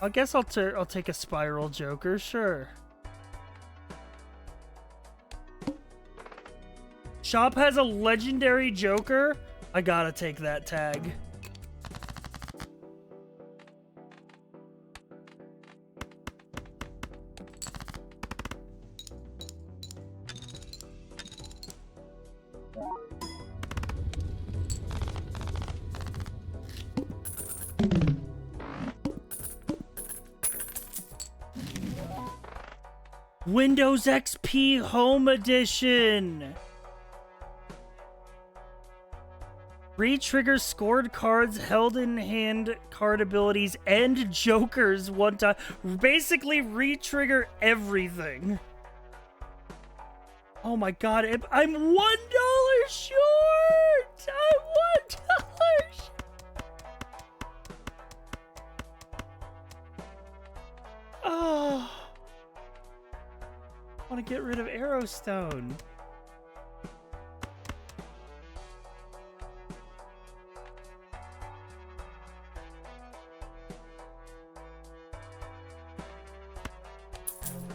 I guess I'll take a spiral joker, sure. Shop has a legendary joker. I gotta take that tag. Windows XP Home Edition. Re-trigger scored cards, held in hand card abilities, and jokers one time. Basically, re-trigger everything. Oh my god, I'm $1 short! I'm $1 short! Oh. want to get rid of Arrowstone.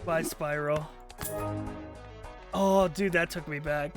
Bye, Spiral. Oh, dude, that took me back.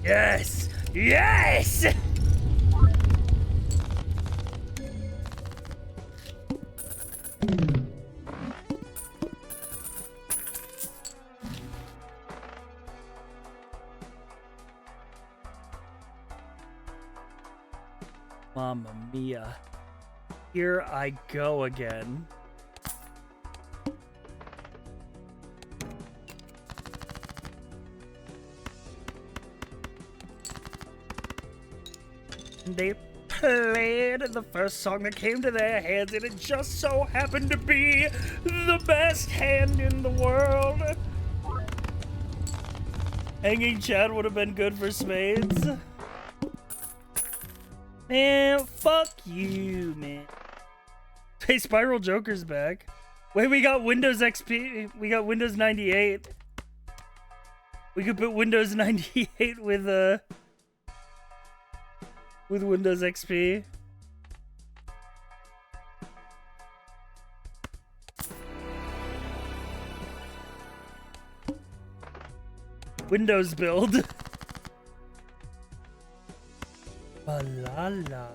Yes! Yes! Mamma mia. Here I go again. They played the first song that came to their heads, and it just so happened to be the best hand in the world. Hanging Chad would have been good for spades. Man, fuck you, man. Hey, Spiral Joker's back. Wait, we got Windows XP. We got Windows 98. We could put Windows 98 with Windows XP. Windows build. Balala.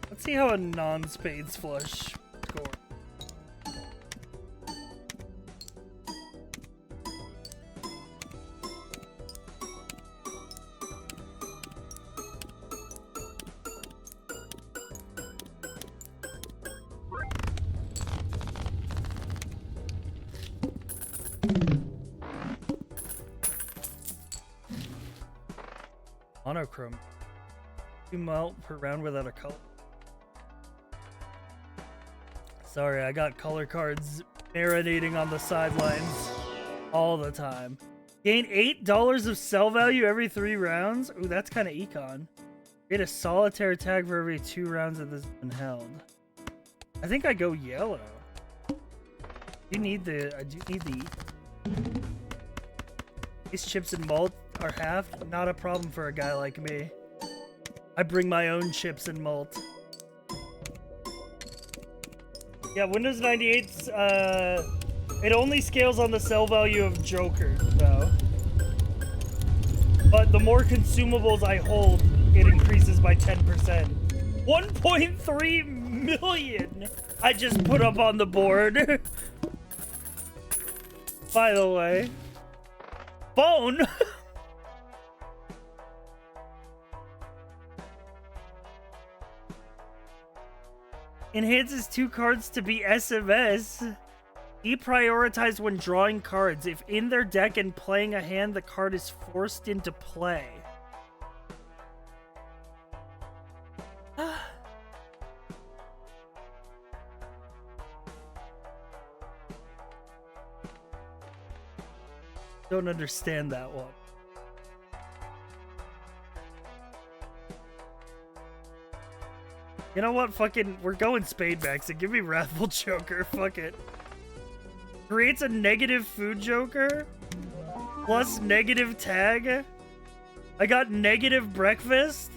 Let's see how a non-spades flush score. Monochrome. 2 melt per round without a color. Sorry, I got color cards marinating on the sidelines all the time. Gain $8 of sell value every 3 rounds. Ooh, that's kind of econ. Create a solitaire tag for every 2 rounds that this has been held. I think I go yellow. I do need the These chips and malt are half, not a problem for a guy like me. I bring my own chips and malt. Yeah, Windows 98's, it only scales on the sell value of Joker, though. But the more consumables I hold, it increases by 10%. 1.3 million I just put up on the board. By the way. Phone? Enhances 2 cards to be SMS. Deprioritize when drawing cards. If in their deck and playing a hand, the card is forced into play. Don't understand that one. You know what? Fucking, we're going spade backs and give me Wrathful Joker. Fuck it. Creates a negative food joker plus negative tag. I got negative breakfast.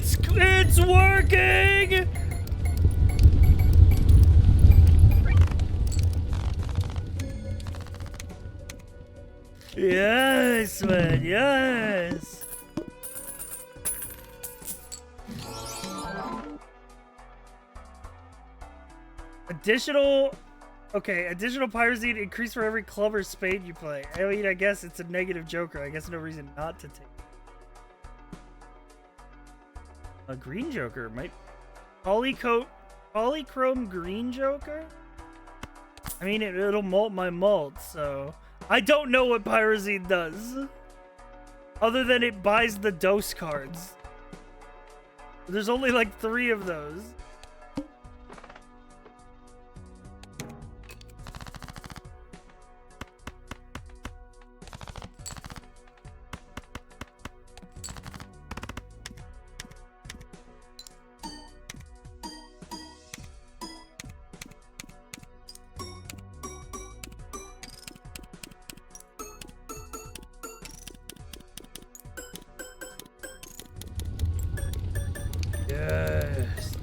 It's working! Yes, man, yes! Additional pyrazine increase for every club or spade you play. I mean, I guess it's a negative joker. I guess no reason not to take it. A green joker might... Polychrome green joker? I mean, it'll malt my malt, so... I don't know what pyrazine does. Other than it buys the dose cards. There's only like 3 of those. Yes.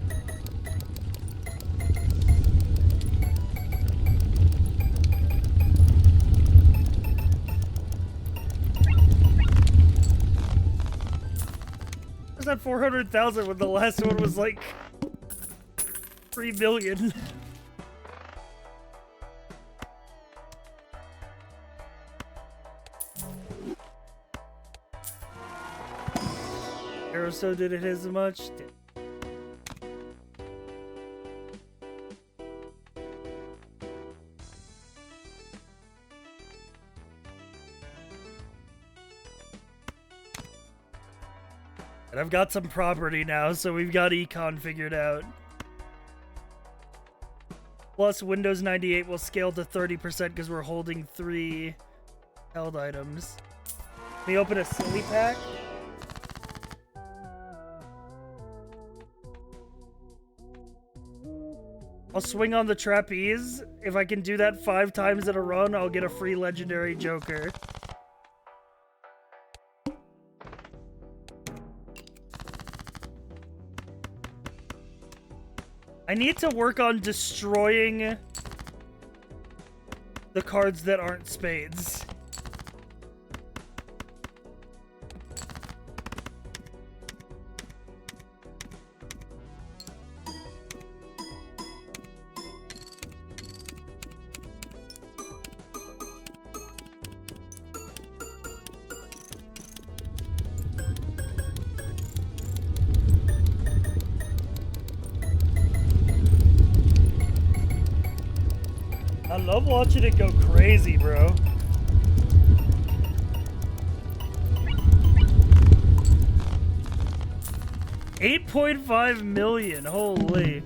Was that 400,000 when the last one was like 3 billion? Aeroso did it as much. And I've got some property now, so we've got econ figured out. Plus, Windows 98 will scale to 30% because we're holding 3 held items. Let me open a silly pack. I'll swing on the trapeze. If I can do that 5 times in a run, I'll get a free legendary joker. I need to work on destroying the cards that aren't spades. I love watching it go crazy, bro. $8.5 million, holy.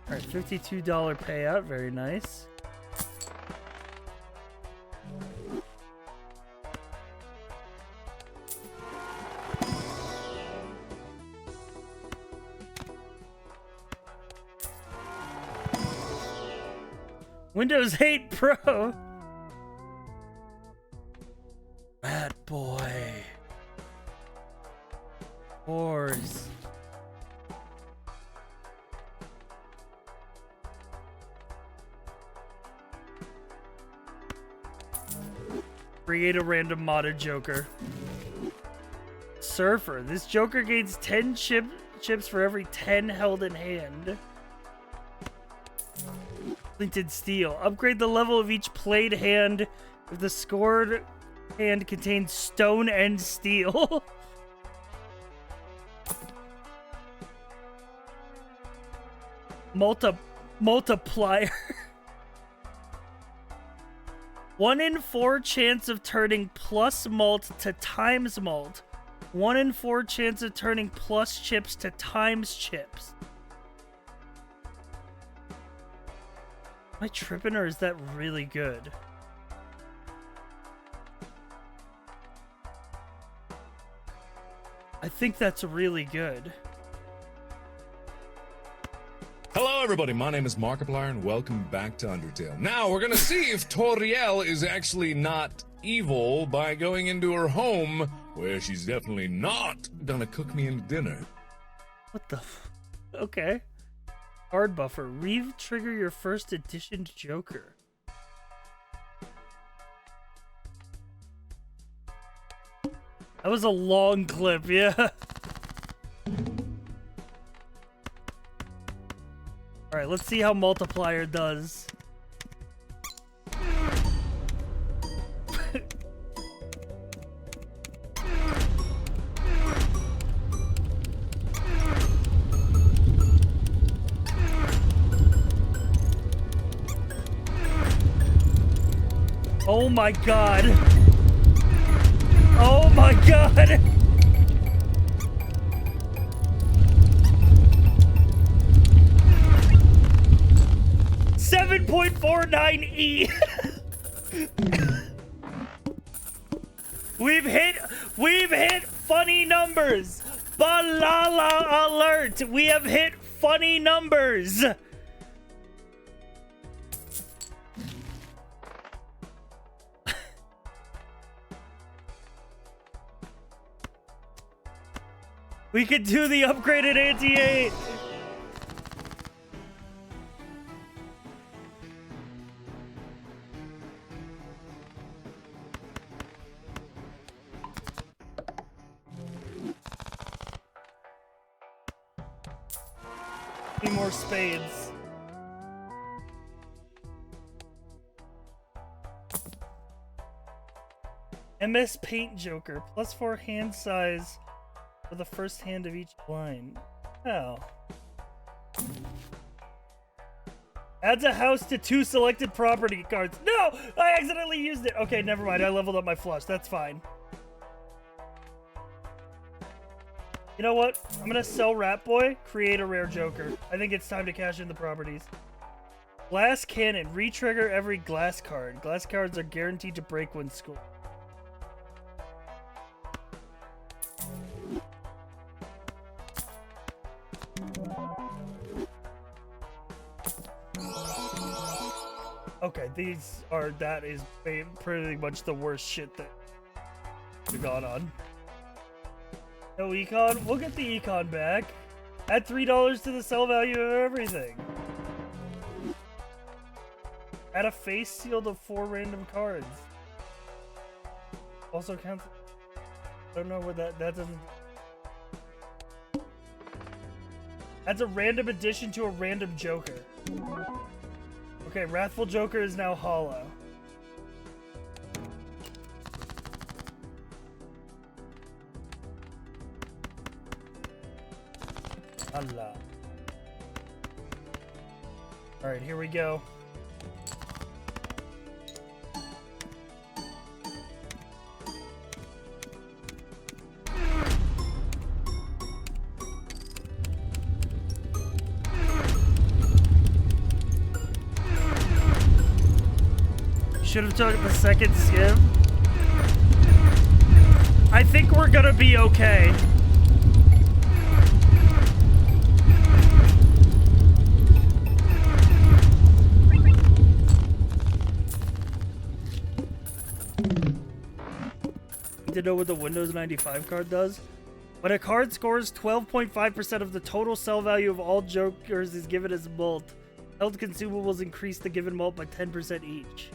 Alright, $52 payout, very nice. Windows 8 Pro. Bad boy. Whores. Create a random modded joker. Surfer. This joker gains 10 chips for every 10 held in hand. Flinted steel. Upgrade the level of each played hand if the scored hand contains stone and steel. Multiplier. 1 in 4 chance of turning plus malt to times malt. 1 in 4 chance of turning plus chips to times chips. Am I tripping, or is that really good? I think that's really good. Hello everybody, my name is Markiplier and welcome back to Undertale. Now we're gonna see if Toriel is actually not evil by going into her home, where she's definitely not gonna cook me into dinner. What the okay. Card buffer. Re-trigger your first edition Joker. That was a long clip, yeah. Alright, let's see how multiplier does. Oh my god. Oh my god. 7.49E. We've hit funny numbers. Balala alert. We have hit funny numbers. We could do the upgraded anti-8. Need more spades. MS Paint Joker, +4 hand size for the first hand of each line. Oh. Adds a house to 2 selected property cards. No! I accidentally used it! Okay, never mind. I leveled up my flush. That's fine. You know what? I'm gonna sell Rat Boy, create a rare Joker. I think it's time to cash in the properties. Glass Cannon. Re-trigger every glass card. Glass cards are guaranteed to break when scored. Okay, that is pretty much the worst shit that we've gone on. No econ? We'll get the econ back. Add $3 to the sell value of everything. Add a face seal to 4 random cards. Also counts. I don't know what that doesn't. Adds a random addition to a random Joker. Okay, Wrathful Joker is now hollow. Allah. Alright, here we go. Should have taken the second skim. I think we're gonna be okay. To know what the Windows 95 card does? When a card scores 12.5% of the total sell value of all Jokers is given as mult. Held consumables increase the given mult by 10% each.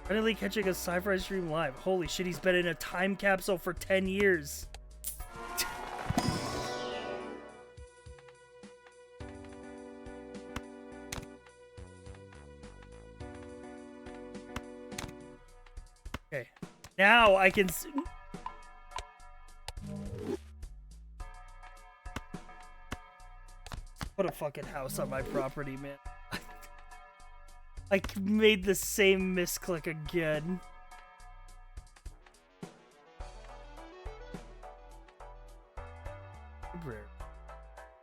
Finally catching a sci-fi stream live. Holy shit, he's been in a time capsule for 10 years. Okay, now I can put a fucking house on my property, man. I made the same misclick again.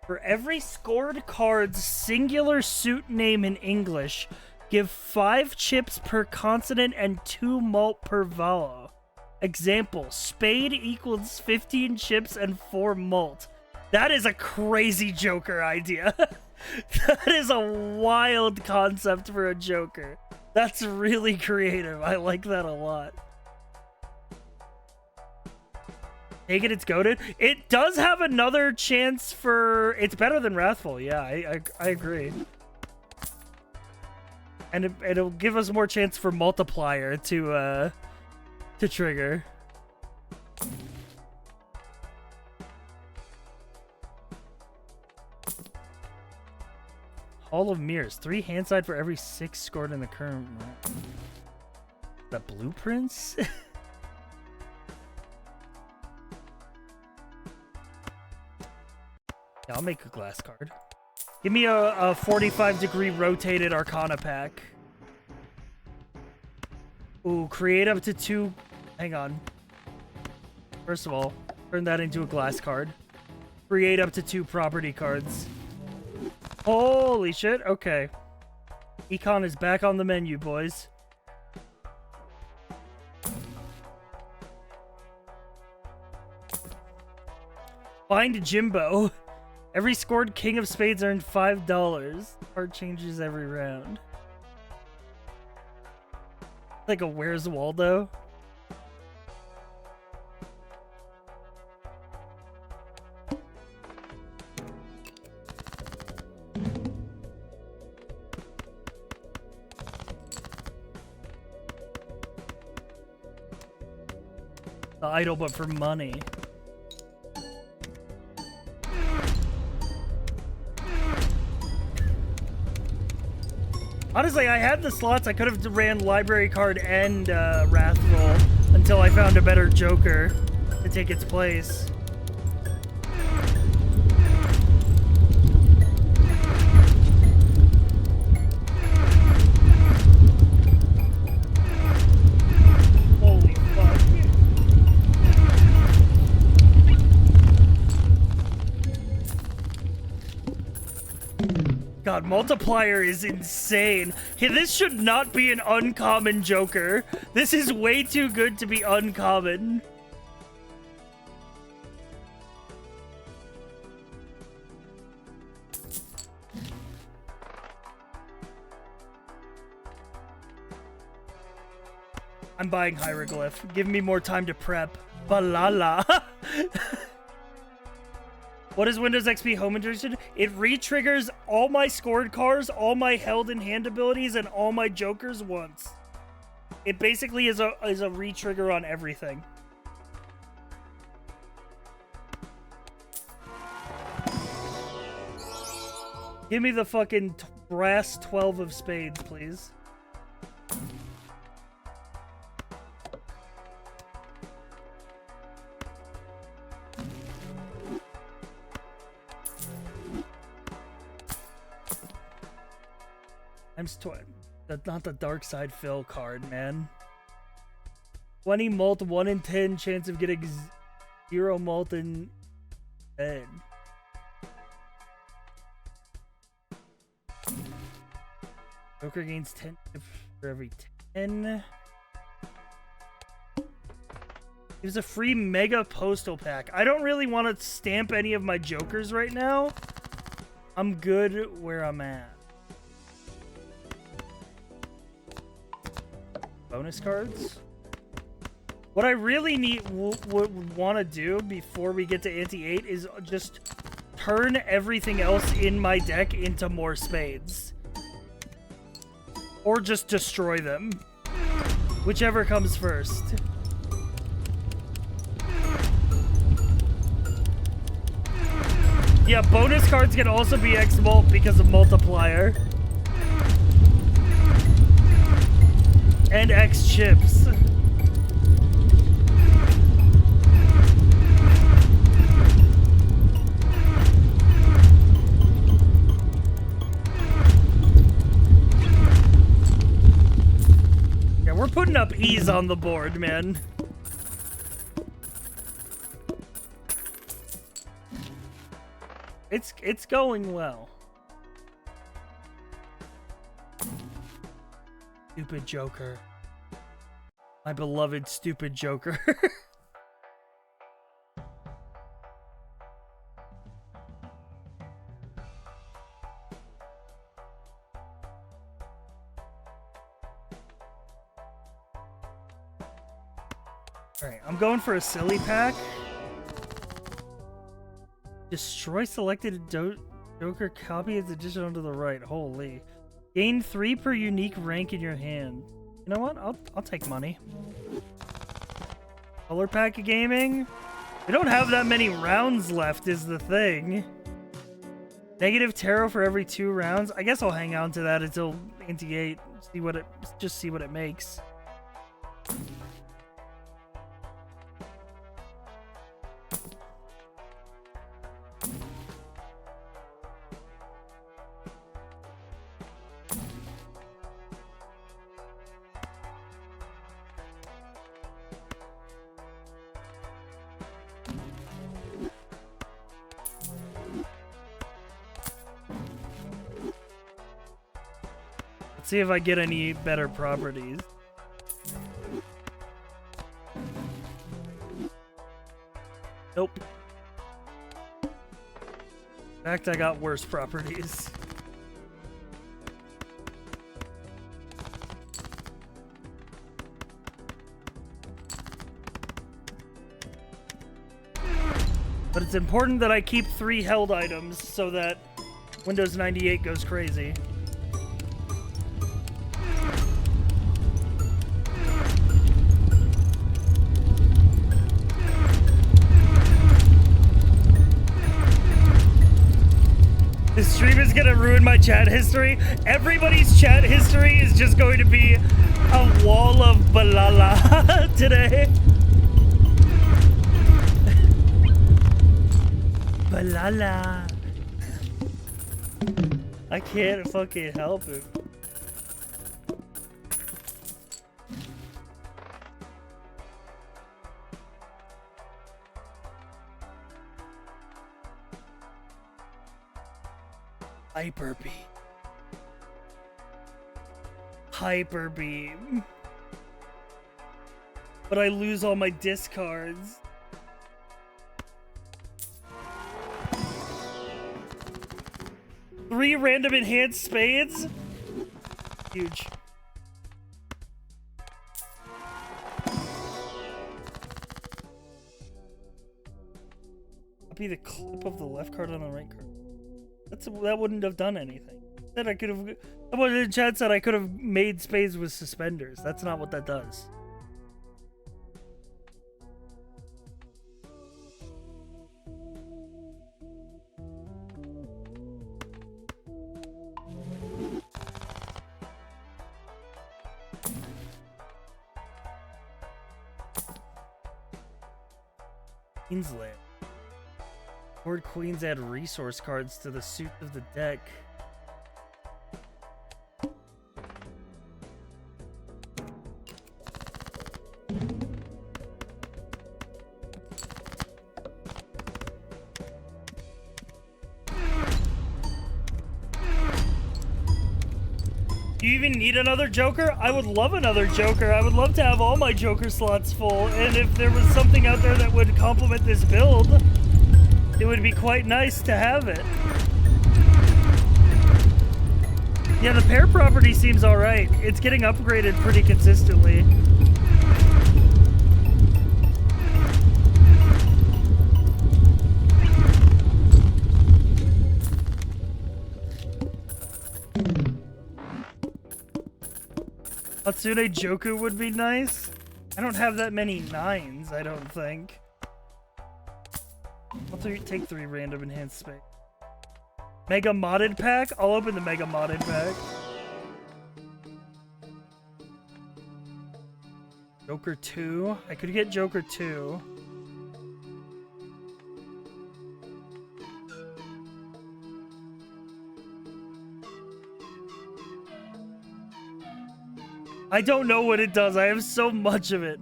For every scored card's singular suit name in English, give 5 chips per consonant and 2 malt per vowel. Example, spade equals 15 chips and 4 malt. That is a crazy Joker idea. That is a wild concept for a Joker. That's really creative. I like that a lot. Take it, it's goated. It does have another chance for... It's better than Wrathful. Yeah, I agree. And it'll give us more chance for Multiplier to trigger. Hall of Mirrors. 3 handside for every 6 scored in the current round. The blueprints? Yeah, I'll make a glass card. Give me a 45-degree rotated Arcana pack. Ooh, create up to 2... Hang on. First of all, turn that into a glass card. Create up to 2 property cards. Holy shit, okay. Econ is back on the menu, boys. Find Jimbo. Every scored King of Spades earned $5. Card changes every round. Like a Where's Waldo? The idol, but for money. Honestly, I had the slots. I could have ran Library Card and Wrathful until I found a better Joker to take its place. Holy fuck. God, Multiplier is insane. Hey, this should not be an uncommon Joker. This is way too good to be uncommon. I'm buying Hieroglyph. Give me more time to prep. Balala. What is Windows XP Home Edition? It re-triggers all my scored cards, all my held in hand abilities, and all my jokers once. It basically is a re-trigger on everything. Give me the fucking brass 12 of spades, please. That's not the Dark Side Fill card, man. 20 mult, 1 in 10 chance of getting 0 mult in 10. Joker gains 10 for every 10. Gives a free Mega Postal Pack. I don't really want to stamp any of my Jokers right now. I'm good where I'm at. Bonus cards. What I really would want to do before we get to Ante-8 is just turn everything else in my deck into more spades. Or just destroy them. Whichever comes first. Yeah, bonus cards can also be X-Mult because of Multiplier. And X chips. Yeah, we're putting up E's on the board, man. It's going well. Stupid Joker. My beloved stupid Joker. Alright, I'm going for a silly pack. Destroy selected Joker copy is additional to the right. Holy. Gain 3 per unique rank in your hand. You know what? I'll take money. Color pack of gaming? We don't have that many rounds left is the thing. Negative tarot for every 2 rounds. I guess I'll hang on to that until Anti-8. Just see what it makes. See if I get any better properties. Nope. In fact, I got worse properties. But it's important that I keep 3 held items so that Windows 98 goes crazy. This stream is gonna ruin my chat history. Everybody's chat history is just going to be a wall of Balala today. Balala. I can't fucking help it. Hyper beam. Hyper beam. But I lose all my discards. Three random enhanced spades? Huge. Copy the clip of the left card on the right card. That wouldn't have done anything. Said I could have. Someone in the chat said I could have made spades with suspenders. That's not what that does. Queensland. Board queens add resource cards to the suit of the deck. Do you even need another Joker? I would love another Joker. I would love to have all my Joker slots full. And if there was something out there that would complement this build, it would be quite nice to have it. Yeah, the pair property seems alright. It's getting upgraded pretty consistently. Hatsune Joku would be nice. I don't have that many 9s, I don't think. I'll take 3 random enhanced space. Mega modded pack? I'll open the mega modded pack. Joker 2? I could get Joker 2. I don't know what it does. I have so much of it.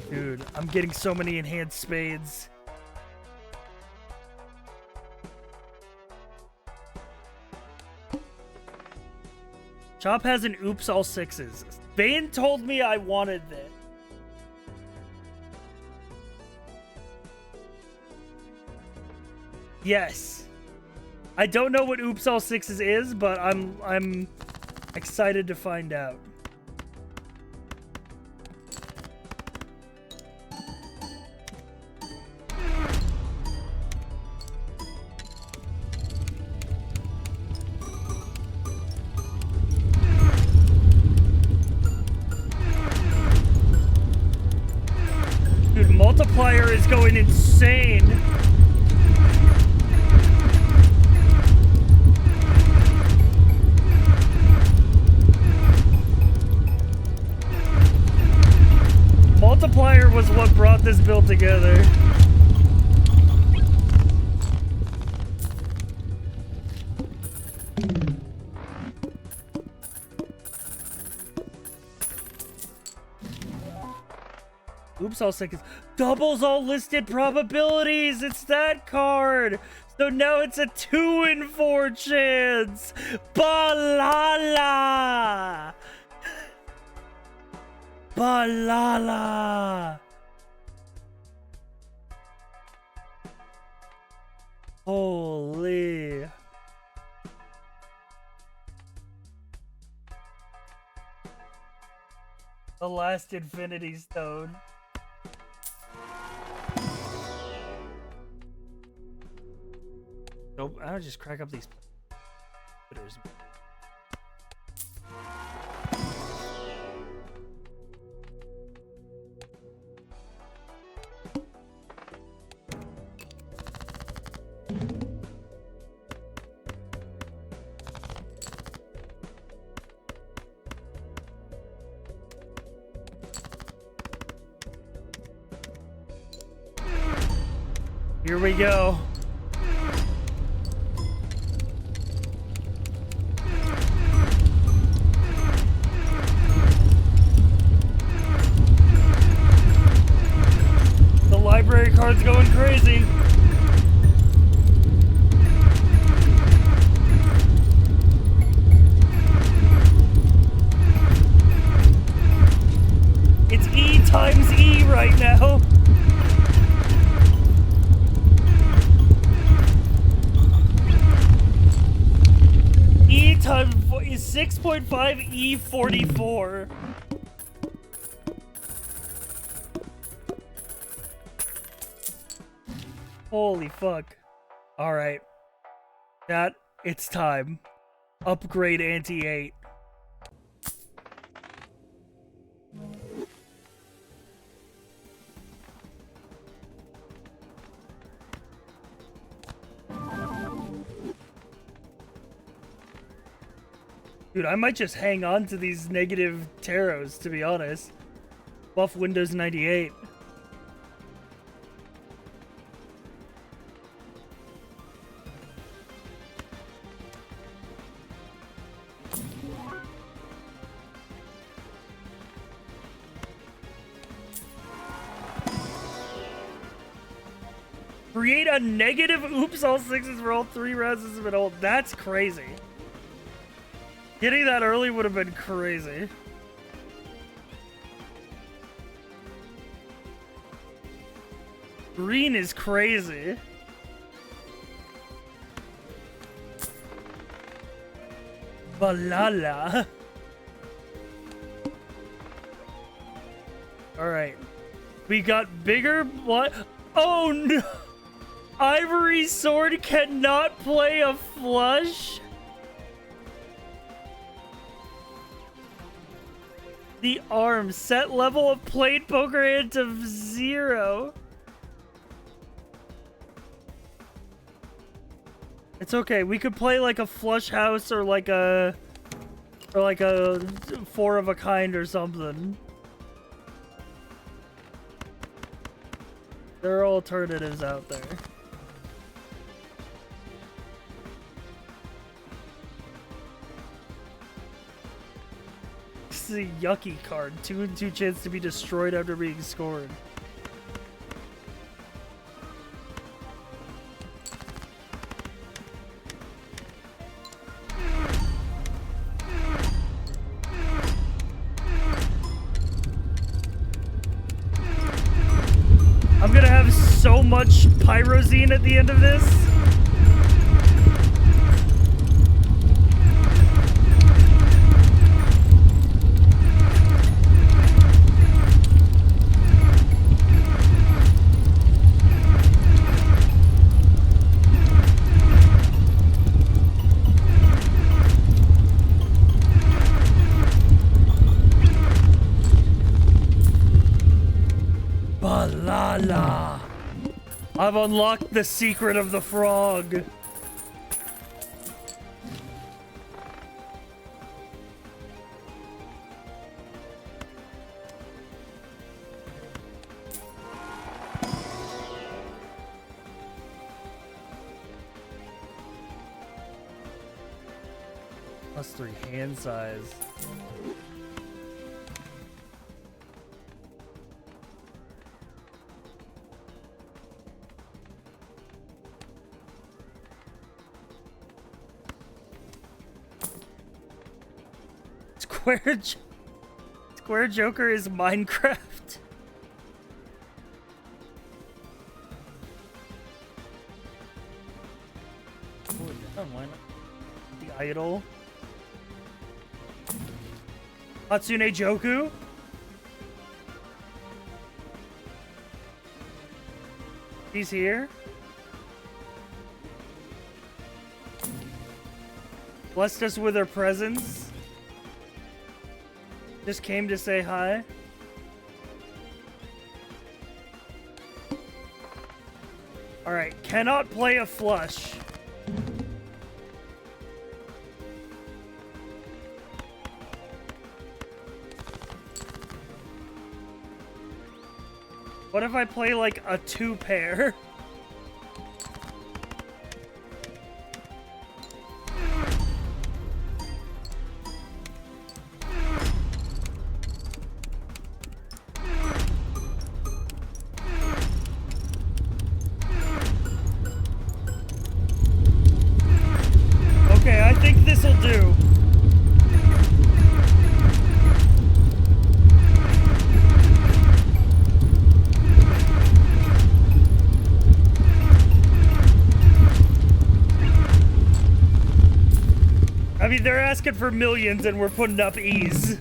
Dude, I'm getting so many enhanced spades. Chop has an oops all sixes. Bane told me I wanted this. Yes. I don't know what oops all sixes is, but I'm excited to find out. Dude, multiplier is going insane. Multiplier was what brought this build together. Oops, all seconds. Doubles all listed probabilities. It's that card. So now it's a 2 in 4 chance. Balala. Balala. Holy. The last Infinity Stone. Nope, I'll just crack up these bitters. Here we go. The library card's going crazy. It's E times E right now. E times is 6.5 E44. Holy fuck. Alright. That, it's time. Upgrade anti-8. Dude, I might just hang on to these negative tarots, to be honest. Buff Windows 98. Create a negative oops all sixes for all 3 rounds has been old. That's crazy. Getting that early would have been crazy. Green is crazy. Balala. Alright. We got bigger what? Oh no! Ivory Sword cannot play a flush? The arm. Set level of played poker hand to 0. It's okay. We could play like a flush house or like a 4 of a kind or something. There are alternatives out there. This is a yucky card. 2 and 2 chance to be destroyed after being scored. have so much pyrozine at the end of this. Balala. I've unlocked the secret of the frog. +3 hand size. Square Joker is Minecraft. Oh, yeah, why not? The idol. Hatsune Joku. He's here. Blessed us with her presence. Just came to say hi. Alright, cannot play a flush. What if I play like a 2-pair? Okay, I think this'll do. I mean, they're asking for millions and we're putting up ease.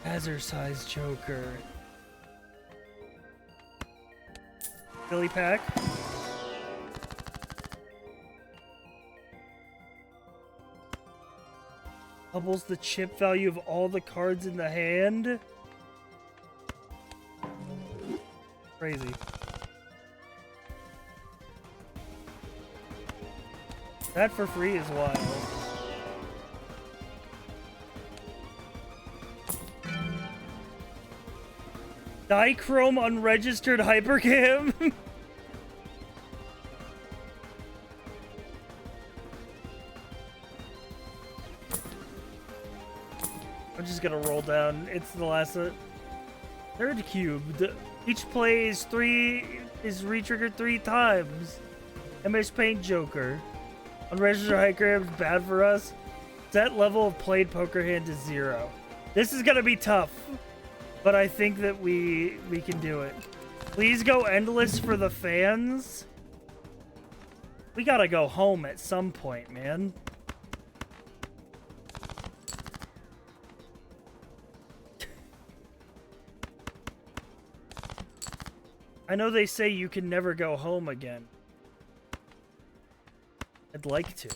Hazard-sized Joker. Billy Pack. Doubles the chip value of all the cards in the hand. Crazy. That for free is wild. Dichrome unregistered hypercam. I'm just gonna roll down. It's the last third cube. Each play is re-triggered 3 times. MS Paint Joker. Unregistered hypercam is bad for us. Set level of played poker hand to 0. This is gonna be tough. But I think that we can do it. Please go endless for the fans. We gotta go home at some point, man. I know they say you can never go home again. I'd like to.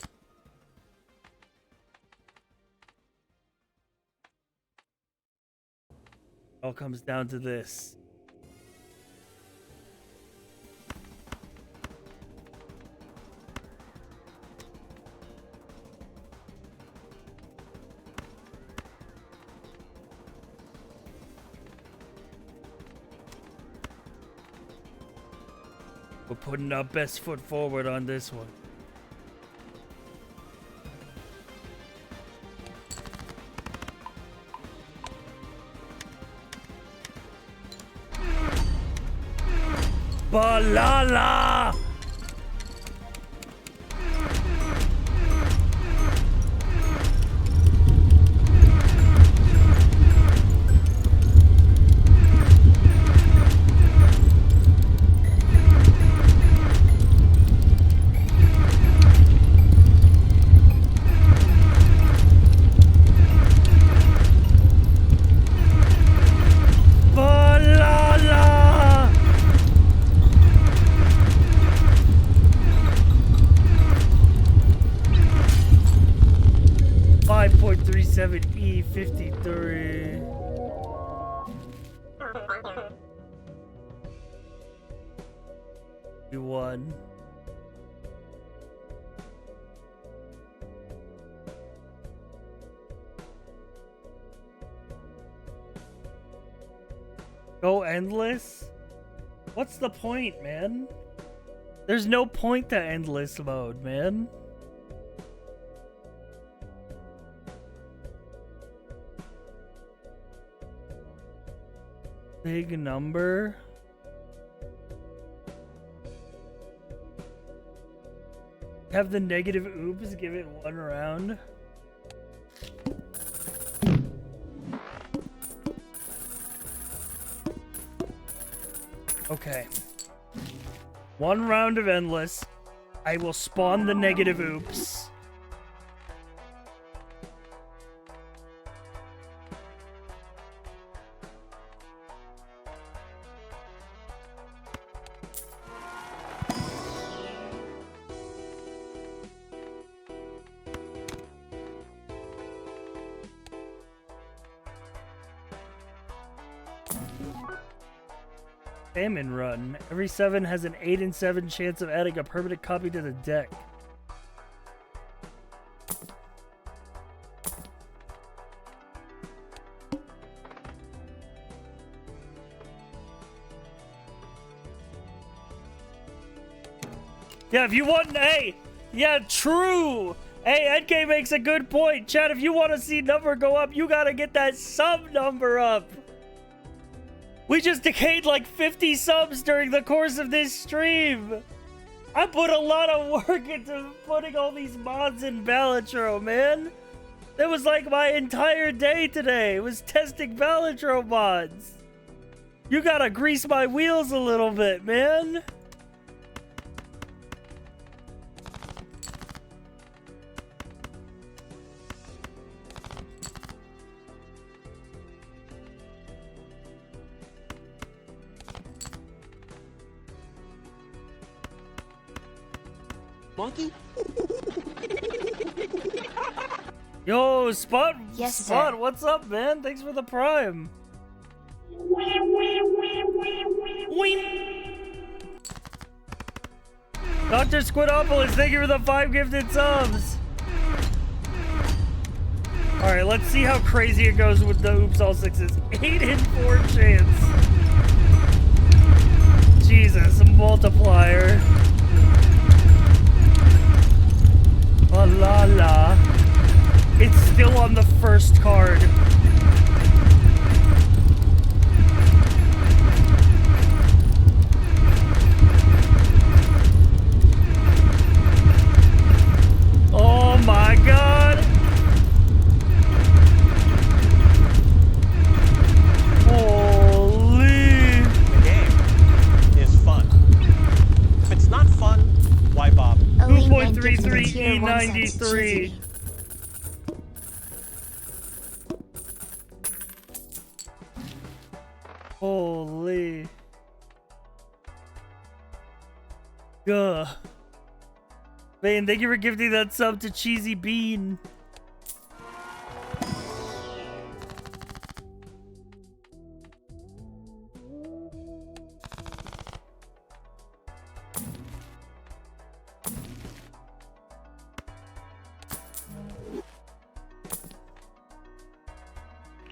All comes down to this. We're putting our best foot forward on this one. Balala! E53. You won. Go endless? What's the point, man? There's no point to endless mode, man. Big number. Have the negative oops, give it one round. Okay. One round of endless. I will spawn the negative oops. Salmon run. Every 7 has an 8 in 7 chance of adding a permanent copy to the deck. Yeah, if you want, hey, yeah, true. Hey, NK makes a good point. Chad, if you want to see number go up, you gotta get that sub number up. We just decayed like 50 subs during the course of this stream. I put a lot of work into putting all these mods in Balatro, man. That was like my entire day today. It was testing Balatro mods. You gotta grease my wheels a little bit, man. Monkey? Yo, Spot, Yes, Spot, sir. what's up, man? Thanks for the prime. Dr. Squidopoulos, thank you for the 5 gifted subs. Alright, let's see how crazy it goes with the oops all sixes. 8 in 4 chance. Jesus, a multiplier. Balala. It's still on the first card. Oh my god! Holy! The game is fun. If it's not fun, why bother? 2.33 E93. Holy. Gah. Man, thank you for gifting that sub to Cheesy Bean.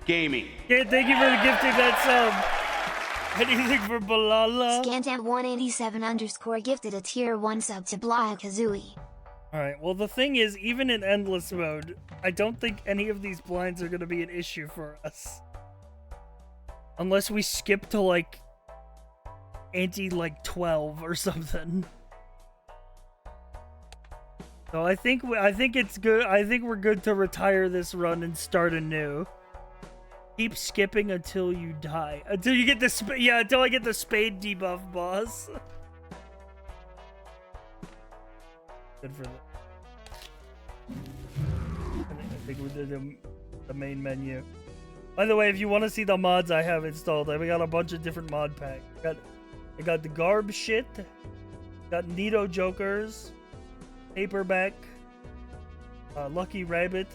Gaming. Yeah, thank you for gifting that sub. Anything for Balala? Scantamp187_ gifted a tier 1 sub to Blaya Kazooie. Alright, well the thing is, even in endless mode, I don't think any of these blinds are gonna be an issue for us. Unless we skip to like ante like 12 or something. So I think it's good. I think we're good to retire this run and start anew. Keep skipping until you die. Until you get the until I get the spade debuff, boss. Good for that. I think we did the main menu. By the way, if you want to see the mods I have installed, I got a bunch of different mod packs. I got the Garb shit, got Nito Jokers, Paperback, Lucky Rabbit,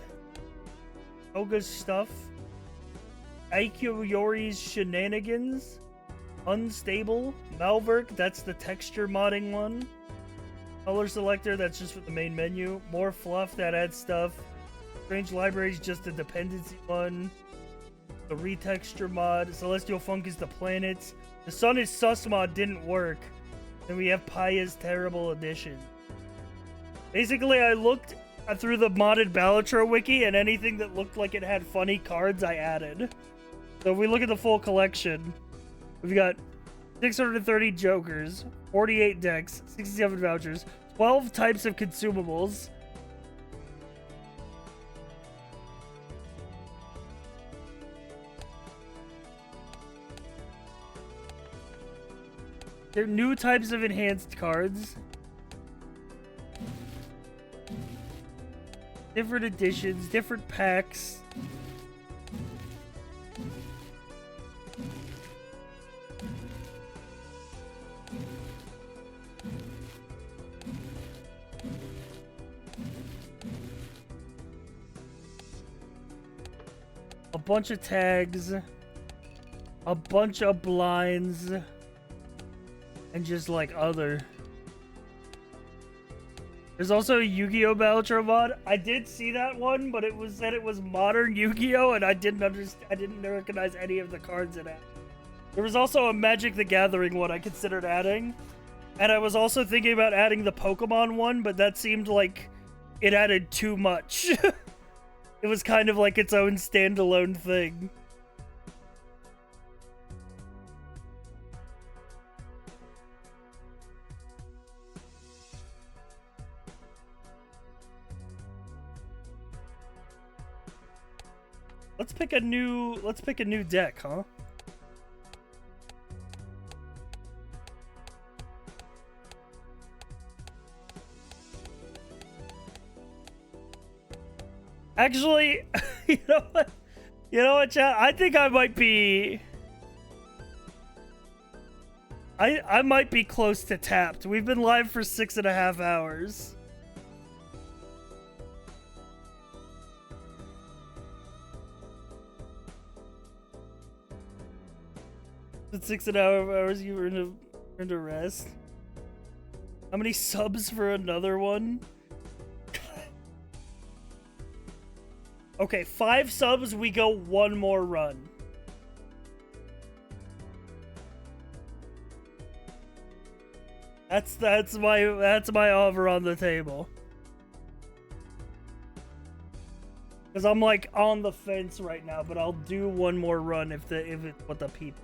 Toga's Stuff, Aikyo Yori's Shenanigans, Unstable, Malverk, that's the texture modding one, Color Selector, that's just for the main menu, More Fluff, that adds stuff, Strange Libraries, just the dependency one, the Retexture mod, Celestial Funk is the planets, The Sun is Sus mod didn't work, and we have Paya's Terrible Edition. Basically, I looked through the modded Balatro wiki, and anything that looked like it had funny cards, I added. So if we look at the full collection, we've got 630 Jokers, 48 decks, 67 vouchers, 12 types of consumables, there are new types of enhanced cards, different editions, different packs. A bunch of tags, a bunch of blinds, and just like other. There's also a Yu-Gi-Oh! Balatro mod. I did see that one, but it was said it was modern Yu-Gi-Oh! And I didn't understand. I didn't recognize any of the cards in it. There was also a Magic the Gathering one I considered adding, and I was also thinking about adding the Pokemon one, but that seemed like it added too much. It was kind of like its own standalone thing. Let's pick a new deck, huh? Actually, you know what? You know what, chat? I think I might be... I might be close to tapped. We've been live for 6.5 hours. It's 6.5 hours you were into rest. How many subs for another one? Okay, 5 subs, we go one more run. That's my offer on the table. Cause I'm like on the fence right now, but I'll do one more run if it's what the people.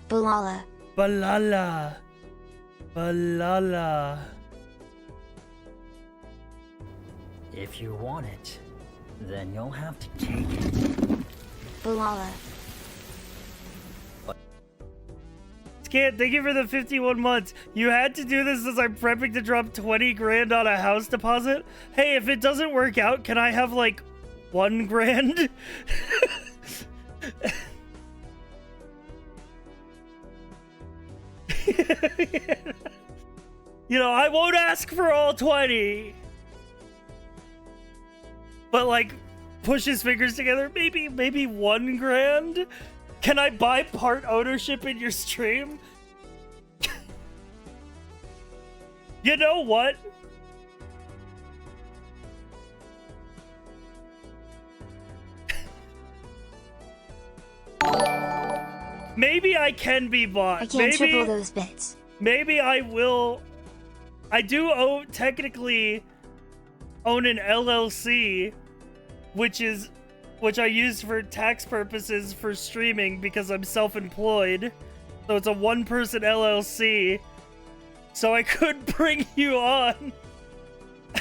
Balala. Balala. Balala. If you want it, then you'll have to take it. Balala. Scant, thank you for the 51 months. You had to do this as I'm prepping to drop 20 grand on a house deposit. Hey, if it doesn't work out, can I have like 1 grand? You know, I won't ask for all 20. But like, push his fingers together. Maybe 1 grand? Can I buy part ownership in your stream? You know what? Maybe I can be bought. I can't triple those bits. Maybe I will. I do technically own an LLC, which I use for tax purposes for streaming because I'm self-employed. So it's a one-person LLC. So I could bring you on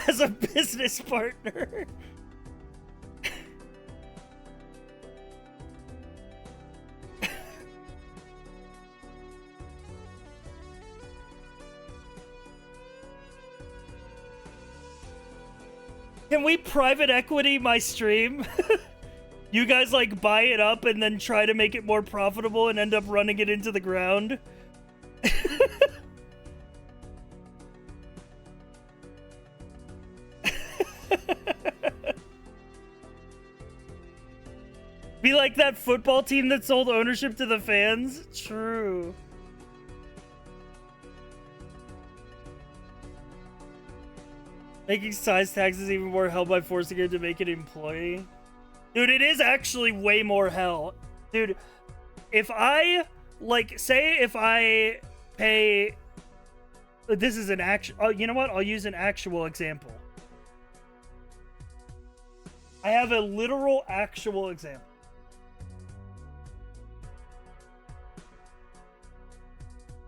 as a business partner. Can we private equity my stream? You guys like buy it up and then try to make it more profitable and end up running it into the ground? Be like that football team that sold ownership to the fans? True. Making size taxes even more hell by forcing him to make an employee. Dude, it is actually way more hell. Dude, if I, like, say if I pay... This is an actual... Oh, you know what? I'll use an actual example. I have a literal actual example.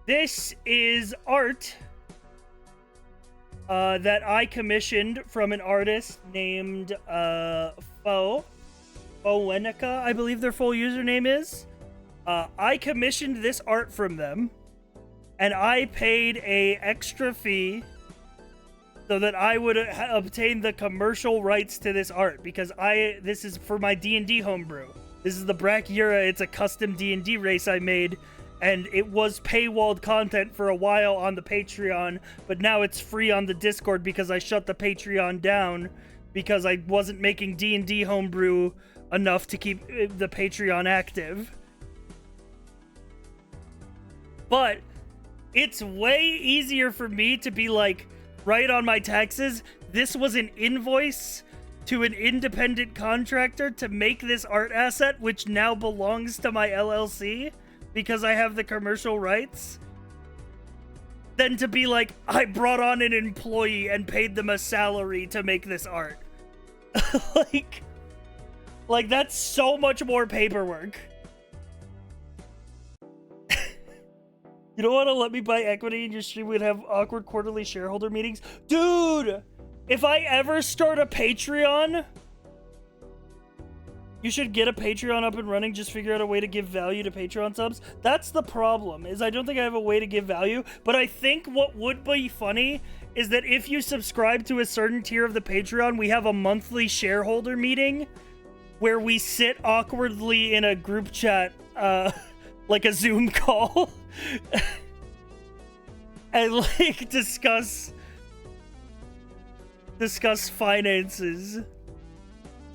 This is art that I commissioned from an artist named Foenica, I believe their full username is. I commissioned this art from them, and I paid a extra fee so that I would obtain the commercial rights to this art, because this is for my D&D homebrew. This is the Brachyura. It's a custom D&D race I made, and it was paywalled content for a while on the Patreon, but now it's free on the Discord because I shut the Patreon down because I wasn't making D&D homebrew enough to keep the Patreon active. But it's way easier for me to be like, right on my taxes, this was an invoice to an independent contractor to make this art asset, which now belongs to my LLC because I have the commercial rights, than to be like, I brought on an employee and paid them a salary to make this art. like that's so much more paperwork. You don't want to let me buy equity in your stream? We'd have awkward quarterly shareholder meetings. Dude, if I ever start a Patreon, you should get a Patreon up and running. Just figure out a way to give value to Patreon subs. That's the problem, is I don't think I have a way to give value. But I think what would be funny is that if you subscribe to a certain tier of the Patreon, we have a monthly shareholder meeting where we sit awkwardly in a group chat, like a Zoom call, and like discuss finances,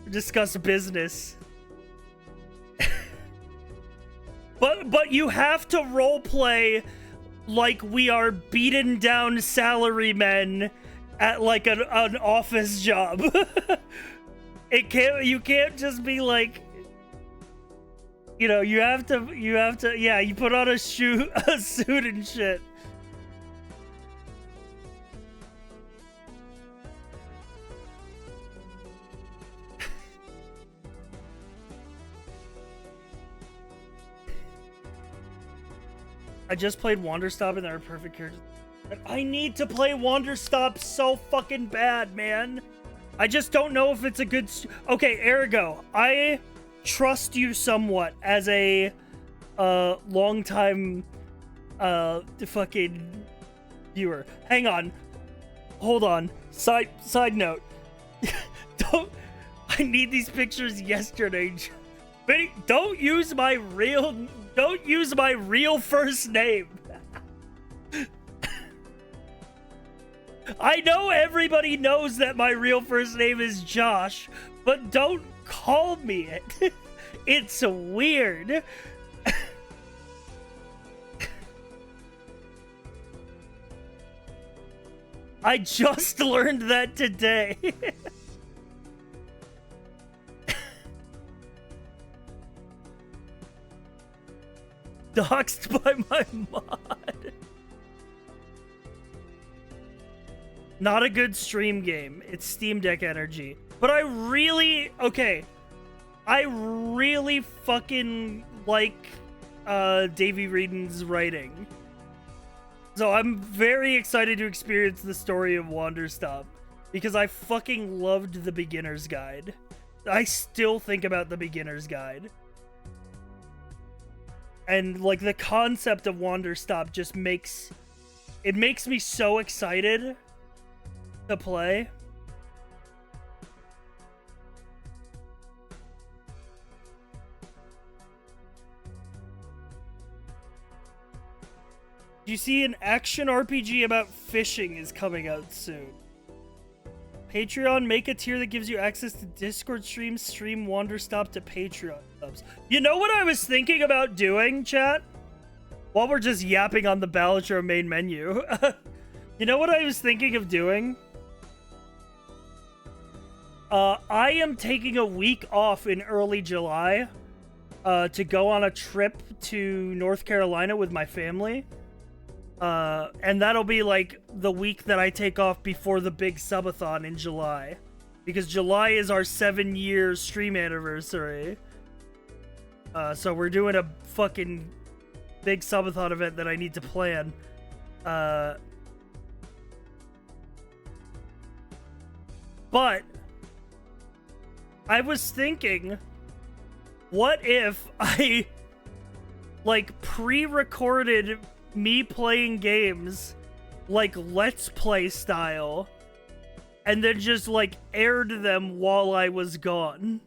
discuss business. But you have to roleplay like we are beaten down salarymen at like an office job. You can't just be like, you know, you have to, yeah, you put on a suit and shit. I just played Wanderstop and they're a perfect character. I need to play Wanderstop so fucking bad, man. I just don't know if it's a good... Okay, Ergo, I trust you somewhat as a long-time fucking viewer. Hang on. Hold on. Side note. I need these pictures yesterday. Don't use my real first name. I know everybody knows that my real first name is Josh, but don't call me it. It's weird. I just learned that today. Doxed by my mod. Not a good stream game. It's Steam Deck energy. But I really fucking like Davey Reedon's writing. So I'm very excited to experience the story of Wanderstop. because I fucking loved the beginner's guide. I still think about the beginner's guide. And like the concept of Wander Stop just makes me so excited to play. You see, an action RPG about fishing is coming out soon. Patreon, make a tier that gives you access to Discord streams, stream Wander Stop to Patreon subs. You know what I was thinking about doing, chat? While we're just yapping on the Balatro main menu. You know what I was thinking of doing? I am taking a week off in early July to go on a trip to North Carolina with my family. And that'll be like the week that I take off before the big subathon in July. Because July is our 7-year stream anniversary. So we're doing a fucking big subathon event that I need to plan. But I was thinking, what if I like pre-recorded me playing games like Let's Play style and then just like aired them while I was gone?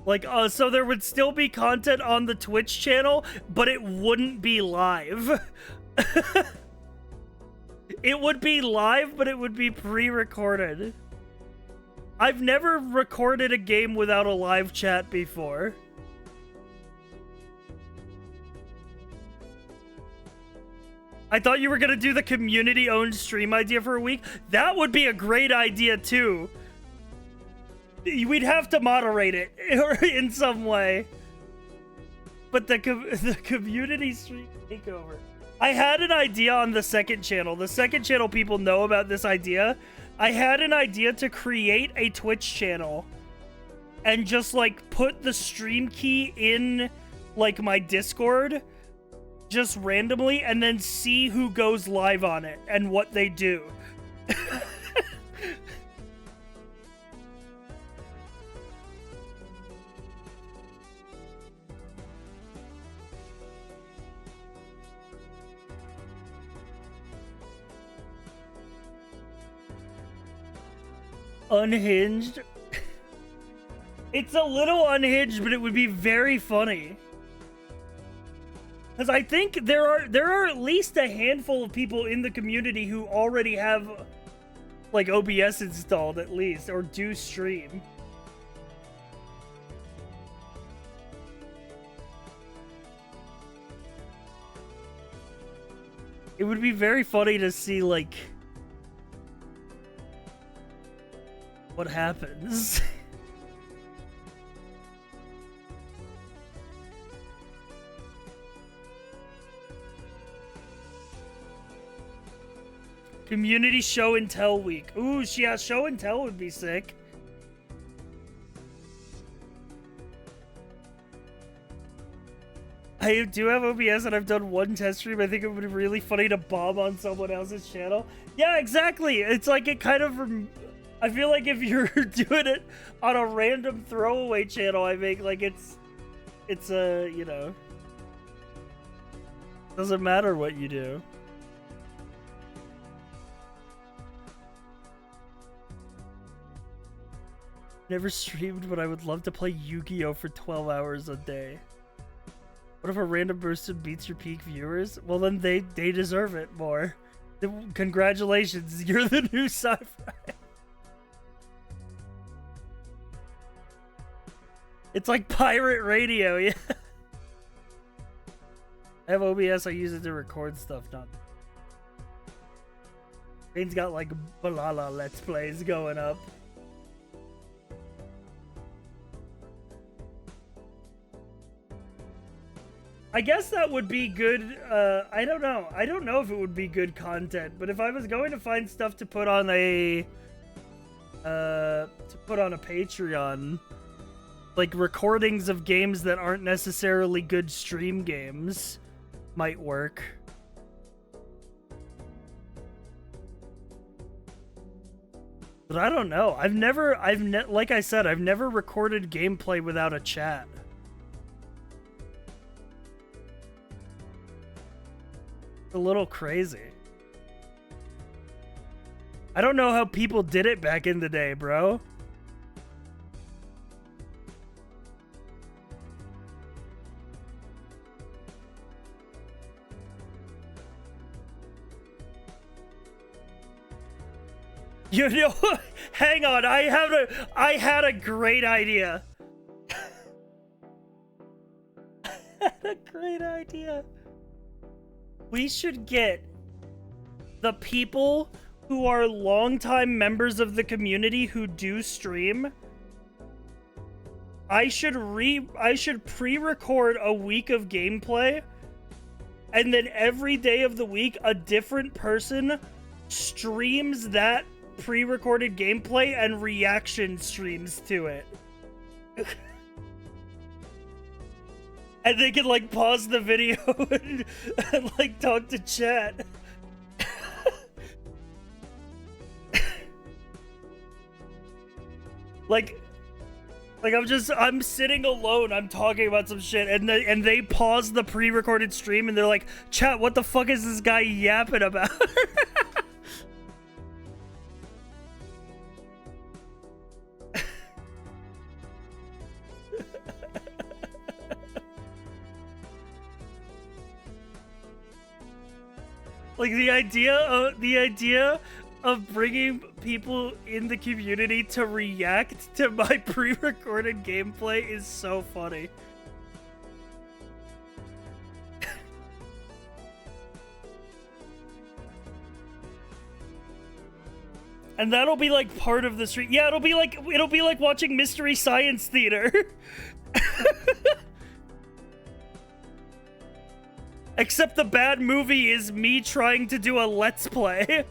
Like, so there would still be content on the Twitch channel, but it wouldn't be live. It would be live, but it would be pre-recorded. I've never recorded a game without a live chat before. I thought you were gonna do the community-owned stream idea for a week. That would be a great idea, too. We'd have to moderate it in some way. But the community stream takeover. I had an idea on the second channel. The second channel people know about this idea. I had an idea to create a Twitch channel and just like put the stream key in like my Discord just randomly and then see who goes live on it and what they do. Unhinged? It's a little unhinged, but it would be very funny. Because I think there are at least a handful of people in the community who already have like OBS installed at least, or do stream. It would be very funny to see like what happens. Community show and tell week. Ooh, yeah, show and tell would be sick. I do have OBS and I've done one test stream. I think it would be really funny to bomb on someone else's channel. Yeah, exactly. It's like it kind of... I feel like if you're doing it on a random throwaway channel, I make like it's a, you know, doesn't matter what you do. Never streamed, but I would love to play Yu-Gi-Oh for 12 hours a day. What if a random person beats your peak viewers? Well, then they deserve it more. Congratulations, you're the new sci-fi. It's like pirate radio, yeah. I have OBS, I use it to record stuff, not... Shane's got like Balala Let's Plays going up. I guess that would be good, I don't know. I don't know if it would be good content, but if I was going to find stuff to put on a... Patreon... Like recordings of games that aren't necessarily good stream games, might work. But I don't know. Like I said, I've never recorded gameplay without a chat. It's a little crazy. I don't know how people did it back in the day, bro. You know, hang on, I had a great idea. I had a great idea. We should get the people who are longtime members of the community who do stream. I should pre-record a week of gameplay, and then every day of the week a different person streams that pre-recorded gameplay and reaction streams to it. And they can like pause the video and like talk to chat. like I'm sitting alone, I'm talking about some shit, and they pause the pre-recorded stream and they're like, chat, what the fuck is this guy yapping about? Like the idea of bringing people in the community to react to my pre-recorded gameplay is so funny. And that'll be like part of the stream. Yeah, it'll be like watching Mystery Science Theater. Except the bad movie is me trying to do a let's play.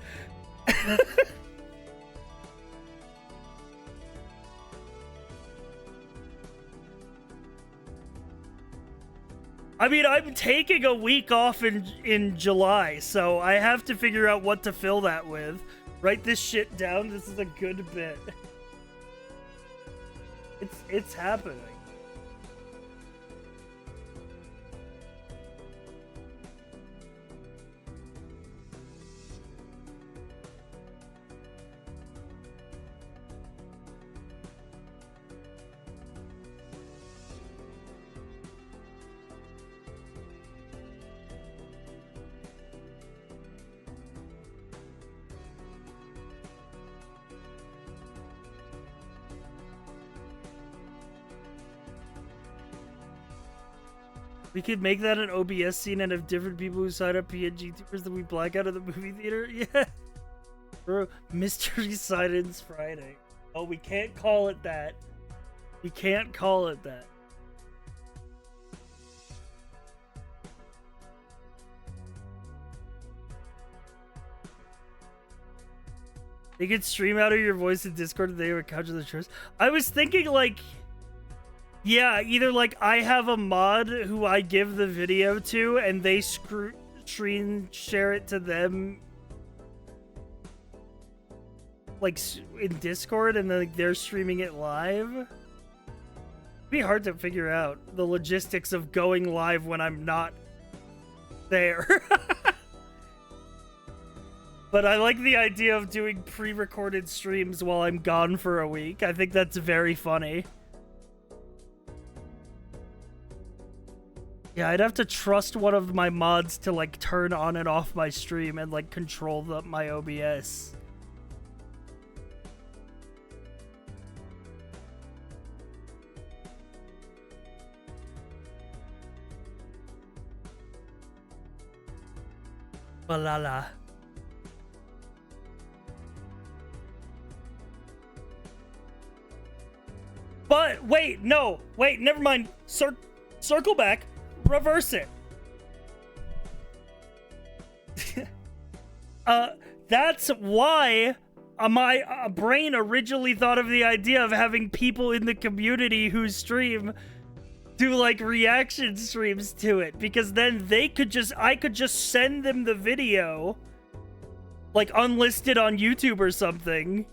I mean, I'm taking a week off in July, so I have to figure out what to fill that with. Write this shit down. This is a good bit. It's happening. We could make that an OBS scene and have different people who sign up PNG tubers that we black out of the movie theater. Yeah. Bro, Mystery Silence Friday. Oh, we can't call it that. We can't call it that. They could stream out of your voice in Discord and they would couch the choice. I was thinking like, yeah, either like I have a mod who I give the video to and they screen share it to them like in Discord and then like, they're streaming it live. It'd be hard to figure out the logistics of going live when I'm not there. But I like the idea of doing pre-recorded streams while I'm gone for a week. I think that's very funny. Yeah, I'd have to trust one of my mods to like turn on and off my stream and like control my OBS. Balala. But wait, no, wait, never mind. Circle back. Reverse it. That's why my brain originally thought of the idea of having people in the community who stream do like reaction streams to it, because then I could just send them the video like unlisted on YouTube or something,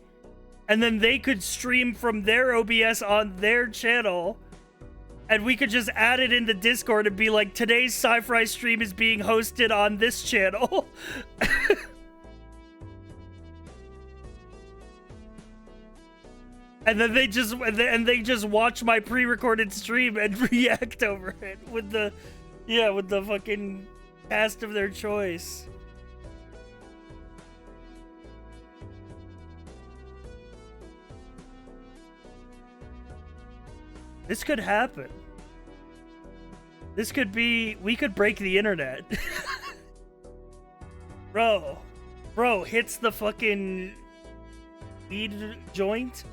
and then they could stream from their OBS on their channel, and we could just add it in the Discord and be like, today's sci-fi stream is being hosted on this channel. And then they just watch my pre-recorded stream and react over it with the fucking cast of their choice. This could happen. This could be, we could break the internet. Bro hits the fucking weed joint.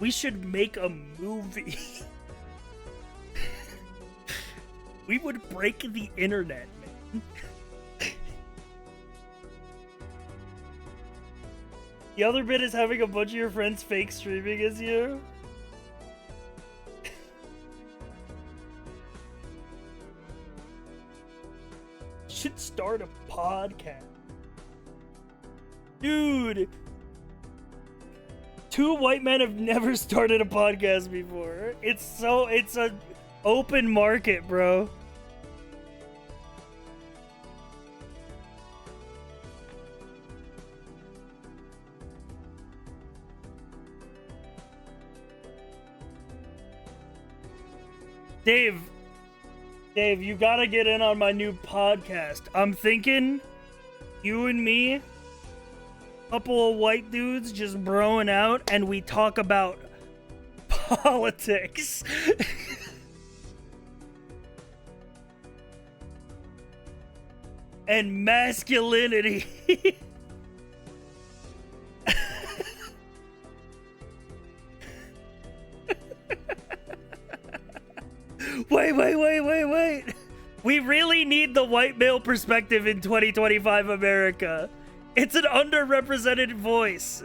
We should make a movie. We would break the internet, man. The other bit is having a bunch of your friends fake streaming as you. Should start a podcast. Dude. 2 white men have never started a podcast before. It's a open market, bro. Dave, you gotta get in on my new podcast. I'm thinking you and me, couple of white dudes just broing out, and we talk about politics. And masculinity. Wait. We really need the white male perspective in 2025 America. It's an underrepresented voice.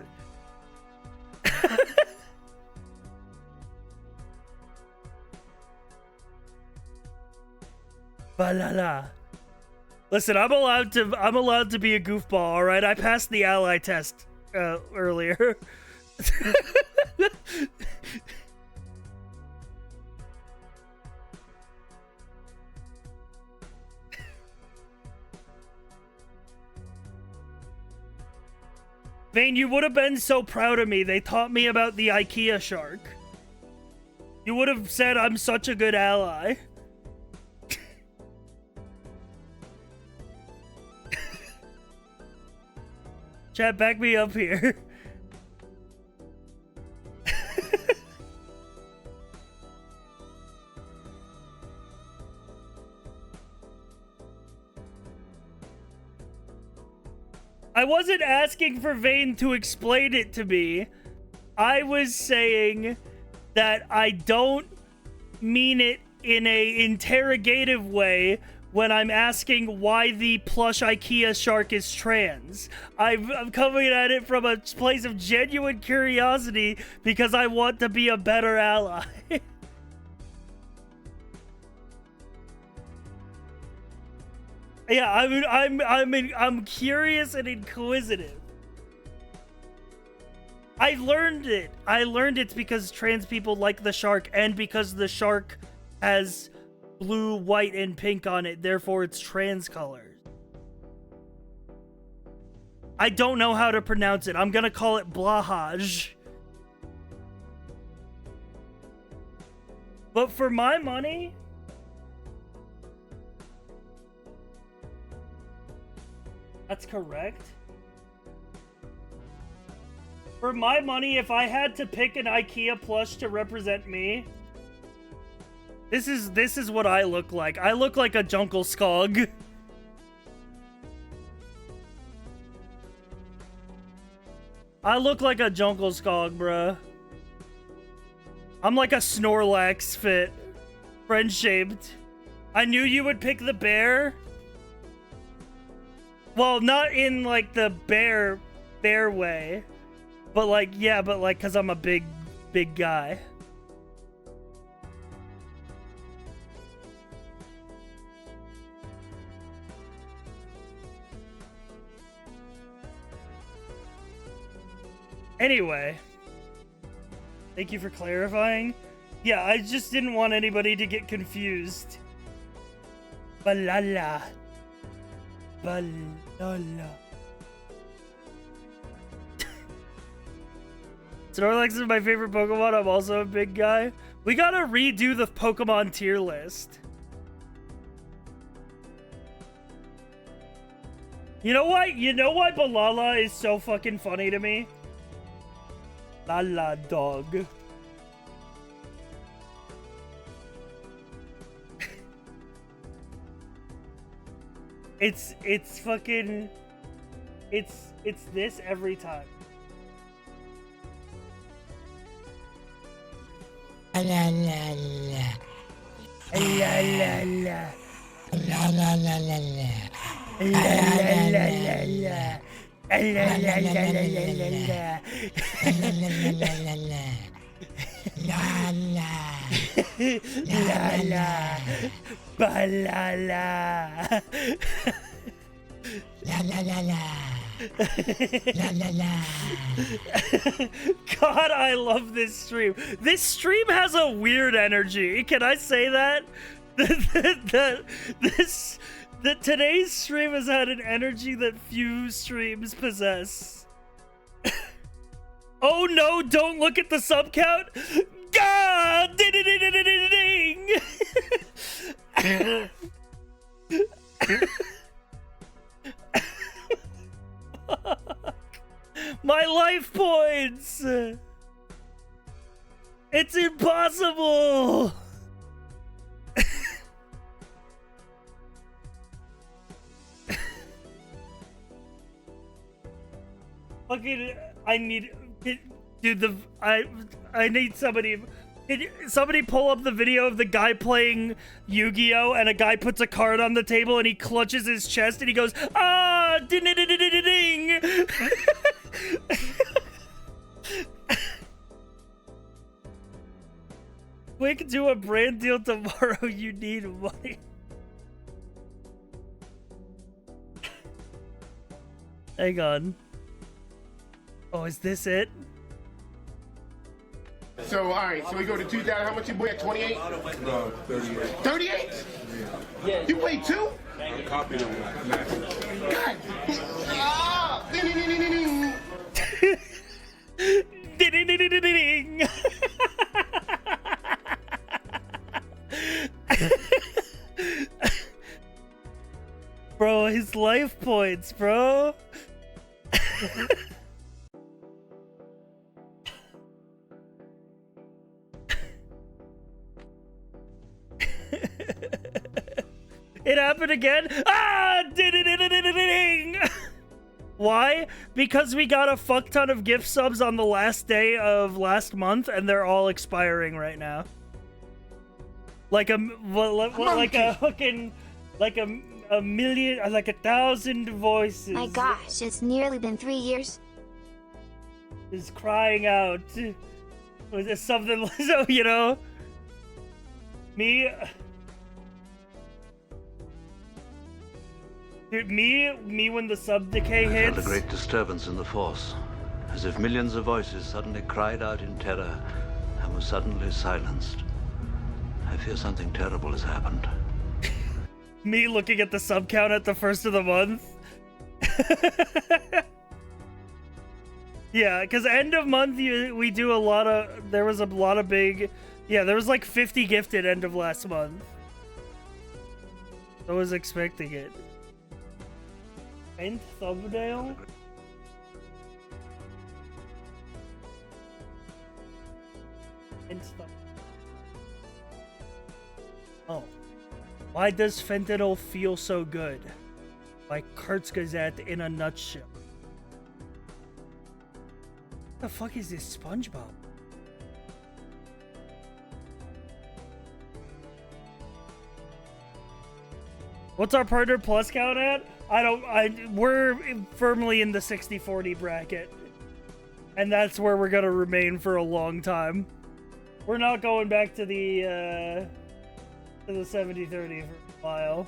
Balala. Listen, I'm allowed to be a goofball, all right? I passed the ally test earlier. Vane, you would have been so proud of me. They taught me about the IKEA shark. You would have said I'm such a good ally. Chat, back me up here. I wasn't asking for Vane to explain it to me. I was saying that I don't mean it in a interrogative way when I'm asking why the plush IKEA shark is trans. I'm coming at it from a place of genuine curiosity because I want to be a better ally. Yeah, I'm curious and inquisitive. I learned it's because trans people like the shark, and because the shark has blue, white, and pink on it, therefore it's trans colors. I don't know how to pronounce it. I'm gonna call it Blahaj. But for my money, that's correct. For my money, if I had to pick an IKEA plush to represent me, this is what I look like. I look like a Junkle Skog. I look like a Junkle Skog, bruh. I'm like a Snorlax fit. Friend-shaped. I knew you would pick the bear. Well, not in, like, the bear way. But, like, yeah, but, like, because I'm a big guy. Anyway, thank you for clarifying. Yeah, I just didn't want anybody to get confused. Balala. Balala. Snorlax is my favorite Pokemon. I'm also a big guy. We gotta redo the Pokemon tier list. You know why? You know why Balala is so fucking funny to me? Lala dog. It's fucking it's this every time. La la la. La la la. La la la la la. La la la la la. La la la la la la. La la. La la. Balala. La la la la. La la la. God, I love this stream. This stream has a weird energy. Can I say that? Today's stream has had an energy that few streams possess. Oh no, don't look at the sub count. God! Ding! My life points! It's impossible! Fucking, I need, dude, I need somebody. Somebody pull up the video of the guy playing Yu-Gi-Oh! And a guy puts a card on the table and he clutches his chest and he goes, ah, ding, ding, ding, ding, ding. Quick, do a brand deal tomorrow. You need money. Hang on. Oh, is this it? So, all right, so we go to 2,000. How much you weigh at 28? 38. 38? Yeah. You weigh 2? God. Ah! Ding, ding, ding, ding, ding. Ding, ding, ding, ding, ding. Bro, his life points, bro. It happened again. Ah! Ding! Why? Because we got a fuck ton of gift subs on the last day of last month, and they're all expiring right now. Like a fucking, like a million, like 1,000 voices. My gosh, it's nearly been 3 years. Is crying out. Was it something? So you know, me. Dude, me when the sub decay I hits. felt a great disturbance in the force, as if millions of voices suddenly cried out in terror and were suddenly silenced. I fear something terrible has happened. Me looking at the sub count at the first of the month. Yeah, because end of month we do a lot of. There was a lot of big. Yeah, there was like 50 gifted end of last month. I was expecting it. End thumbnail? End thumbnail. Oh. Why does fentanyl feel so good? By Kurtzgazette in a nutshell. What the fuck is this SpongeBob? What's our partner plus count at? We're firmly in the 60-40 bracket. And that's where we're gonna remain for a long time. We're not going back to the 70-30 for a while.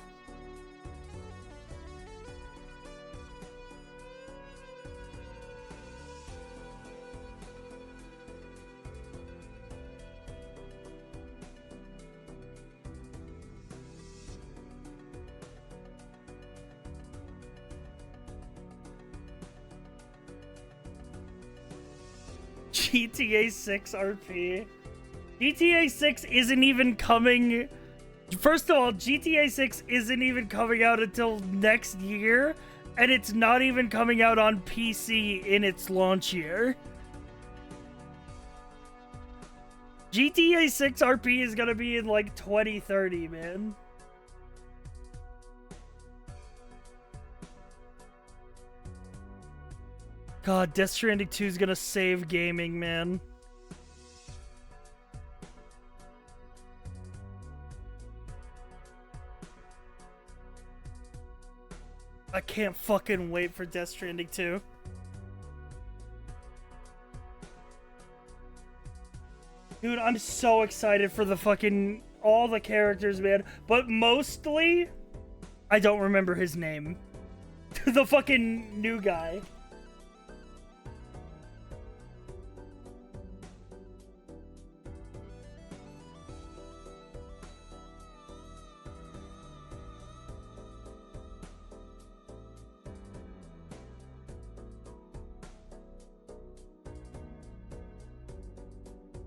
GTA 6 RP. GTA 6 isn't even coming. First of all, GTA 6 isn't even coming out until next year, and it's not even coming out on PC in its launch year. GTA 6 RP is gonna be in like 2030, man. God, Death Stranding 2 is gonna save gaming, man. I can't fucking wait for Death Stranding 2. Dude, I'm so excited for the fucking... all the characters, man. But mostly, I don't remember his name. The fucking new guy.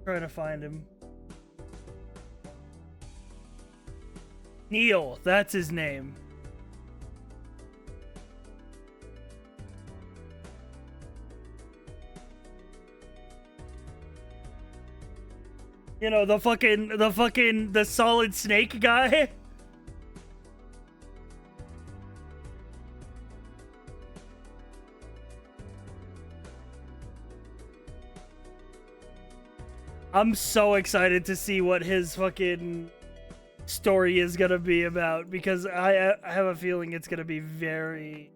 Trying to find him. Neil, that's his name. You know, the Solid Snake guy. I'm so excited to see what his fucking story is gonna be about, because I have a feeling it's gonna be very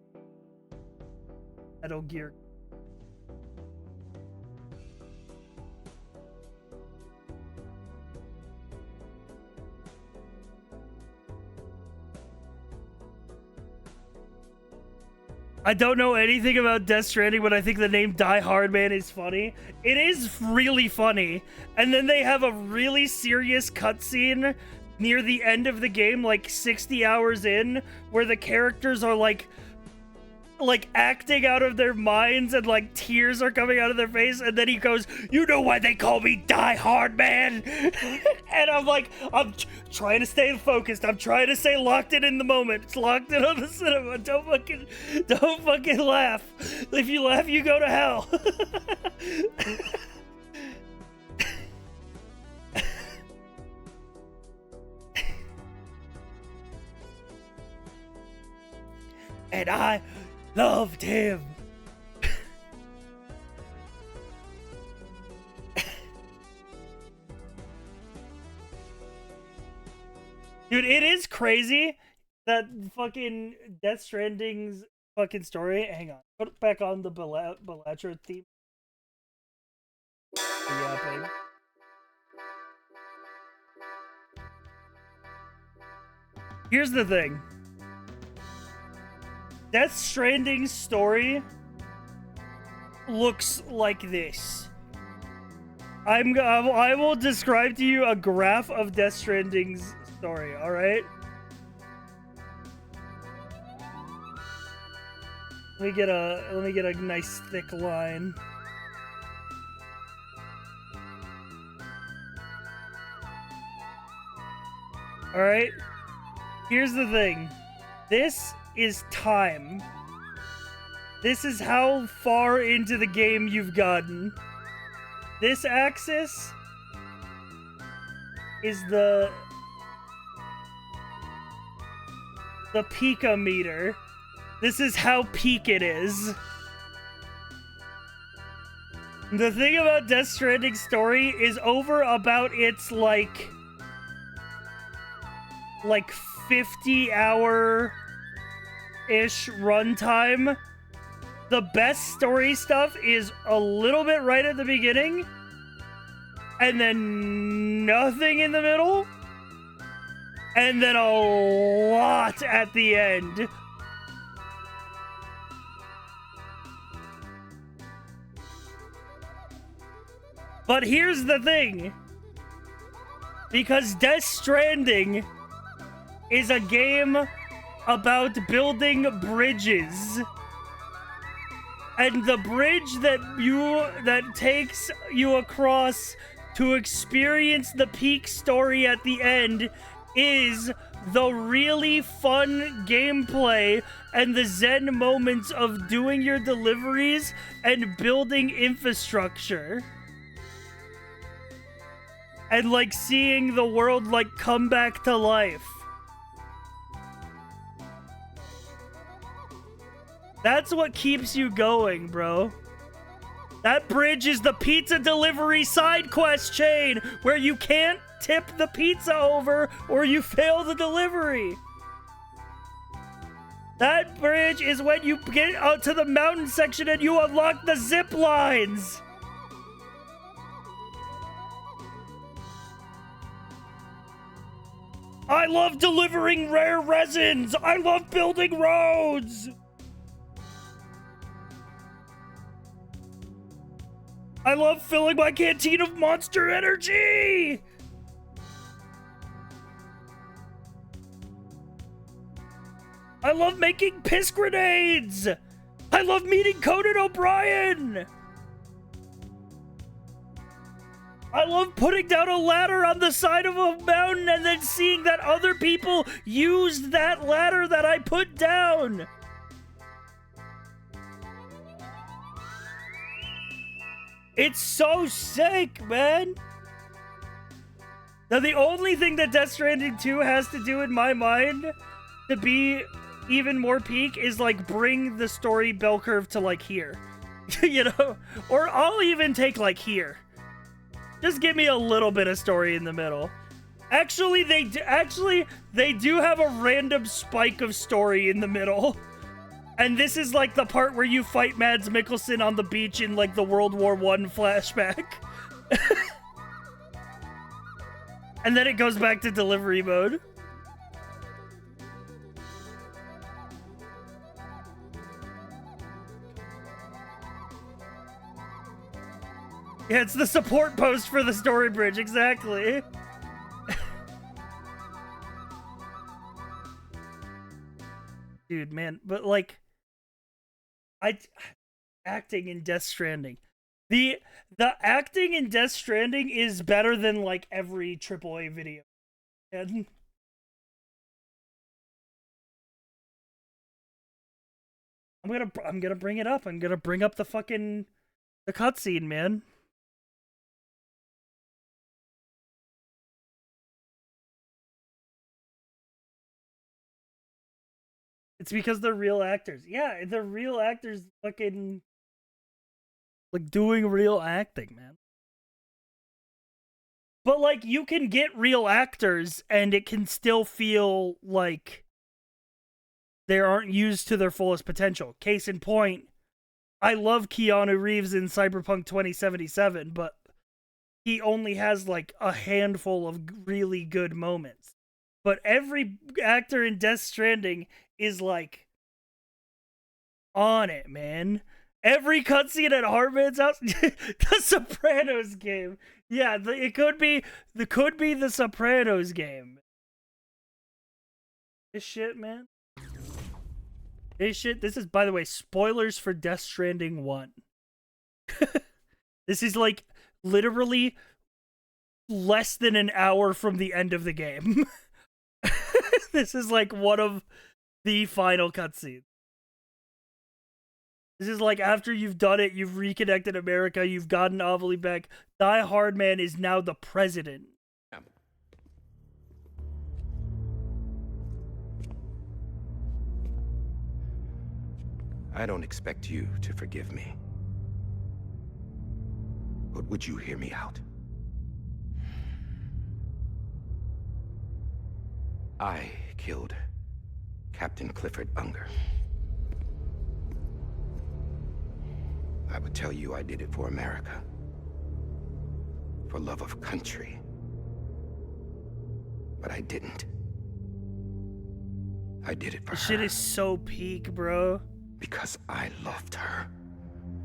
Metal Gear. I don't know anything about Death Stranding, but I think the name Die Hard Man is funny. It is really funny. And then they have a really serious cutscene near the end of the game, like 60 hours in, where the characters are like acting out of their minds and like tears are coming out of their face, and then he goes, "You know why they call me Die Hard Man?" And I'm like, I'm trying to stay focused. I'm trying to stay locked in the moment. It's locked in on the cinema. Don't fucking laugh. If you laugh, you go to hell. And I loved him. Dude, it is crazy that fucking Death Stranding's fucking story. Hang on. Put it back on the Balatro theme. Yapping. Here's the thing. Death Stranding's story looks like this. I will describe to you a graph of Death Stranding's story, alright? Let me get a nice thick line. Alright? Here's the thing. This is time. This is how far into the game you've gotten. This axis is the picometer. This is how peak it is. The thing about Death Stranding's story is over about its like 50-hour ish runtime. The best story stuff is a little bit right at the beginning, and then nothing in the middle, and then a lot at the end. But here's the thing, because Death Stranding is a game about building bridges. And the bridge that takes you across to experience the peak story at the end is the really fun gameplay and the zen moments of doing your deliveries and building infrastructure. And like seeing the world like come back to life. That's what keeps you going, bro. That bridge is the pizza delivery side quest chain where you can't tip the pizza over or you fail the delivery. That bridge is when you get out to the mountain section and you unlock the zip lines. I love delivering rare resins. I love building roads. I love filling my canteen of Monster Energy! I love making piss grenades! I love meeting Conan O'Brien! I love putting down a ladder on the side of a mountain and then seeing that other people used that ladder that I put down! It's so sick, man. Now, the only thing that Death Stranding 2 has to do in my mind to be even more peak is, like, bring the story bell curve to, like, here. You know? Or I'll even take, like, here. Just give me a little bit of story in the middle. Actually, they do have a random spike of story in the middle. And this is like the part where you fight Mads Mikkelsen on the beach in like the World War I flashback. And then it goes back to delivery mode. Yeah, it's the support post for the story bridge, exactly. Dude, man, but like acting in Death Stranding. The acting in Death Stranding is better than like every AAA video. And I'm gonna bring it up. I'm gonna bring up the cutscene, man. It's because they're real actors. Yeah, they're real actors fucking like doing real acting, man. But like you can get real actors and it can still feel like they aren't used to their fullest potential. Case in point, I love Keanu Reeves in Cyberpunk 2077, but he only has like a handful of really good moments. But every actor in Death Stranding is like on it, man. Every cutscene at Hartman's house, the Sopranos game. Yeah, it could be the Sopranos game. This shit, man. This shit. This is, by the way, spoilers for Death Stranding 1. This is like literally less than an hour from the end of the game. This is like one of the final cutscenes. This is like after you've done it, you've reconnected America, you've gotten Amelie back. Die Hardman is now the president. I don't expect you to forgive me. But would you hear me out? I killed Captain Clifford Unger. I would tell you I did it for America. For love of country. But I didn't. I did it for her. This shit is so peak, bro. Because I loved her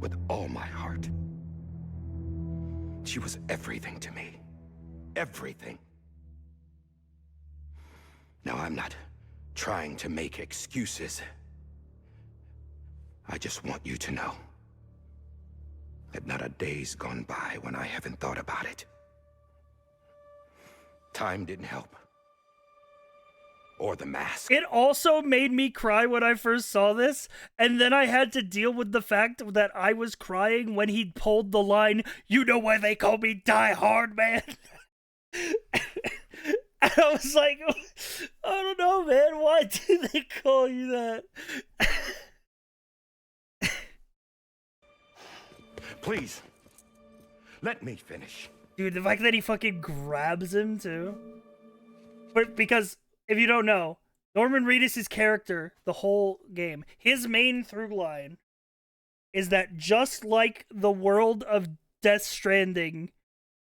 with all my heart. She was everything to me. Everything. Now, I'm not trying to make excuses. I just want you to know that not a day's gone by when I haven't thought about it. Time didn't help. Or the mask. It also made me cry when I first saw this, and then I had to deal with the fact that I was crying when he pulled the line, "You know why they call me Die Hard, man?" And I was like, I don't know, man. Why do they call you that? Please, let me finish. Dude, the fact that he fucking grabs him, too. But because, if you don't know, Norman Reedus' character, the whole game, his main through line is that just like the world of Death Stranding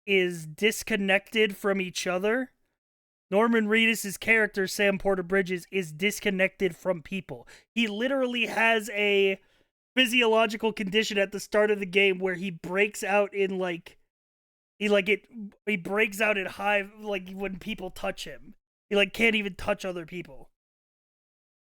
is disconnected from each other, Norman Reedus' character, Sam Porter Bridges, is disconnected from people. He literally has a physiological condition at the start of the game where he breaks out in he breaks out in hive, like when people touch him. He like can't even touch other people.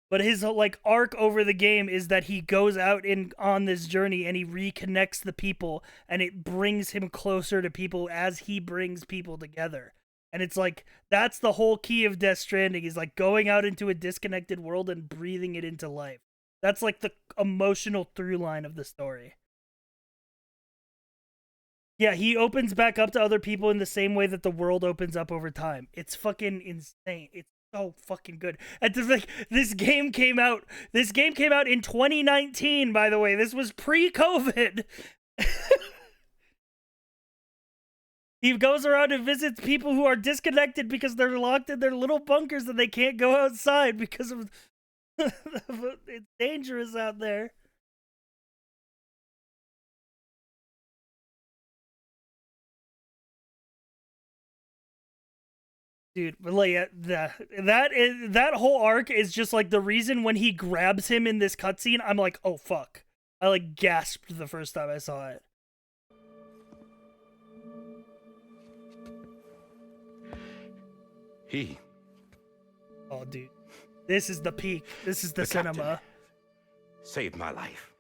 But his like arc over the game is that he goes out on this journey and he reconnects the people, and it brings him closer to people as he brings people together. And it's like, that's the whole key of Death Stranding, is like going out into a disconnected world and breathing it into life. That's like the emotional through line of the story. Yeah, he opens back up to other people in the same way that the world opens up over time. It's fucking insane. It's so fucking good. And like, this game came out in 2019, by the way. This was pre-COVID. He goes around and visits people who are disconnected because they're locked in their little bunkers and they can't go outside because of it's dangerous out there. Dude, but like that whole arc is just like the reason when he grabs him in this cutscene, I'm like, oh fuck. I like gasped the first time I saw it. Oh, dude. This is the peak. This is the cinema. Saved my life.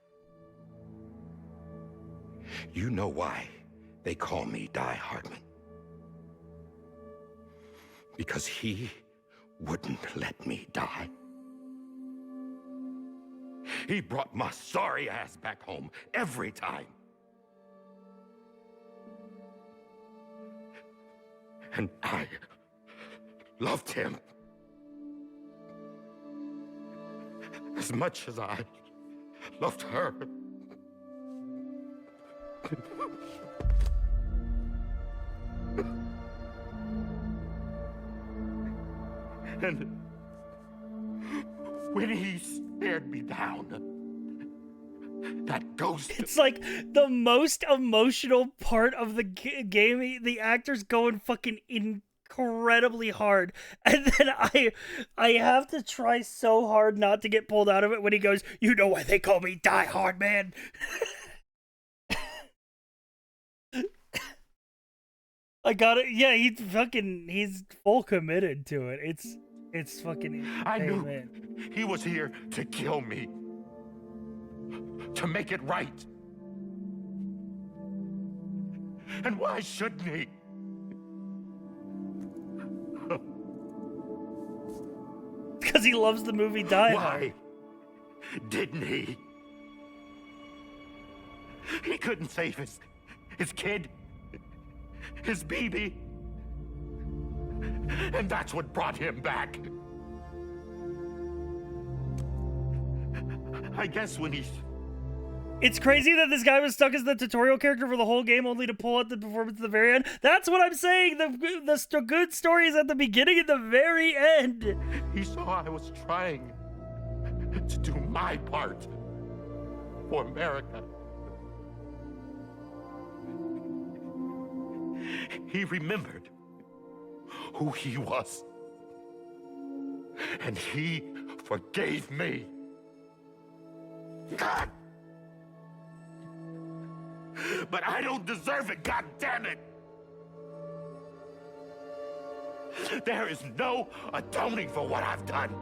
You know why they call me Die Hardman? Because he wouldn't let me die. He brought my sorry ass back home every time. And I loved him as much as I loved her. And when he stared me down, that ghost... It's like the most emotional part of the game. The actor's going fucking incredibly hard. And then I have to try so hard not to get pulled out of it when he goes, "You know why they call me Die Hard, man?" I got it. Yeah, he's full committed to it. It's fucking insane, I knew man. He was here to kill me. To make it right. And why shouldn't he? Because he loves the movie Die Hard. Why didn't he? He couldn't save his kid, his baby. And that's what brought him back. I guess when he's... It's crazy that this guy was stuck as the tutorial character for the whole game only to pull out the performance at the very end. That's what I'm saying. The good story is at the beginning and the very end. He saw I was trying to do my part for America. He remembered who he was. And he forgave me. God! But I don't deserve it, God damn it! There is no atoning for what I've done.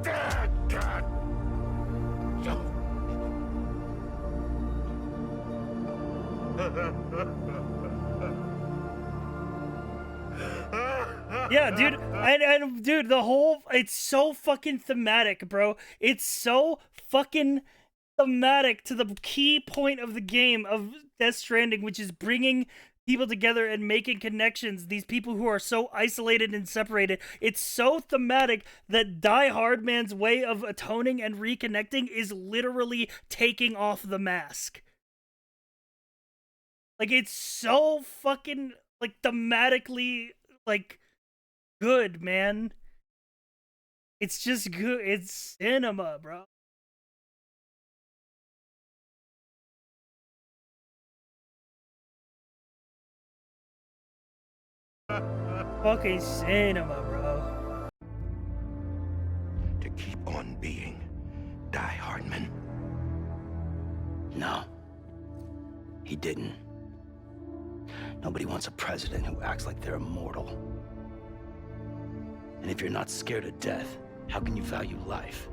God! Yeah, dude, and dude, the whole, it's so fucking thematic, bro. It's so fucking thematic to the key point of the game of Death Stranding, which is bringing people together and making connections. These people who are so isolated and separated. It's so thematic that Die Hard Man's way of atoning and reconnecting is literally taking off the mask. Like, it's so fucking, like, thematically, like, good, man. It's just good. It's cinema, bro. Fucking cinema, bro. To keep on being Die Hardman. No. He didn't. Nobody wants a president who acts like they're immortal. And if you're not scared of death, how can you value life?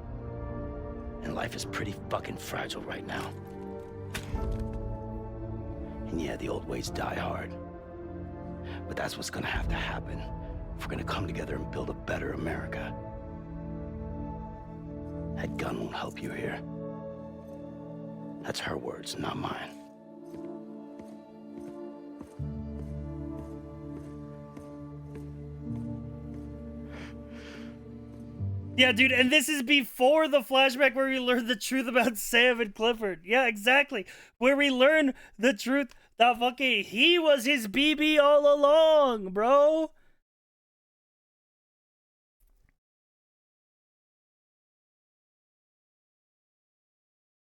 And life is pretty fucking fragile right now. And yeah, the old ways die hard. But that's what's gonna have to happen if we're gonna come together and build a better America. That gun won't help you here. That's her words, not mine. Yeah, dude, and this is before the flashback where we learn the truth about Sam and Clifford. Yeah, exactly. Where we learn the truth that fucking he was his BB all along, bro.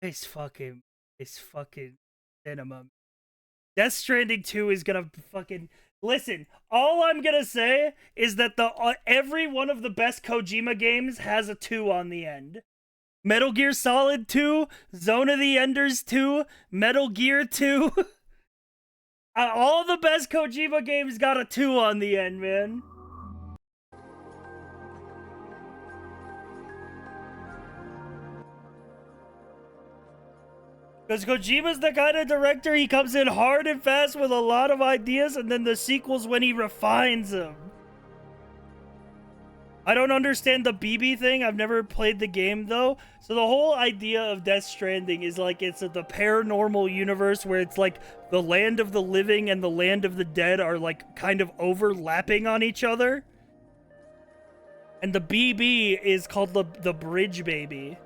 It's fucking cinema. Death Stranding 2 is gonna fucking... Listen, all I'm gonna say is that every one of the best Kojima games has a 2 on the end. Metal Gear Solid 2, Zone of the Enders 2, Metal Gear 2. All the best Kojima games got a 2 on the end, man. Because Kojima's the kind of director, he comes in hard and fast with a lot of ideas, and then the sequel's when he refines them. I don't understand the BB thing. I've never played the game, though. So the whole idea of Death Stranding is like it's the paranormal universe where it's like the land of the living and the land of the dead are like kind of overlapping on each other. And the BB is called the Bridge Baby,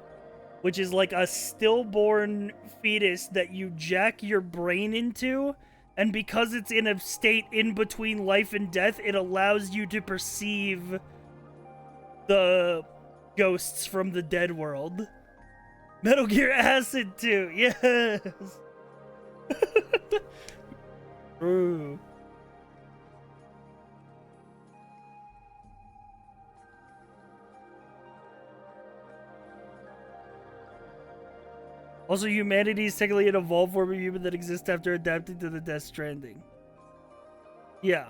which is like a stillborn fetus that you jack your brain into, and because it's in a state in between life and death, it allows you to perceive the ghosts from the dead world. Metal Gear Acid 2, yes! True. Also, humanity is technically an evolved form of human that exists after adapting to the Death Stranding. Yeah.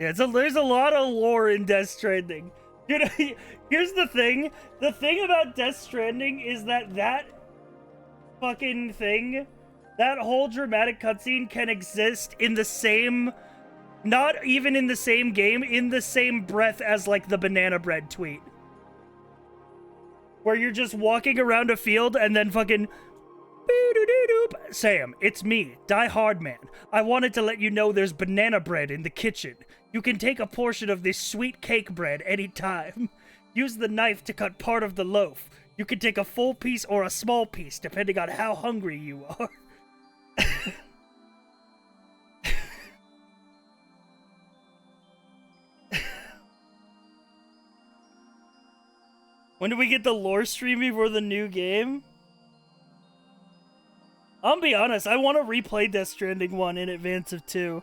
Yeah, there's a lot of lore in Death Stranding. Dude, here's the thing. The thing about Death Stranding is that fucking thing, that whole dramatic cutscene can exist in the same... Not even in the same game, in the same breath as, like, the banana bread tweet. Where you're just walking around a field and then fucking... Sam, it's me, Die Hard Man. I wanted to let you know there's banana bread in the kitchen. You can take a portion of this sweet cake bread anytime. Use the knife to cut part of the loaf. You can take a full piece or a small piece, depending on how hungry you are. When do we get the lore stream before the new game? I'll be honest, I want to replay Death Stranding 1 in advance of 2.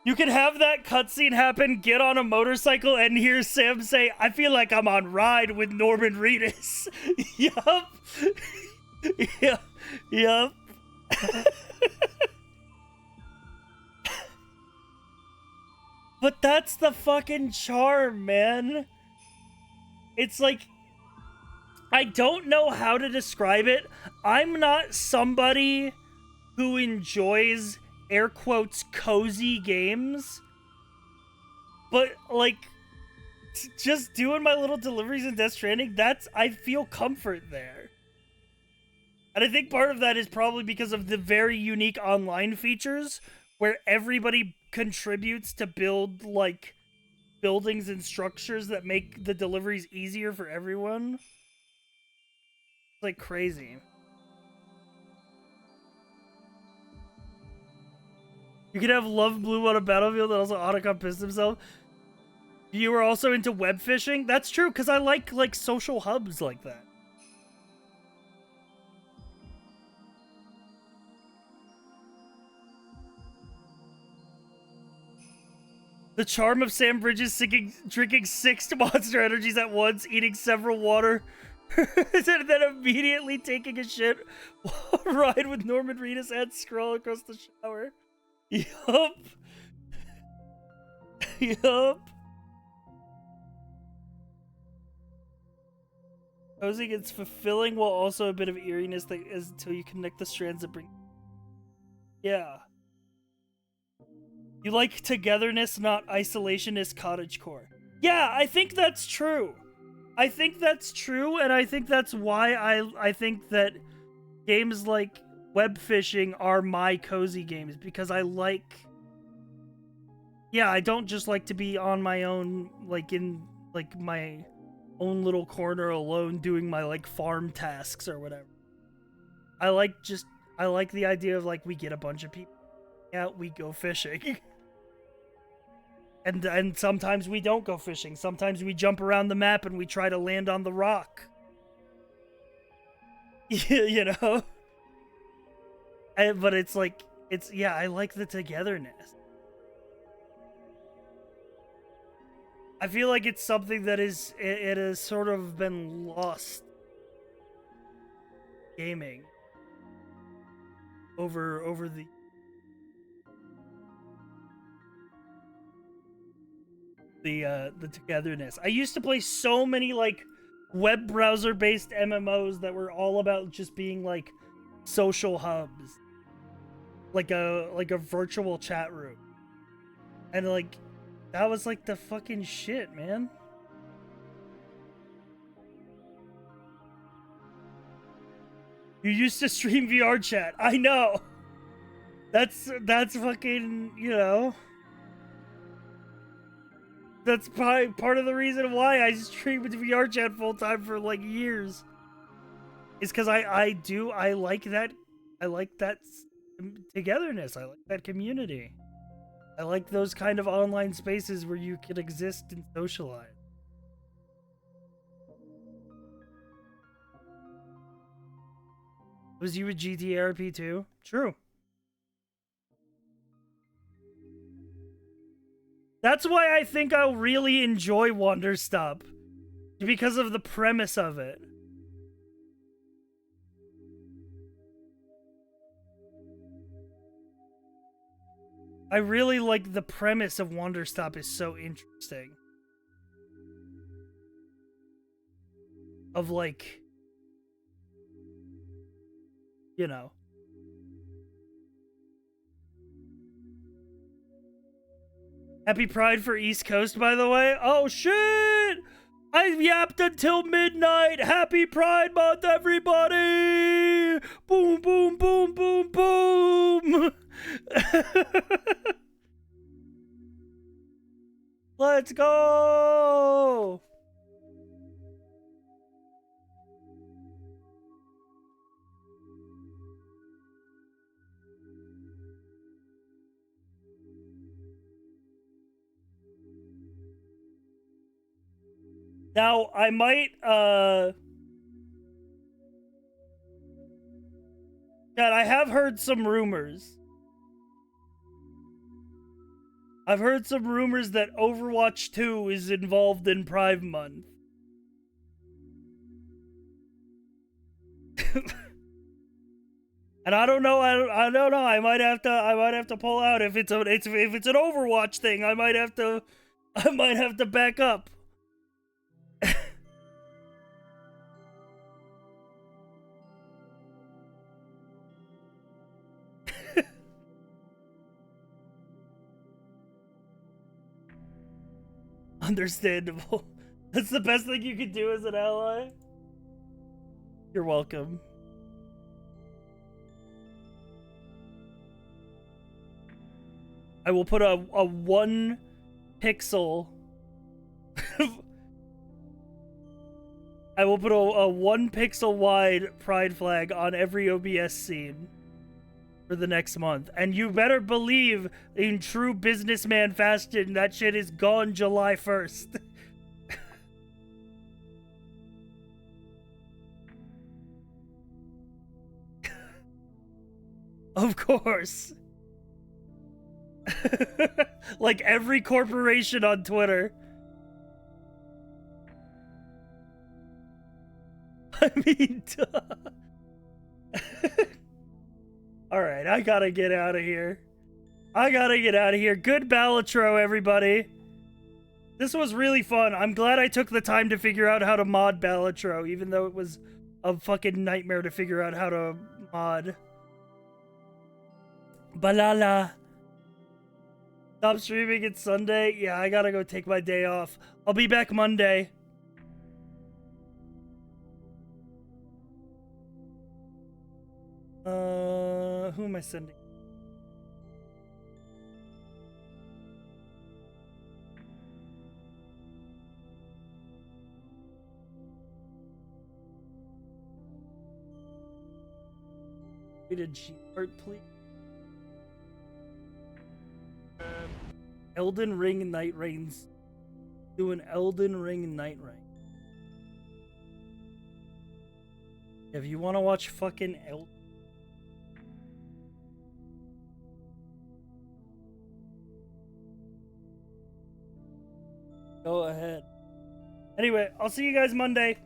You can have that cutscene happen, get on a motorcycle, and hear Sam say, I feel like I'm on Ride with Norman Reedus. Yup. Yup. But that's the fucking charm, man. it's like, I don't know how to describe it. I'm not somebody who enjoys, air quotes, cozy games. But, like, just doing my little deliveries in Death Stranding, I feel comfort there. And I think part of that is probably because of the very unique online features where everybody contributes to build, like, buildings and structures that make the deliveries easier for everyone. It's, like, crazy. You can have Love Blue on a battlefield and also Otacon pissed himself. You were also into web fishing? That's true, because I like social hubs like that. The charm of Sam Bridges drinking 6 Monster Energies at once, eating several water, and then immediately taking a shit while ride with Norman Reedus and scroll across the shower. Yup. Yup. Cozy gets fulfilling while also a bit of eeriness that is until you connect the strands that bring. Yeah. You like togetherness, not isolationist cottagecore. Yeah, I think that's true. I think that's true, and I think that's why I think that games like web fishing are my cozy games, because I like... Yeah, I don't just like to be on my own, like in like my own little corner alone doing my like farm tasks or whatever. I like the idea of like we get a bunch of people out, we go fishing. And sometimes we don't go fishing. Sometimes we jump around the map and we try to land on the rock. You know? But it's like, yeah, I like the togetherness. I feel like it's something that it has sort of been lost gaming over the togetherness. I used to play so many like web browser based MMOs that were all about just being like social hubs, like a virtual chat room, and like that was like the fucking shit, man. You used to stream VR chat. I know. That's fucking, you know. That's probably part of the reason why I streamed VR chat full time for like years. Is because I like that togetherness. I like that community. I like those kind of online spaces where you can exist and socialize. Was you a GTRP too? True. That's why I think I'll really enjoy Wonderstop. Because of the premise of it. I really like the premise of Wonderstop is so interesting. Of like, you know. Happy Pride for East Coast, by the way. Oh shit! I've yapped until midnight. Happy Pride Month, everybody! Boom, boom, boom, boom, boom! Let's go! Now, I might, God, I have heard some rumors. I've heard some rumors that Overwatch 2 is involved in Pride Month. And I don't know. I don't know. I might have to pull out if it's an Overwatch thing. I might have to back up. Understandable. That's the best thing you could do as an ally. You're welcome. I will put a 1 pixel. I will put a 1 pixel wide pride flag on every OBS scene for the next month. And you better believe in true businessman fashion, that shit is gone July 1st. Of course. Like every corporation on Twitter. I mean, alright, I gotta get out of here. Good Balatro, everybody. This was really fun. I'm glad I took the time to figure out how to mod Balatro, even though it was a fucking nightmare to figure out how to mod. Balala. Stop streaming, it's Sunday. Yeah, I gotta go take my day off. I'll be back Monday. Who am I sending? Rated G art, please. Elden Ring Night Reigns. Do an Elden Ring Night Reign. If you want to watch fucking Elden, go ahead. Anyway, I'll see you guys Monday.